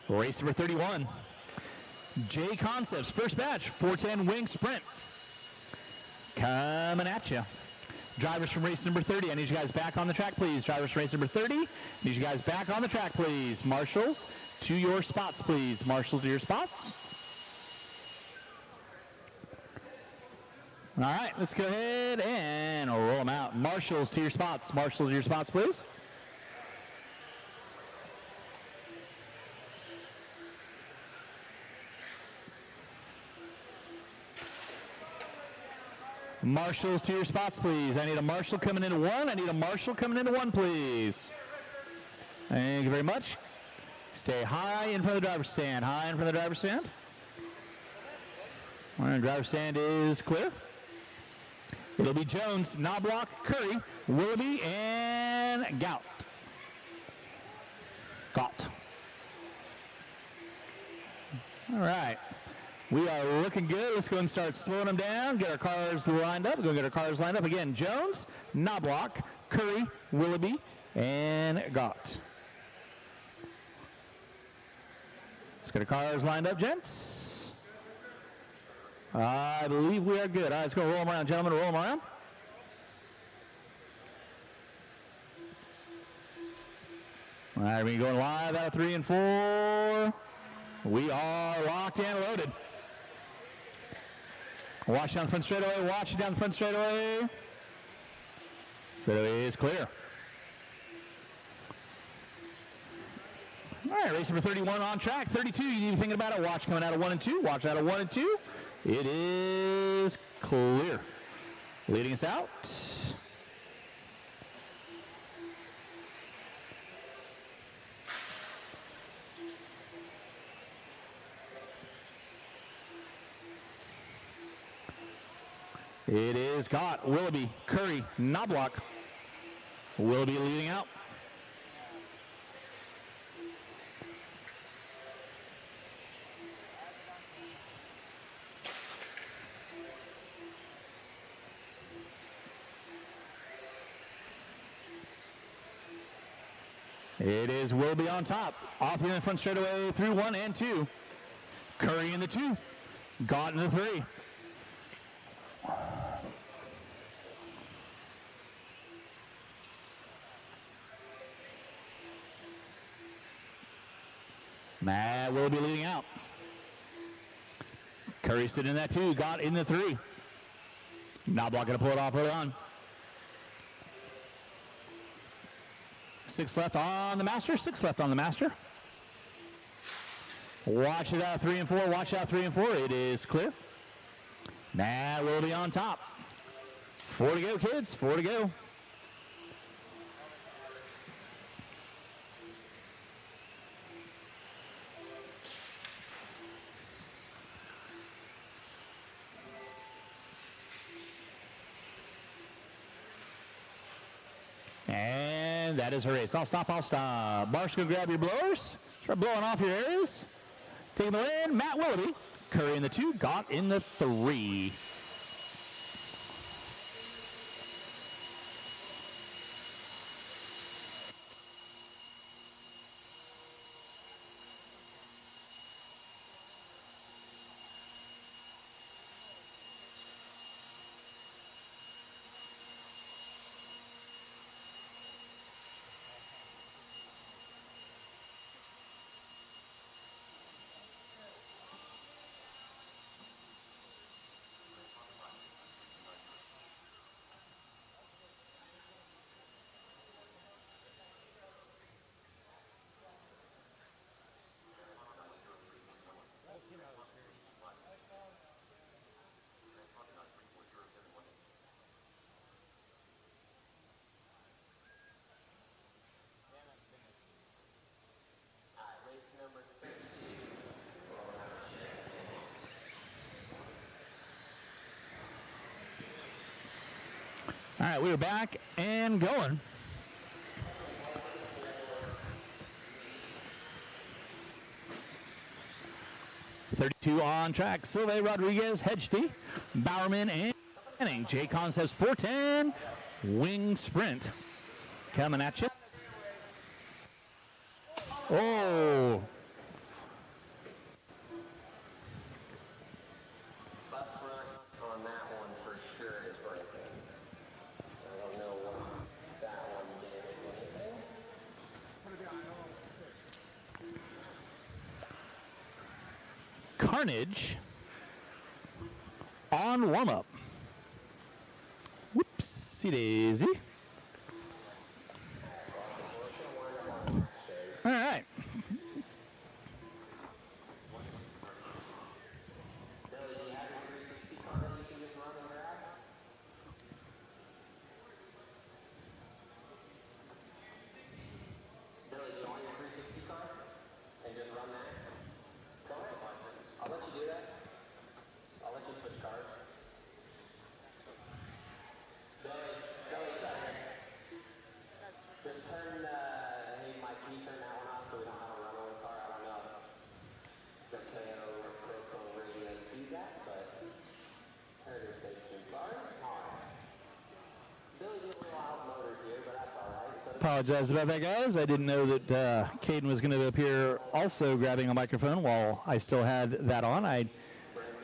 Race number 31. J Concepts, first batch, 410 wing sprint. Coming at you. Drivers from race number 30, I need you guys back on the track, please. Drivers from race number 30, need you guys back on the track, please. Marshals, to your spots, please. Marshals, to your spots. All right, let's go ahead and roll them out. Marshals, to your spots. Marshals, to your spots, please. Marshals to your spots, please. I need a marshal coming into one. I need a marshal coming into one, please. Thank you very much. Stay high in front of the driver's stand. High in front of the driver's stand. All right, driver's stand is clear. It'll be Jones, Knobloch, Curry, Willoughby, and Gout. All right. We are looking good. Let's go and start slowing them down. Get our cars lined up. We're going to get our cars lined up. Again, Jones, Knobloch, Curry, Willoughby, and Gott. Let's get our cars lined up, gents. I believe we are good. All right, let's go roll them around, gentlemen. Roll them around. All right, we're going live out of 3 and 4. We are locked and loaded. Watch down the front straightaway. Watch it down the front straightaway. Straightaway is clear. All right, race number 31 on track. 32, you need to be thinking about it. Watch coming out of 1 and 2. Watch out of 1 and 2. It is clear. Leading us out. It is Gott, Willoughby, Curry, Knobloch. Willoughby leading out. It is Willoughby on top. Off the front straightaway through 1 and 2. Curry in the 2. Gott in the 3. Matt will be leading out. Curry sitting in that 2. Gott in the 3. Knobloch going to pull it off early on. 6 left on the master. 6 left on the master. Watch it out 3 and 4. Watch out 3 and 4. It is clear. Matt will be on top. 4 to go, kids. 4 to go. And that is her race. I'll stop. Marshall, grab your blowers. Start blowing off your areas. Taking the win, Matt Willoughby. Curry in the 2, Gott in the 3. All right, we are back and going. .32 on track. Silve, Rodriguez, Hedgety, Bowerman, and Manning. J Concepts 410 wing sprint coming at you. Oh. On that one for sure is breaking. I don't know what that one did, if anything. Carnage on warm-up. Whoopsie daisy. All right. Apologize about that, guys. I didn't know that Caden was going to appear also grabbing a microphone while I still had that on. I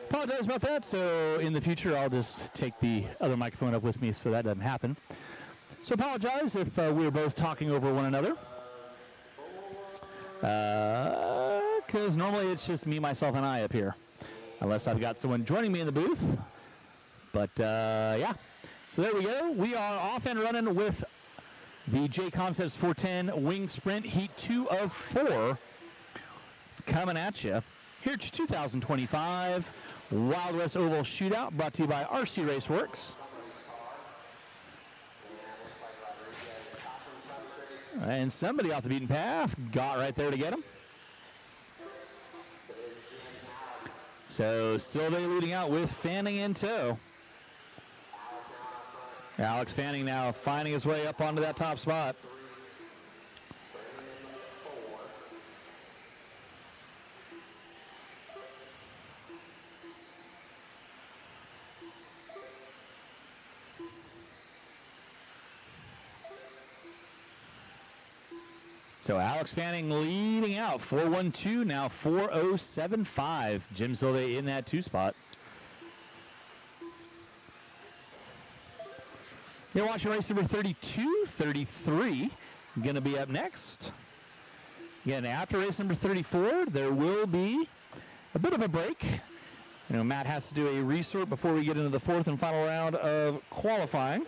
apologize about that. So in the future, I'll just take the other microphone up with me so that doesn't happen. So apologize if we were both talking over one another. Because normally it's just me, myself, and I up here. Unless I've got someone joining me in the booth. But yeah. So there we go. We are off and running with the J Concepts 410 Wing Sprint Heat 2 of 4 coming at you. Here to 2025 Wild West Oval Shootout, brought to you by RCRaceworx. And somebody off the beaten path got right there to get him. So Silve leading out with Fanning in tow. Alex Fanning now finding his way up onto that top spot. So Alex Fanning leading out, 412, now 4075. Jim Silve in that 2 spot. You're watching race number 32, 33, going to be up next. Again, after race number 34, there will be a bit of a break. You know, Matt has to do a resort before we get into the 4th and final round of qualifying.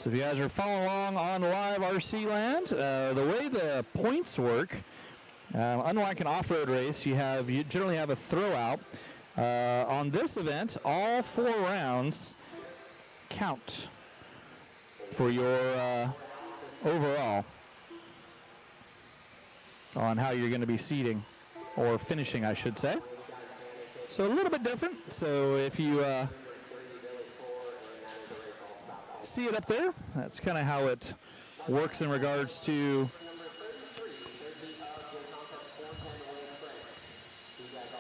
So if you guys are following along on live RC land, the way the points work, unlike an off-road race, you generally have a throwout. On this event, all 4 rounds count for your overall on how you're going to be seating, or finishing, I should say. So a little bit different. So if you see it up there, that's kind of how it works in regards to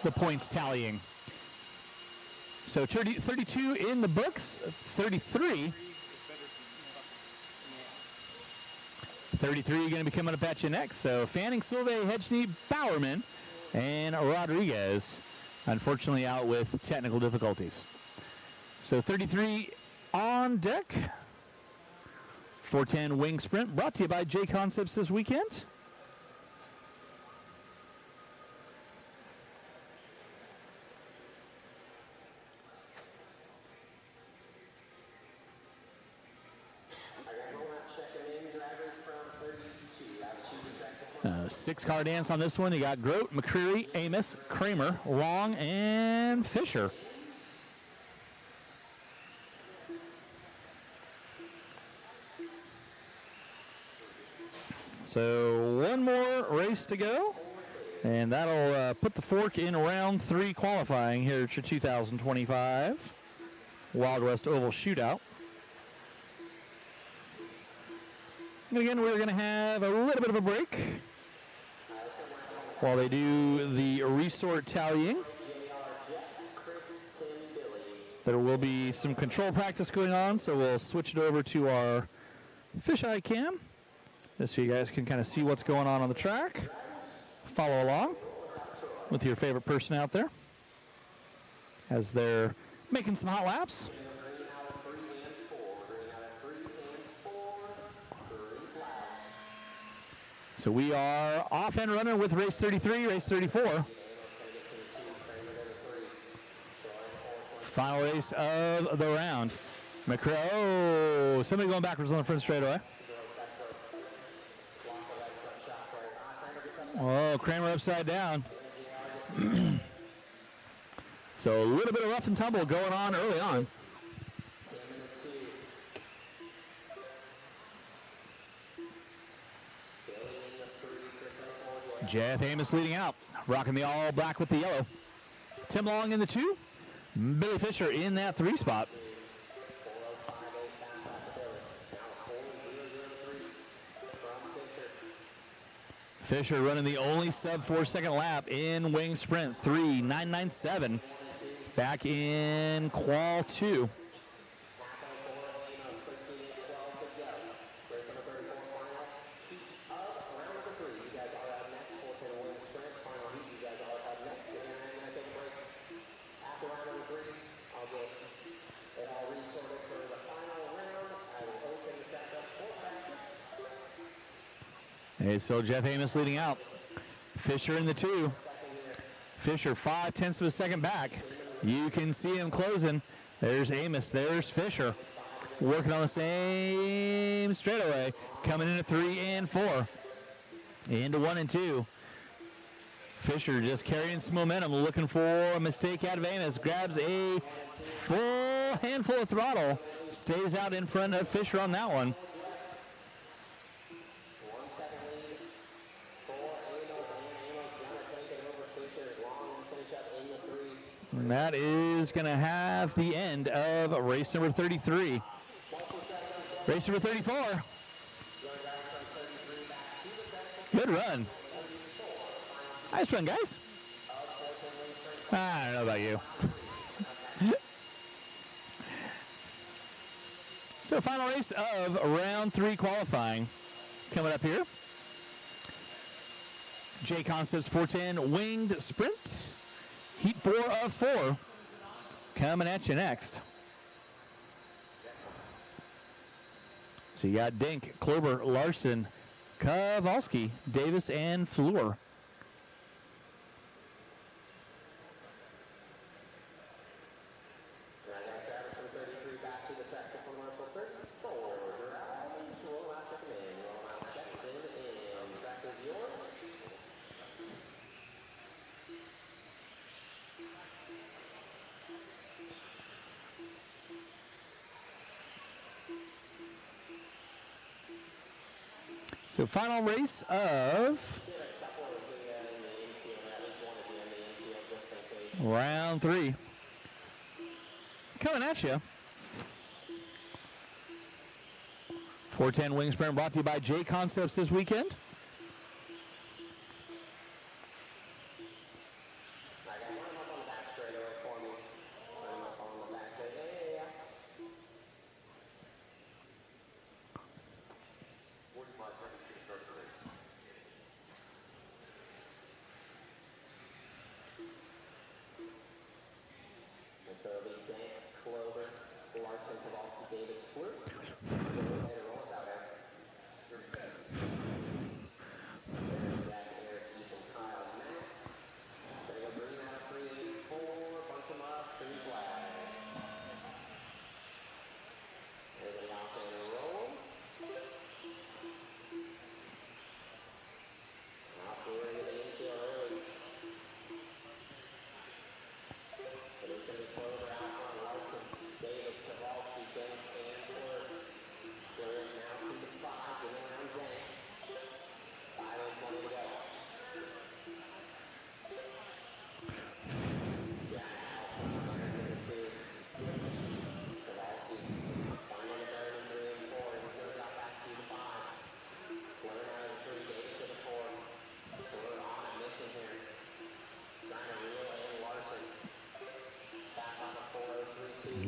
the points tallying. So 32 in the books, 33 going to be coming up at you next. So Fanning, Silve, Hedgeny, Bowerman, and Rodriguez, unfortunately out with technical difficulties. So 33 on deck. 410 Wing Sprint, brought to you by J Concepts this weekend. Six-car dance on this one. You got Grote, McCreary, Amos, Kramer, Long, and Fisher. So one more race to go. And that'll put the fork in round 3 qualifying here at your 2025 Wild West Oval Shootout. And again, we're going to have a little bit of a break while they do the resort tallying. There will be some control practice going on, so we'll switch it over to our fisheye cam just so you guys can kind of see what's going on the track. Follow along with your favorite person out there as they're making some hot laps. So we are off and running with race 33, race 34. Final race of the round. Oh, somebody going backwards on the front straightaway. Oh, Kramer upside down. So a little bit of rough and tumble going on early on. Jeff Amos leading out, rocking the all black with the yellow. Tim Long in the 2. Billy Fisher in that 3 spot. Fisher running the only sub 4-second lap in wing sprint 3:997 back in qual 2. Hey, so Jeff Amos leading out. Fisher in the 2. Fisher 0.5 of a second back. You can see him closing. There's Amos. There's Fisher. Working on the same straightaway. Coming in at 3 and 4. Into 1 and 2. Fisher just carrying some momentum. Looking for a mistake out of Amos. Grabs a full handful of throttle. Stays out in front of Fisher on that one. And that is going to have the end of race number 33. Race number 34. Good run. Nice run, guys. I don't know about you. So final race of round 3 qualifying coming up here. J Concepts 410 winged sprint. Heat 4 of 4 coming at you next. So you got Dink, Klober, Larson, Kowalski, Davis, and Fleur. So final race of round 3. Coming at you. 410 wing sprint brought to you by J Concepts this weekend.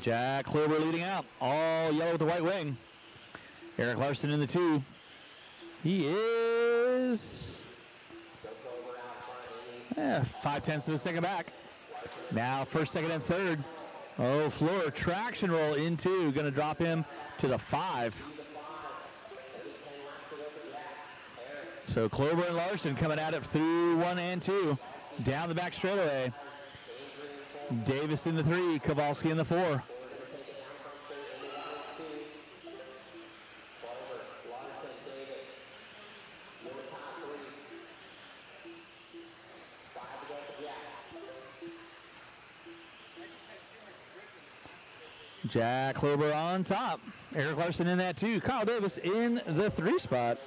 Jack Kluber leading out. All yellow with the white wing. Eric Larson in the 2. He is 5/10 of a second back. Now first, second, and third. Oh, Floor traction roll in 2. Going to drop him to the 5. So Kluber and Larson coming at it through 1 and 2. Down the back straightaway. Davis in the 3. Kowalski in the 4. Jack Kluber on top. Eric Larson in that 2. Kyle Davis in the 3 spot.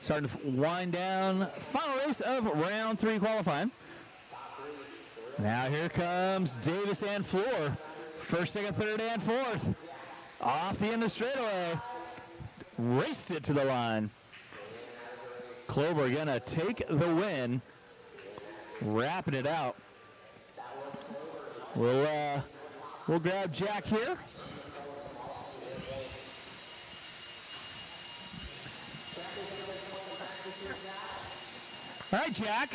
Starting to wind down. Final race of round 3 qualifying. Now here comes Davis and Floor. First, second, third, and fourth. Off the end of the straightaway. Raced it to the line. Kluber gonna take the win. Wrapping it out. We'll grab Jack here. All right, Jack.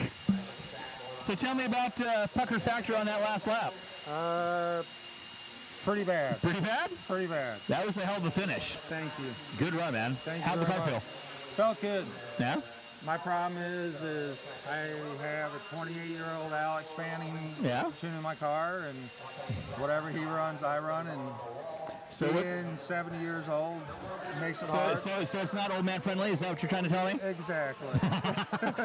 So tell me about pucker factor on that last lap. Pretty bad. Pretty bad? Pretty bad. That was a hell of a finish. Thank you. Good run, man. Thank you. How'd the very car much. feel? Felt good. Yeah? My problem is I have a 28-year-old Alex Fanning tuning my car, and whatever he runs, I run, and so being 70 years old makes it hard. So it's not old man friendly? Is that what you're trying to tell me? Exactly.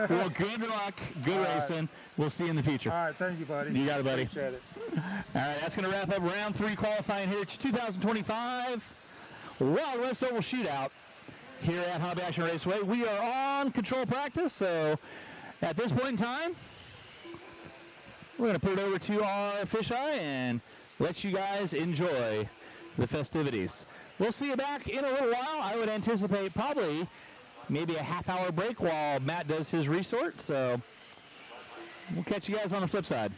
Well, good luck. Good racing. We'll see you in the future. All right, thank you, buddy. You got it, buddy. Appreciate it. All right, that's going to wrap up round 3 qualifying here at 2025 Wild West Oval Shootout here at Hobby Action Raceway. We are on control practice, so at this point in time, we're going to put it over to our fisheye and let you guys enjoy the festivities. We'll see you back in a little while. I would anticipate probably maybe a half-hour break while Matt does his resort, so we'll catch you guys on the flip side.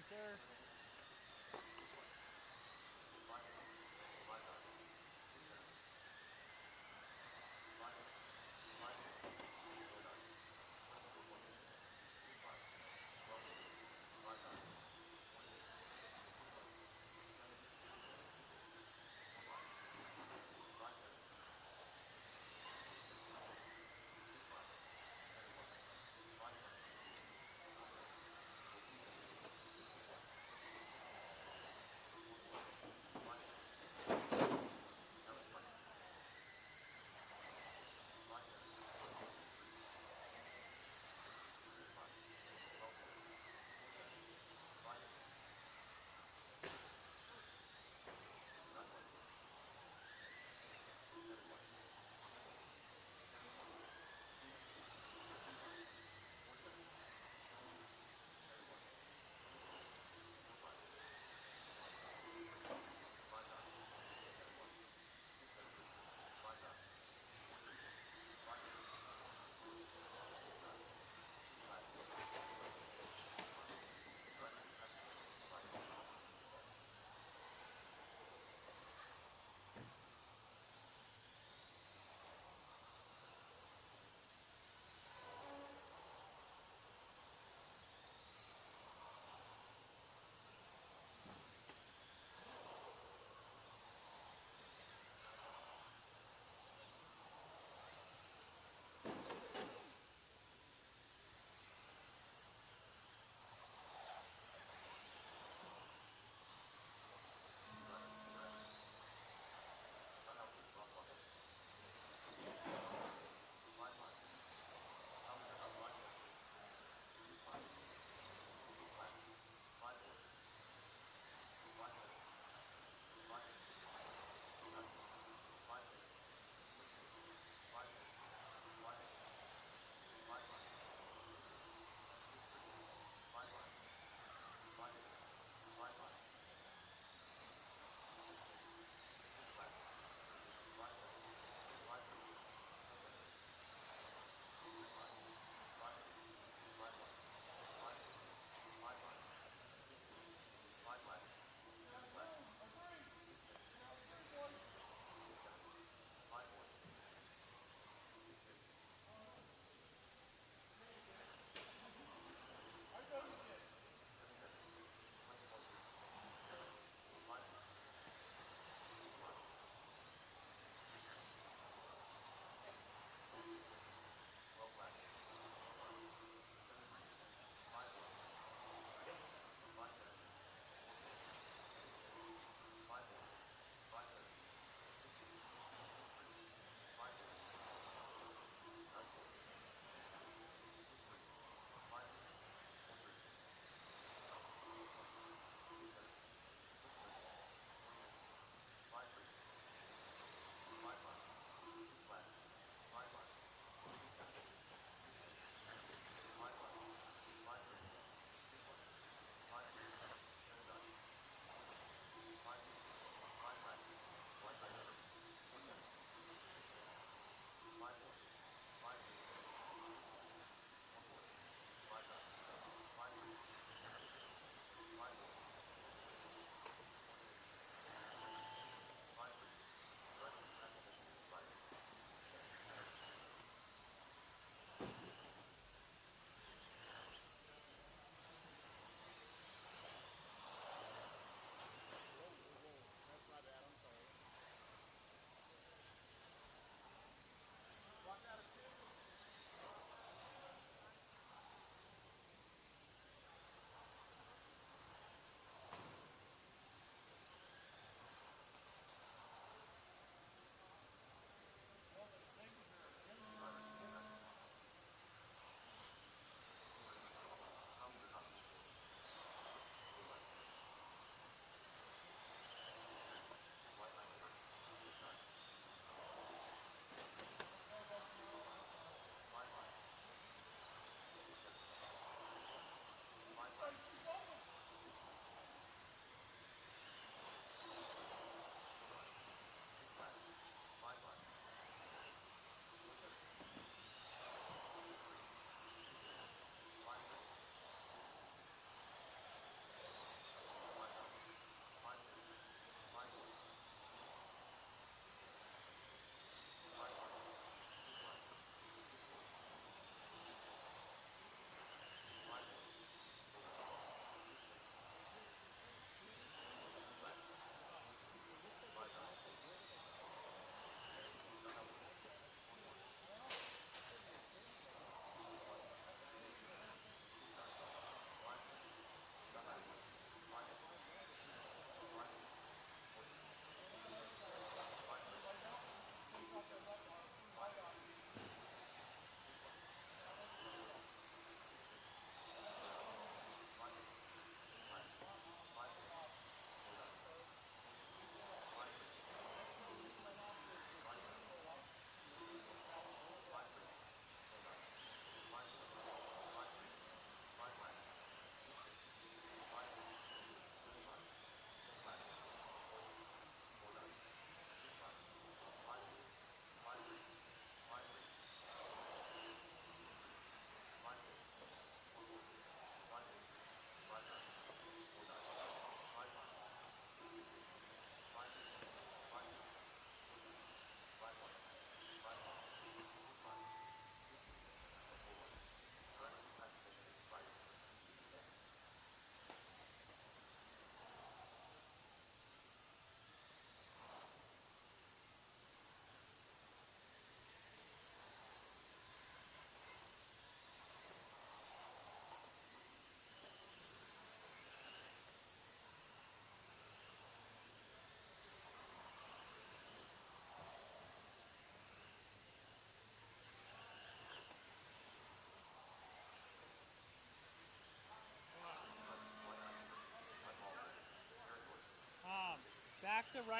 sir.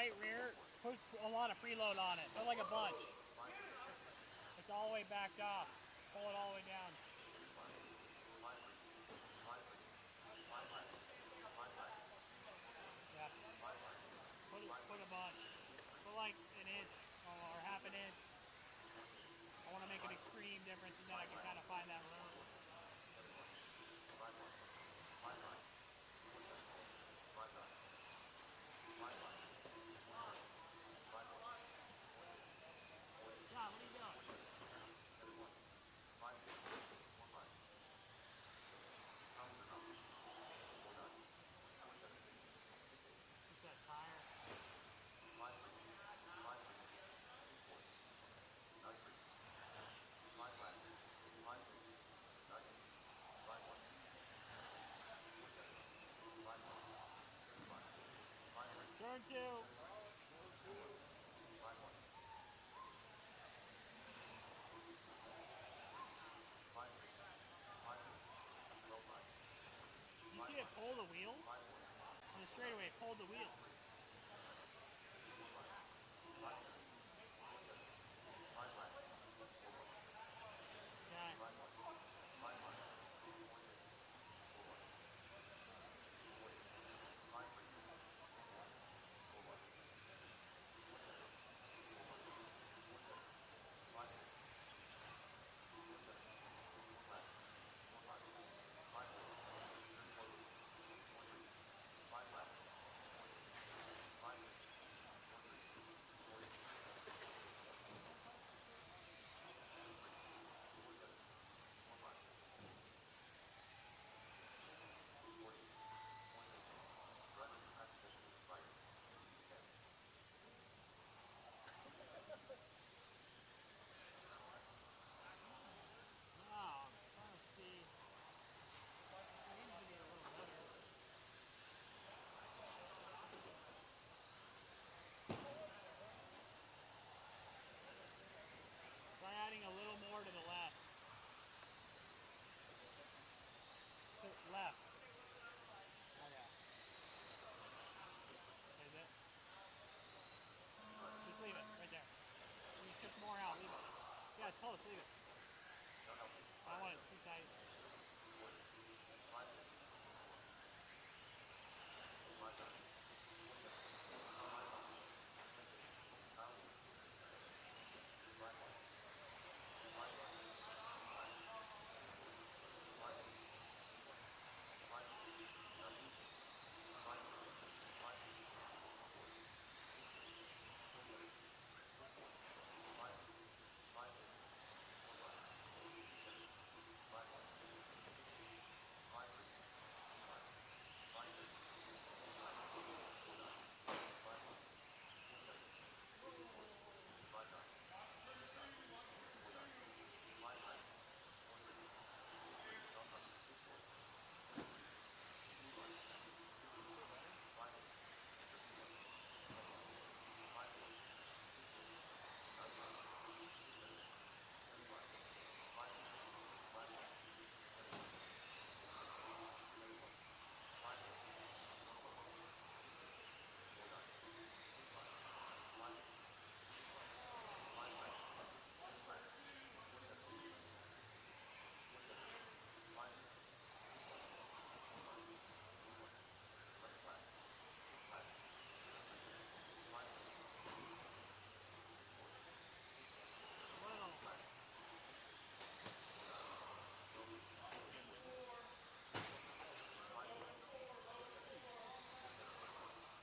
right rear, put a lot of preload on it. Put like a bunch. It's all the way backed off. Pull it all the way down. Yeah. Put a bunch. Put like an inch or half an inch. I want to make an extreme difference, and then I can kind of find that room. John, what are you doing? What's that tire? Turn 2. You see it pull the wheel? On the straightaway, it pulled the wheel. Okay. Wow, I'm trying to see. Seems to be a little better. Try adding a little more to the left. To left. Okay. Is it? Just leave it right there. You took more out. Leave it. Yeah, it's close. Leave it. I don't want it too tight.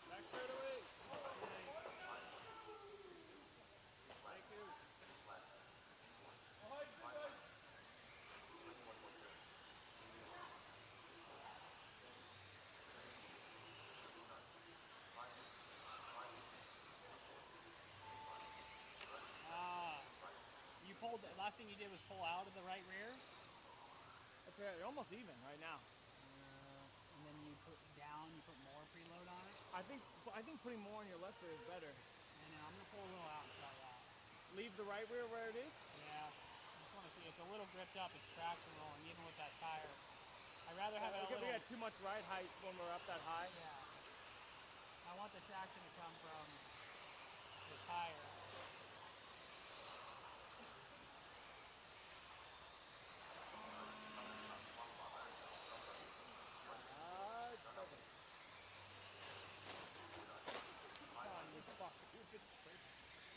Back straight away. Thank you. You pulled, the last thing you did was pull out of the right rear? That's right. You're almost even right now. And then you put down, you put more preload on it? I think putting more on your left rear is better. And then I'm going to pull a little out and try that. Leave the right rear where it is? Yeah. I just want to see. It's a little gripped up. It's traction rolling, even with that tire. I'd rather have it a little... We got too much ride height when we're up that high. Yeah. I want the traction to come from tire.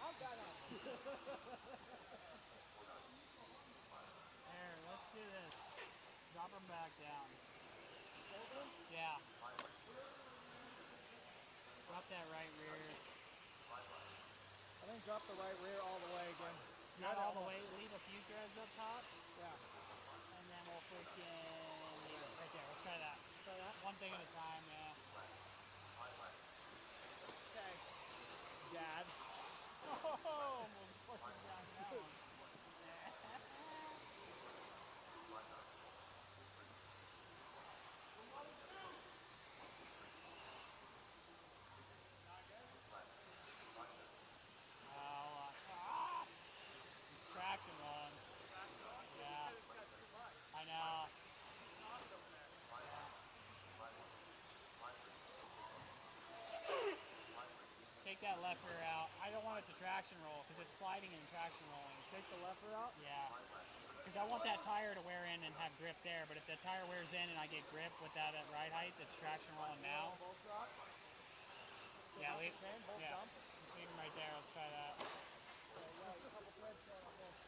How's that happen? There, let's do this. Drop them back down. Yeah. Drop that right rear. I think drop the right rear all the way again. Not all the way. Leave a few threads up top. Yeah. And then we'll freaking leave it right there. Let's try that. Try that? One thing at a time, yeah. Okay. Dad. Oh, almost fucking down that one. It's traction rolling. Yeah. I know. Take that left rear out. I don't want it to traction roll because it's sliding and traction rolling. Take the left rear out? Yeah. Because I want that tire to wear in and have grip there, but if the tire wears in and I get grip with that at ride height, that's traction rolling now. Both drop? Yeah, leave, Both yeah. jump? Just leave them right there. Let's try that. Yeah, a couple threads showing on both.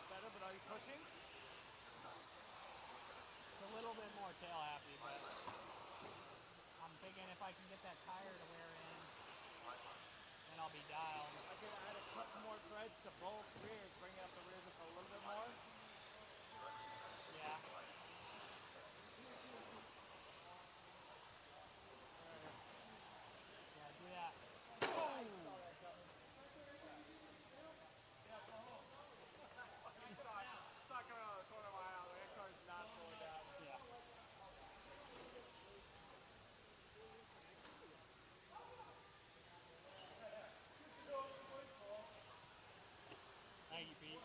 Better, but are you pushing? It's a little bit more tail happy, but I'm thinking if I can get that tire to wear in, then I'll be dialed. I could add a couple more threads to both rears, bring up the rear just a little bit more. Yeah. Yeah, do that. It's not coming out of the corner of my eye. That car's not slowing down. Yeah. Thank you, Pete.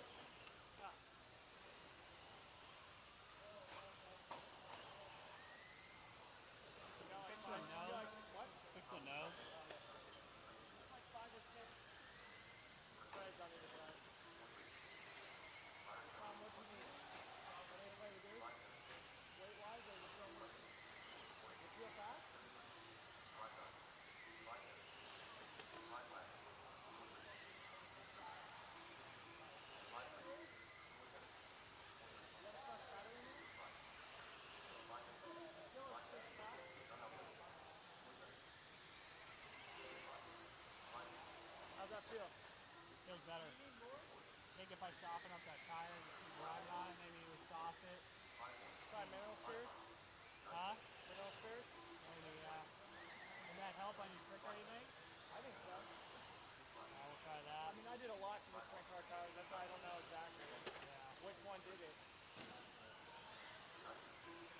Fix the nose. What? Fix the nose. Like 5 or 6 threads on either side. What do you need? Anything you do? Weight-wise, or just going with? You feel fast? You got a fresh battery in there? Feel it pretty fast? How's that feel? Feels better. I think if I soften up that tire and keep driving on it, maybe it would soften it. Try mineral spirits? Huh? Mineral spirits? Maybe, yeah. Would that help on your trick car, you think? I think so. Yeah, we'll try that. I mean, I did a lot to the sprint car tires. That's why I don't know exactly which one did it.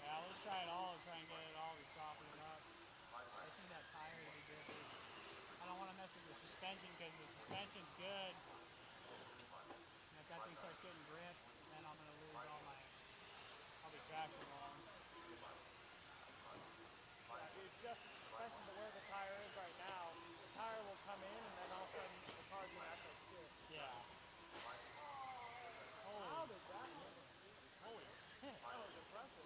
Yeah, let's try it all and try and get it all to soften it up. I think that tire to be grippy. I don't want to mess with the suspension because the suspension's good. And if that thing starts getting grip, then I'm going to lose all my, I'll be traction wrong. Yeah, it's just the suspension to where the tire is right now. The tire will come in and then all of a sudden the car's going to act like shit. Yeah. How did that happen? Holy shit. That was impressive.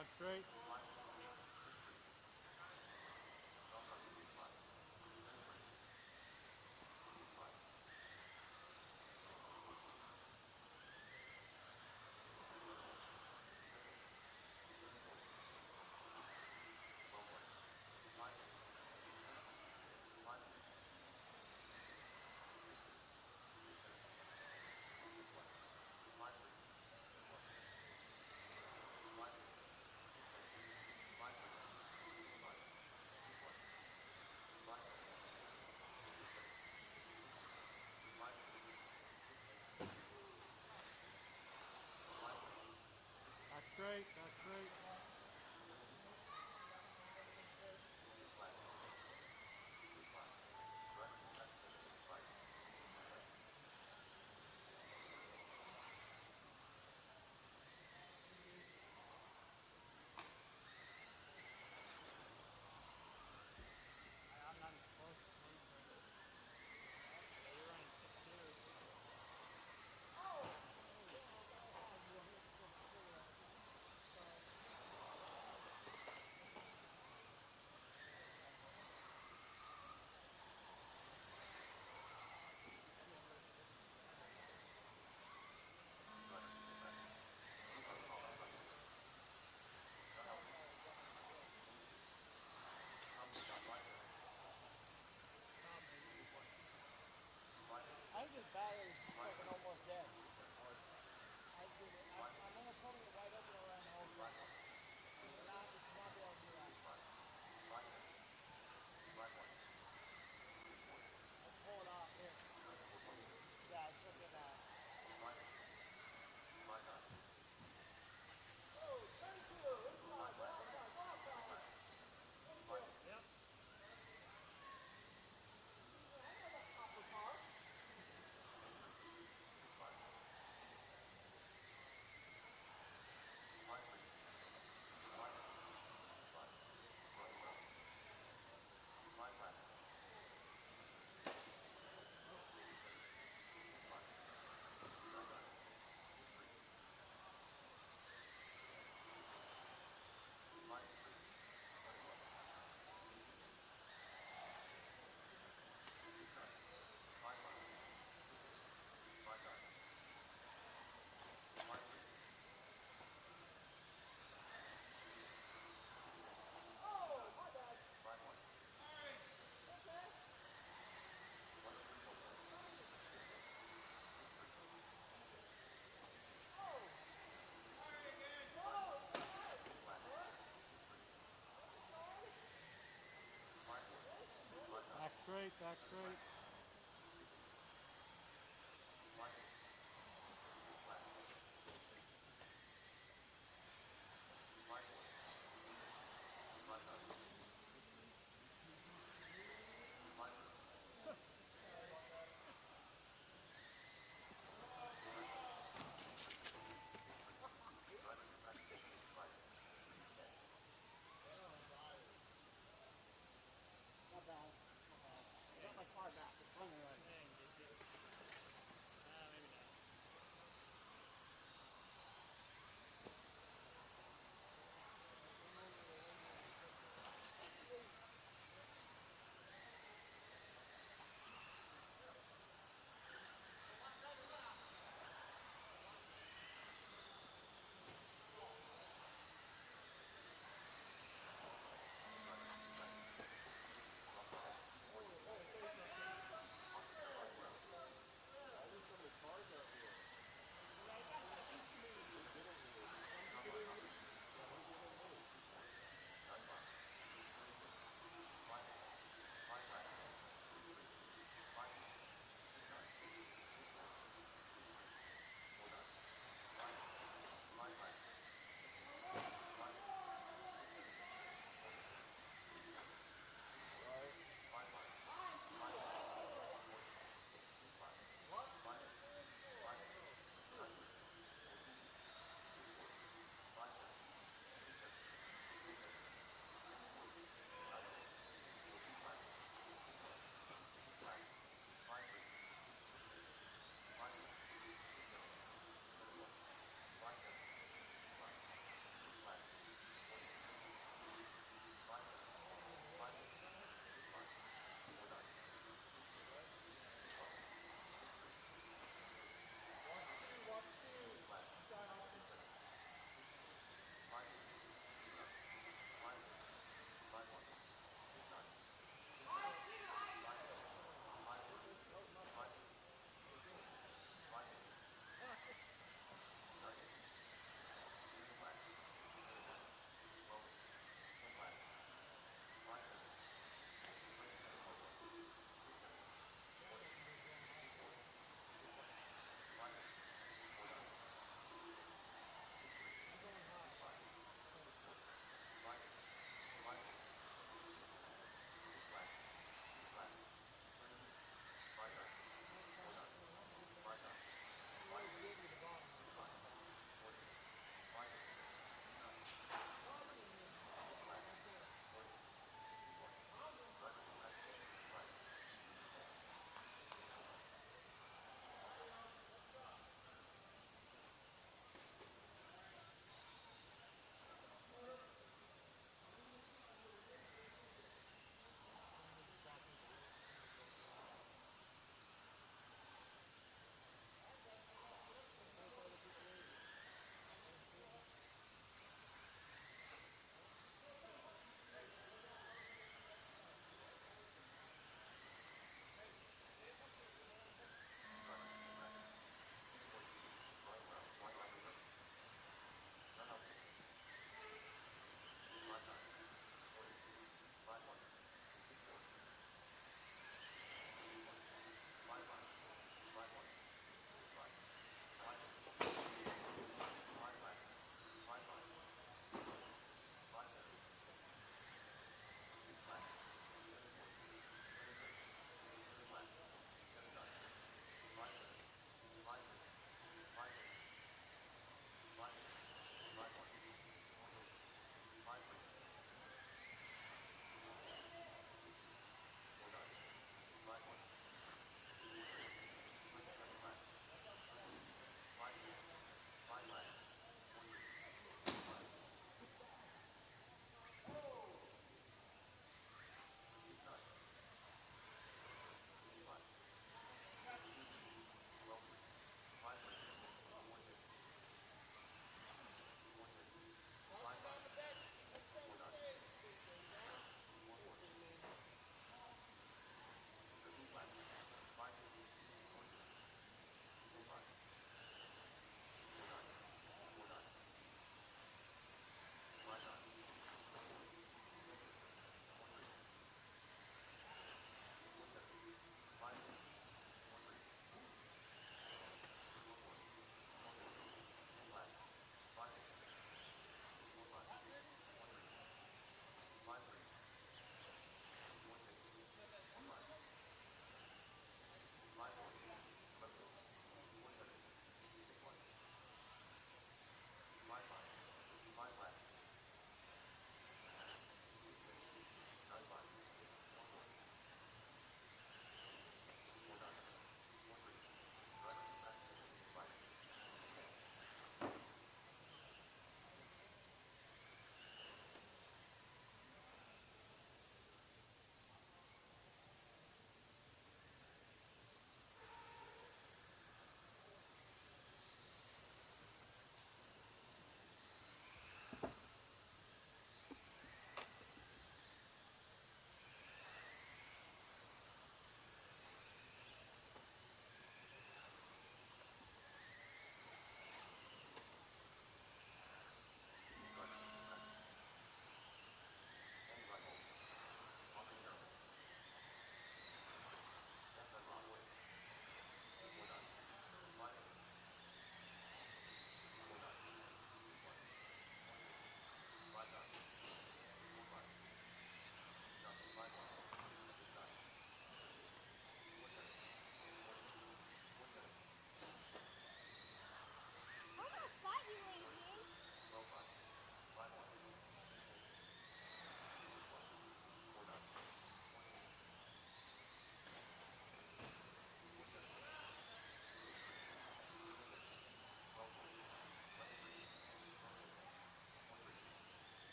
That's great. That's great. That's great. I'm not as close to sleep, but you're running 6'2". I think his battery's fucking almost dead. I'm almost holding it wide open around the whole thing. It should not be able to do that. Let's pull it off here. Yeah, it's looking Oh, thank you. Yep. That's great, that's great. Not bad. I got my car back.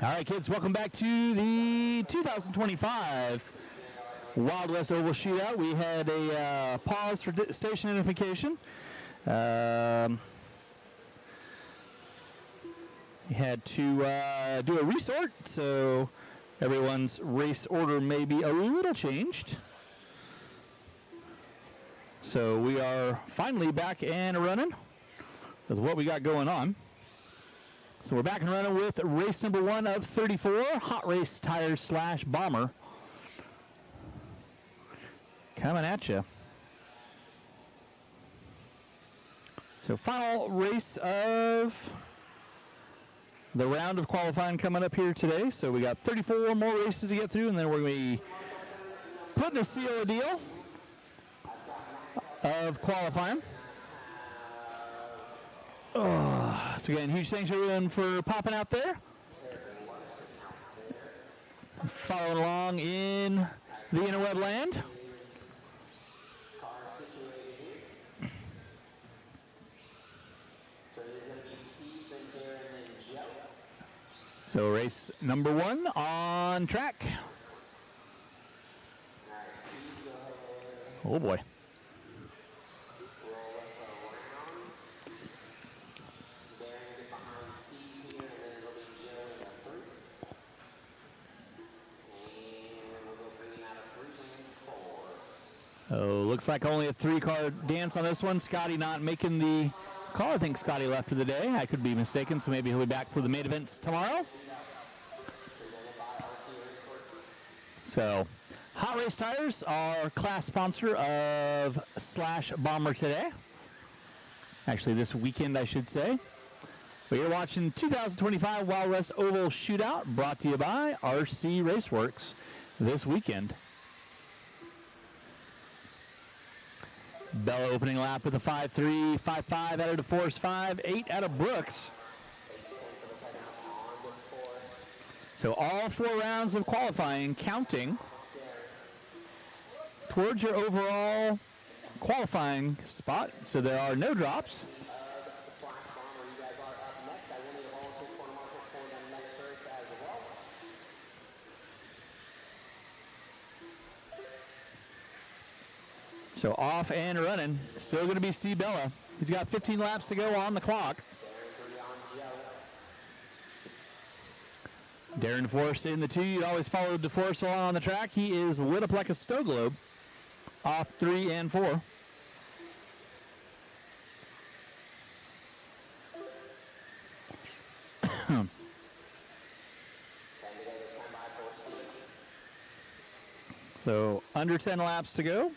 All right, kids, welcome back to the 2025 Wild West Oval Shootout. We had a pause for station identification. We had to do a resort, so everyone's race order may be a little changed. So we are finally back and running with what we got going on. So we're back and running with race number 1 of 34, Hot Race Tires / Bomber. Coming at you. So final race of the round of qualifying coming up here today. So we got 34 more races to get through, and then we're going to be putting a seal of deal of qualifying. So again, huge thanks everyone for popping out there. Following along in the interweb land. So race number 1 on track. Oh boy. Oh, looks like only a 3-car dance on this one. Scotty not making the call. I think Scotty left for the day. I could be mistaken, so maybe he'll be back for the main events tomorrow. So, Hot Race Tires are class sponsor of / Bomber today. Actually, this weekend, I should say. But you're watching 2025 Wild West Oval Shootout, brought to you by RCRaceworx this weekend. Bella opening lap with a 5.3, 5.5 out of DeForest 5, 8 out of Brooks. So all 4 rounds of qualifying counting towards your overall qualifying spot. So there are no drops. So off and running. Still going to be Steve Bella. He's got 15 laps to go on the clock. Darren DeForest in the 2. You'd always follow DeForest along on the track. He is lit up like a snow globe. Off 3 and 4. So under 10 laps to go.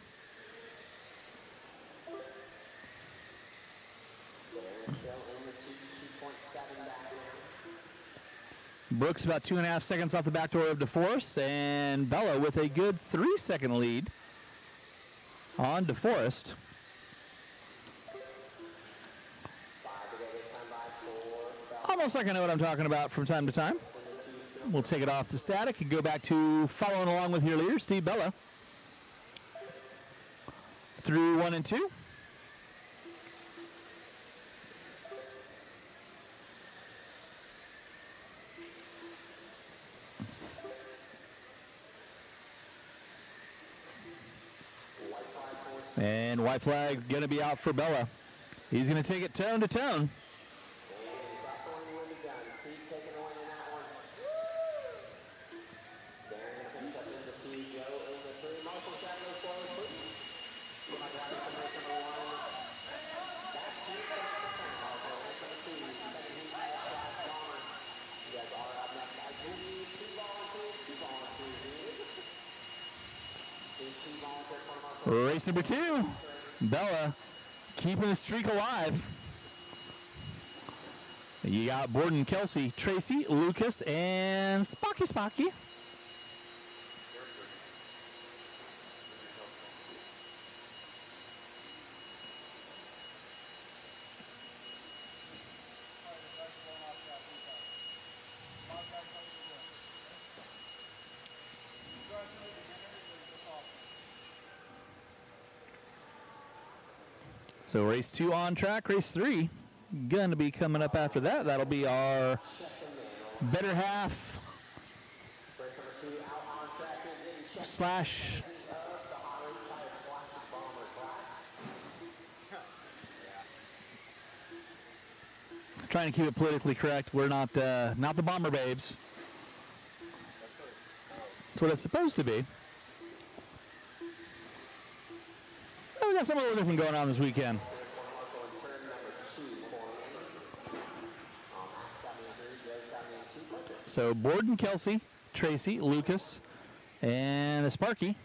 Brooks about 2.5 seconds off the back door of DeForest, and Bella with a good 3-second lead on DeForest. Almost like I know what I'm talking about from time to time. We'll take it off the static and go back to following along with your leader, Steve Bella, through 1 and 2. And white flag going to be out for Bella. He's going to take it tone to tone. Race number 2, Bella keeping the streak alive. You got Borden, Kelsey, Tracy, Lucas, and Spocky. So race 2 on track, race 3 going to be coming up after that. That'll be our better half slash. Trying to keep it politically correct. We're not the Bomber Babes. That's what it's supposed to be. Oh, we got some other different going on this weekend. So Borden, Kelsey, Tracy, Lucas, and Sparky.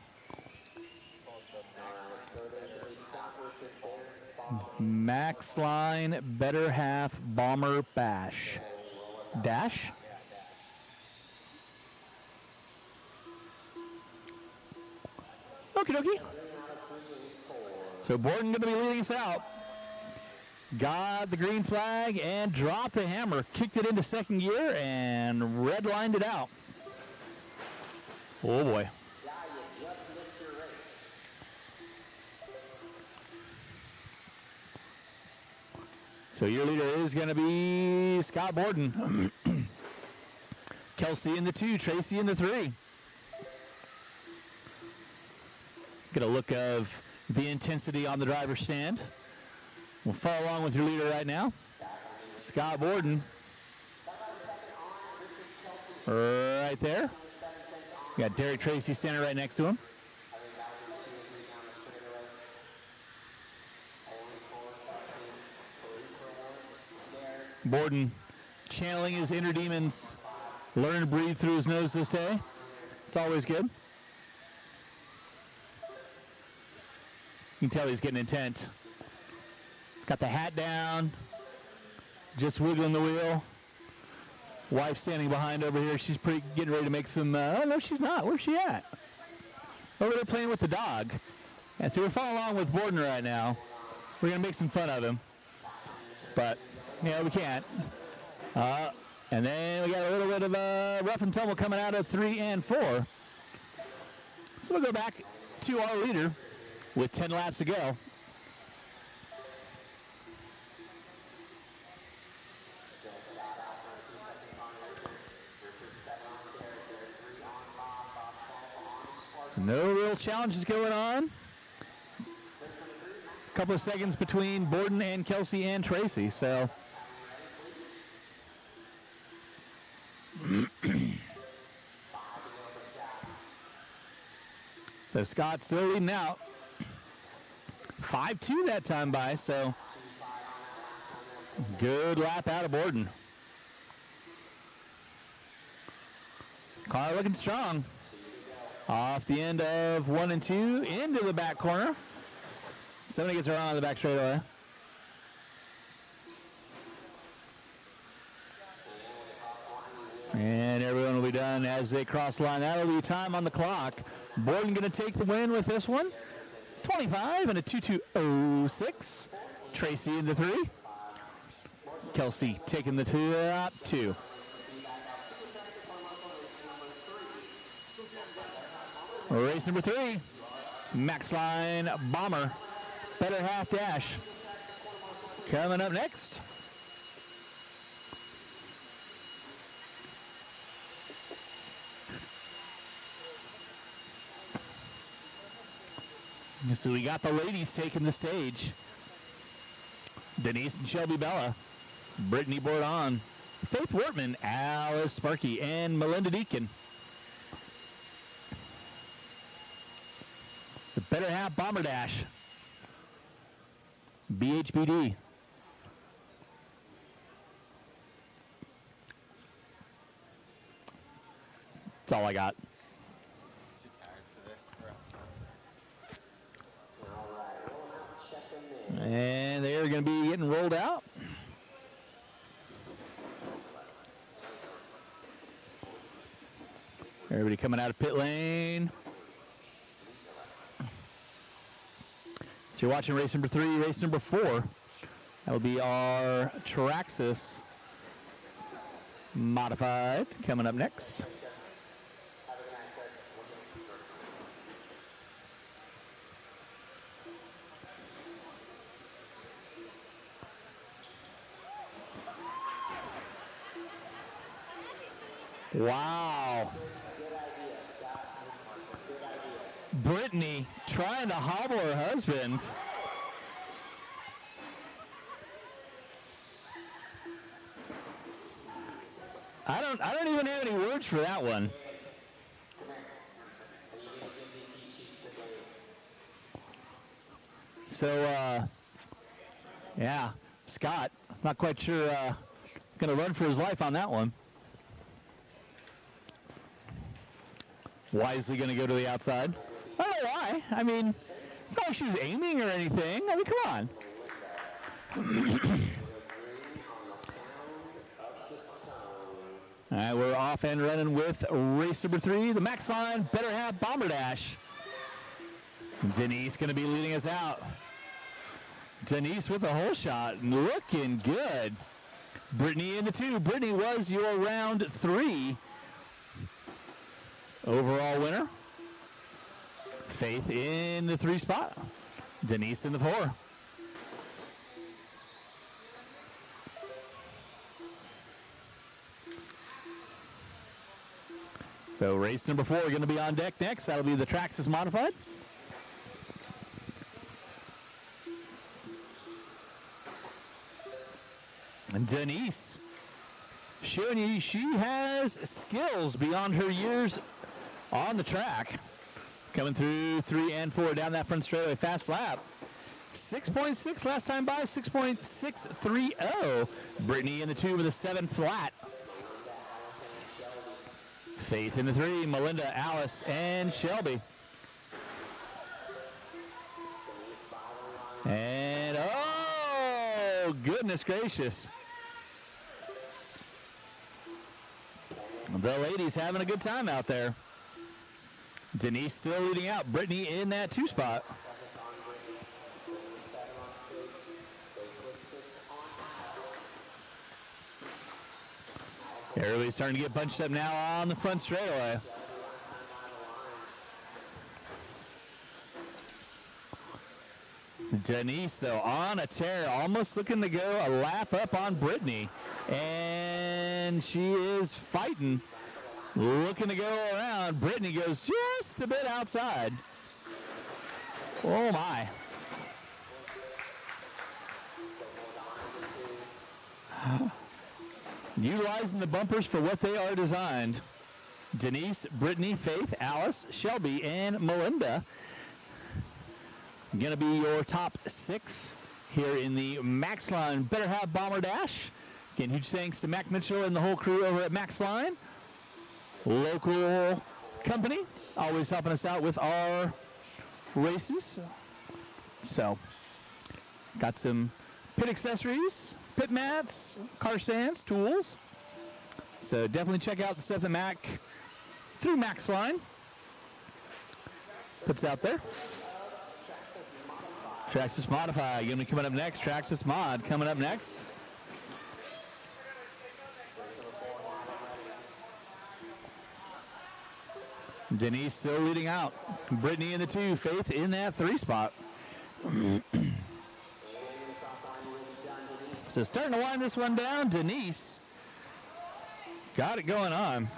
Max Line, Better Half, Bomber, Bash. Dash? Okie dokie. So Borden going to be leading us out. Got the green flag and dropped the hammer. Kicked it into second gear and redlined it out. Oh boy. So your leader is going to be Scott Borden. Kelsey in the 2, Tracy in the 3. Get a look of the intensity on the driver's stand. We'll follow along with your leader right now. Scott Borden. Right there. We got Derek Tracy standing right next to him. Borden channeling his inner demons. Learn to breathe through his nose this day. It's always good. You can tell he's getting intent. Got the hat down. Just wiggling the wheel. Wife standing behind over here. She's getting ready to make some... oh, no, she's not. Where's she at? Over there playing with the dog. And so we're following along with Borden right now. We're going to make some fun of him. But, we can't. And then we got a little bit of rough and tumble coming out of 3 and 4. So we'll go back to our leader with 10 laps to go. No real challenges going on. A couple of seconds between Borden and Kelsey and Tracy, so... So Scott's still leading out. 5-2 that time by, so good lap out of Borden. Car looking strong. Off the end of 1 and 2 into the back corner. Somebody gets around on the back straightaway. And everyone will be done as they cross the line. That'll be time on the clock. Borden going to take the win with this one. 25 and a 2:02.06. Tracy in the 3. Kelsey taking the top 2. Race number 3. Max Line Bomber. Better Half Dash. Coming up next. So we got the ladies taking the stage. Denise and Shelby Bella. Brittany Bourdon. Faith Wortman. Alice Sparky. And Melinda Deacon. The Better Half Bomber Dash. BHBD. That's all I got. Too tired for this, bro. And they're going to be getting rolled out. Everybody coming out of pit lane. So you're watching race number 3, race number 4. That will be our Traxxas Modified coming up next. Wow. Brittany trying to hobble her husband. I don't even have any words for that one. So, yeah, Scott, not quite sure, going to run for his life on that one. Wisely going to go to the outside. I don't know why. I mean, it's not like she was aiming or anything. I mean, come on. All right, we're off and running with race number 3, the Max Line Better Half Bomber Dash. Denise going to be leading us out. Denise with a hole shot, looking good. Brittany in the 2. Brittany was your round 3 overall winner. Faith in the 3 spot. Denise in the 4. So race number 4 going to be on deck next. That'll be the Traxxas Modified. And Denise showing you she has skills beyond her years on the track. Coming through 3 and 4 down that front straightaway. Fast lap. 6.6 last time by. 6.630. Brittany in the 2 with a 7 flat. Faith in the 3. Melinda, Alice, and Shelby. And oh, goodness gracious. The ladies having a good time out there. Denise still leading out. Brittany in that 2 spot. Everybody's starting to get bunched up now on the front straightaway. Denise, though, on a tear, almost looking to go a lap up on Brittany. And she is fighting, looking to go around. Brittany goes just a bit outside. Oh, my. Utilizing the bumpers for what they are designed. Denise, Brittany, Faith, Alice, Shelby, and Melinda. Going to be your top 6 here in the Max Line Better Have Bomber Dash. Again, huge thanks to Mac Mitchell and the whole crew over at Max Line. Local company, always helping us out with our races. So, got some pit accessories, pit mats, car stands, tools. So definitely check out the stuff that Mac, through Max Line, puts out there. Traxxas Modify, going to be coming up next. Traxxas Mod coming up next. Denise still leading out. Brittany in the 2, Faith in that 3 spot. So starting to wind this one down. Denise got it going on.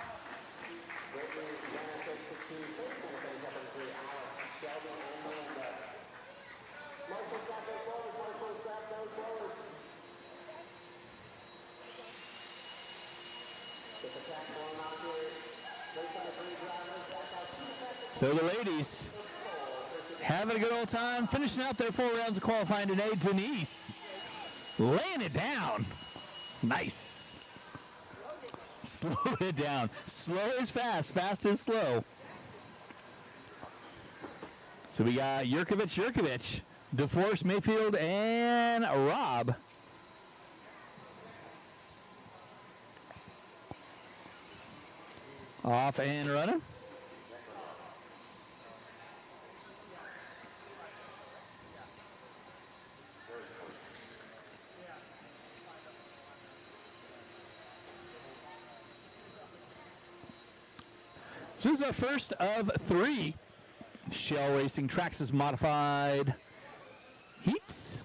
So the ladies having a good old time, finishing out their 4 rounds of qualifying today. Denise laying it down. Nice. Slow it down. Slow is fast. Fast is slow. So we got Yurkovich, DeForest, Mayfield, and Rob. Off and running. So this is our first of 3 Shell Racing Traxxas Modified heats.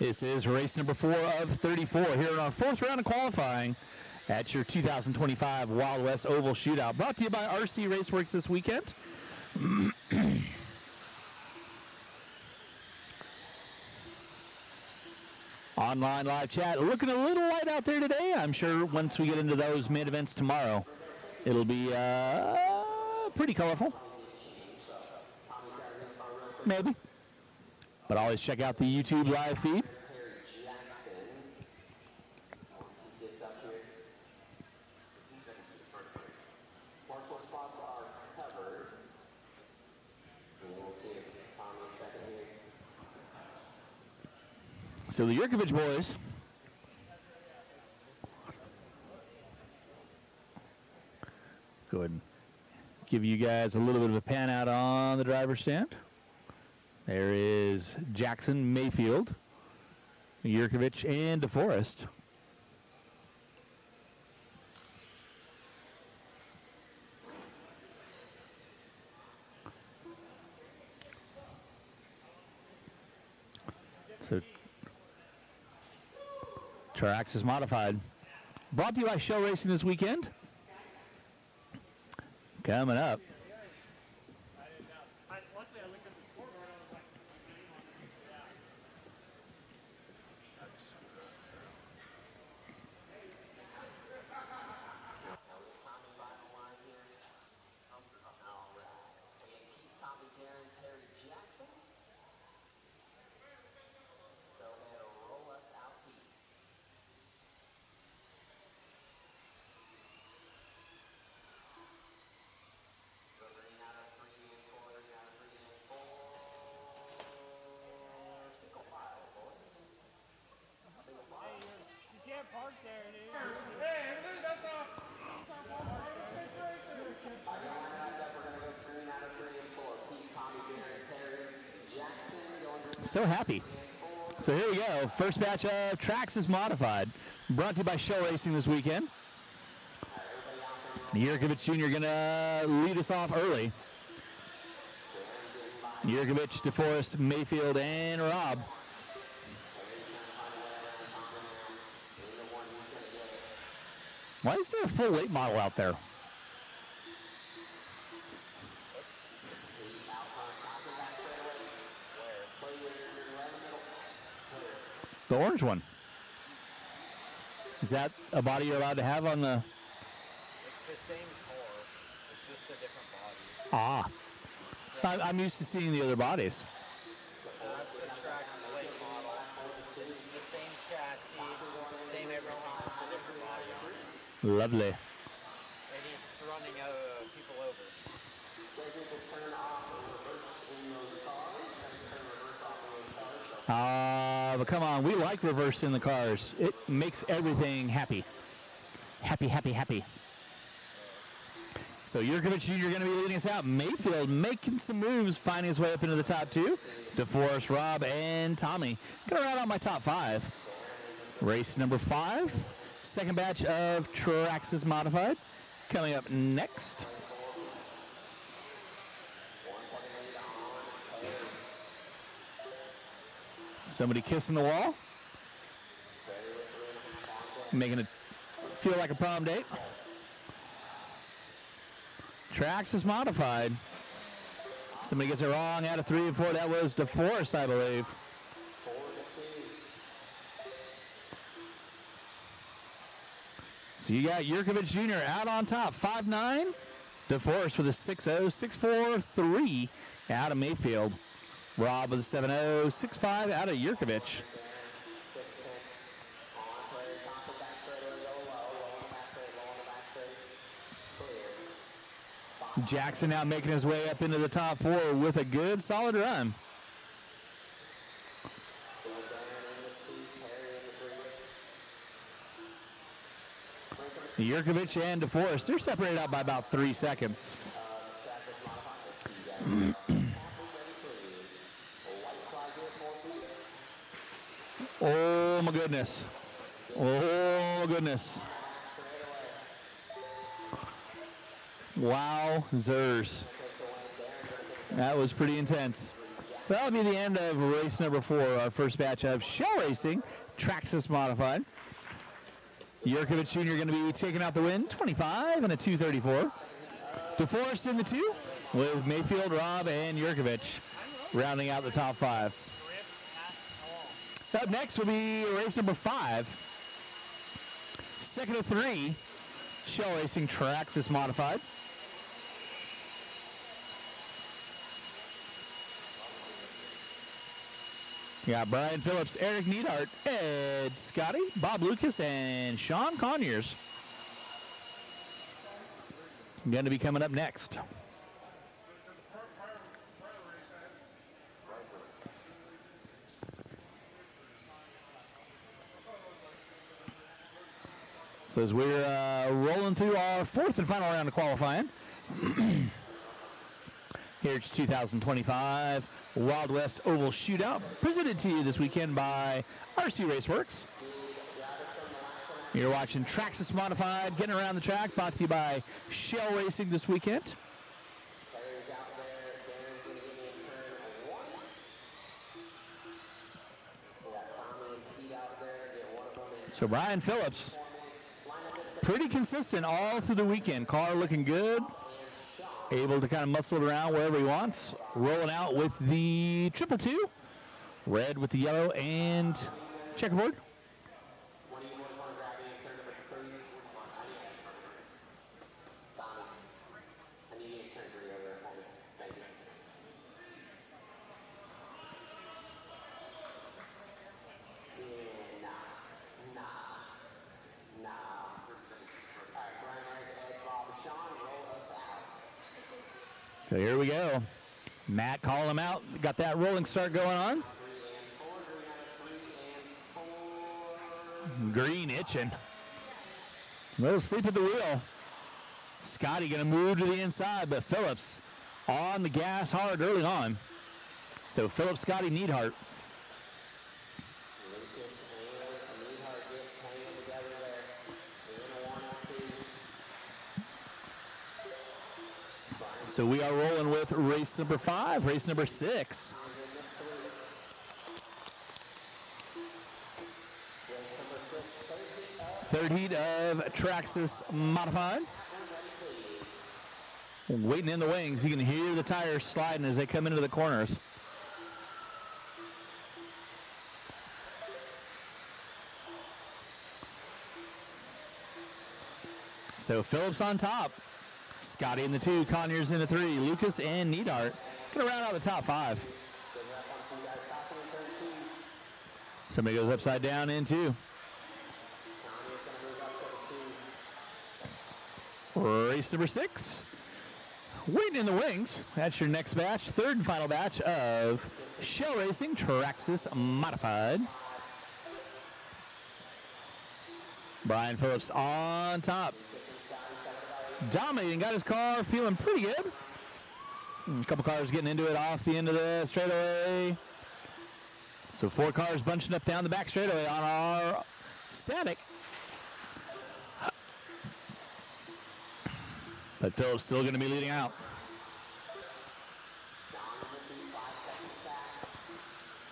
This is race number 4 of 34 here in our 4th round of qualifying at your 2025 Wild West Oval Shootout. Brought to you by RCRaceworx this weekend. Online live chat looking a little light out there today. I'm sure once we get into those main events tomorrow, it'll be pretty colorful. Maybe. But always check out the YouTube live feed. So the Yurkovich boys go ahead and give you guys a little bit of a pan out on the driver's stand. There is Jackson, Mayfield, Yurkovich, and DeForest. So Trax is modified. Brought to you by Show Racing this weekend. Coming up. Park there, dude. So happy. So here we go. First batch of Trax is modified. Brought to you by Show Racing this weekend. Yurkovich Jr. going to lead us off early. Yurkovich, DeForest, Mayfield, and Rob. Why is there a full late model out there? The orange one. Is that a body you're allowed to have on the... It's the same core. It's just a different body. I'm used to seeing the other bodies. That's the Trax late model. It's the same chassis, same everything, just a different body on it. Lovely. And it's running people over. But come on, we like reverse in the cars. It makes everything happy. Happy, happy, happy. So Yurkovich Jr. going to be leading us out. Mayfield making some moves, finding his way up into the top 2. DeForest, Rob, and Tommy. Going to round out my top 5. Race number 5. Second batch of Traxxas modified. Coming up next. Somebody kissing the wall. Making it feel like a prom date. Traxxas modified. Somebody gets it wrong out of 3 and 4. That was DeForest, I believe. So you got Yurkovich Jr. out on top, 5'9". DeForest with a 6'0", 6'4", 3 out of Mayfield. Rob with a 7'0", 6'5" out of Yurkovich. Jackson now making his way up into the top 4 with a good, solid run. Yurkovich and DeForest, they're separated out by about 3 seconds. Oh my goodness. Oh my goodness. Wow, Zers. That was pretty intense. That'll be the end of race number 4, our first batch of Shell Racing, Traxxas Modified. Yurkovich Jr. going to be taking out the win, 25 and a 2:34. DeForest in the 2 with Mayfield, Robb, and Yurkovich rounding out the top 5. Up next will be race number 5. Second of 3, Shell Racing Traxxas Modified. We got Brian Phillips, Eric Neidhart, Ed Scotty, Bob Lucas, and Sean Conyers going to be coming up next. So as we're rolling through our 4th and final round of qualifying, here it's 2025 Wild West Oval Shootout, presented to you this weekend by RCRaceworx. You're watching Traxxas Modified, getting around the track, brought to you by Shell Racing this weekend. So Brian Phillips, pretty consistent all through the weekend. Car looking good. Able to kind of muscle it around wherever he wants. Rolling out with the 222. Red with the yellow and checkerboard. So here we go. Matt calling him out. Got that rolling start going on. Green itching. A little sleep at the wheel. Scotty going to move to the inside, but Phillips on the gas hard early on. So Phillips, Scotty, Neidhart. So we are rolling with race number 5, race number 6. Third heat of Traxxas Modified. Waiting in the wings. You can hear the tires sliding as they come into the corners. So Phillips on top. Scotty in the 2, Conyers in the 3, Lucas and Neidhart going to round out the top 5. Somebody goes upside down in 2. Race number 6. Waiting in the wings. That's your next batch, third and final batch of Shell Racing Traxxas Modified. Brian Phillips on top. Dominating, got his car feeling pretty good. A couple cars getting into it off the end of the straightaway. So 4 cars bunching up down the back straightaway on our static. But Phillips still going to be leading out.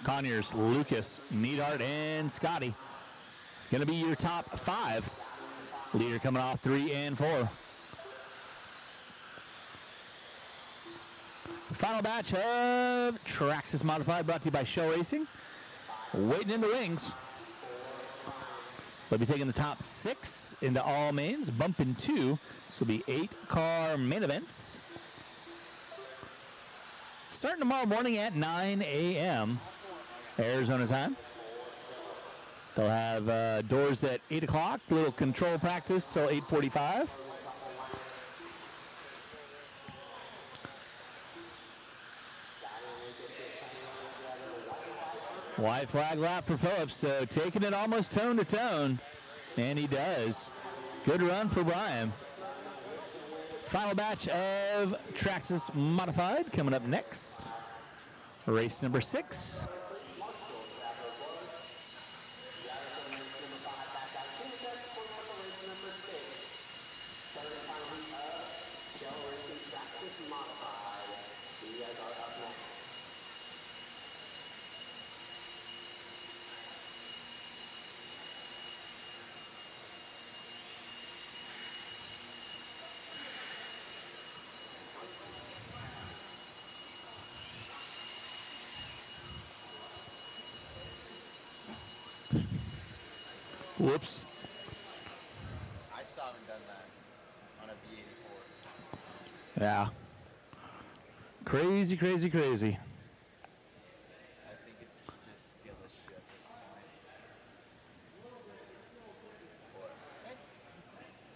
Conyers, Lucas, Neidhart, and Scotty. Going to be your top 5. Leader coming off 3 and 4. Final batch of Traxxas Modified brought to you by Shell Racing. Waiting in the wings. They'll be taking the top 6 into all mains, bumping 2. This will be 8-car main events. Starting tomorrow morning at 9 a.m. Arizona time. They'll have doors at 8 o'clock, a little control practice till 8:45. White flag lap for Phillips, so taking it almost tone to tone, and he does. Good run for Brian. Final batch of Traxxas Modified coming up next. Race number 6. Whoops. I still haven't done that on a V84. Yeah. Crazy, crazy, crazy. I think it's just skillless shit at this point.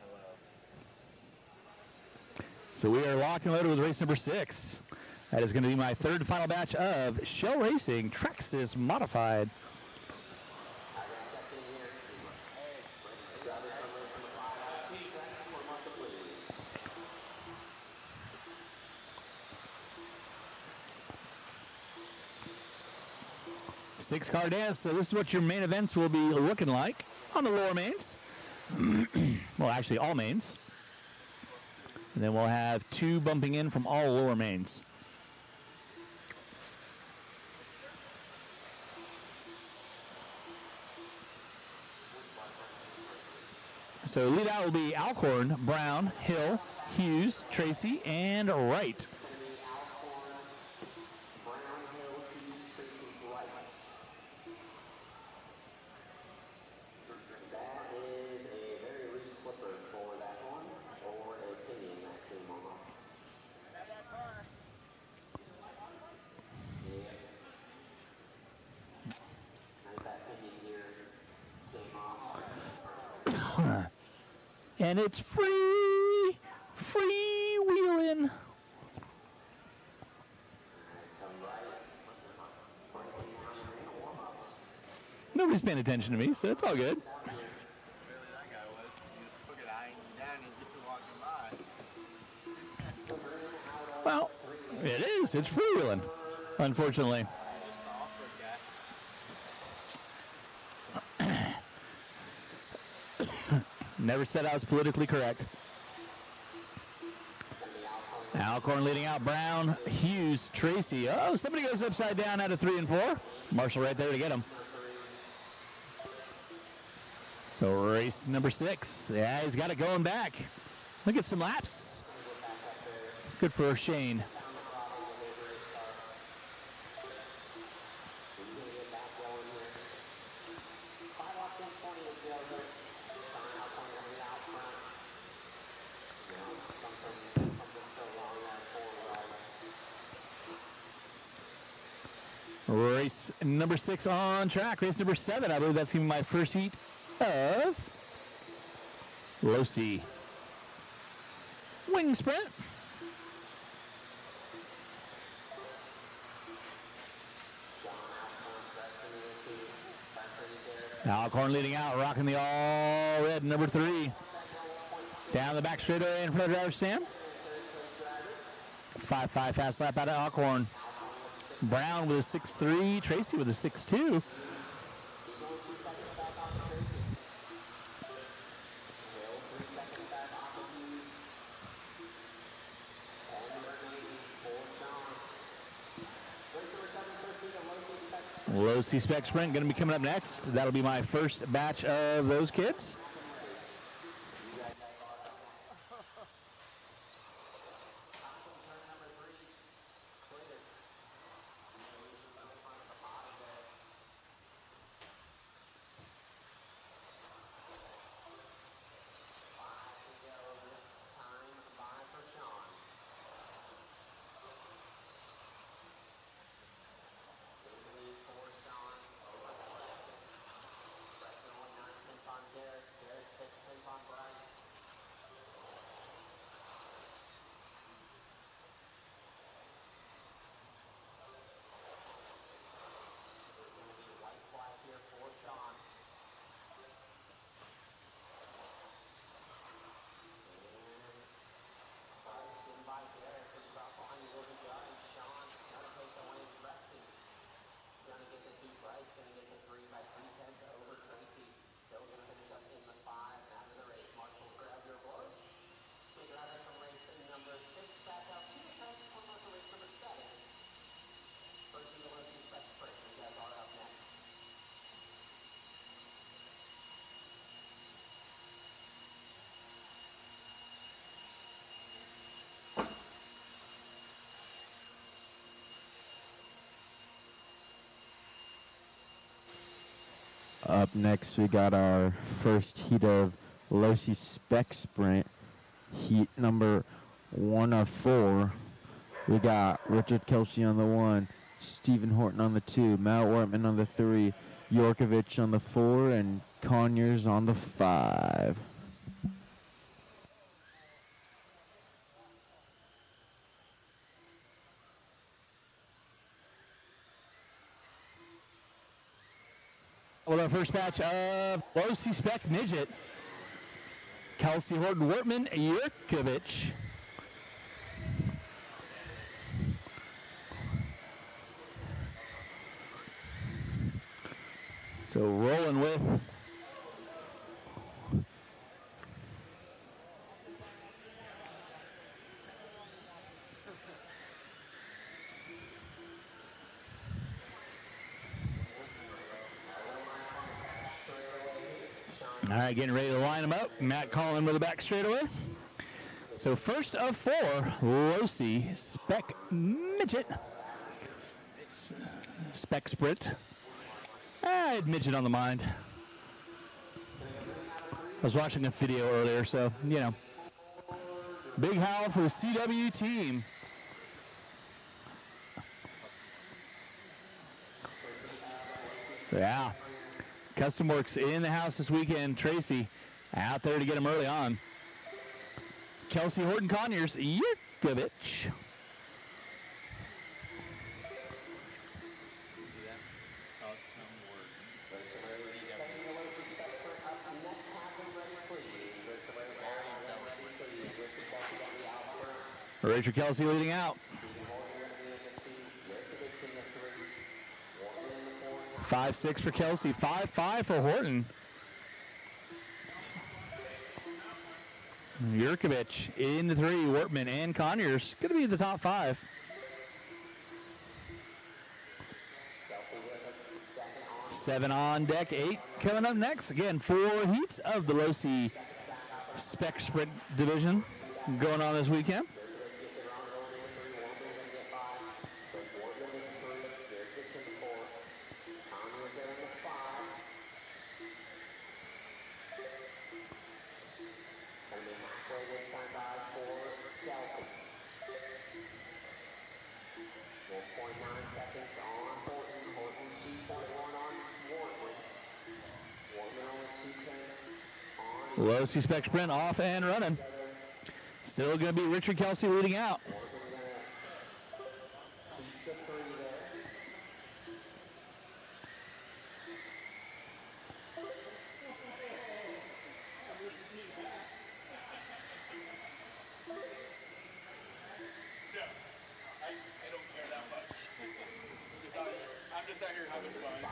Hello. So we are locked and loaded with race number 6. That is going to be my third and final batch of Shell Racing Traxxas Modified. Six-car dance, so this is what your main events will be looking like on the lower mains. Well, actually, all mains. And then we'll have 2 bumping in from all lower mains. So lead out will be Alcorn, Brown, Hill, Hughes, Tracy, and Wright. And it's free wheeling. Nobody's paying attention to me, so it's all good. Well, it is. It's freewheeling, unfortunately. Never said I was politically correct. Alcorn leading out. Brown, Hughes, Tracy. Oh, somebody goes upside down out of 3 and 4. Marshall right there to get him. So race number 6. Yeah, he's got it going back. Look at some laps. Good for Shane. Race number 6 on track. Race number 7. I believe that's going to be my first heat of Losi. Wing sprint. Alcorn leading out, rocking the all red number 3. Down the back straightaway in front of the driver's stand. 5.5 fast lap out of Alcorn. Brown with a 6.3, Tracy with a 6.2. Low C-Spec Sprint going to be coming up next. That'll be my first batch of those kids. Up next, we got our first heat of Losi Spec Sprint, heat number 1 of 4. We got Richard Kelsey on the 1, Stephen Horton on the 2, Matt Wortman on the 3, Yorkovich on the 4, and Conyers on the 5. Well, our first batch of Losi Spec Midget. Kelsey, Horton, Wortman, Yurkovich. So rolling with all right, getting ready to line them up. Matt calling with the back straightaway. So first of 4, Losi Spec Midget. Spec Sprint. I had midget on the mind. I was watching a video earlier, so, you know. Big howl for the CW team. So, yeah. Custom Works in the house this weekend. Tracy out there to get him early on. Kelsey, Horton, Conyers, Yurkovich. Richard Kelsey leading out. 5-6 for Kelsey, 5-5 for Horton. Yurkovich in the 3, Wortman and Conyers going to be in the top 5. Seven on deck, 8 coming up next. Again, 4 heats of the Losi Spec Sprint division going on this weekend. Losi Spec Sprint off and running. Still going to be Richard Kelsey leading out. I'm just out here having fun.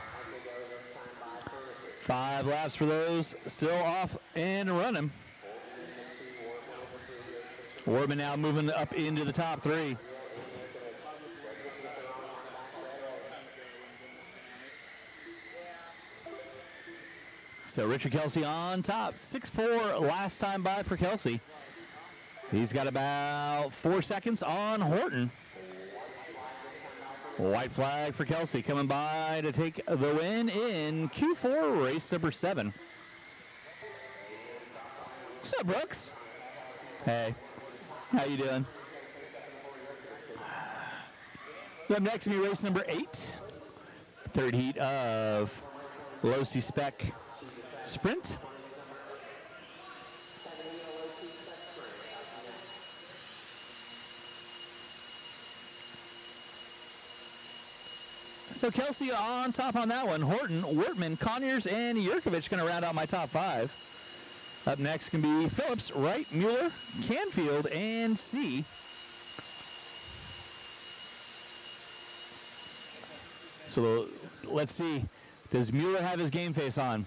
5 laps for those, still off and running. Wortman now moving up into the top 3. So Richard Kelsey on top, 6-4 last time by for Kelsey. He's got about 4 seconds on Horton. White flag for Kelsey coming by to take the win in Q4 race number 7. What's up, Brooks? Hey, how you doing? Up next to me, race number 8. 3rd heat of Losi Spec Sprint. So Kelsey on top on that one. Horton, Wortman, Conyers, and Yurkovich going to round out my top 5. Up next can be Phillips, Wright, Mueller, Canfield, and C. So let's see. Does Mueller have his game face on?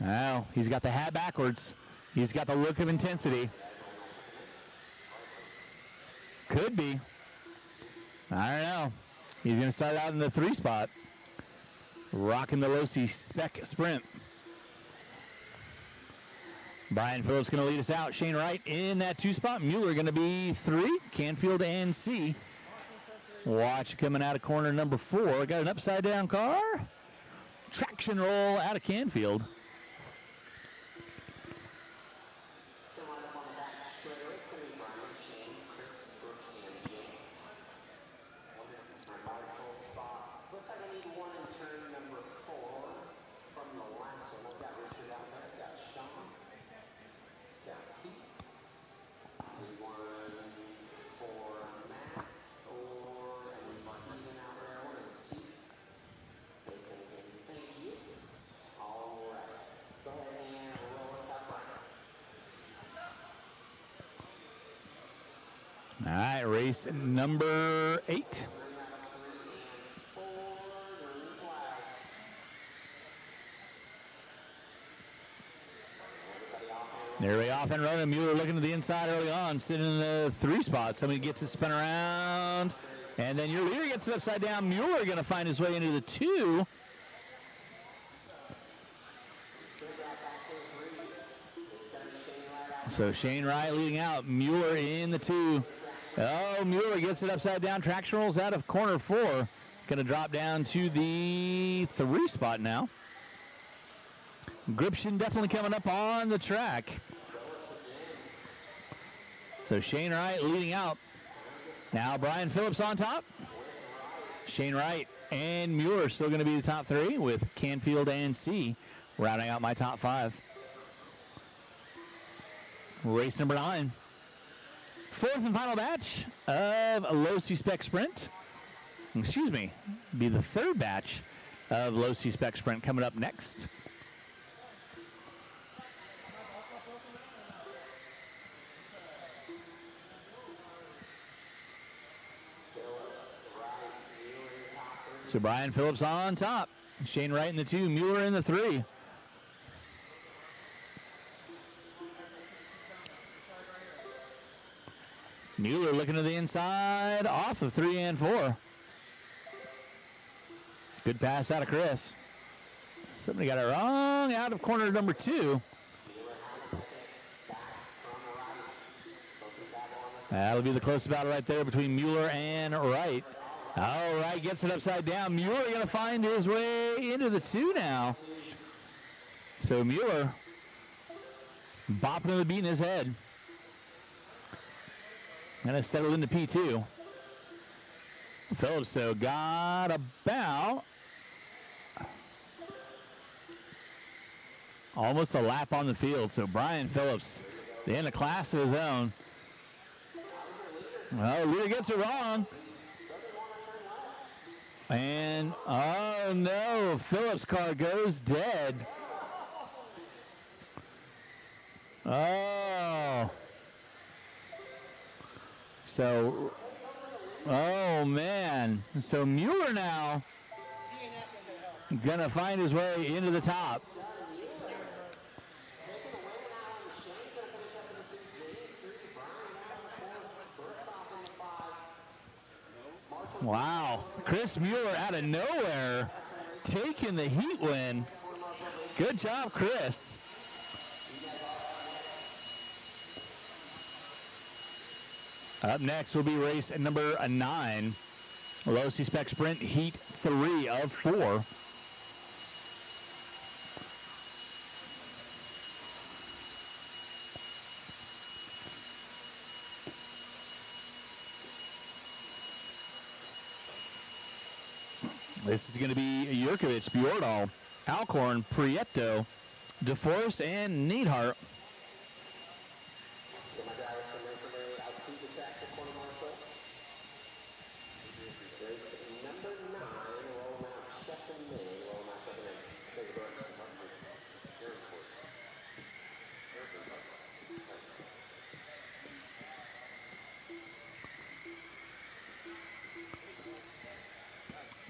Oh, he's got the hat backwards. He's got the look of intensity. Could be. I don't know. He's going to start out in the 3 spot. Rocking the Losi Spec Sprint. Brian Phillips going to lead us out. Shane Wright in that 2 spot. Mueller going to be 3. Canfield and C Watch coming out of corner number 4. Got an upside down car. Traction roll out of Canfield. All right, race number 8. There we off and running. Mueller looking to the inside early on, sitting in the 3 spot. Somebody gets it spun around, and then your leader gets it upside down. Mueller going to find his way into the 2. So Shane Wright leading out. Mueller in the 2. Oh, Mueller gets it upside down. Traction rolls out of corner 4. Going to drop down to the 3 spot now. Gription definitely coming up on the track. So Shane Wright leading out. Now Brian Phillips on top. Shane Wright and Mueller still going to be the top 3 with Canfield and C rounding out my top 5. Race number 9. 4th and final batch of a low C-Spec Sprint. Excuse me. Be the 3rd batch of low C-Spec Sprint coming up next. So Brian Phillips on top. Shane Wright in the 2. Mueller in the 3. Mueller looking to the inside, off of 3 and 4. Good pass out of Chris. Somebody got it wrong out of corner number 2. That'll be the close battle right there between Mueller and Wright. All right, gets it upside down. Mueller going to find his way into the 2 now. So Mueller bopping to the beat in his head. Going to settle into P2. Phillips, though, got about almost a lap on the field. So Brian Phillips in a class of his own. Well, leader gets it wrong. And, oh no, Phillips' car goes dead. Oh. So, oh man. So Mueller now gonna find his way into the top. Wow, Chris Mueller out of nowhere taking the heat win. Good job, Chris. Up next will be race number 9. Low C-Spec Sprint, heat 3 of 4. This is going to be Jurkovic, Bjordal, Alcorn, Prieto, DeForest, and Neidhart.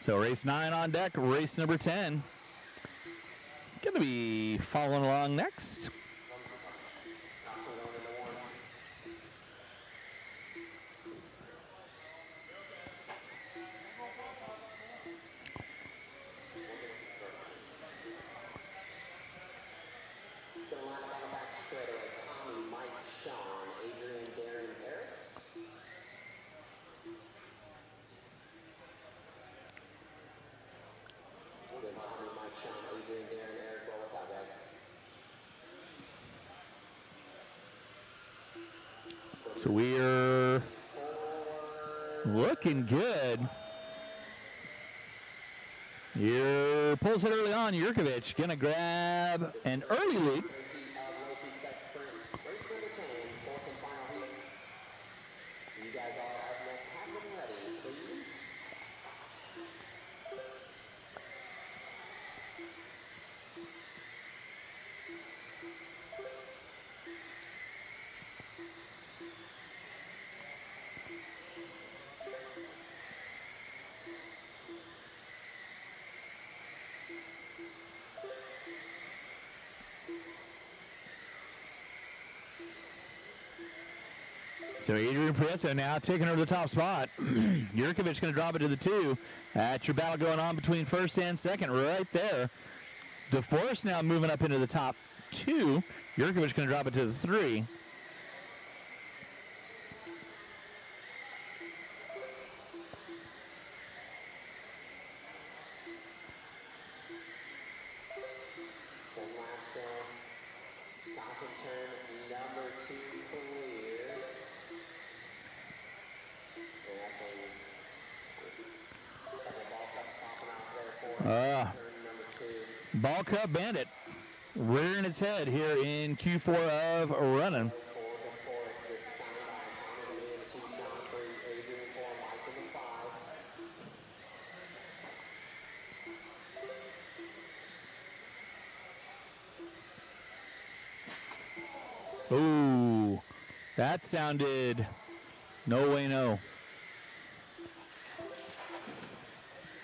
So race 9 on deck, race number 10. Going to be following along next. So we're looking good. Here, pulls it early on. Yurkovich going to grab an early lead. So Adrian Prieto now taking over the top spot. Yurkovich going to drop it to the 2. That's your battle going on between first and second right there. DeForest now moving up into the top 2. Yurkovich going to drop it to the 3. Ball Cup Bandit rearing its head here in Q4 of running. Ooh, that sounded no way no.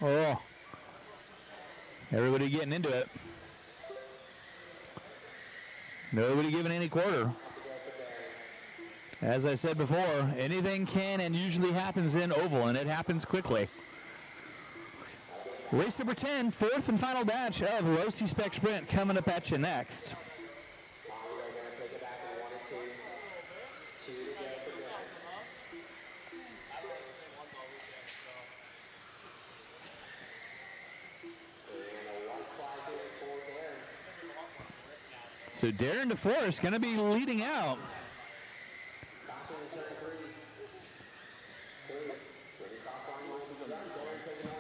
Oh. Everybody getting into it. Nobody giving any quarter. As I said before, anything can and usually happens in oval, and it happens quickly. Race number 10, fourth and final batch of Low C-Spec Sprint coming up at you next. So Darren DeForest going to be leading out.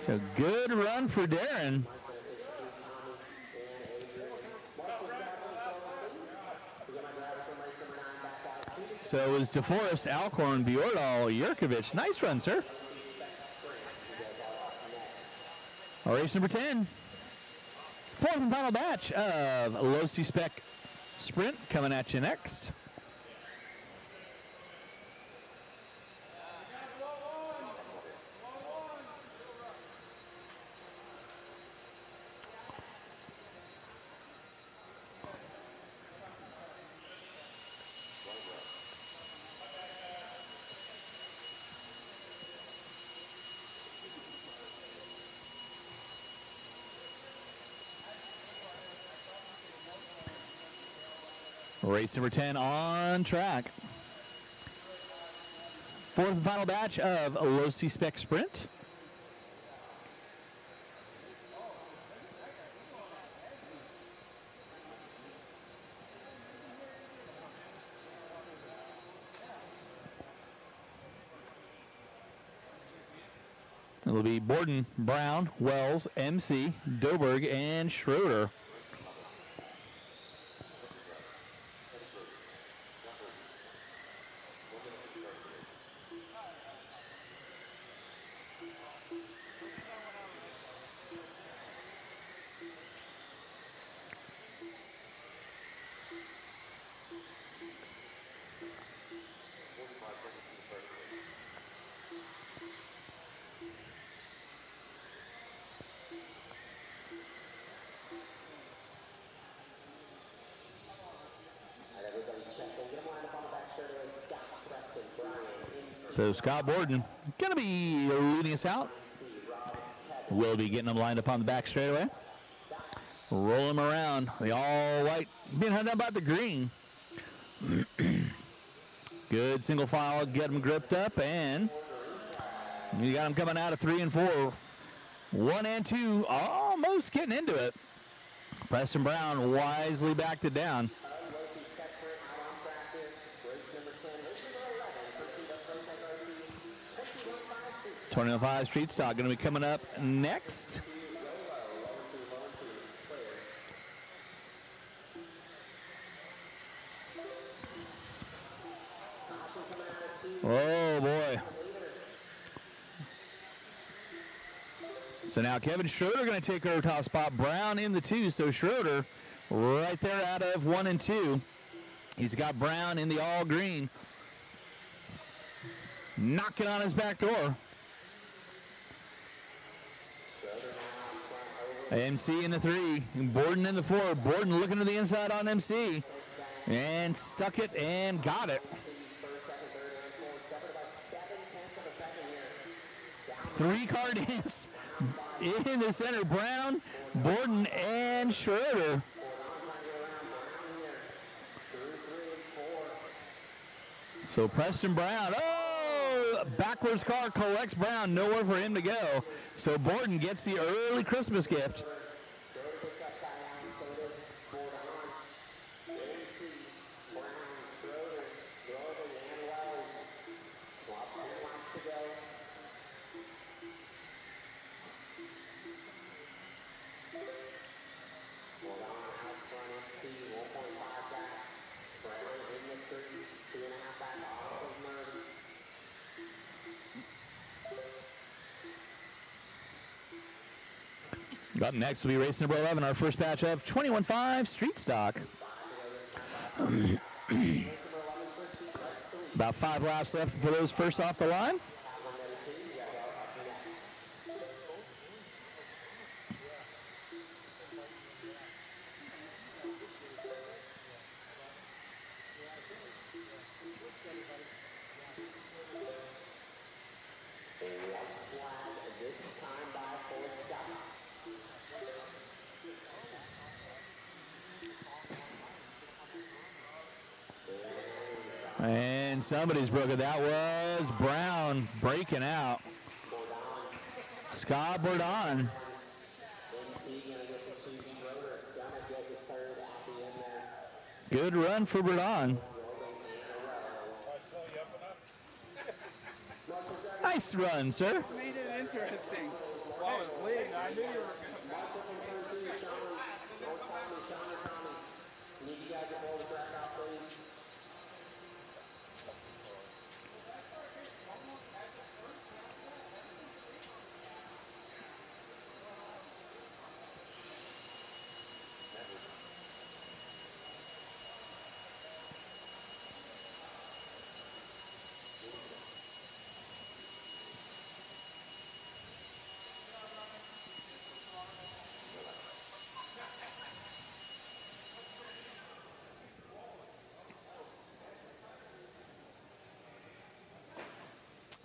So good run for Darren. So it was DeForest, Alcorn, Bjordal, Yurkovich. Nice run, sir. Race number 10. Fourth and final batch of Low C-Spec Sprint coming at you next. Race number 10 on track. Fourth and final batch of Low C-Spec Sprint. It'll be Borden, Brown, Wells, MC, Doberg, and Schroeder. So Scott Borden going to be leading us out. We'll be getting them lined up on the back straightaway. Roll them around. The all white being hunted about the green. Good single file. Get them gripped up, and you got them coming out of 3 and 4. 1 and 2 almost getting into it. Preston Brown wisely backed it down. 2005 Street Stock going to be coming up next. Oh, boy. So now Kevin Schroeder going to take over top spot. Brown in the 2, so Schroeder right there out of 1 and 2. He's got Brown in the all green. Knocking on his back door. MC in the 3, Borden in the 4. Borden looking to the inside on MC. And stuck it and got it. 3-car dance in the center. Brown, Borden, and Schroeder. So Preston Brown, backwards car collects Brown, nowhere for him to go. So Borden gets the early Christmas gift. Up next will be race number 11, our first batch of 21.5 Street Stock. About 5 laps left for those first off the line. And somebody's broken. That was Brown breaking out. Scott Bourdon. Good run for Bourdon. Nice run, sir. Made it interesting. While I was leading, I knew you were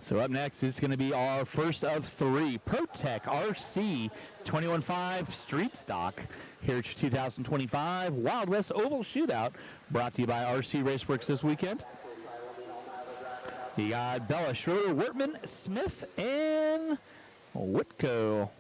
So up next is going to be our first of 3 ProTech RC 21.5 Street Stock here at 2025 Wild West Oval Shootout, brought to you by RCRaceworx this weekend. You got Bella, Schroeder, Wertman, Smith, and Whitco.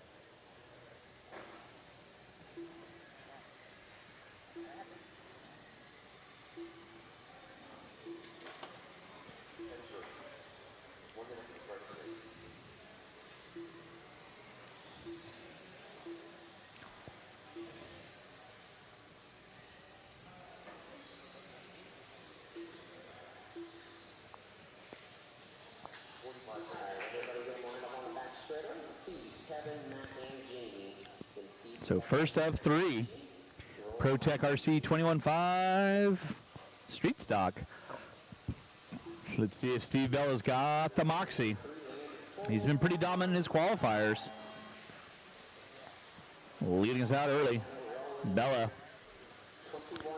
So first of 3, ProTech RC 21.5 Street Stock. Let's see if Steve Bella's got the moxie. He's been pretty dominant in his qualifiers. Leading us out early. Bella.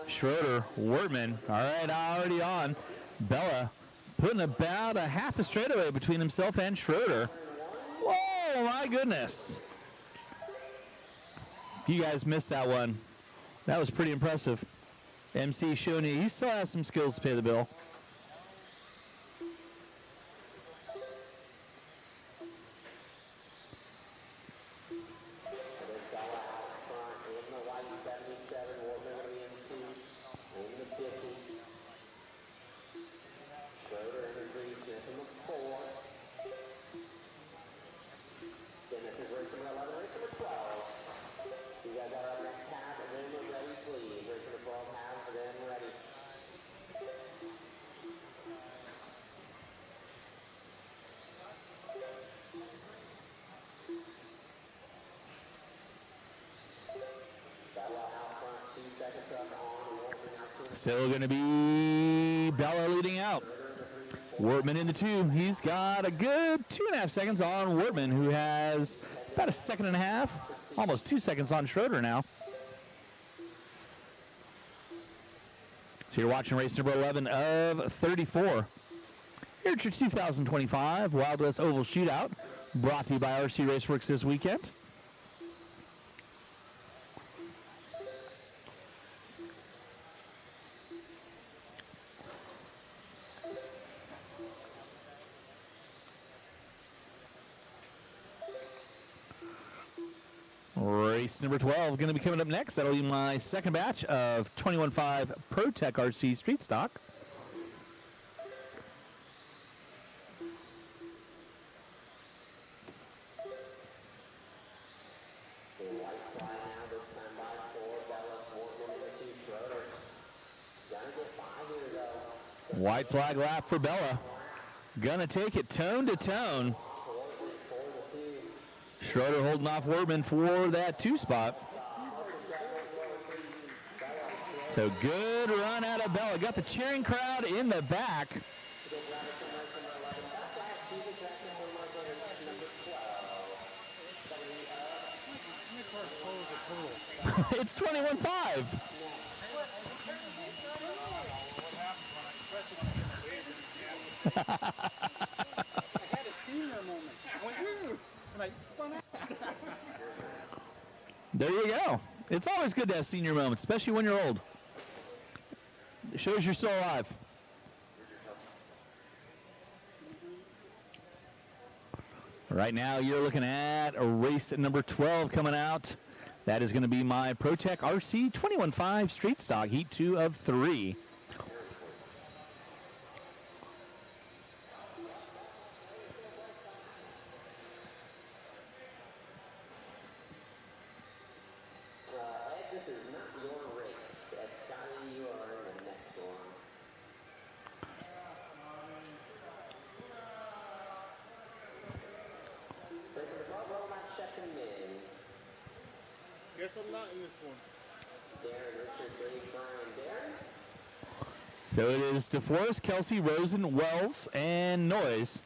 Schroeder, Wertman. All right, already on. Bella putting about a half a straightaway between himself and Schroeder. Whoa, my goodness. You guys missed that one. That was pretty impressive. MC showing you he still has some skills to pay the bill. Still going to be Bella leading out. Wortman in the 2. He's got a good 2.5 seconds on Wortman, who has about a 1.5 seconds, almost 2 seconds on Schroeder now. So you're watching race number 11 of 34. Here at your 2025 Wild West Oval Shootout, brought to you by RCRaceworx this weekend. Race number 12 going to be coming up next. That'll be my second batch of 21.5 ProTech RC Street Stock. White flag lap for Bella. Gonna take it tone to tone. Schroeder holding off Wortman for that 2 spot. So good run out of Bella. Got the cheering crowd in the back. It's 21.5. I had a senior moment. I went, ooh, and I spun out. There you go. It's always good to have senior moments, especially when you're old. It shows you're still alive. Right now, you're looking at a race at number 12 coming out. That is going to be my ProTech RC 21.5 Street Stock, Heat 2 of 3. Guess I'm not in this one. So it is DeForest, Kelsey, Rosen, Wells, and Noyes.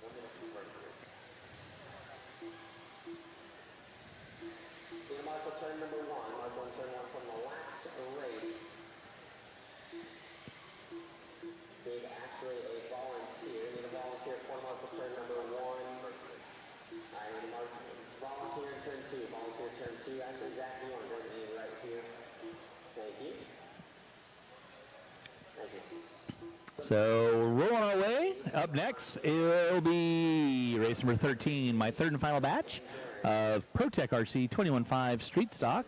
So we're rolling our way. Up next, it'll be race number 13, my third and final batch of ProTech RC 21.5 Street Stock.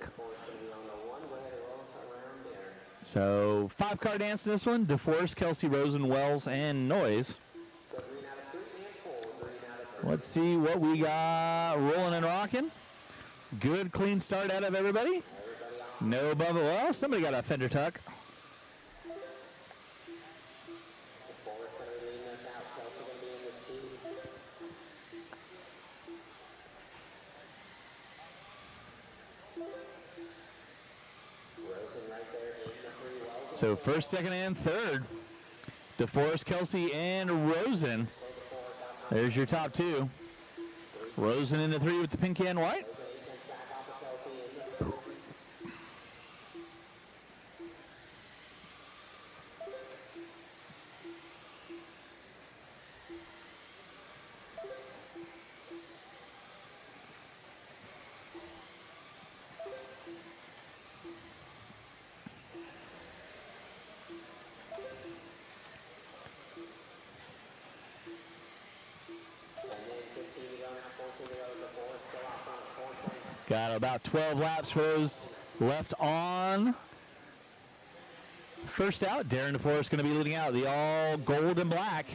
So 5-car dance in this one. DeForest, Kelsey, Rosen, Wells, and Noyes. Let's see what we got rolling and rocking. Good clean start out of everybody. No bubble. Well, somebody got a fender tuck. So first, second, and third. DeForest, Kelsey, and Rosen. There's your top 2. Rosen in the 3 with the pink and white. Got about 12 laps for those left on. First out, Darren DeForest going to be leading out. The all gold and black.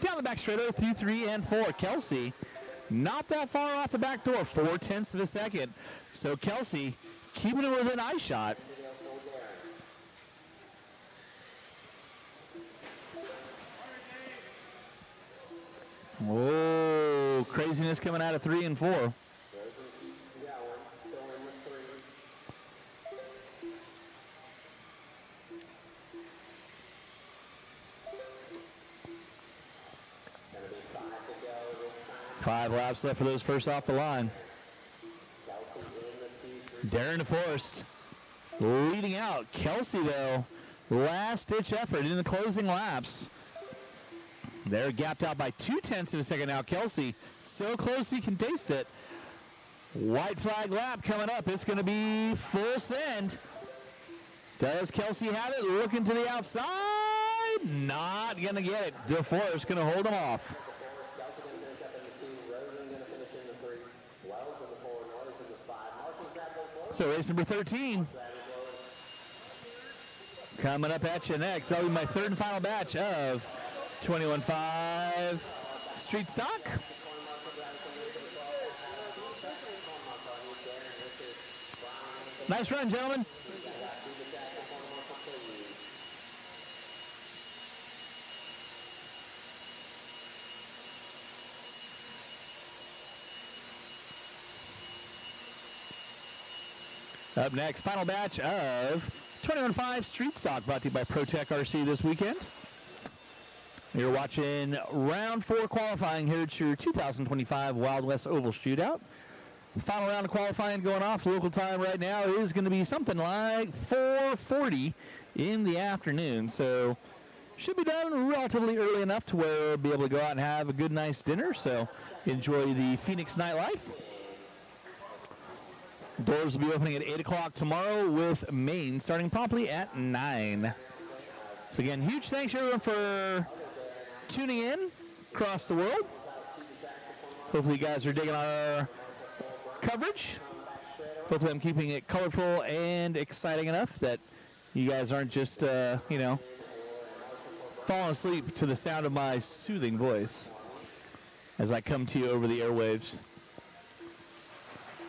Down the back straight through 3 and 4. Kelsey, not that far off the back door, 0.4 of a second. So Kelsey keeping it within eye shot. Whoa, craziness coming out of 3 and 4. 5 laps left for those first off the line. Darren DeForest leading out. Kelsey, though, last-ditch effort in the closing laps. They're gapped out by 0.2 of a second now. Kelsey so close he can taste it. White flag lap coming up. It's going to be full send. Does Kelsey have it? Looking to the outside. Not going to get it. DeForest going to hold him off. So race number 13. Coming up at you next. That'll be my third and final batch of 21.5 Street Stock. Nice run, gentlemen. Up next, final batch of 21.5 Street Stock, brought to you by ProTech RC this weekend. You're watching round 4 qualifying here at your 2025 Wild West Oval Shootout. Final round of qualifying going off. Local time right now is going to be something like 4:40 in the afternoon. So should be done relatively early enough to where we'll be able to go out and have a good, nice dinner. So enjoy the Phoenix nightlife. Doors will be opening at 8 o'clock tomorrow with Maine starting promptly at 9. So again, huge thanks everyone for tuning in across the world. Hopefully you guys are digging our coverage. Hopefully I'm keeping it colorful and exciting enough that you guys aren't just, falling asleep to the sound of my soothing voice as I come to you over the airwaves.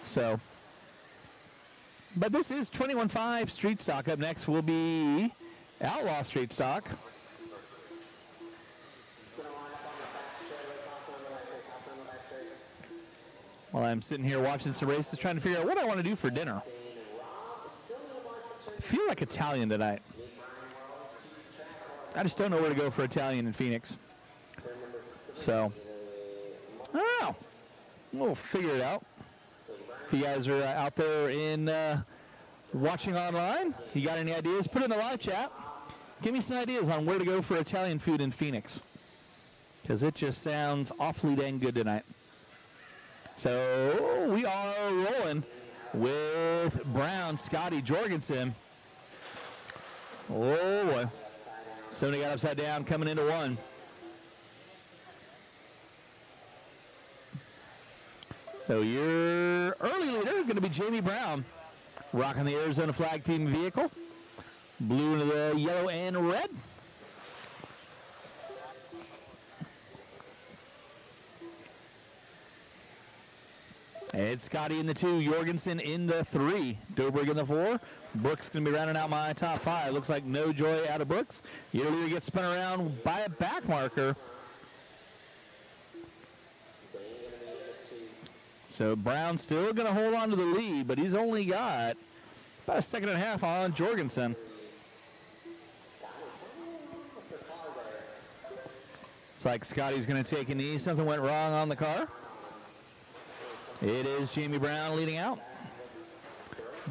So, but this is 21.5 Street Stock. Up next will be Outlaw Street Stock. While I'm sitting here watching some races, trying to figure out what I want to do for dinner. I feel like Italian tonight. I just don't know where to go for Italian in Phoenix. So, I don't know. We'll figure it out. If you guys are out there in watching online, you got any ideas, put it in the live chat. Give me some ideas on where to go for Italian food in Phoenix, because it just sounds awfully dang good tonight. So we are rolling with Brown, Scotty Jorgensen. Oh boy. Somebody got upside down coming into one. So your early leader is going to be Jamie Brown, rocking the Arizona flag team vehicle. Blue into the yellow and red. Ed Scotty in the 2, Jorgensen in the 3, Dobrik in the 4. Brooks going to be rounding out my top 5. Looks like no joy out of Brooks. Your leader gets spun around by a back marker. So Brown still going to hold on to the lead, but he's only got about a second and a half on Jorgensen. Looks like Scotty's going to take a knee. Something went wrong on the car. It is Jamie Brown leading out.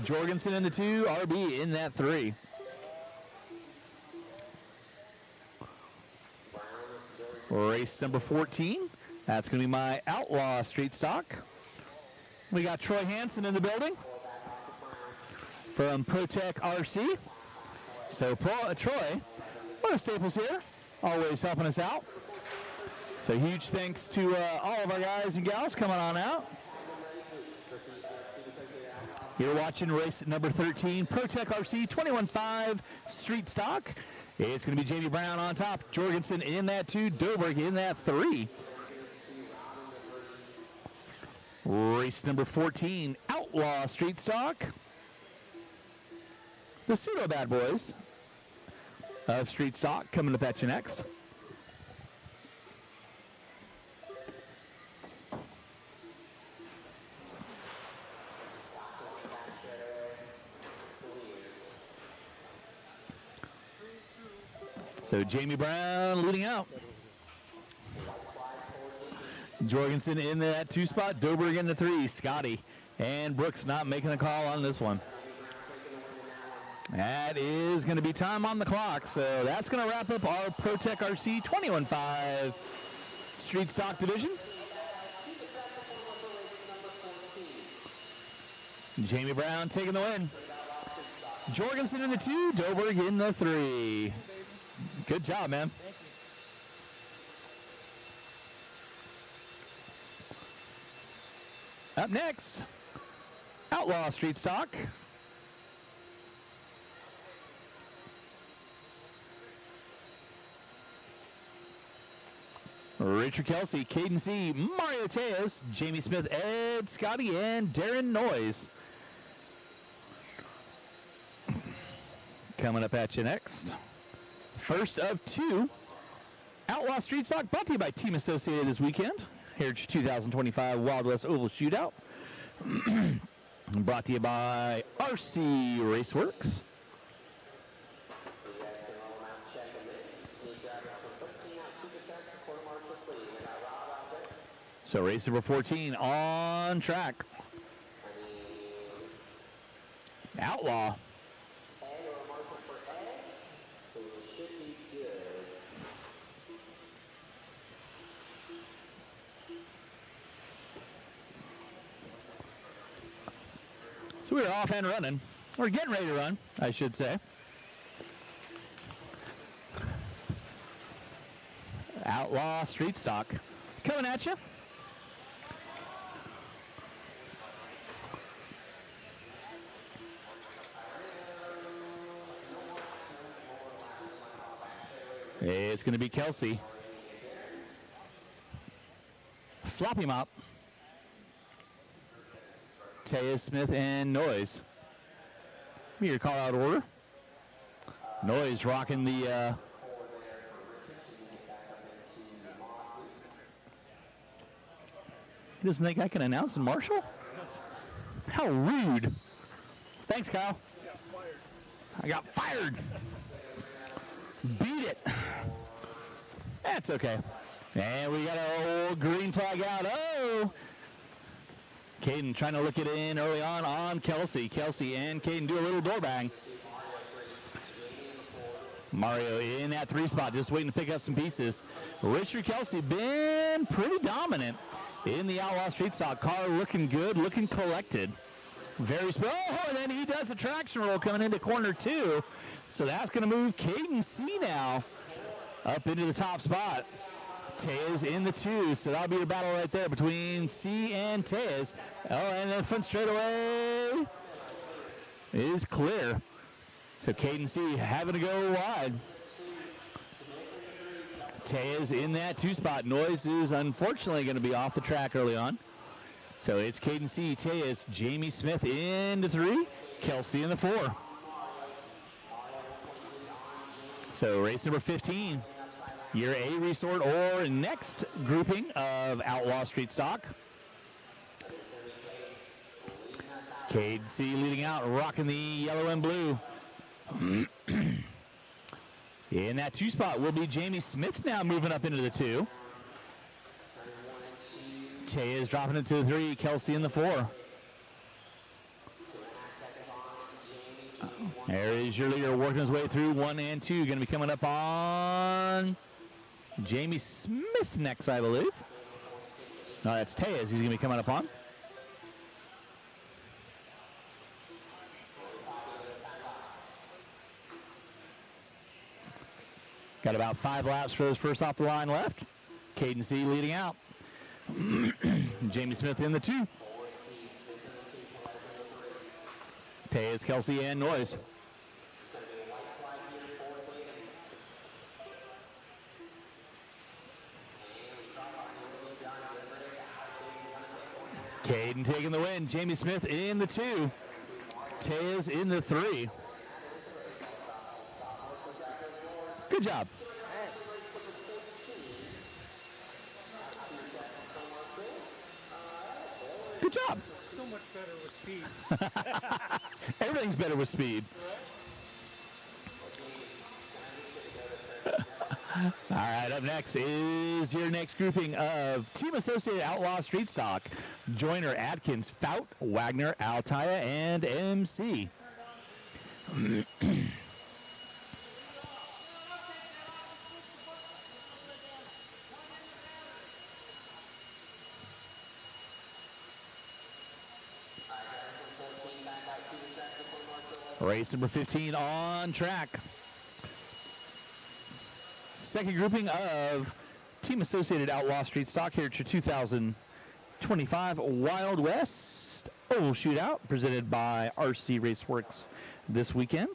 Jorgensen in the 2, RB in that 3. Race number 14. That's going to be my Outlaw Street Stock. We got Troy Hansen in the building from ProTech RC. So Troy, one of Staples here, always helping us out. So huge thanks to all of our guys and gals coming on out. You're watching race number 13, ProTech RC 21.5 Street Stock. It's going to be Jamie Brown on top, Jorgensen in that 2, Dobrik in that 3. Race number 14, Outlaw Street Stock. The pseudo bad boys of Street Stock coming up at you next. So Jamie Brown leading out. Jorgensen in that 2 spot. Doberg in the 3. Scotty and Brooks not making a call on this one. That is going to be time on the clock. So that's going to wrap up our ProTech RC 21.5 Street Stock Division. Jamie Brown taking the win. Jorgensen in the 2. Doberg in the 3. Good job, man. Up next, Outlaw Street Stock. Richard Kelsey, Caden C., Mario Tejas, Jamie Smith, Ed Scotty, and Darren Noyes. Coming up at you next. First of 2, Outlaw Street Stock, brought to you by Team Associated this weekend. Here at your 2025 Wild West Oval Shootout. Brought to you by RCRaceworx. So race number 14 on track. Outlaw. So we're off and running. We're getting ready to run, I should say. Outlaw Street Stock. Coming at you. It's going to be Kelsey. Floppy Mop. Tejas, Smith, and Noyes. Be your call out order. Noyes rocking the he doesn't think I can announce in Marshall? How rude. Thanks, Kyle. I got fired. Beat it. That's okay. And we got our old green flag out. Oh! Caden trying to look it in early on Kelsey. Kelsey and Caden do a little door bang. Mario in that 3 spot, just waiting to pick up some pieces. Richard Kelsey been pretty dominant in the Outlaw Street Stock. Car looking good, looking collected. Very smooth. Oh, and then he does a traction roll coming into corner 2. So that's going to move Caden C now up into the top spot. Tejas in the 2, so that'll be a battle right there between C and Tejas. Oh, and then front straightaway is clear. So Caden C having to go wide. Tejas in that 2 spot. Noyes is unfortunately going to be off the track early on. So it's Caden C, Tejas, Jamie Smith in the 3, Kelsey in the 4. So race number 15. Your A resort or next grouping of Outlaw Street Stock. Cade C leading out, rocking the yellow and blue. In that 2 spot will be Jamie Smith now moving up into the 2. Tay is dropping into the 3, Kelsey in the 4. There is your leader working his way through 1 and 2. Going to be coming up on Jamie Smith next, I believe. No, that's Tejas he's going to be coming up on. Got about 5 laps for those first off the line left. Caden C leading out. Jamie Smith in the 2. Tejas, Kelsey, and Noyes. Caden taking the win. Jamie Smith in the 2. Tejas in the 3. Good job. Good job. So much better with speed. Everything's better with speed. All right, up next is your next grouping of Team Associated Outlaw Street Stock. Joyner, Atkins, Fout, Wagner, Altaia, and MC. Race number 15 on track. Second grouping of Team Associated Outlaw Street Stock here at your 2025 Wild West Oval Shootout, presented by RCRaceworx this weekend.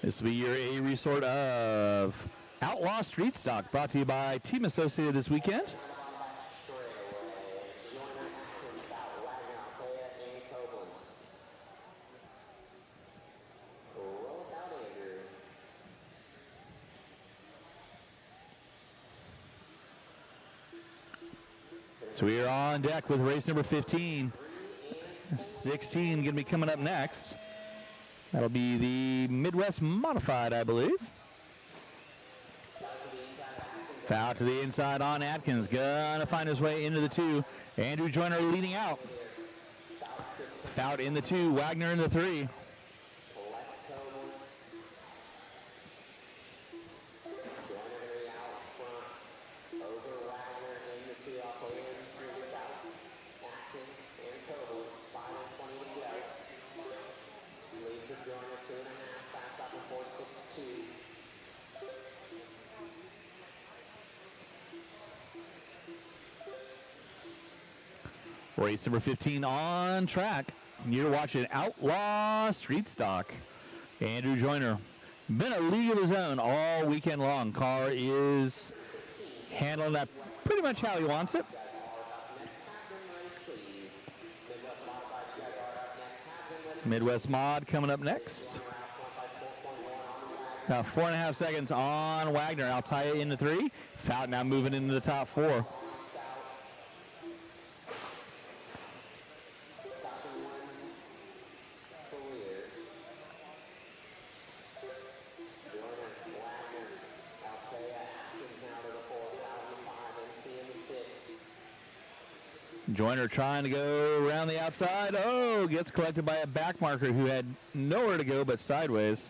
This will be your A resort of Outlaw Street Stock, brought to you by Team Associated this weekend. So we are on deck with race number 15. 16 going to be coming up next. That'll be the Midwest Modified, I believe. Foul to the inside on Atkins. Gonna find his way into the 2. Andrew Joyner leading out. Foul in the 2. Wagner in the 3. Race number 15 on track. You're watching Outlaw Street Stock. Andrew Joyner, been a league of his own all weekend long. Car is handling that pretty much how he wants it. Midwest Mod coming up next. Now 4.5 seconds on Wagner. Altaia in the 3. Fout now moving into the top 4. Joyner trying to go around the outside. Oh, gets collected by a back marker who had nowhere to go but sideways.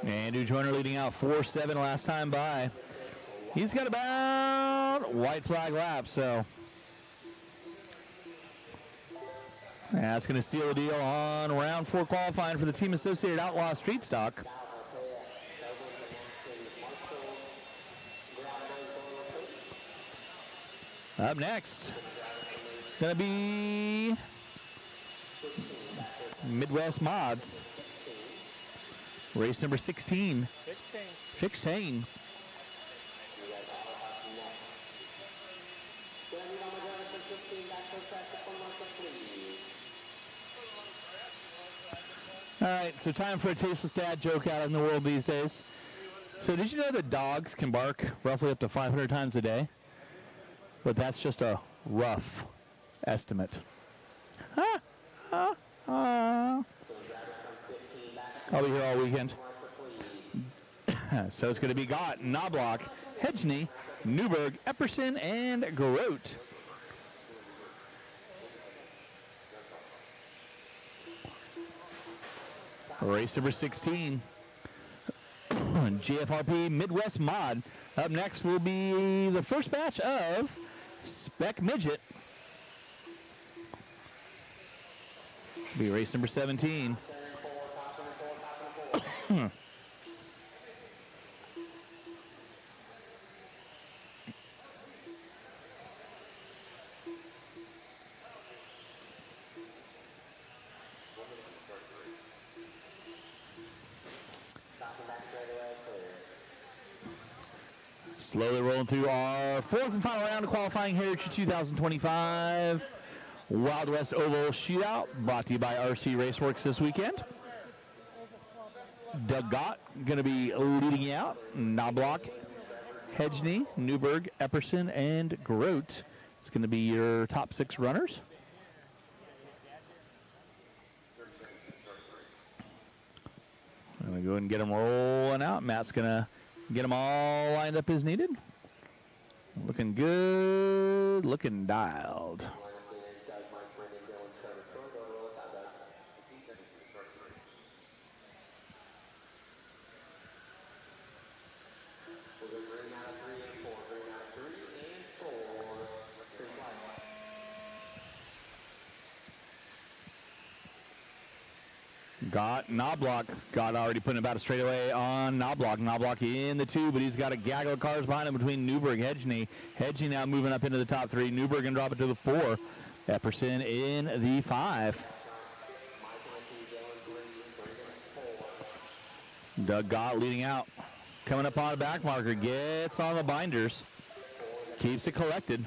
Andrew Joyner leading out 4-7 last time by. He's got about white flag lap, so that's going to seal the deal on round 4 qualifying for the Team Associated Outlaw Street Stock. Up next, going to be Midwest Mods. Race number 16. 16. All right, so time for a tasteless dad joke out in the world these days. So did you know that dogs can bark roughly up to 500 times a day? But that's just a rough estimate. I'll be here all weekend. So it's going to be Gott, Knobloch, Hedgney, Newberg, Epperson, and Grote. Race number 16. GFRP Midwest Mod. Up next will be the first batch of Spec Midget. Be race number 17. Slowly rolling through our fourth and final round of qualifying Heritage 2025 Wild West Oval Shootout, brought to you by RCRaceworx this weekend. Doug Gott going to be leading you out. Knobloch, Hedgney, Newberg, Epperson, and Grote. It's going to be your top 6 runners. I'm going to go ahead and get them rolling out. Matt's going to get them all lined up as needed. Looking good, looking dialed. Got Knobloch. Got already putting about a straightaway on Knobloch. Knobloch in the 2, but he's got a gaggle of cars behind him between Newberg, Hedgney. Hedgney now moving up into the top 3. Newberg going to drop it to the 4. Epperson in the 5. Doug Gott leading out. Coming up on a back marker. Gets on the binders. Keeps it collected.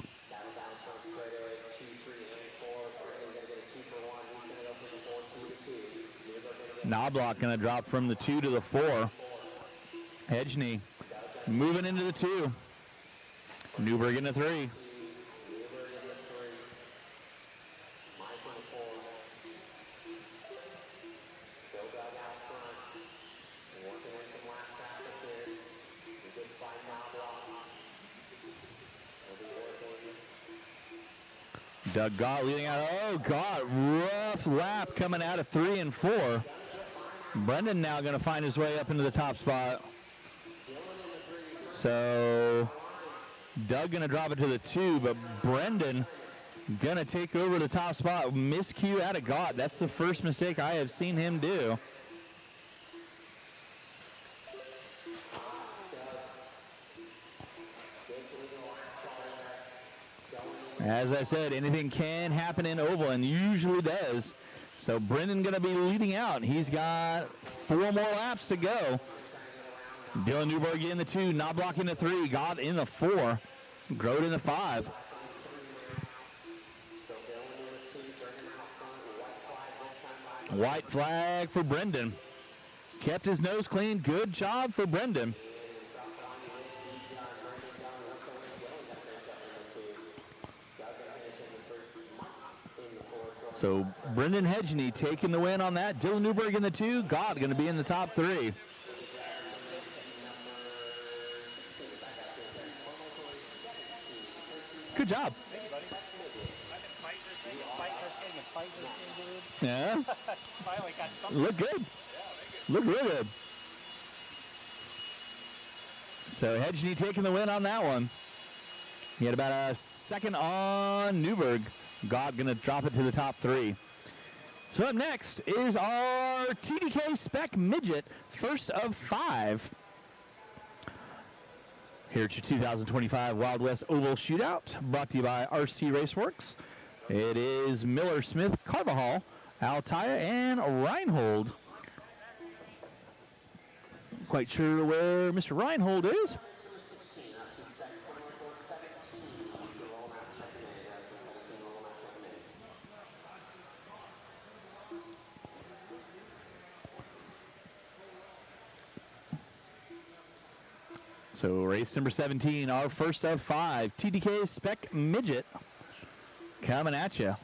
Knobloch going to drop from the 2 to the 4. Hedgney moving into the 2. Newberg in the 3. Doug Gott leading out. Oh, God, rough lap coming out of 3 and 4. Brendan now going to find his way up into the top spot. So Doug going to drop it to the 2, but Brendan going to take over the top spot. Miscue out of Gott. That's the first mistake I have seen him do. As I said, anything can happen in oval, and usually does. So Brendan going to be leading out. He's got 4 more laps to go. Dylan Newberg in the 2, Knobloch in the 3, Gott in the 4, Grote in the 5. White flag for Brendan. Kept his nose clean. Good job for Brendan. So Brendan Hedgney taking the win on that. Dylan Newberg in the 2. Gott going to be in the top 3. Good job. Thank you, buddy. I've been fighting this thing, dude. Yeah? Finally got something. Look good. Look real good. So Hedgney taking the win on that one. He had about a second on Newberg. Gott going to drop it to the top 3. So up next is our TDK Spec Midget, first of 5. Here at your 2025 Wild West Oval Shootout, brought to you by RCRaceworx. It is Miller, Smith, Carvajal, Altaya, and Reinhold. Quite sure where Mr. Reinhold is. So race number 17, our first of 5, TDK Spec Midget, coming at you.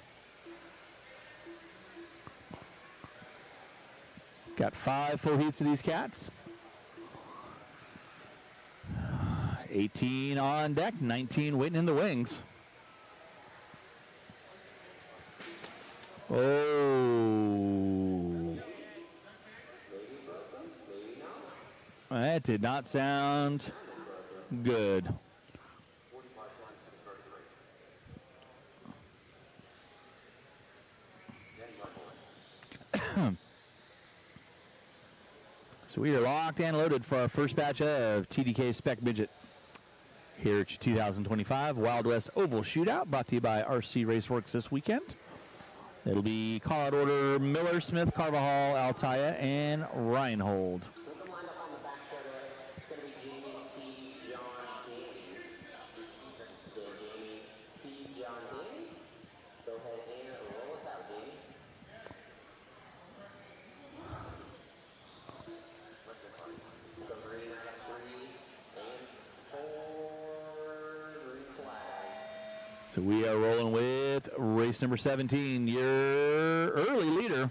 Got 5 full heats of these cats. 18 on deck, 19 waiting in the wings. Oh. That did not sound Good. So we are locked and loaded for our first batch of TDK Spec Midget here at 2025 Wild West Oval Shootout, brought to you by RCRaceworx this weekend. It'll be call out order Miller, Smith, Carvajal, Altaya, and Reinhold. So we are rolling with race number 17, your early leader.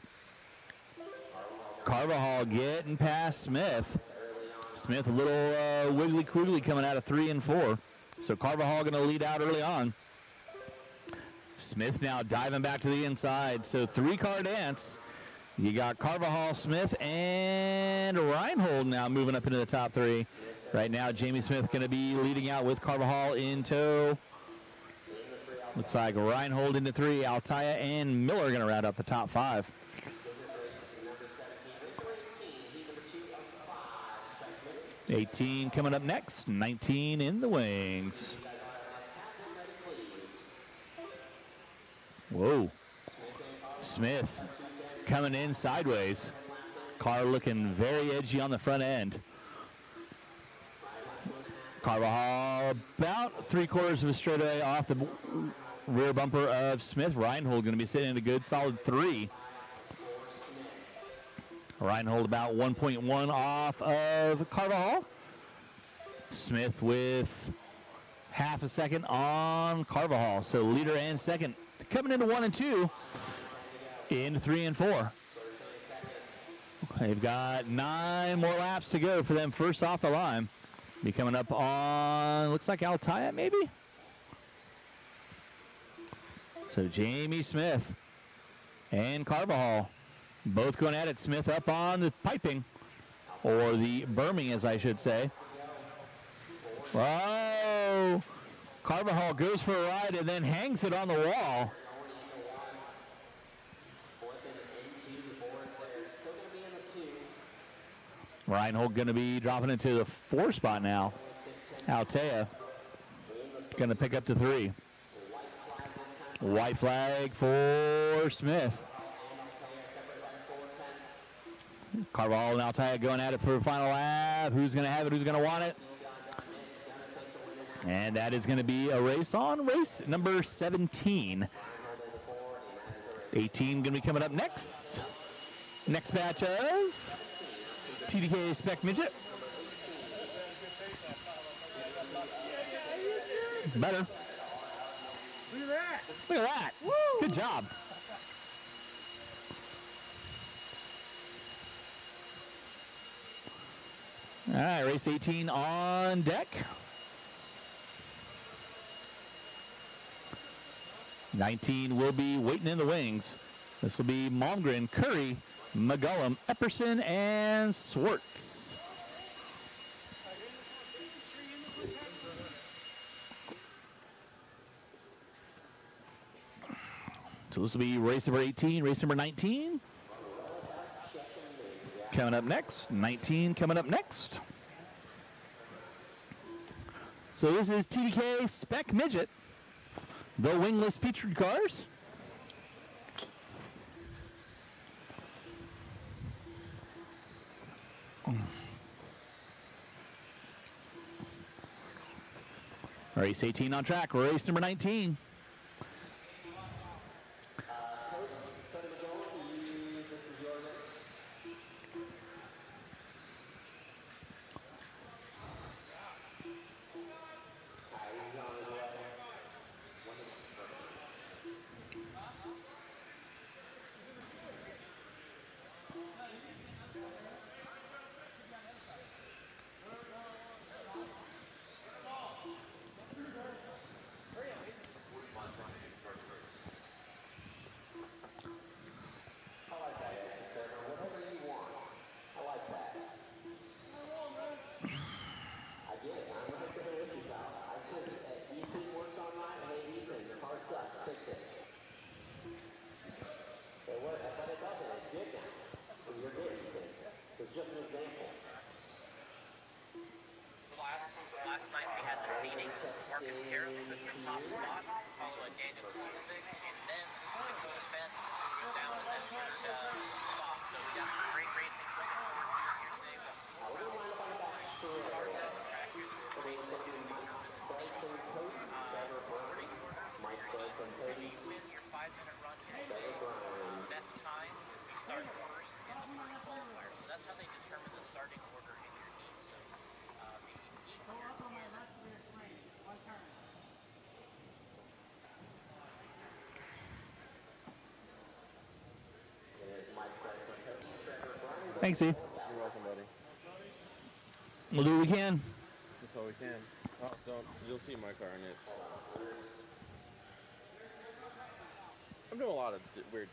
Carvajal getting past Smith. Smith a little wiggly-quiggly coming out of 3 and 4. So Carvajal going to lead out early on. Smith now diving back to the inside. So 3-car dance. You got Carvajal, Smith, and Reinhold now moving up into the top 3. Right now, Jamie Smith going to be leading out with Carvajal in tow. Looks like Reinhold into 3, Altaya and Miller going to round up the top 5. $18 coming up next, 19 in the wings. Whoa. Smith coming in sideways. Car looking very edgy on the front end. Carvajal about 3/4 of a straightaway off the rear bumper of Smith. Reinhold going to be sitting in a good solid 3. Reinhold about 1.1 off of Carvajal. Smith with half a second on Carvajal. So leader and second coming into 1 and 2 into 3 and 4. They've got 9 more laps to go for them first off the line. Be coming up on, looks like Altaya maybe? So Jamie Smith and Carvajal both going at it. Smith up on the piping, or the berming as I should say. Whoa! Carvajal goes for a ride and then hangs it on the wall. Reinhold going to be dropping into the 4 spot now. Altaya going to pick up to 3. White flag for Smith. Carvajal and Altaya going at it for a final lap. Who's going to have it? Who's going to want it? And that is going to be a race on race number 17. 18 going to be coming up next. Next batch of TDK Spec Midget. Better. Look at that. Look at that. Woo. Good job. All right, race 18 on deck. 19 will be waiting in the wings. This will be Malmgren, Curry, McGullum, Epperson, and Swartz. So this will be race number 18, race number 19. Coming up next, 19 coming up next. So this is TDK Spec Midget, the wingless featured cars. Race 18 on track, race number 19. follow a Daniel's music, and then switch to the fence, go down, and then stop. So we got some great racing looking forward to here today. We got 4 rounds of cars at the track here. This is the race that we're doing race order. If you win your 5-minute run today, best time, you start first in the first qualifier. So that's how they determine the starting order in your heat. So the heat here Thanks, Steve. You're welcome, buddy. We'll do what we can. That's all we can. Oh, don't. You'll see my car in it. I'm doing a lot of weird.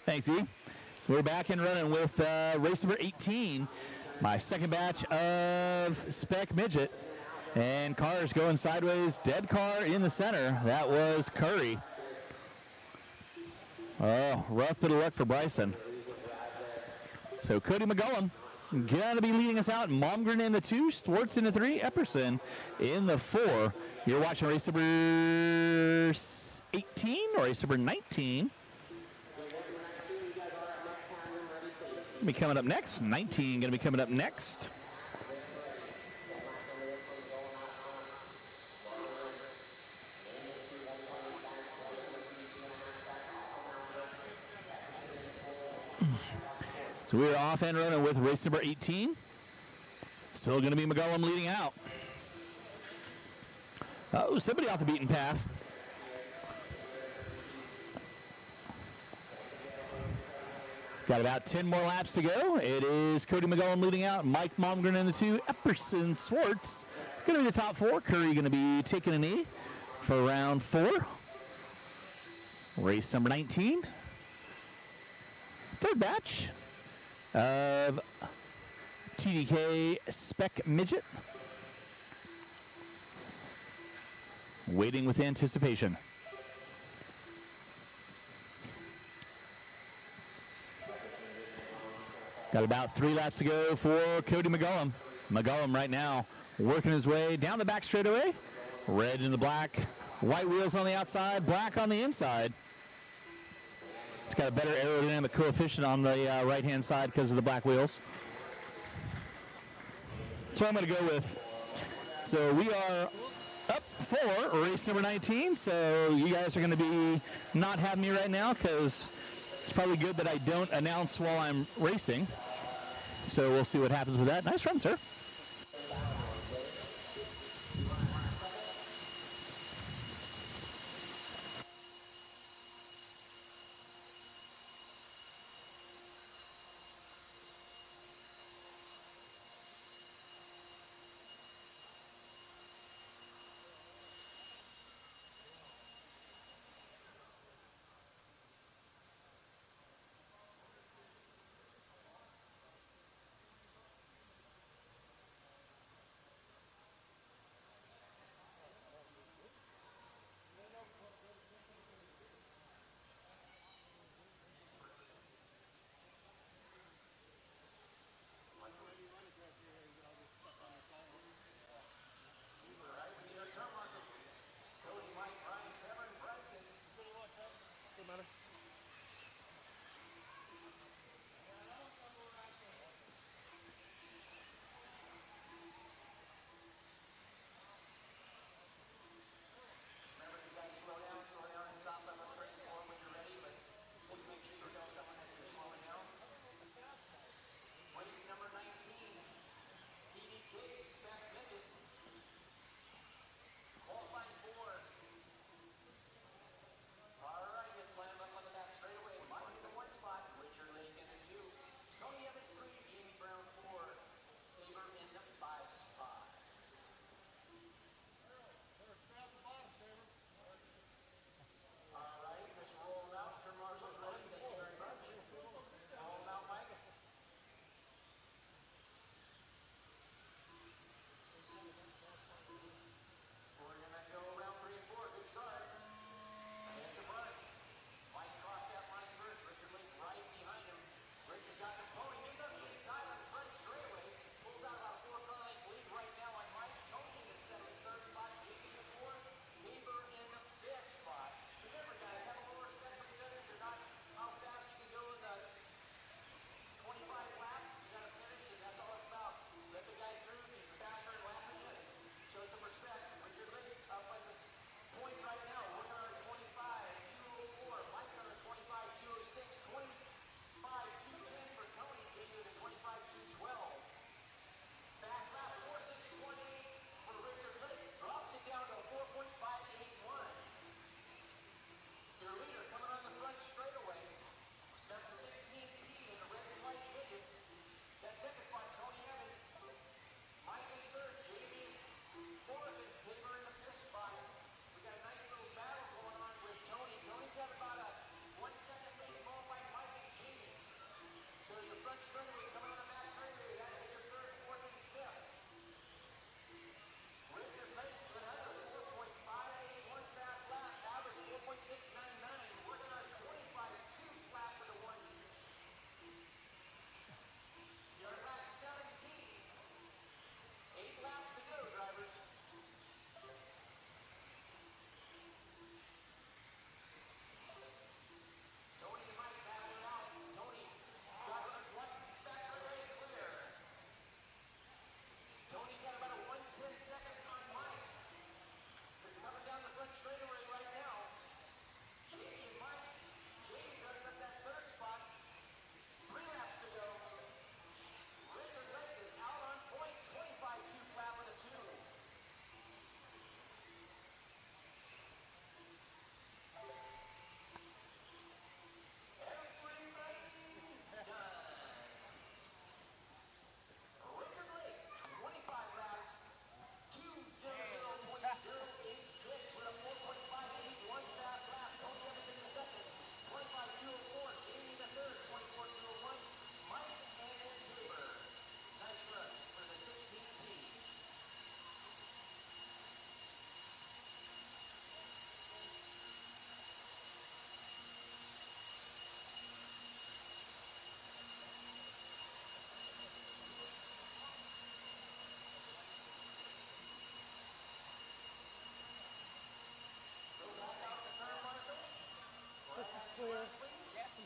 Thanks, E. We're back and running with race number 18, my second batch of Spec Midget. And cars going sideways, dead car in the center. That was Curry. Oh, rough bit of luck for Bryson. So Cody McGullum going to be leading us out. Momgren in the 2, Swartz in the 3, Epperson in the 4. You're watching race number 18 or race number 19. Be coming up next. 19 going to be coming up next. So we're off and running with race number 18. Still going to be McGullum leading out. Oh, somebody off the beaten path. Got about 10 more laps to go. It is Cody McGullum leading out. Mike Momgren in the 2. Epperson Swartz going to be the top 4. Curry going to be taking a knee for round 4. Race number 19. Third batch of TDK Spec Midget. Waiting with anticipation. Got about 3 laps to go for Cody McGullum. McGullum right now working his way down the back straightaway. Red in the black. White wheels on the outside, black on the inside. It's got a better aerodynamic coefficient on the right-hand side because of the black wheels. So I'm going to go with. So we are up for race number 19. So you guys are going to be not having me right now because it's probably good that I don't announce while I'm racing. So we'll see what happens with that. Nice run, sir.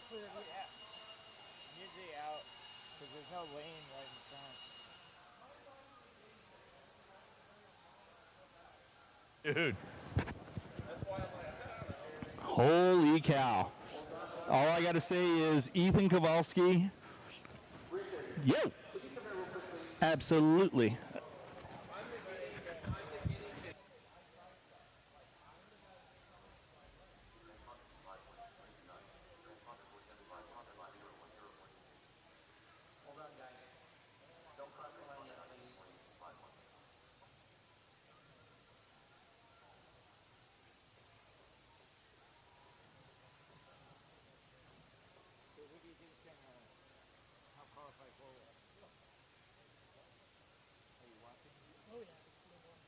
clear view. Yeah. I'm usually out because there's no lane right in front. Dude. Holy cow. All I got to say is Ethan Kowalski. Yo. Absolutely. So who do you think's gonna help qualify forward? Are you watching? Oh yeah.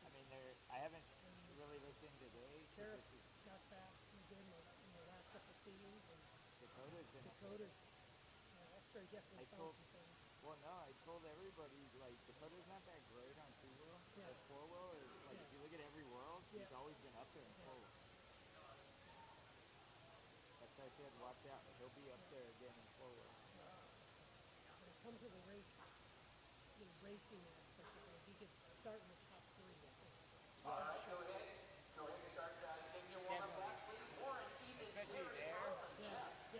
I mean, I haven't really looked in today. Sheriff got fast pretty good in the last couple of seasons, and Dakota's X-ray definitely found some things. Well, no, I told everybody like Dakota's not that great on two-wheel. Yeah. But four-wheel is like if you look at every world, he's always been up there in four-wheel. That's why I said watch out. He'll be up there again in four-wheel. When it comes to the racing aspect of it, he could start in the top three, I think. All right, go ahead. Go ahead and start taking your warm-up lap, please. Warren, Especially there. Yeah.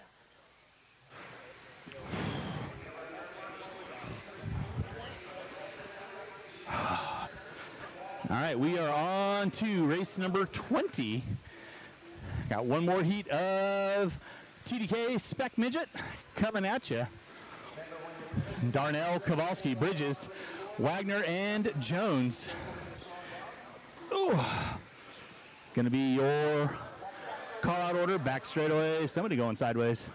All right, we are on to race number 20. Got one more heat of TDK Spec Midget coming at you. Darnell, Kowalski, Bridges, Wagner, and Jones. Ooh. Gonna be your car out order, back straightaway, somebody going sideways.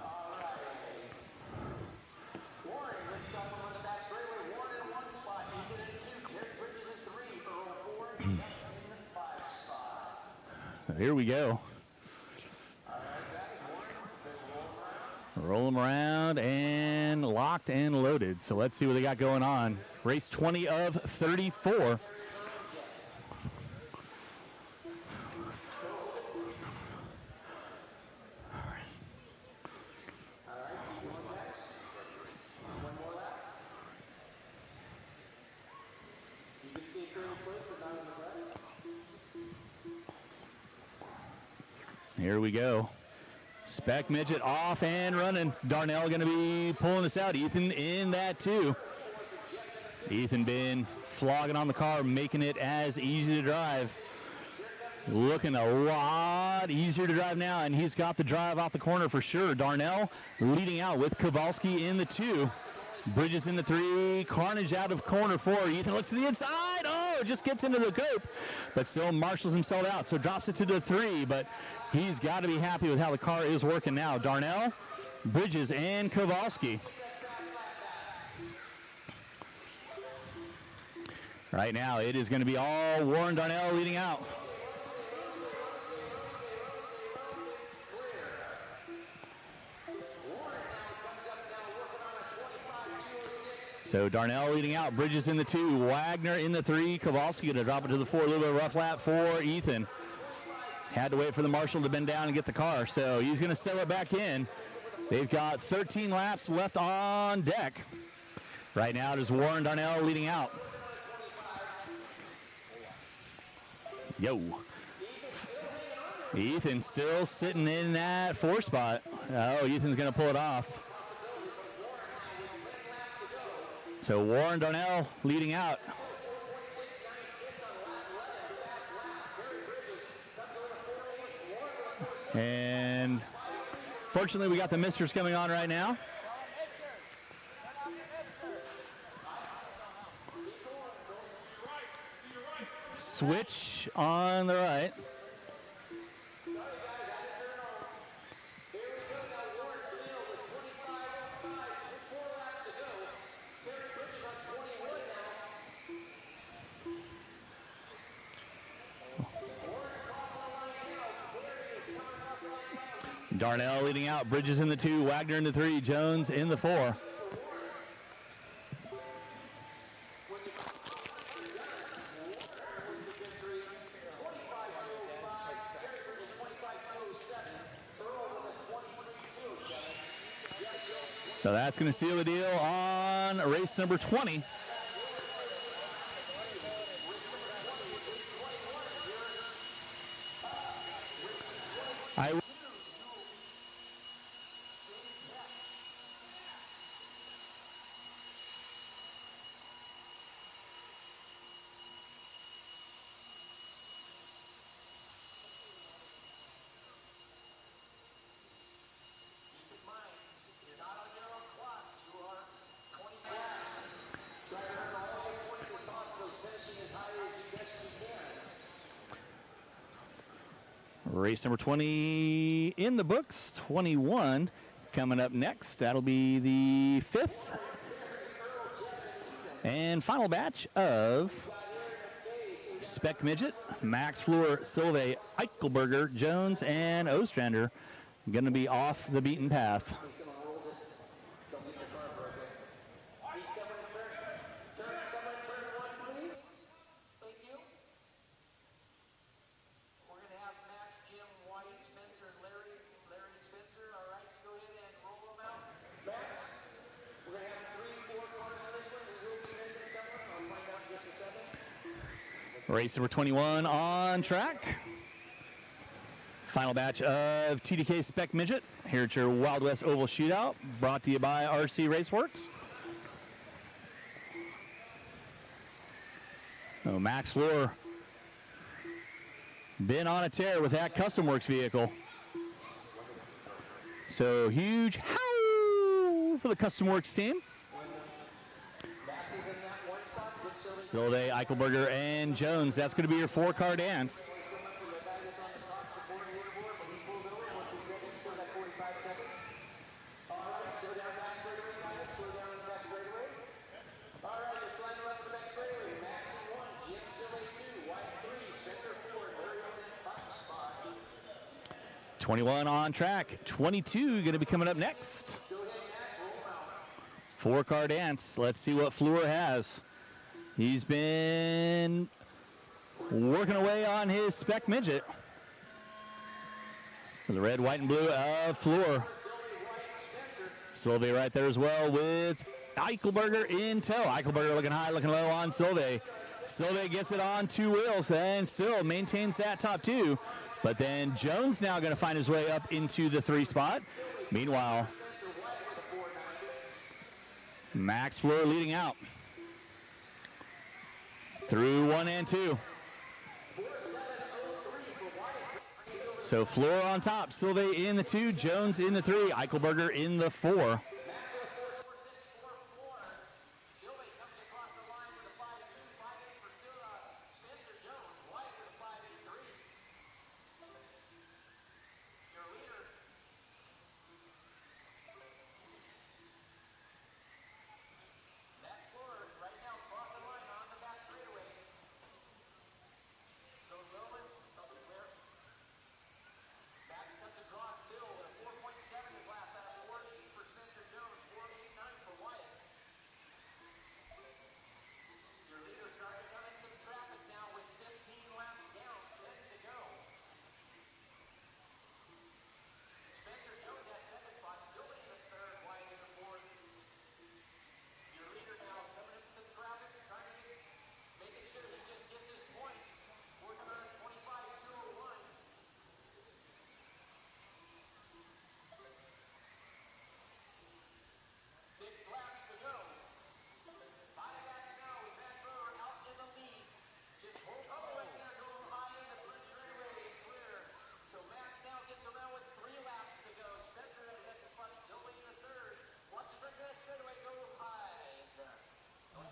Here we go. Roll them around and locked and loaded. So let's see what they got going on. Race 20 of 34. Here we go. Spec Midget off and running. Darnell going to be pulling us out. Ethan in that too. Ethan been flogging on the car, making it as easy to drive. Looking a lot easier to drive now, and he's got the drive off the corner for sure. Darnell leading out with Kowalski in the 2. Bridges in the 3. Carnage out of corner 4. Ethan looks to the inside. Oh, just gets into the cope, but still marshals himself out, so drops it to the 3, but he's got to be happy with how the car is working now. Darnell, Bridges, and Kowalski. Right now, it is going to be all Warren Darnell leading out. So Darnell leading out, Bridges in the 2, Wagner in the 3, Kowalski going to drop it to the 4, a little bit of rough lap for Ethan. Had to wait for the marshal to bend down and get the car, so he's going to settle it back in. They've got 13 laps left on deck. Right now it is Warren Darnell leading out. Yo. Ethan still sitting in that 4 spot. Oh, Ethan's going to pull it off. So Warren Darnell leading out. And fortunately, we got the misters coming on right now. Switch on the right. Darnell leading out, Bridges in the 2, Wagner in the 3, Jones in the 4. So that's going to seal the deal on race number 20. Race number 20 in the books, 21 coming up next. That'll be the 5th and final batch of Spec Midget, Max Fleur, Silve, Eichelberger, Jones, and Ostrander going to be off the beaten path. Race number 21 on track. Final batch of TDK Spec Midget here at your Wild West Oval Shootout, brought to you by RCRaceworx. So Max Fleur been on a tear with that Custom Works vehicle. So huge howl for the Custom Works team. Silve, Eichelberger, and Jones. That's going to be your 4-car dance. '21 on track. 22 going to be coming up next. 4-car dance. Let's see what Fleur has. He's been working away on his Spec Midget. The red, white, and blue of Fleur. Silve right there as well with Eichelberger in tow. Eichelberger looking high, looking low on Silve. Silve gets it on 2 wheels and still maintains that top 2. But then Jones now going to find his way up into the 3 spot. Meanwhile, Max Fleur leading out through 1 and 2. So Fleur on top, Silve in the 2, Jones in the 3, Eichelberger in the 4.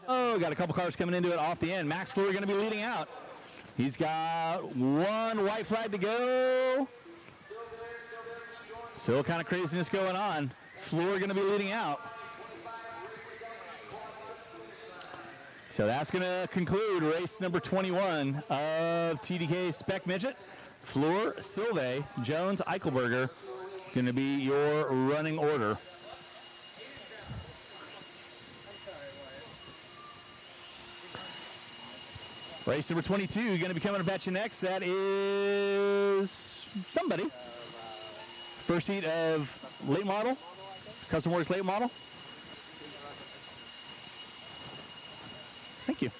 Oh, got a couple cars coming into it off the end. Max Fleur going to be leading out. He's got 1 white flag to go. Still kind of craziness going on. Fleur going to be leading out. So that's going to conclude race number 21 of TDK Spec Midget. Fleur, Silve, Jones, Eichelberger going to be your running order. Race number 22 going to be coming up at you next. That is somebody. First heat of late model Custom Works late model. Thank you.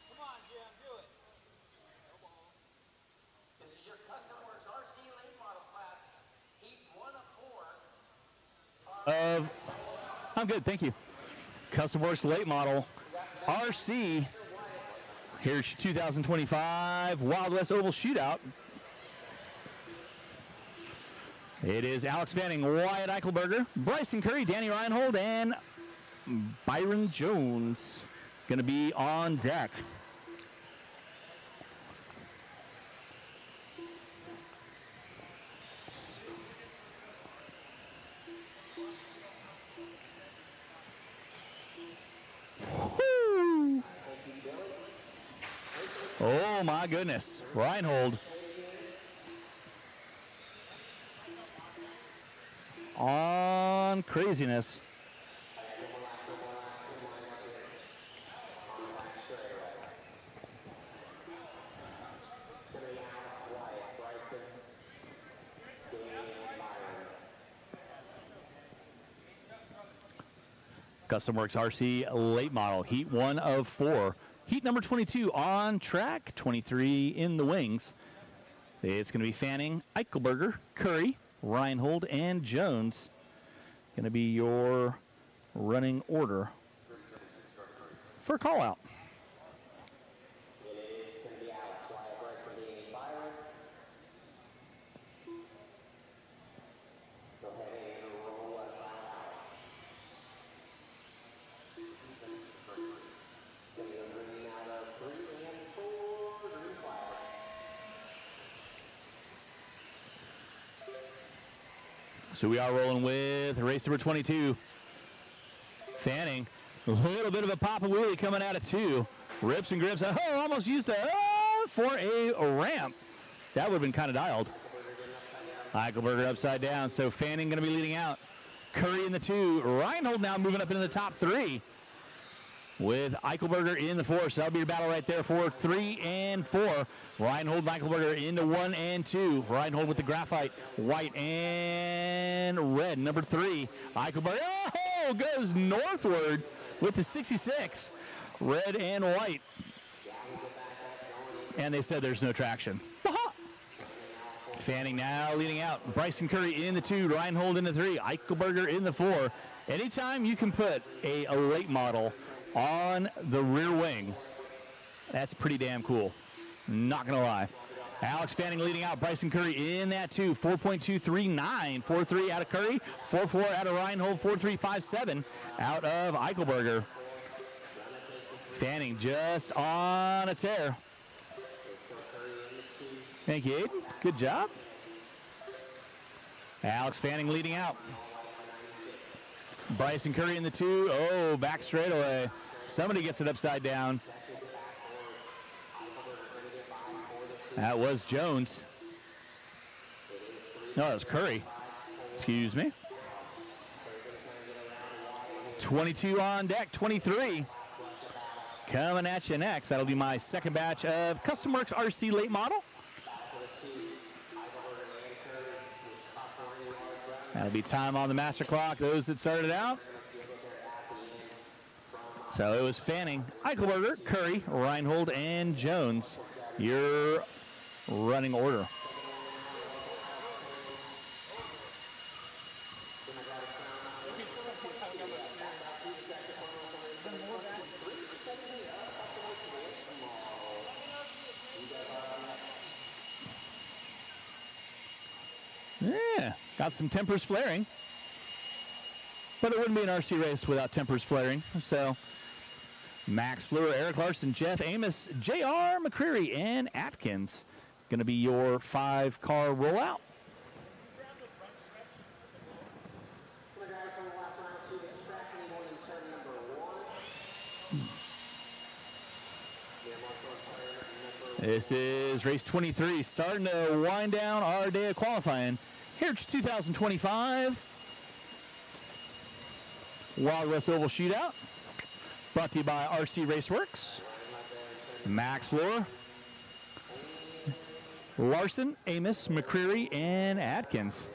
Come on, Jim, do it. This is your Custom Works RC late model class, heat 1 of 4. I'm good, thank you. Custom Works late model RC. Here's 2025 Wild West Oval Shootout. It is Alex Fanning, Wyatt Eichelberger, Bryson Curry, Danny Reinhold, and Byron Jones going to be on deck. Woo! Oh my goodness, Reinhold on craziness. Custom Works RC late model, heat 1 of 4. Heat number 22 on track, 23 in the wings. It's going to be Fanning, Eichelberger, Curry, Reinhold, and Jones. Going to be your running order for a call out. So we are rolling with race number 22. Fanning, a little bit of a pop and wheelie coming out of 2. Rips and grips. Oh, almost used that for a ramp. That would have been kind of dialed. Eichelberger upside down. So Fanning going to be leading out. Curry in the 2. Reinhold now moving up into the top 3. With Eichelberger in the 4. So that'll be your battle right there for 3 and 4. Reinhold and Eichelberger into 1 and 2. Reinhold with the graphite, white and red. Number 3, Eichelberger goes northward with the 66. Red and white. And they said there's no traction. Fanning now leading out. Bryson Curry in the 2. Reinhold in the 3. Eichelberger in the 4. Anytime you can put a late model on the rear wing, that's pretty damn cool. Not gonna lie. Alex Fanning leading out. Bryson Curry in that 2. 4.239. 4.3 out of Curry. 4.4 out of Reinhold. 4.357 out of Eichelberger. Fanning just on a tear. Thank you, Aiden. Good job. Alex Fanning leading out. Bryson Curry in the 2. Oh, back straightaway. Somebody gets it upside down. That was Jones. No, it was Curry. Excuse me. 22 on deck, 23. Coming at you next. That'll be my second batch of Custom Works RC late model. That'll be time on the master clock, those that started out. So it was Fanning, Eichelberger, Curry, Reinhold, and Jones. Your running order. Yeah, got some tempers flaring. But it wouldn't be an RC race without tempers flaring. So Max Fleur, Eric Larson, Jeff Amos, JR McCreary, and Atkins going to be your 5-car rollout. This is race 23, starting to wind down our day of qualifying. Here's 2025 Wild West Oval Shootout. Brought to you by RCRaceworx. Max Floor. Larson, Amos, McCreary, and Atkins.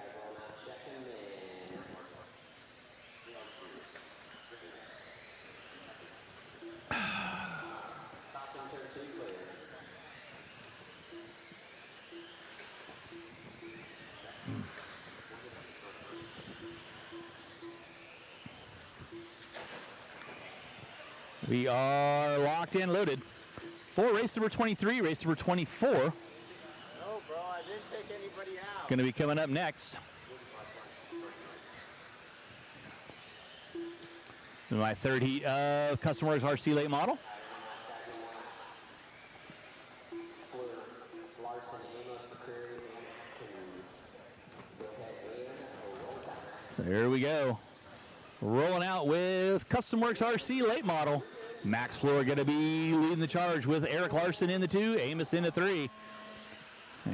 We are locked and loaded for race number 23, race number 24. No, bro, I didn't take anybody out. Going to be coming up next. My third heat of Custom Works RC late model. There we go. Rolling out with Custom Works RC late model. Max Floor going to be leading the charge with Eric Larson in the 2, Amos in the 3.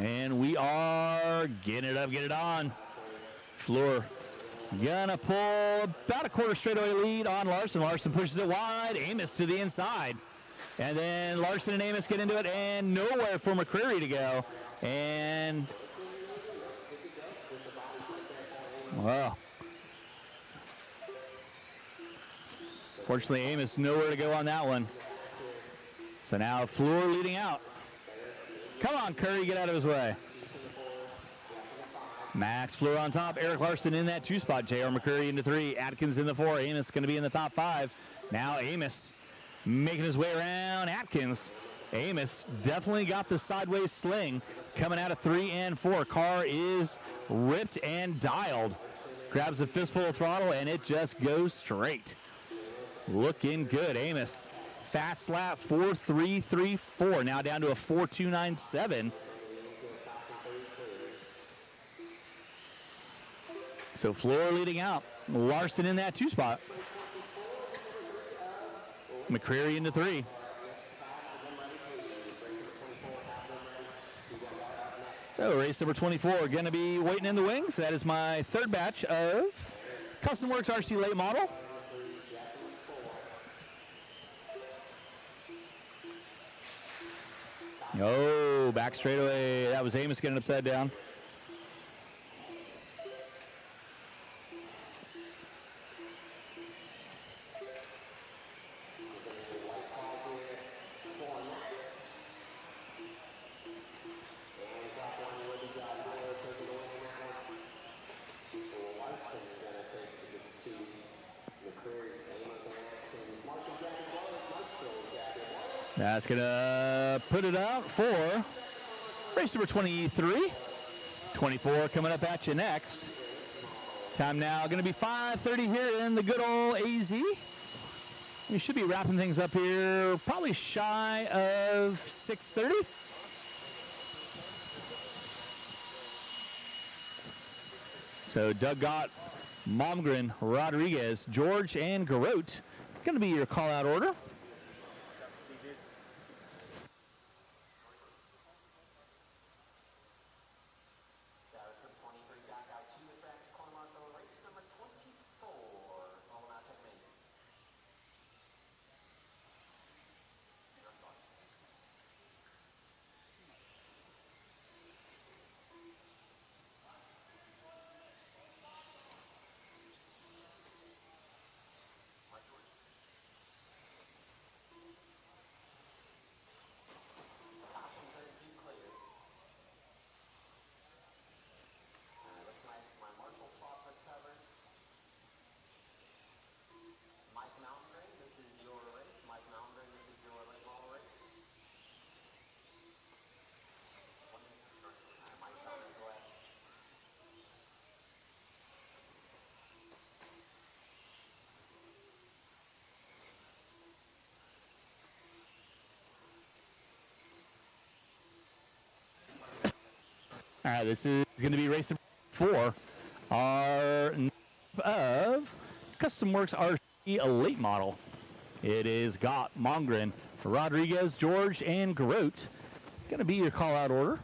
And we are getting it up, get it on. Floor gonna pull about a quarter straightaway lead on Larson. Larson pushes it wide, Amos to the inside. And then Larson and Amos get into it, and nowhere for McCreary to go. And, well, fortunately, Amos nowhere to go on that one. So now Floor leading out. Come on, Curry, get out of his way. Max Floor on top. Eric Larson in that 2 spot. J.R. McCreary into 3. Atkins in the 4. Amos going to be in the top 5. Now Amos making his way around Atkins. Amos definitely got the sideways sling coming out of 3 and 4. Car is ripped and dialed. Grabs a fistful of throttle, and it just goes straight. Looking good. Amos, fast lap 4.334. Now down to a 4.297. So Floor leading out. Larson in that 2 spot. McCreary into 3. So race number 24 going to be waiting in the wings. That is my third batch of Custom Works RC late model. Oh, back straightaway. That was Amos getting upside down. That's going to put it out for race number 23. 24 coming up at you next. Time now going to be 5:30 here in the good old AZ. We should be wrapping things up here probably shy of 6:30. So Doug Gott, Momgren, Rodriguez, George, and Garrote going to be your call-out order. All right, this is going to be race number 4, our of Custom Works RC late model. It is Gott, Momgren, Rodriguez, George, and Garrote. Going to be your call-out order.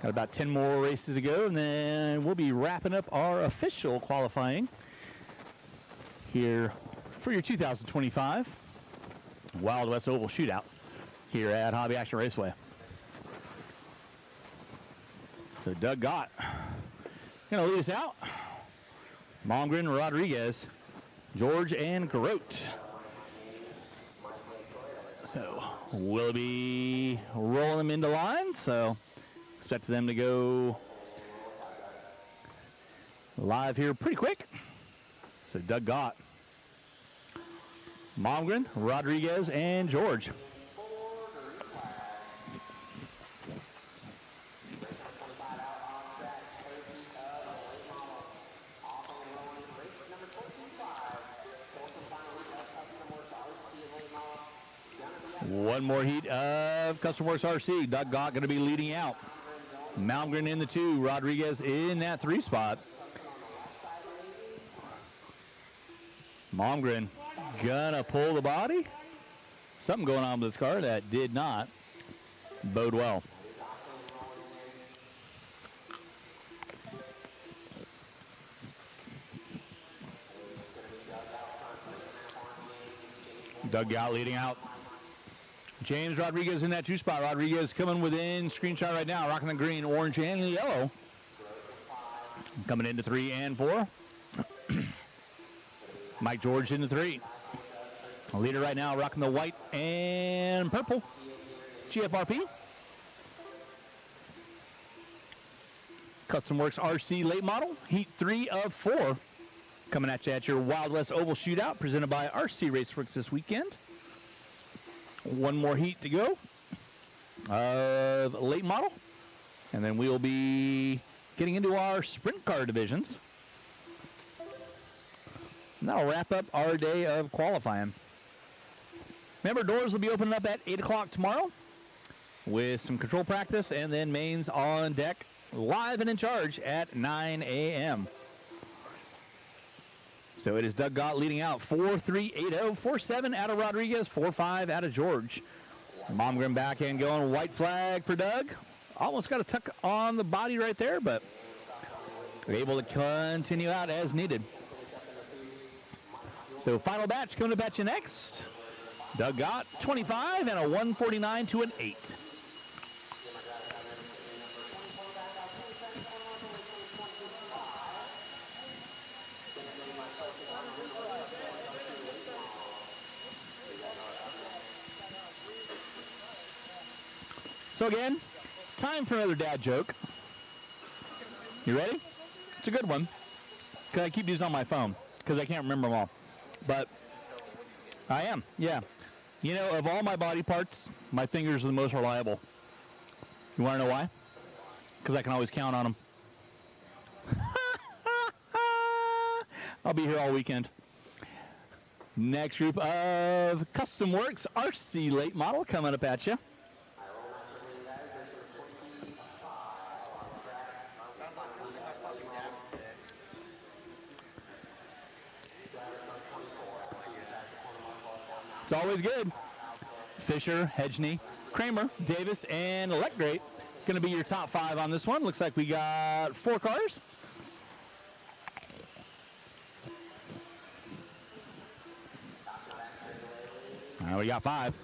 Got about 10 more races to go, and then we'll be wrapping up our official qualifying here for your 2025 Wild West Oval Shootout here at Hobby Action Raceway. So Doug Gott going to lead us out. Malmgren, Rodriguez, George, and Grote. So we'll be rolling them into line. So expect them to go live here pretty quick. So Doug Gott, Malmgren, Rodriguez, and George. One more heat of CustomWorks RC. Doug Gott going to be leading out. Malmgren in the 2, Rodriguez in that 3 spot. Malmgren gonna pull the body. Something going on with this car that did not bode well. Doug Gott leading out. James Rodriguez in that 2 spot. Rodriguez coming within screenshot right now, rocking the green, orange, and yellow. Coming into 3 and 4. Mike George in the 3. Leader right now, rocking the white and purple GFRP. CustomWorks RC late model, heat 3 of 4. Coming at you at your Wild West Oval Shootout, presented by RCRaceworx this weekend. One more heat to go of late model. And then we'll be getting into our sprint car divisions. And that'll wrap up our day of qualifying. Remember, doors will be opening up at 8 o'clock tomorrow with some control practice, and then mains on deck, live and in charge at 9 a.m. So it is Doug Gott leading out, 4.380, 4.7 out of Rodriguez, 4.5 out of George. Malmgren back in going, white flag for Doug. Almost got a tuck on the body right there, but able to continue out as needed. So final batch coming to batch you next. Doug Gott, 25 and a 149 to an 8. So again, time for another dad joke. You ready? It's a good one. Because I keep these on my phone. Because I can't remember them all. But I am, yeah. You know, of all my body parts, my fingers are the most reliable. You want to know why? Because I can always count on them. I'll be here all weekend. Next group of CustomWorks RC late model coming up at you. It's always good. Fisher, Hedgney, Kramer, Davis, and Electgrate. Going to be your top 5 on this one. Looks like we got 4 cars. Now we got 5.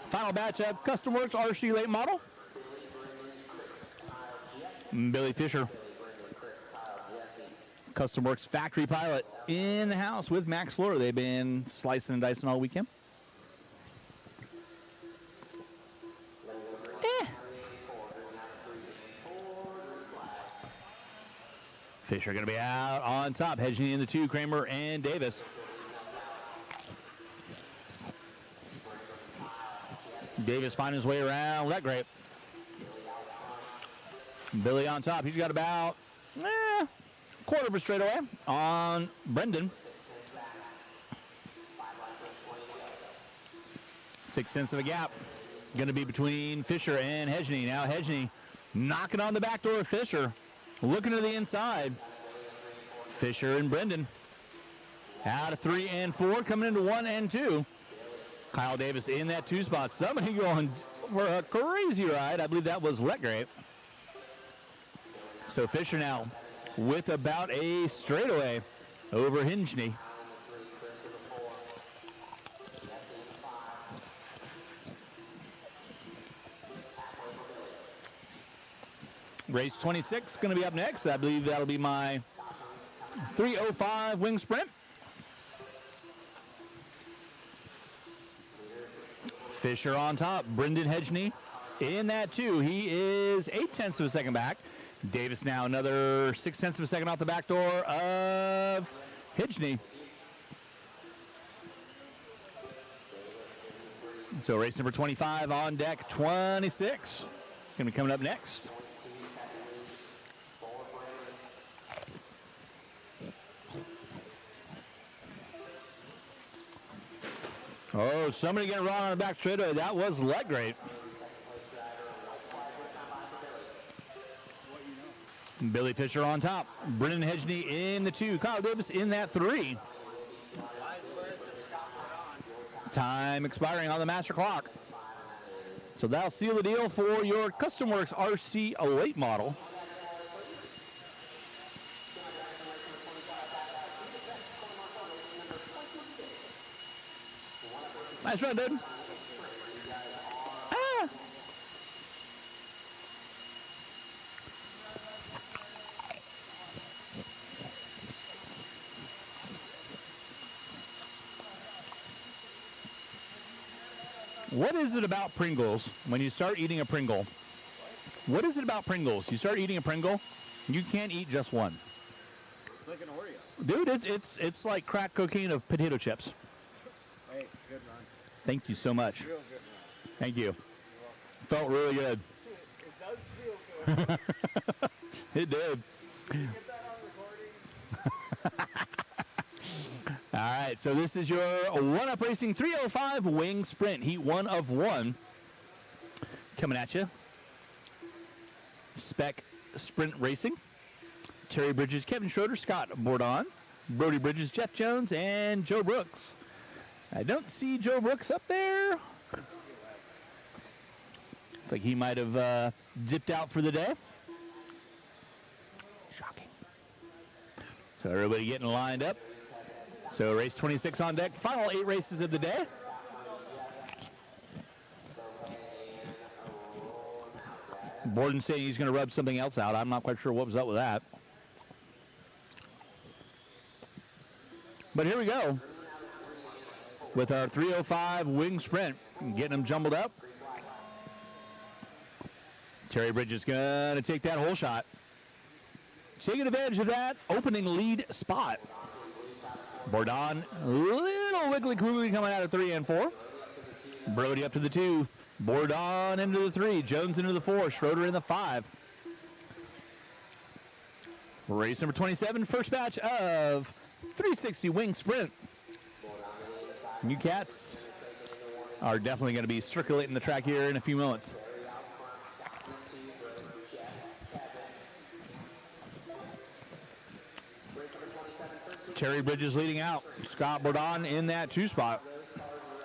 Final batch of CustomWorks RC late model. Billy Fisher. CustomWorks factory pilot in the house with Max Floor. They've been slicing and dicing all weekend. Fisher going to be out on top. Hedgney in the 2, Kramer and Davis. Davis finding his way around. Let great. Billy on top. He's got about quarter of a straightaway on Brendan. 6 tenths of a gap. Going to be between Fisher and Hedgney. Now Hedgney knocking on the back door of Fisher. Looking to the inside. Fisher and Brendan. Out of 3 and 4. Coming into 1 and 2. Kyle Davis in that 2 spot. Somebody going for a crazy ride. I believe that was Letgrave. So Fisher now with about a straightaway over Hingney. Race 26 going to be up next. I believe that'll be my 3:05 wing sprint. Fisher on top. Brendan Hedgney in that too. He is 0.8 of a second back. Davis now another 0.6 of a second off the back door of Hedgney. So race number 25 on deck. 26 going to be coming up next. Oh, somebody getting wrong on the back straightaway. That was Letgrave. Billy Fisher on top. Brendan Hedgney in the 2. Kyle Davis in that 3. Time expiring on the master clock. So that'll seal the deal for your Custom Works RC08 model. Nice run, dude. Ah. What is it about Pringles when you start eating a Pringle? What is it about Pringles? You start eating a Pringle, you can't eat just one. It's like an Oreo. Dude, it's like crack cocaine of potato chips. Hey, good run. Thank you so much. Real good run. Thank you. Felt really good. It does feel good. It did. Can you get that on recording? All right, so this is your One-Up Racing 3:05 wing sprint, heat 1 of 1. Coming at you. Spec Sprint Racing. Terry Bridges, Kevin Schroeder, Scott Bourdon, Brody Bridges, Jeff Jones, and Joe Brooks. I don't see Joe Brooks up there. Looks like he might have dipped out for the day. Shocking. So everybody getting lined up. So race 26 on deck. Final 8 races of the day. Borden saying he's going to rub something else out. I'm not quite sure what was up with that. But here we go with our 3:05 wing sprint. Getting them jumbled up. Terry Bridges going to take that whole shot. Taking advantage of that opening lead spot. Bourdon, little wiggly quiggly coming out of 3 and 4. Brody up to the 2. Bourdon into the 3. Jones into the 4. Schroeder in the 5. Race number 27, first batch of 360 wing sprint. You cats are definitely going to be circulating the track here in a few moments. Terry Bridges leading out. Scott Bourdon in that 2 spot.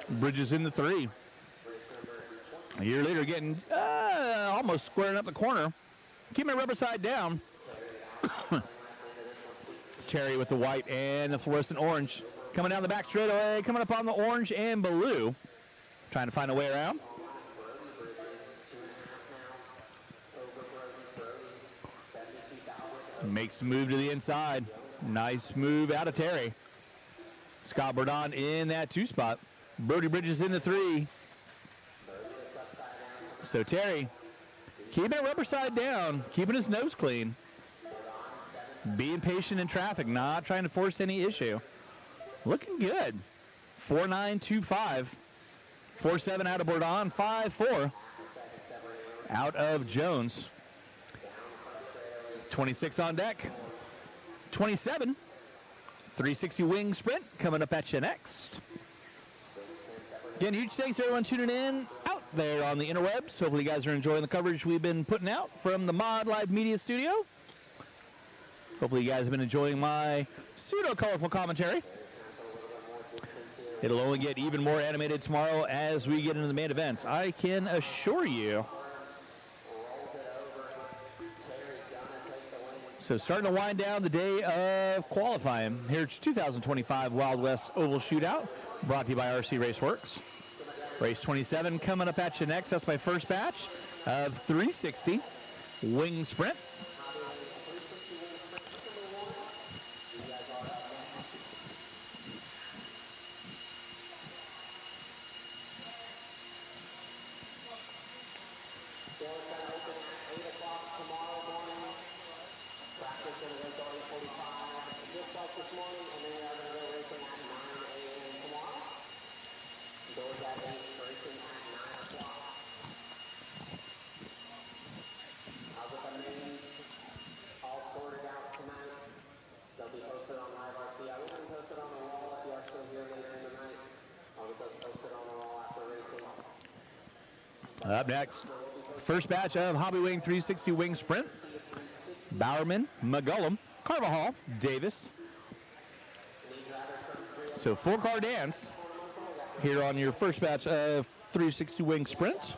Bridges in the 3. A year later getting almost squaring up the corner. Keeping it rubber side down. Terry with the white and the fluorescent orange. Coming down the back straightaway. Coming up on the orange and blue. Trying to find a way around. Makes the move to the inside. Nice move out of Terry. Scott Bourdon in that 2 spot. Brody Bridges in the 3. So Terry keeping it rubber side down, keeping his nose clean. Being patient in traffic, not trying to force any issue. Looking good. 4.925. 4.7 out of Bourdon. 5.4 out of Jones. 26 on deck. 27. 360 wing sprint coming up at you next. Again, huge thanks to everyone tuning in out there on the interwebs. Hopefully you guys are enjoying the coverage we've been putting out from the Mod Live Media Studio. Hopefully you guys have been enjoying my pseudo-colorful commentary. It'll only get even more animated tomorrow as we get into the main events. I can assure you. So starting to wind down the day of qualifying here at 2025 Wild West Oval Shootout, brought to you by RCRaceworx. Race 27 coming up at you next. That's my first batch of 360 wing sprint. Up next, first batch of Hobby Wing 360 Wing Sprint. Bowerman, McGullum, Carvajal, Davis. So 4-car dance here on your first batch of 360 Wing Sprint.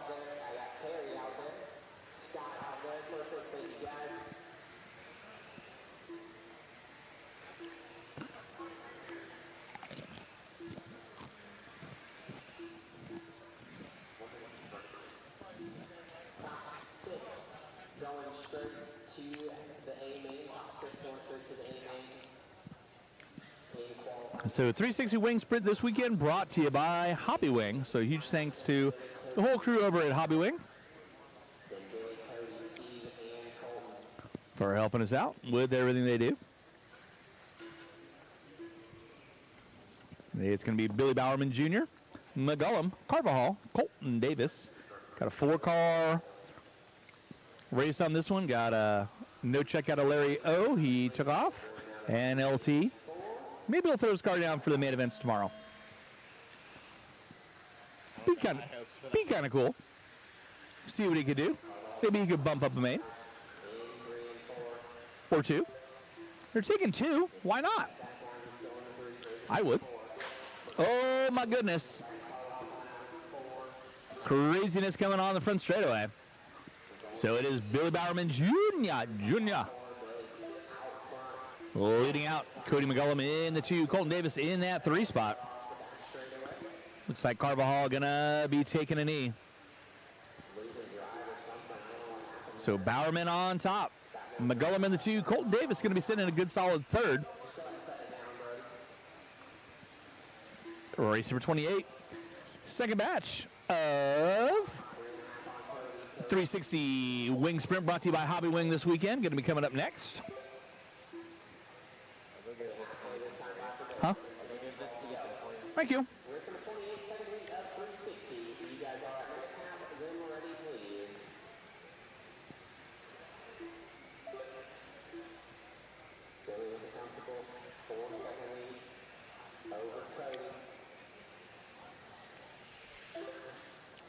So 360 Wing Sprint this weekend brought to you by Hobby Wing. So huge thanks to the whole crew over at Hobby Wing for helping us out with everything they do. It's going to be Billy Bowerman Jr., McGullum, Carvajal, Colton Davis. Got a 4-car race on this one. Got a no check out of Larry O. He took off. And LT. Maybe he'll throw his car down for the main events tomorrow. Be kind of cool. See what he could do. Maybe he could bump up a main. Or 2. They're taking 2. Why not? I would. Oh my goodness. Craziness coming on the front straightaway. So it is Billy Bowerman Jr. Leading out, Cody McGullum in the 2, Colton Davis in that 3 spot. Looks like Carvajal gonna be taking a knee. So Bowerman on top, McGullum in the 2, Colton Davis gonna be sitting in a good solid 3rd. Race number 28, second batch of 360 Wing Sprint brought to you by Hobby Wing this weekend. Gonna be coming up next. Huh? Thank you.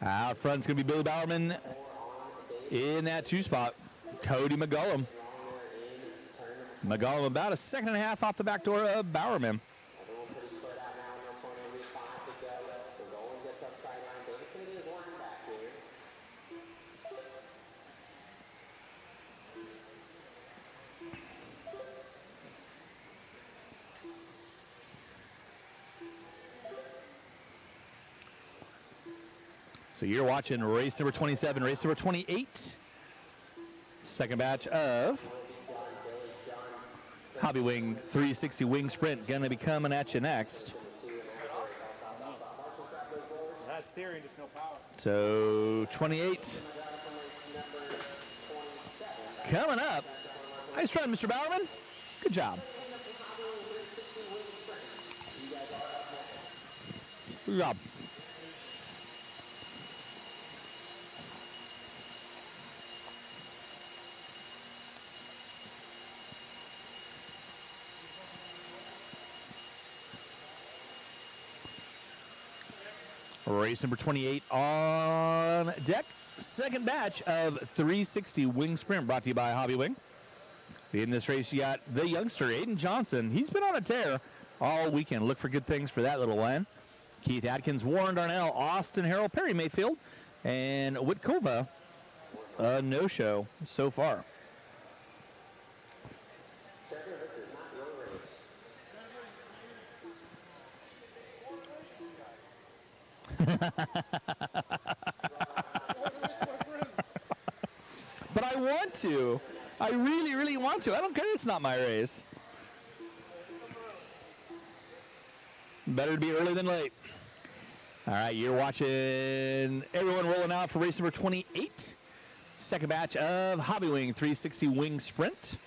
Out front's going to be Billy Bowerman in that 2 spot. Cody McGullum. McGullum about a 2.5 off the back door of Bowerman. So you're watching race number 27, race number 28. Second batch of Hobby Wing 360 Wing Sprint going to be coming at you next. That steering, just no power. So 28 coming up. Nice try, Mr. Bowerman. Good job. Good job. Race number 28 on deck. Second batch of 360 Wing Sprint brought to you by Hobby Wing. In this race, you got the youngster, Aiden Johnson. He's been on a tear all weekend. Look for good things for that little line. Keith Atkins, Warren Darnell, Austin Harrell, Perry Mayfield, and Witkova. No-show so far. But I want to. I really, really want to. I don't care it's not my race. Better to be early than late. All right, you're watching everyone rolling out for race number 28. Second batch of Hobby Wing 360 Wing Sprint.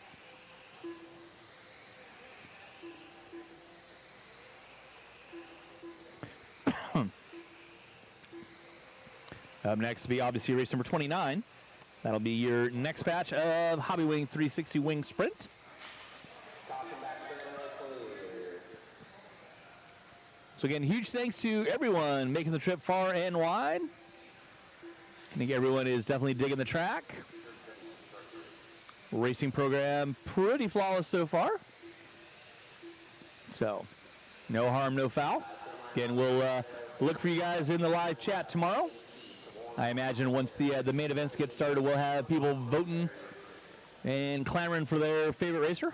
Up next will be obviously race number 29. That'll be your next batch of Hobby Wing 360 Wing Sprint. So again, huge thanks to everyone making the trip far and wide. I think everyone is definitely digging the track. Racing program pretty flawless so far. So, no harm, no foul. Again, we'll look for you guys in the live chat tomorrow. I imagine once the main events get started, we'll have people voting and clamoring for their favorite racer.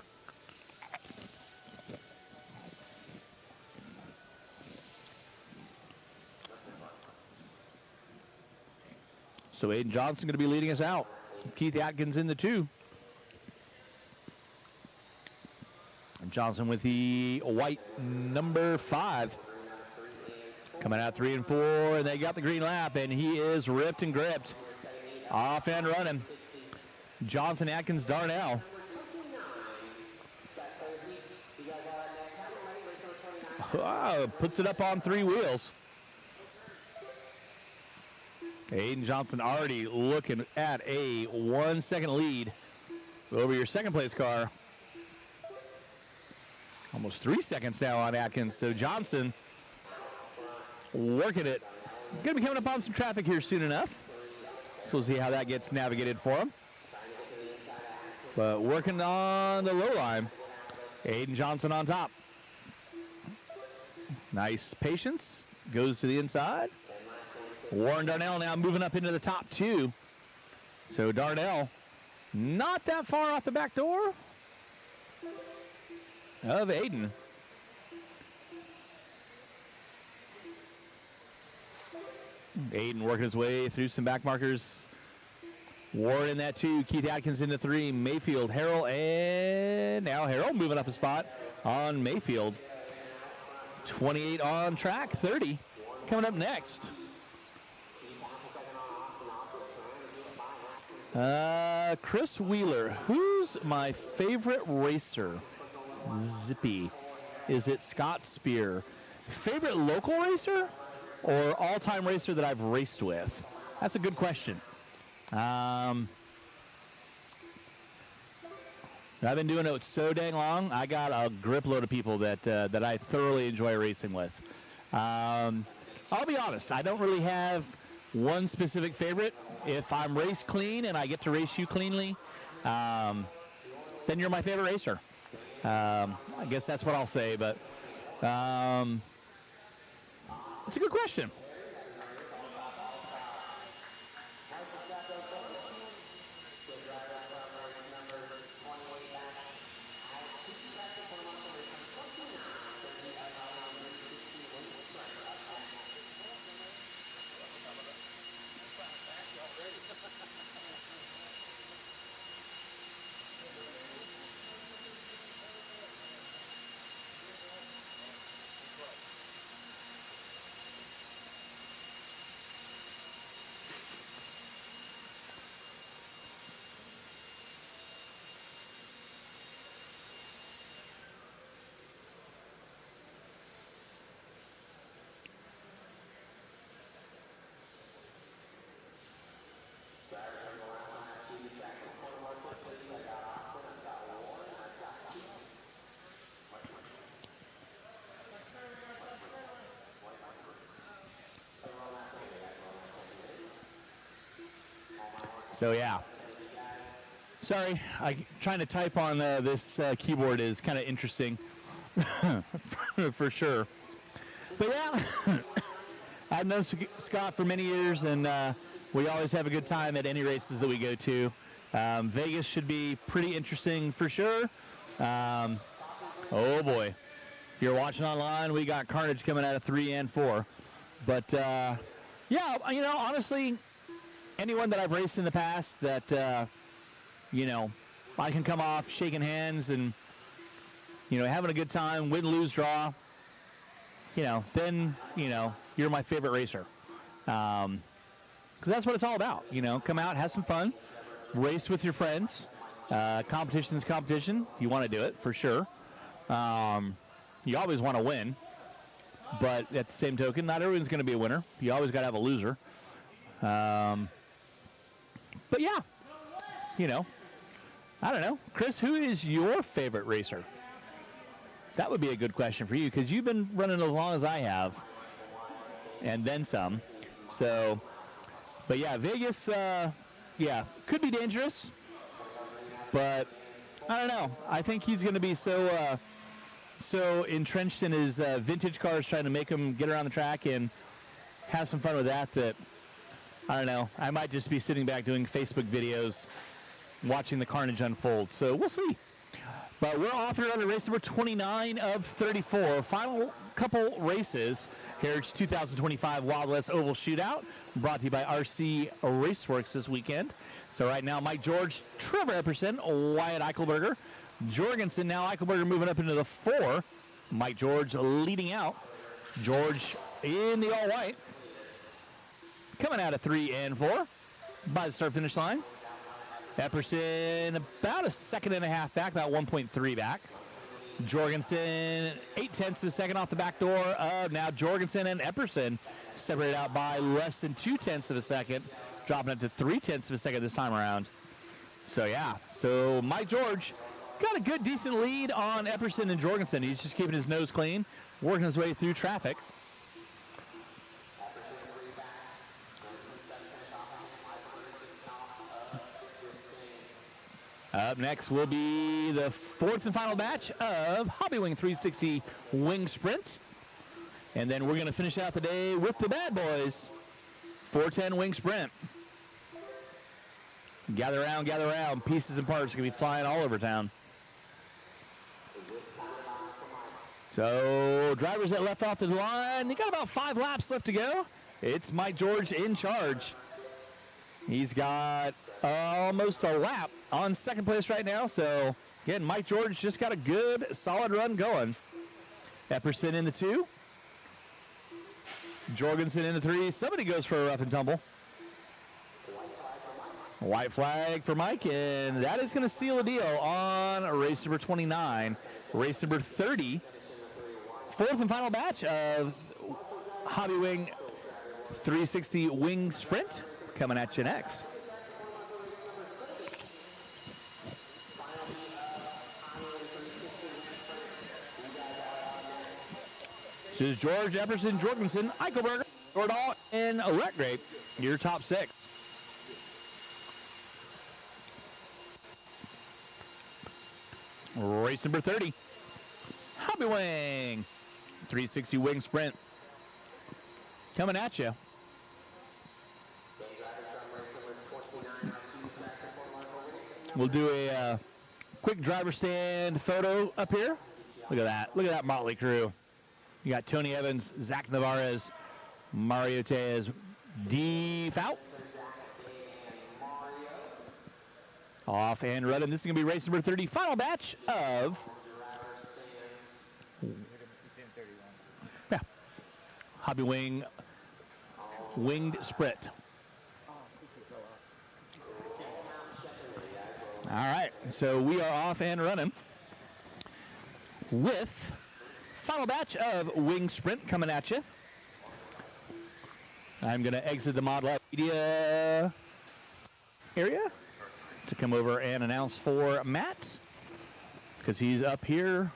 So Aiden Johnson going to be leading us out. Keith Atkins in the 2. And Johnson with the white number 5. Coming out 3 and 4, and they got the green lap, and he is ripped and gripped. Off and running. Johnson, Atkins, Darnell. Wow, puts it up on 3 wheels. Aiden Johnson already looking at a 1-second lead over your second place car. Almost 3 seconds now on Atkins. So Johnson working it. Going to be coming up on some traffic here soon enough. So we'll see how that gets navigated for him. But working on the low line. Aiden Johnson on top. Nice patience. Goes to the inside. Warren Darnell now moving up into the top 2. So Darnell not that far off the back door of Aiden. Aiden working his way through some back markers. Warren in that 2. Keith Atkins into 3. Mayfield, Harrell, and now Harrell moving up a spot on Mayfield. 28 on track, 30 coming up next. Chris Wheeler, who's my favorite racer? Zippy. Is it Scott Spear? Favorite local racer or all-time racer that I've raced with? That's a good question. I've been doing it so dang long. I got a grip load of people that I thoroughly enjoy racing with. I'll be honest, I don't really have one specific favorite. If I'm race clean and I get to race you cleanly, then you're my favorite racer. I guess that's what I'll say, but it's a good question. So yeah, sorry, trying to type on this keyboard is kind of interesting, for sure. But yeah, I've known Scott for many years, and we always have a good time at any races that we go to. Vegas should be pretty interesting for sure. Oh boy, if you're watching online, we got carnage coming out of 3 and 4. But, yeah, honestly, anyone that I've raced in the past that, I can come off shaking hands and, having a good time, win, lose, draw, then, you're my favorite racer. Because that's what it's all about. Come out, have some fun, race with your friends. Competition's competition. You want to do it, for sure. You always want to win. But at the same token, not everyone's going to be a winner. You always got to have a loser. But yeah, I don't know. Chris, who is your favorite racer? That would be a good question for you because you've been running as long as I have. And then some. So, but yeah, Vegas, could be dangerous. But I don't know. I think he's going to be so entrenched in his vintage cars, trying to make him get around the track and have some fun with that, I don't know. I might just be sitting back doing Facebook videos, watching the carnage unfold. So we'll see. But we're off here on the race number 29 of 34. Final couple races here. It's 2025 Wild West Oval Shootout, brought to you by RCRaceworx this weekend. So right now, Mike George, Trevor Epperson, Wyatt Eichelberger, Jorgensen. Now Eichelberger moving up into the 4. Mike George leading out. George in the all-white. Coming out of 3 and 4 by the start-finish line. Epperson about a second and a half back, about 1.3 back. Jorgensen 0.8 of a second off the back door. Now Jorgensen and Epperson separated out by less than 0.2 of a second, dropping it to 0.3 of a second this time around. So yeah, so Mike George got a good, decent lead on Epperson and Jorgensen. He's just keeping his nose clean, working his way through traffic. Up next will be the 4th and final batch of Hobby Wing 360 Wing Sprint. And then we're going to finish out the day with the bad boys, 410 Wing Sprint. Gather around. Pieces and parts are going to be flying all over town. So drivers that left off the line, they got about 5 laps left to go. It's Mike George in charge. He's got almost a lap on second place right now. So, again, Mike George just got a good, solid run going. Epperson in the 2. Jorgensen in the 3. Somebody goes for a rough and tumble. White flag for Mike, and that is going to seal the deal on race number 29. Race number 30. 4th and final batch of Hobby Wing 360 Wing Sprint. Coming at you next. This is George, Epperson, Jorgensen, Eichelberger, Jordahl, and Letgrape, your top 6. Race number 30. Hobby Wing 360 Wing Sprint. Coming at you. We'll do a quick driver stand photo up here. Look at that. Look at that motley crew. You got Tony Evans, Zach Navarez, Mario Tejas, D. Fout. Off and running. This is going to be race number 30. Final batch of Hobby Wing Winged Sprint. All right, so we are off and running with final batch of Wing Sprint coming at you. I'm going to exit the Mod Life Media area to come over and announce for Matt, because he's up here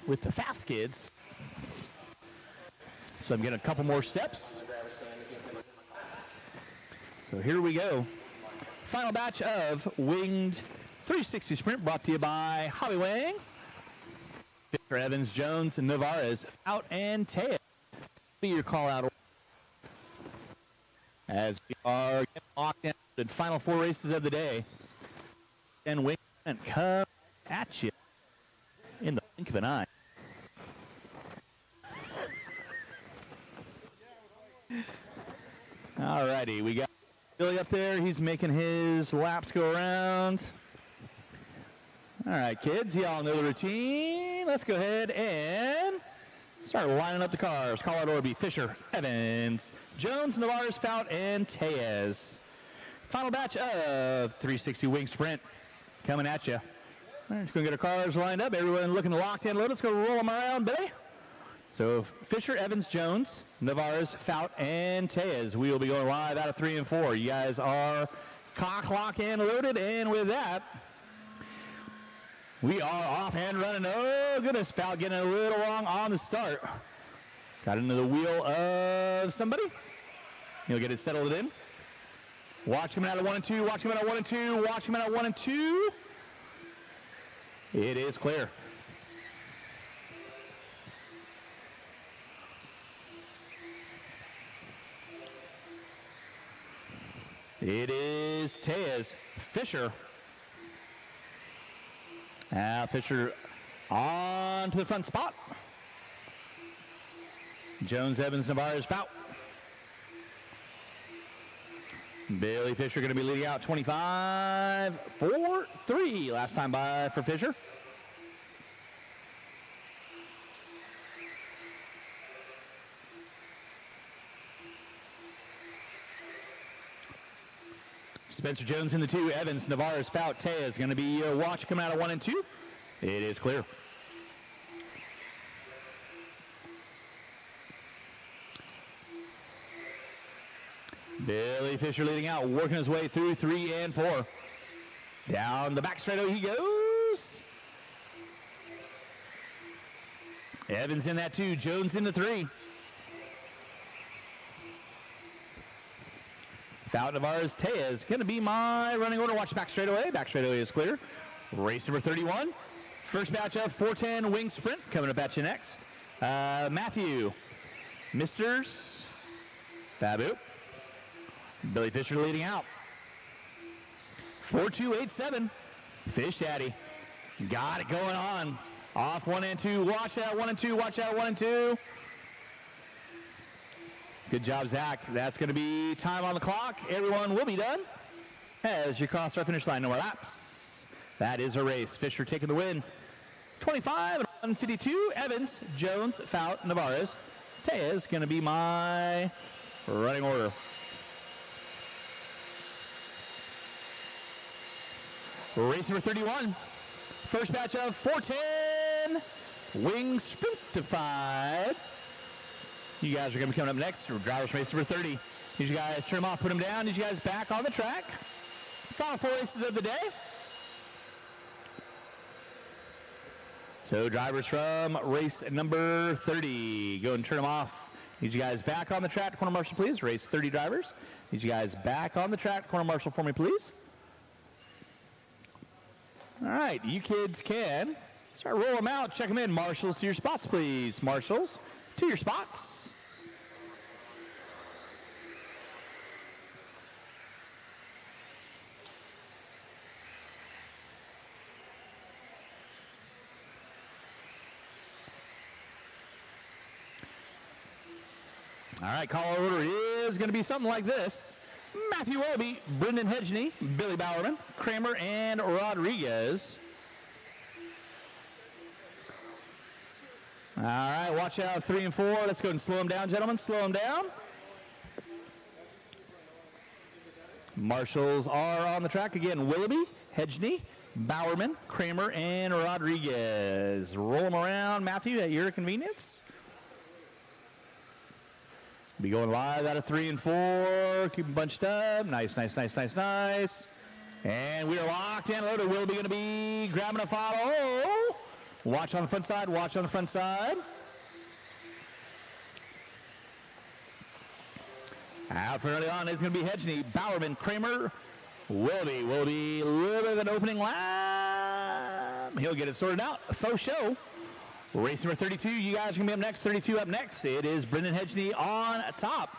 with the fast kids. So I'm getting a couple more steps. So here we go. Final batch of Winged 360 Sprint brought to you by Hobby Wing. Victor Evans, Jones, and Navarez out and Tejas. Be your call out as we are getting locked in the final 4 races of the day. And Wing come at you in the blink of an eye. All righty, we got Billy up there. He's making his laps go around. All right, kids, y'all know the routine. Let's go ahead and start lining up the cars. Call out order be Fisher, Evans, Jones, Navarez, Fout, and Tellez. Final batch of 360 wing sprint coming at you. All right, let's go get our cars lined up. Everyone looking locked in. Let's go roll them around, Billy. So Fisher, Evans, Jones, Navarez, Fout, and Tellez. We will be going live out of 3 and 4. You guys are cock, lock, and loaded. And with that, we are off and running. Oh, goodness. Fout getting a little long on the start. Got into the wheel of somebody. He'll get it settled in. Watch coming out of 1 and 2. Watch coming out of 1 and 2. Watch coming out of 1 and 2. It is clear. It is Tellez. Fisher. Fisher on to the front spot. Jones, Evans, Navarez, Fout. Billy Fisher going to be leading out 25-4-3. Last time by for Fisher. Spencer Jones in the 2. Evans, Navarez, Fout, Tellez going to be watch coming out of 1 and 2. It is clear. Billy Fisher leading out, working his way through 3 and 4. Down the back straightaway he goes. Evans in that 2. Jones in the 3. Fout, Navarez, Tellez going to be my running order. Watch back straightaway. Back straightaway is clear. Race number 31. First batch of 410 wing sprint coming up at you next. Matthew, Misters, Babu. Billy Fisher leading out. 4-2-8-7. Fish Daddy. Got it going on. Off 1 and 2. Watch out 1 and 2. Watch out 1 and 2. Good job, Zach. That's going to be time on the clock. Everyone will be done as you cross our finish line. No more laps. That is a race. Fisher taking the win. 25-152. Evans, Jones, Fout, Navarez. Tellez going to be my running order. Race number 31. First batch of 410 wing sprint to 5. You guys are going to be coming up next. Drivers race number 30. Need you guys turn them off, put them down. Need you guys back on the track. Final 4 races of the day. So drivers from race number 30. Go and turn them off. Need you guys back on the track. Corner marshal, please. Race 30 drivers. Need you guys back on the track. Corner marshal for me, please. All right. You kids can start rolling them out. Check them in. Marshals to your spots, please. Marshals to your spots. All right, call order is going to be something like this. Matthew Willoughby, Brendan Hedgeney, Billy Bowerman, Kramer, and Rodriguez. All right, watch out, 3 and 4. Let's go and slow them down, gentlemen. Slow them down. Marshals are on the track again. Willoughby, Hedgeney, Bowerman, Kramer, and Rodriguez. Roll them around, Matthew, at your convenience. Be going live out of 3 and 4. Keep them bunched up. Nice, nice, nice, nice, nice. And we are locked and loaded. Willoughby going to be grabbing a follow. Watch on the front side. Watch on the front side. Out for early on is going to be Hedgeney, Bowerman, Kramer, Willoughby. Willoughby, a little bit of an opening lap. He'll get it sorted out. Faux show. Race number 32, you guys are going to be up next. 32 up next. It is Brendan Hedgeney on top.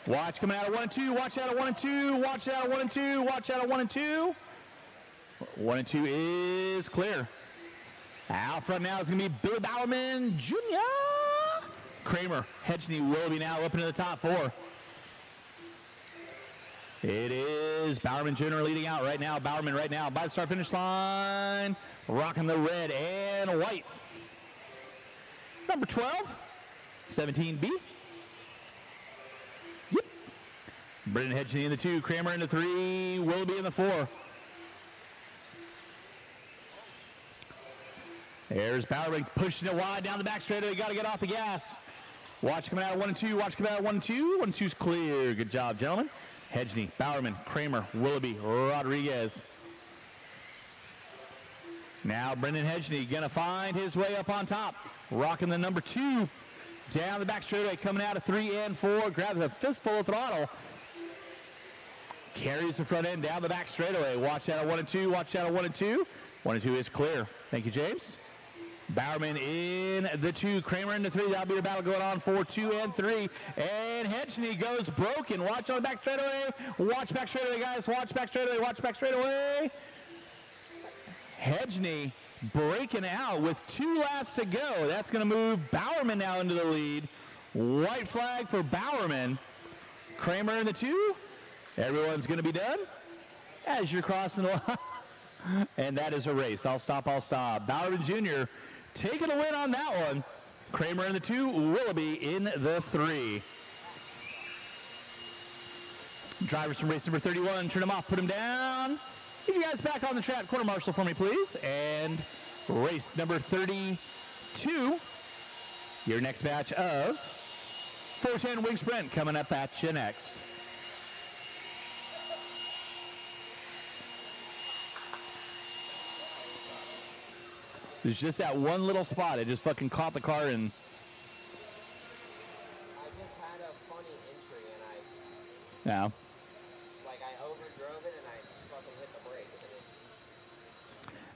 Watch coming out of 1 and 2. Watch out of 1 and 2. Watch out of 1 and 2. Watch out of 1 and 2. 1 and 2 is clear. Out front now is going to be Billy Bowerman Jr. Kramer, Hedgney, Willoughby now up into the top 4. It is Bowerman Jr. leading out right now. Bowerman right now by the start-finish line. Rocking the red and white. Number 12, 17B. Yep. Brendan Hedgney in the 2, Kramer in the 3, Willoughby in the 4. There's Bowerman pushing it wide down the back straightaway. Got to get off the gas. Watch coming out of 1 and 2. Watch coming out of 1 and 2. 1 and 2's clear. Good job, gentlemen. Hedgney, Bowerman, Kramer, Willoughby, Rodriguez. Now Brendan Hedgney going to find his way up on top. Rocking the number 2. Down the back straightaway, coming out of 3 and 4. Grabs a fistful of throttle. Carries the front end down the back straightaway. Watch out of 1 and 2. Watch out of 1 and 2. 1 and 2 is clear. Thank you, James. Bowerman in the 2, Kramer in the 3. That'll be the battle going on for 2 and 3. And Hedgney goes broken. Watch on the back straightaway. Watch back straightaway, guys. Watch back straightaway. Watch back straightaway. Hedgney breaking out with 2 laps to go. That's going to move Bowerman now into the lead. White flag for Bowerman. Kramer in the 2. Everyone's going to be done as you're crossing the line. And that is a race. I'll stop. Bowerman Jr. taking a win on that one. Kramer in the 2, Willoughby in the 3. Drivers from race number 31, turn them off, put them down. Get you guys back on the track. Quarter marshal for me, please. And race number 32, your next batch of 410 wing sprint coming up at you next. There's just that one little spot. It just fucking caught the car and... I just had a funny entry and Yeah. I overdrove it and I fucking hit the brakes.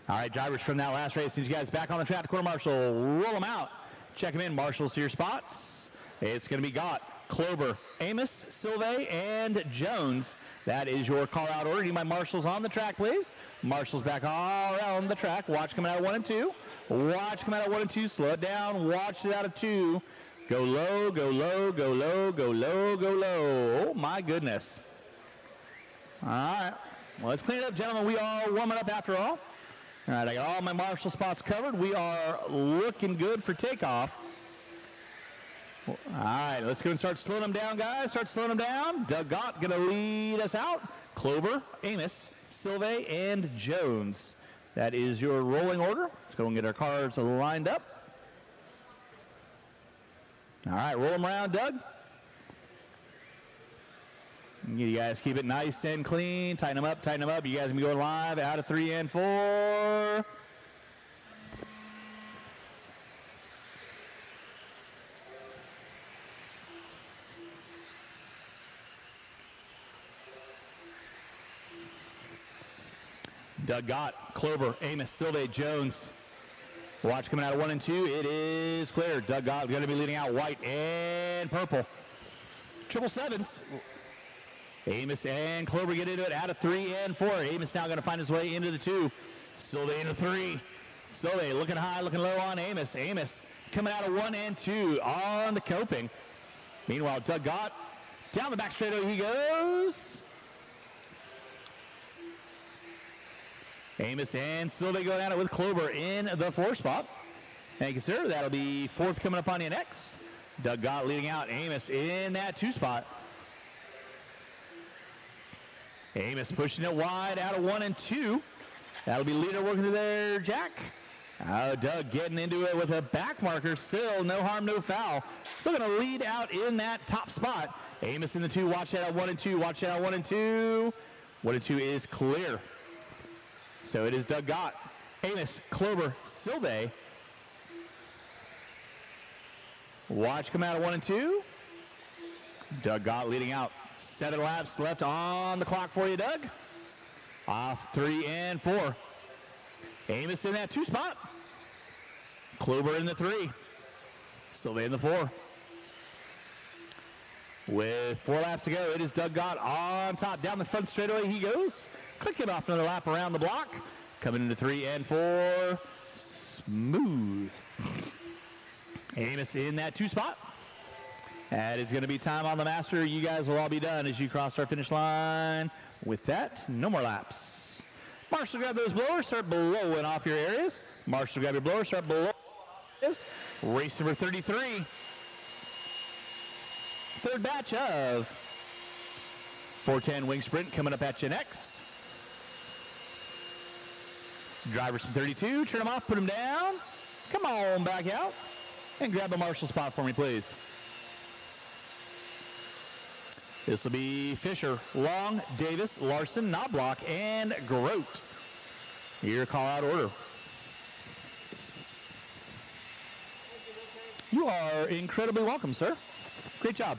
All right, drivers from that last race. Need you guys back on the track to quarter marshal. Roll them out. Check them in. Marshals to your spots. It's going to be Gott, Klober, Amos, Silve, and Jones. That is your call out order. Need my marshals on the track, please. Marshals back all around the track. Watch coming out of 1 and 2. Watch coming out of 1 and 2. Slow it down. Watch it out of 2. Go low, go low, go low, go low, go low. Oh, my goodness. All right. Well, let's clean it up, gentlemen. We are warming up after all. All right, I got all my marshal spots covered. We are looking good for takeoff. All right, let's go and start slowing them down, guys. Start slowing them down. Doug Gott going to lead us out. Klober, Amos, Silve, and Jones. That is your rolling order. Let's go and get our cars lined up. All right, roll them around, Doug. You guys keep it nice and clean. Tighten them up, tighten them up. You guys can be going live out of 3 and 4. Doug Gott, Klober, Amos, Silve, Jones. Watch coming out of 1 and 2. It is clear. Doug Gott going to be leading out white and purple. 777s. Amos and Klober get into it out of 3 and 4. Amos now going to find his way into the 2. Silve into 3. Silve looking high, looking low on Amos. Amos coming out of 1 and 2 on the coping. Meanwhile, Doug Gott down the back straightaway he goes. Amos and Silve going at it with Klober in the 4 spot. Thank you, sir. That'll be 4th coming up on you next. Doug Gott leading out. Amos in that 2 spot. Amos pushing it wide out of 1 and 2. That'll be leader working through there, Jack. Doug getting into it with a back marker. Still no harm, no foul. Still going to lead out in that top spot. Amos in the 2. Watch that out 1 and 2. Watch that out 1 and 2. 1 and 2 is clear. So it is Doug Gott, Amos, Klober, Silve. Watch come out of 1 and 2. Doug Gott leading out. 7 laps left on the clock for you, Doug. Off 3 and 4. Amos in that 2 spot. Klober in the 3. Silve in the 4. With 4 laps to go, it is Doug Gott on top. Down the front straightaway he goes. Clicking off another lap around the block. Coming into 3 and 4. Smooth. Amos in that 2 spot. That is going to be time on the master. You guys will all be done as you cross our finish line. With that, no more laps. Marshall, grab those blowers. Start blowing off your areas. Marshall, grab your blower. Start blowing. Race number 33. Third batch of 410 wing sprint coming up at you next. Drivers from 32, turn them off, put them down. Come on back out and grab a Marshall spot for me, please. This will be Fisher, Long, Davis, Larson, Knobloch, and Grote. Your call-out order. You are incredibly welcome, sir. Great job.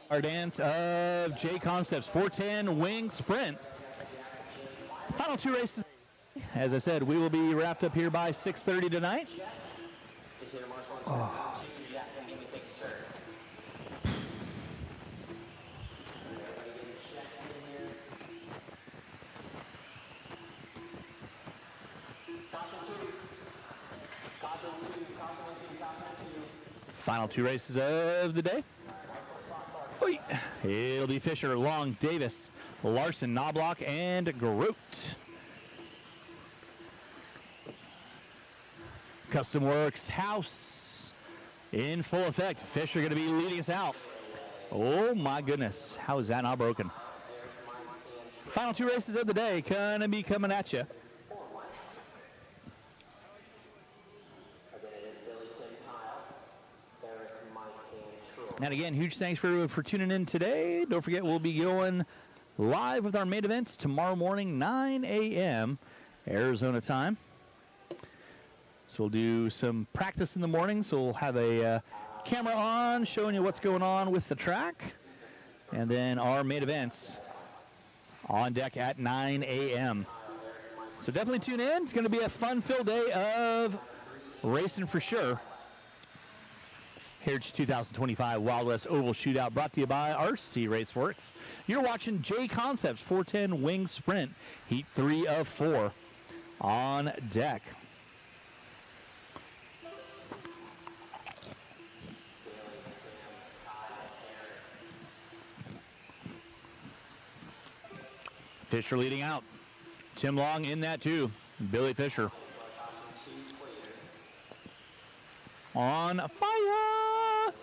Our dance of J Concepts 410 wing sprint. Final two races. As I said, we will be wrapped up here by 6:30 tonight. Oh. Final two races of the day. It'll be Fisher, Long, Davis, Larson, Knobloch, and Grote. Custom Works House in full effect. Fisher going to be leading us out. Oh my goodness, how is that not broken? Final two races of the day going to be coming at you. And again, huge thanks for everyone for tuning in today. Don't forget, we'll be going live with our main events tomorrow morning, 9 a.m. Arizona time. So we'll do some practice in the morning. So we'll have a camera on showing you what's going on with the track. And then our main events on deck at 9 a.m. So definitely tune in. It's going to be a fun-filled day of racing for sure. Heritage 2025 Wild West Oval Shootout brought to you by RCRaceworx. You're watching J Concepts 410 Wing Sprint, Heat 3 of 4 on deck. Fisher leading out. Tim Long in that too. Billy Fisher. On fire!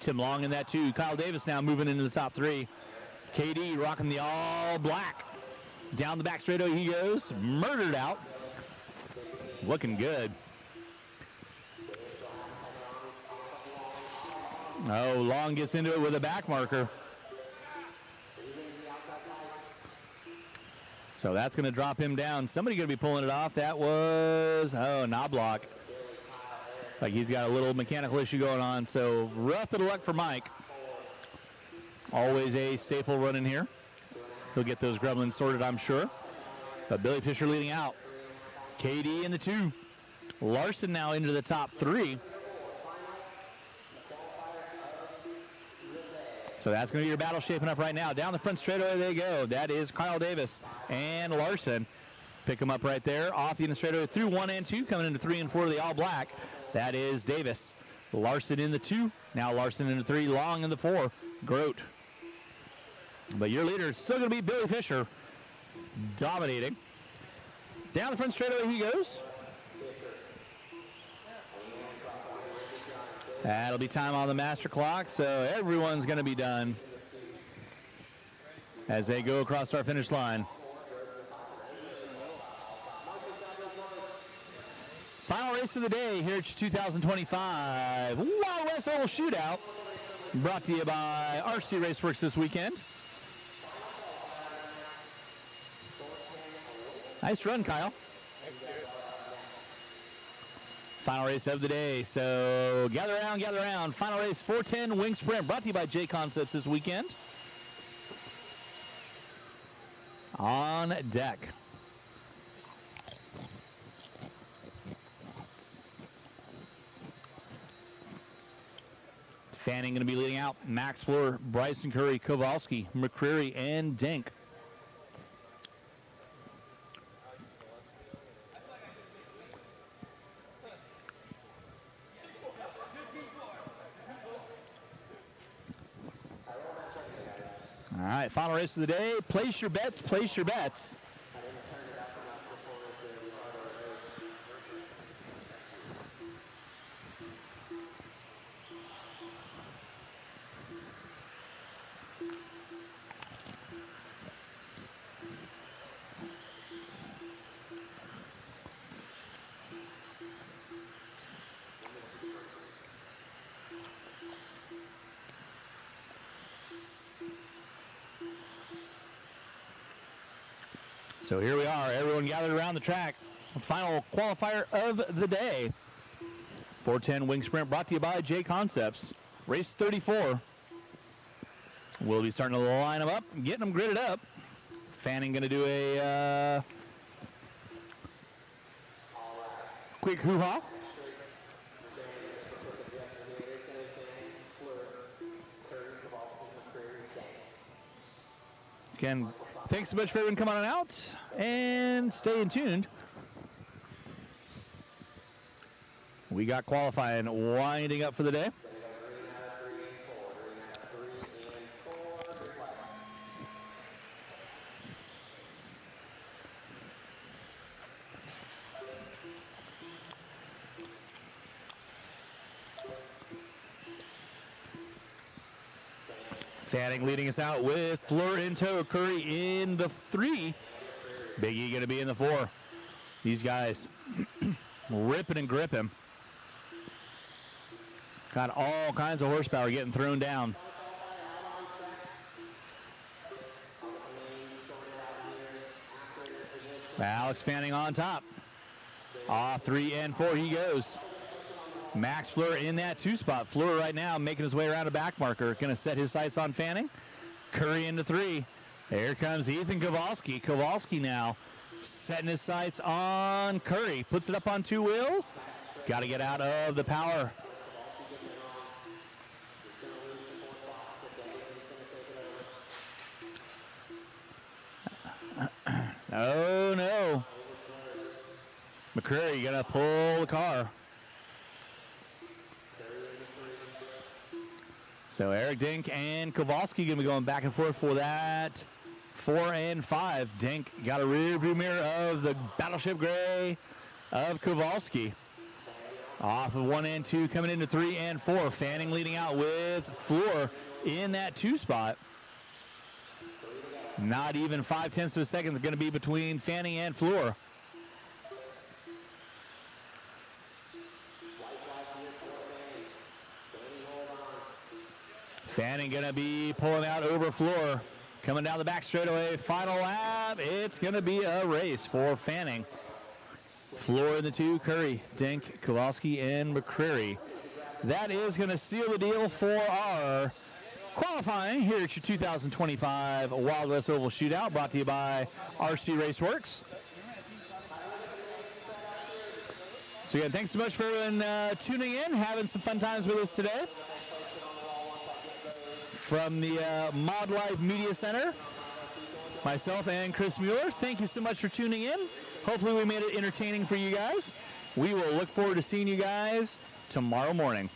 Tim Long in that too. Kyle Davis now moving into the top three. KD rocking the all black. Down the back straightaway he goes. Murdered out. Looking good. Oh, Long gets into it with a back marker. So that's going to drop him down. Somebody going to be pulling it off. That was, Knobloch. Like he's got a little mechanical issue going on. So rough bit of luck for Mike. Always a staple running here. He'll get those gremlins sorted, I'm sure. But Billy Fisher leading out. KD in the 2. Larson now into the top 3. So that's going to be your battle shaping up right now. Down the front straightaway they go. That is Kyle Davis and Larson. Pick them up right there. Off the end of straightaway through 1 and 2. Coming into 3 and 4 of the all black. That is Davis. Larson in the 2. Now Larson in the 3. Long in the 4. Grote. But your leader is still going to be Billy Fisher. Dominating. Down the front straightaway he goes. That'll be time on the master clock, so everyone's going to be done as they go across our finish line. Final race of the day here at 2025 Wild West Oval Shootout, brought to you by RCRaceworx this weekend. Nice run, Kyle. Final race of the day. So gather around, gather around. Final race 410 Wing Sprint brought to you by J Concepts this weekend. On deck. Fanning going to be leading out. Max Fleur, Bryson Curry, Kowalski, McCreary, and Dink. All right, final race of the day. Place your bets, place your bets. So here we are, everyone gathered around the track. Final qualifier of the day. 410 Wing Sprint brought to you by J Concepts. Race 34. We'll be starting to line them up, getting them gridded up. Fanning going to do a quick hoo-ha. Again, thanks so much for everyone coming on out and staying tuned. We got qualifying winding up for the day. Fanning leading us out with Fleur in tow, Curry in the 3. Big E going to be in the 4. These guys ripping and gripping. Got all kinds of horsepower getting thrown down. Alex Fanning on top. Off 3 and 4 he goes. Max Fleur in that 2 spot. Fleur right now making his way around a back marker. Going to set his sights on Fanning. Curry into 3. There comes Ethan Kowalski. Kowalski now setting his sights on Curry. Puts it up on 2 wheels. Got to get out of the power. Oh no. McCreary going to pull the car. So Eric Dink and Kowalski going to be going back and forth for that 4 and 5. Dink got a rear view mirror of the Battleship Gray of Kowalski. Off of 1 and 2, coming into 3 and 4. Fanning leading out with Fleur in that 2 spot. Not even 0.5 of a second is going to be between Fanning and Fleur. Fanning going to be pulling out over Fleur. Coming down the back straightaway. Final lap. It's going to be a race for Fanning. Fleur in the 2. Curry, Dink, Kowalski, and McCreary. That is going to seal the deal for our qualifying here at your 2025 Wild West Oval Shootout, brought to you by RCRaceworx. So again, thanks so much for everyone tuning in, having some fun times with us today. From the Mod Life Media Center, myself and Chris Mueller, thank you so much for tuning in. Hopefully we made it entertaining for you guys. We will look forward to seeing you guys tomorrow morning.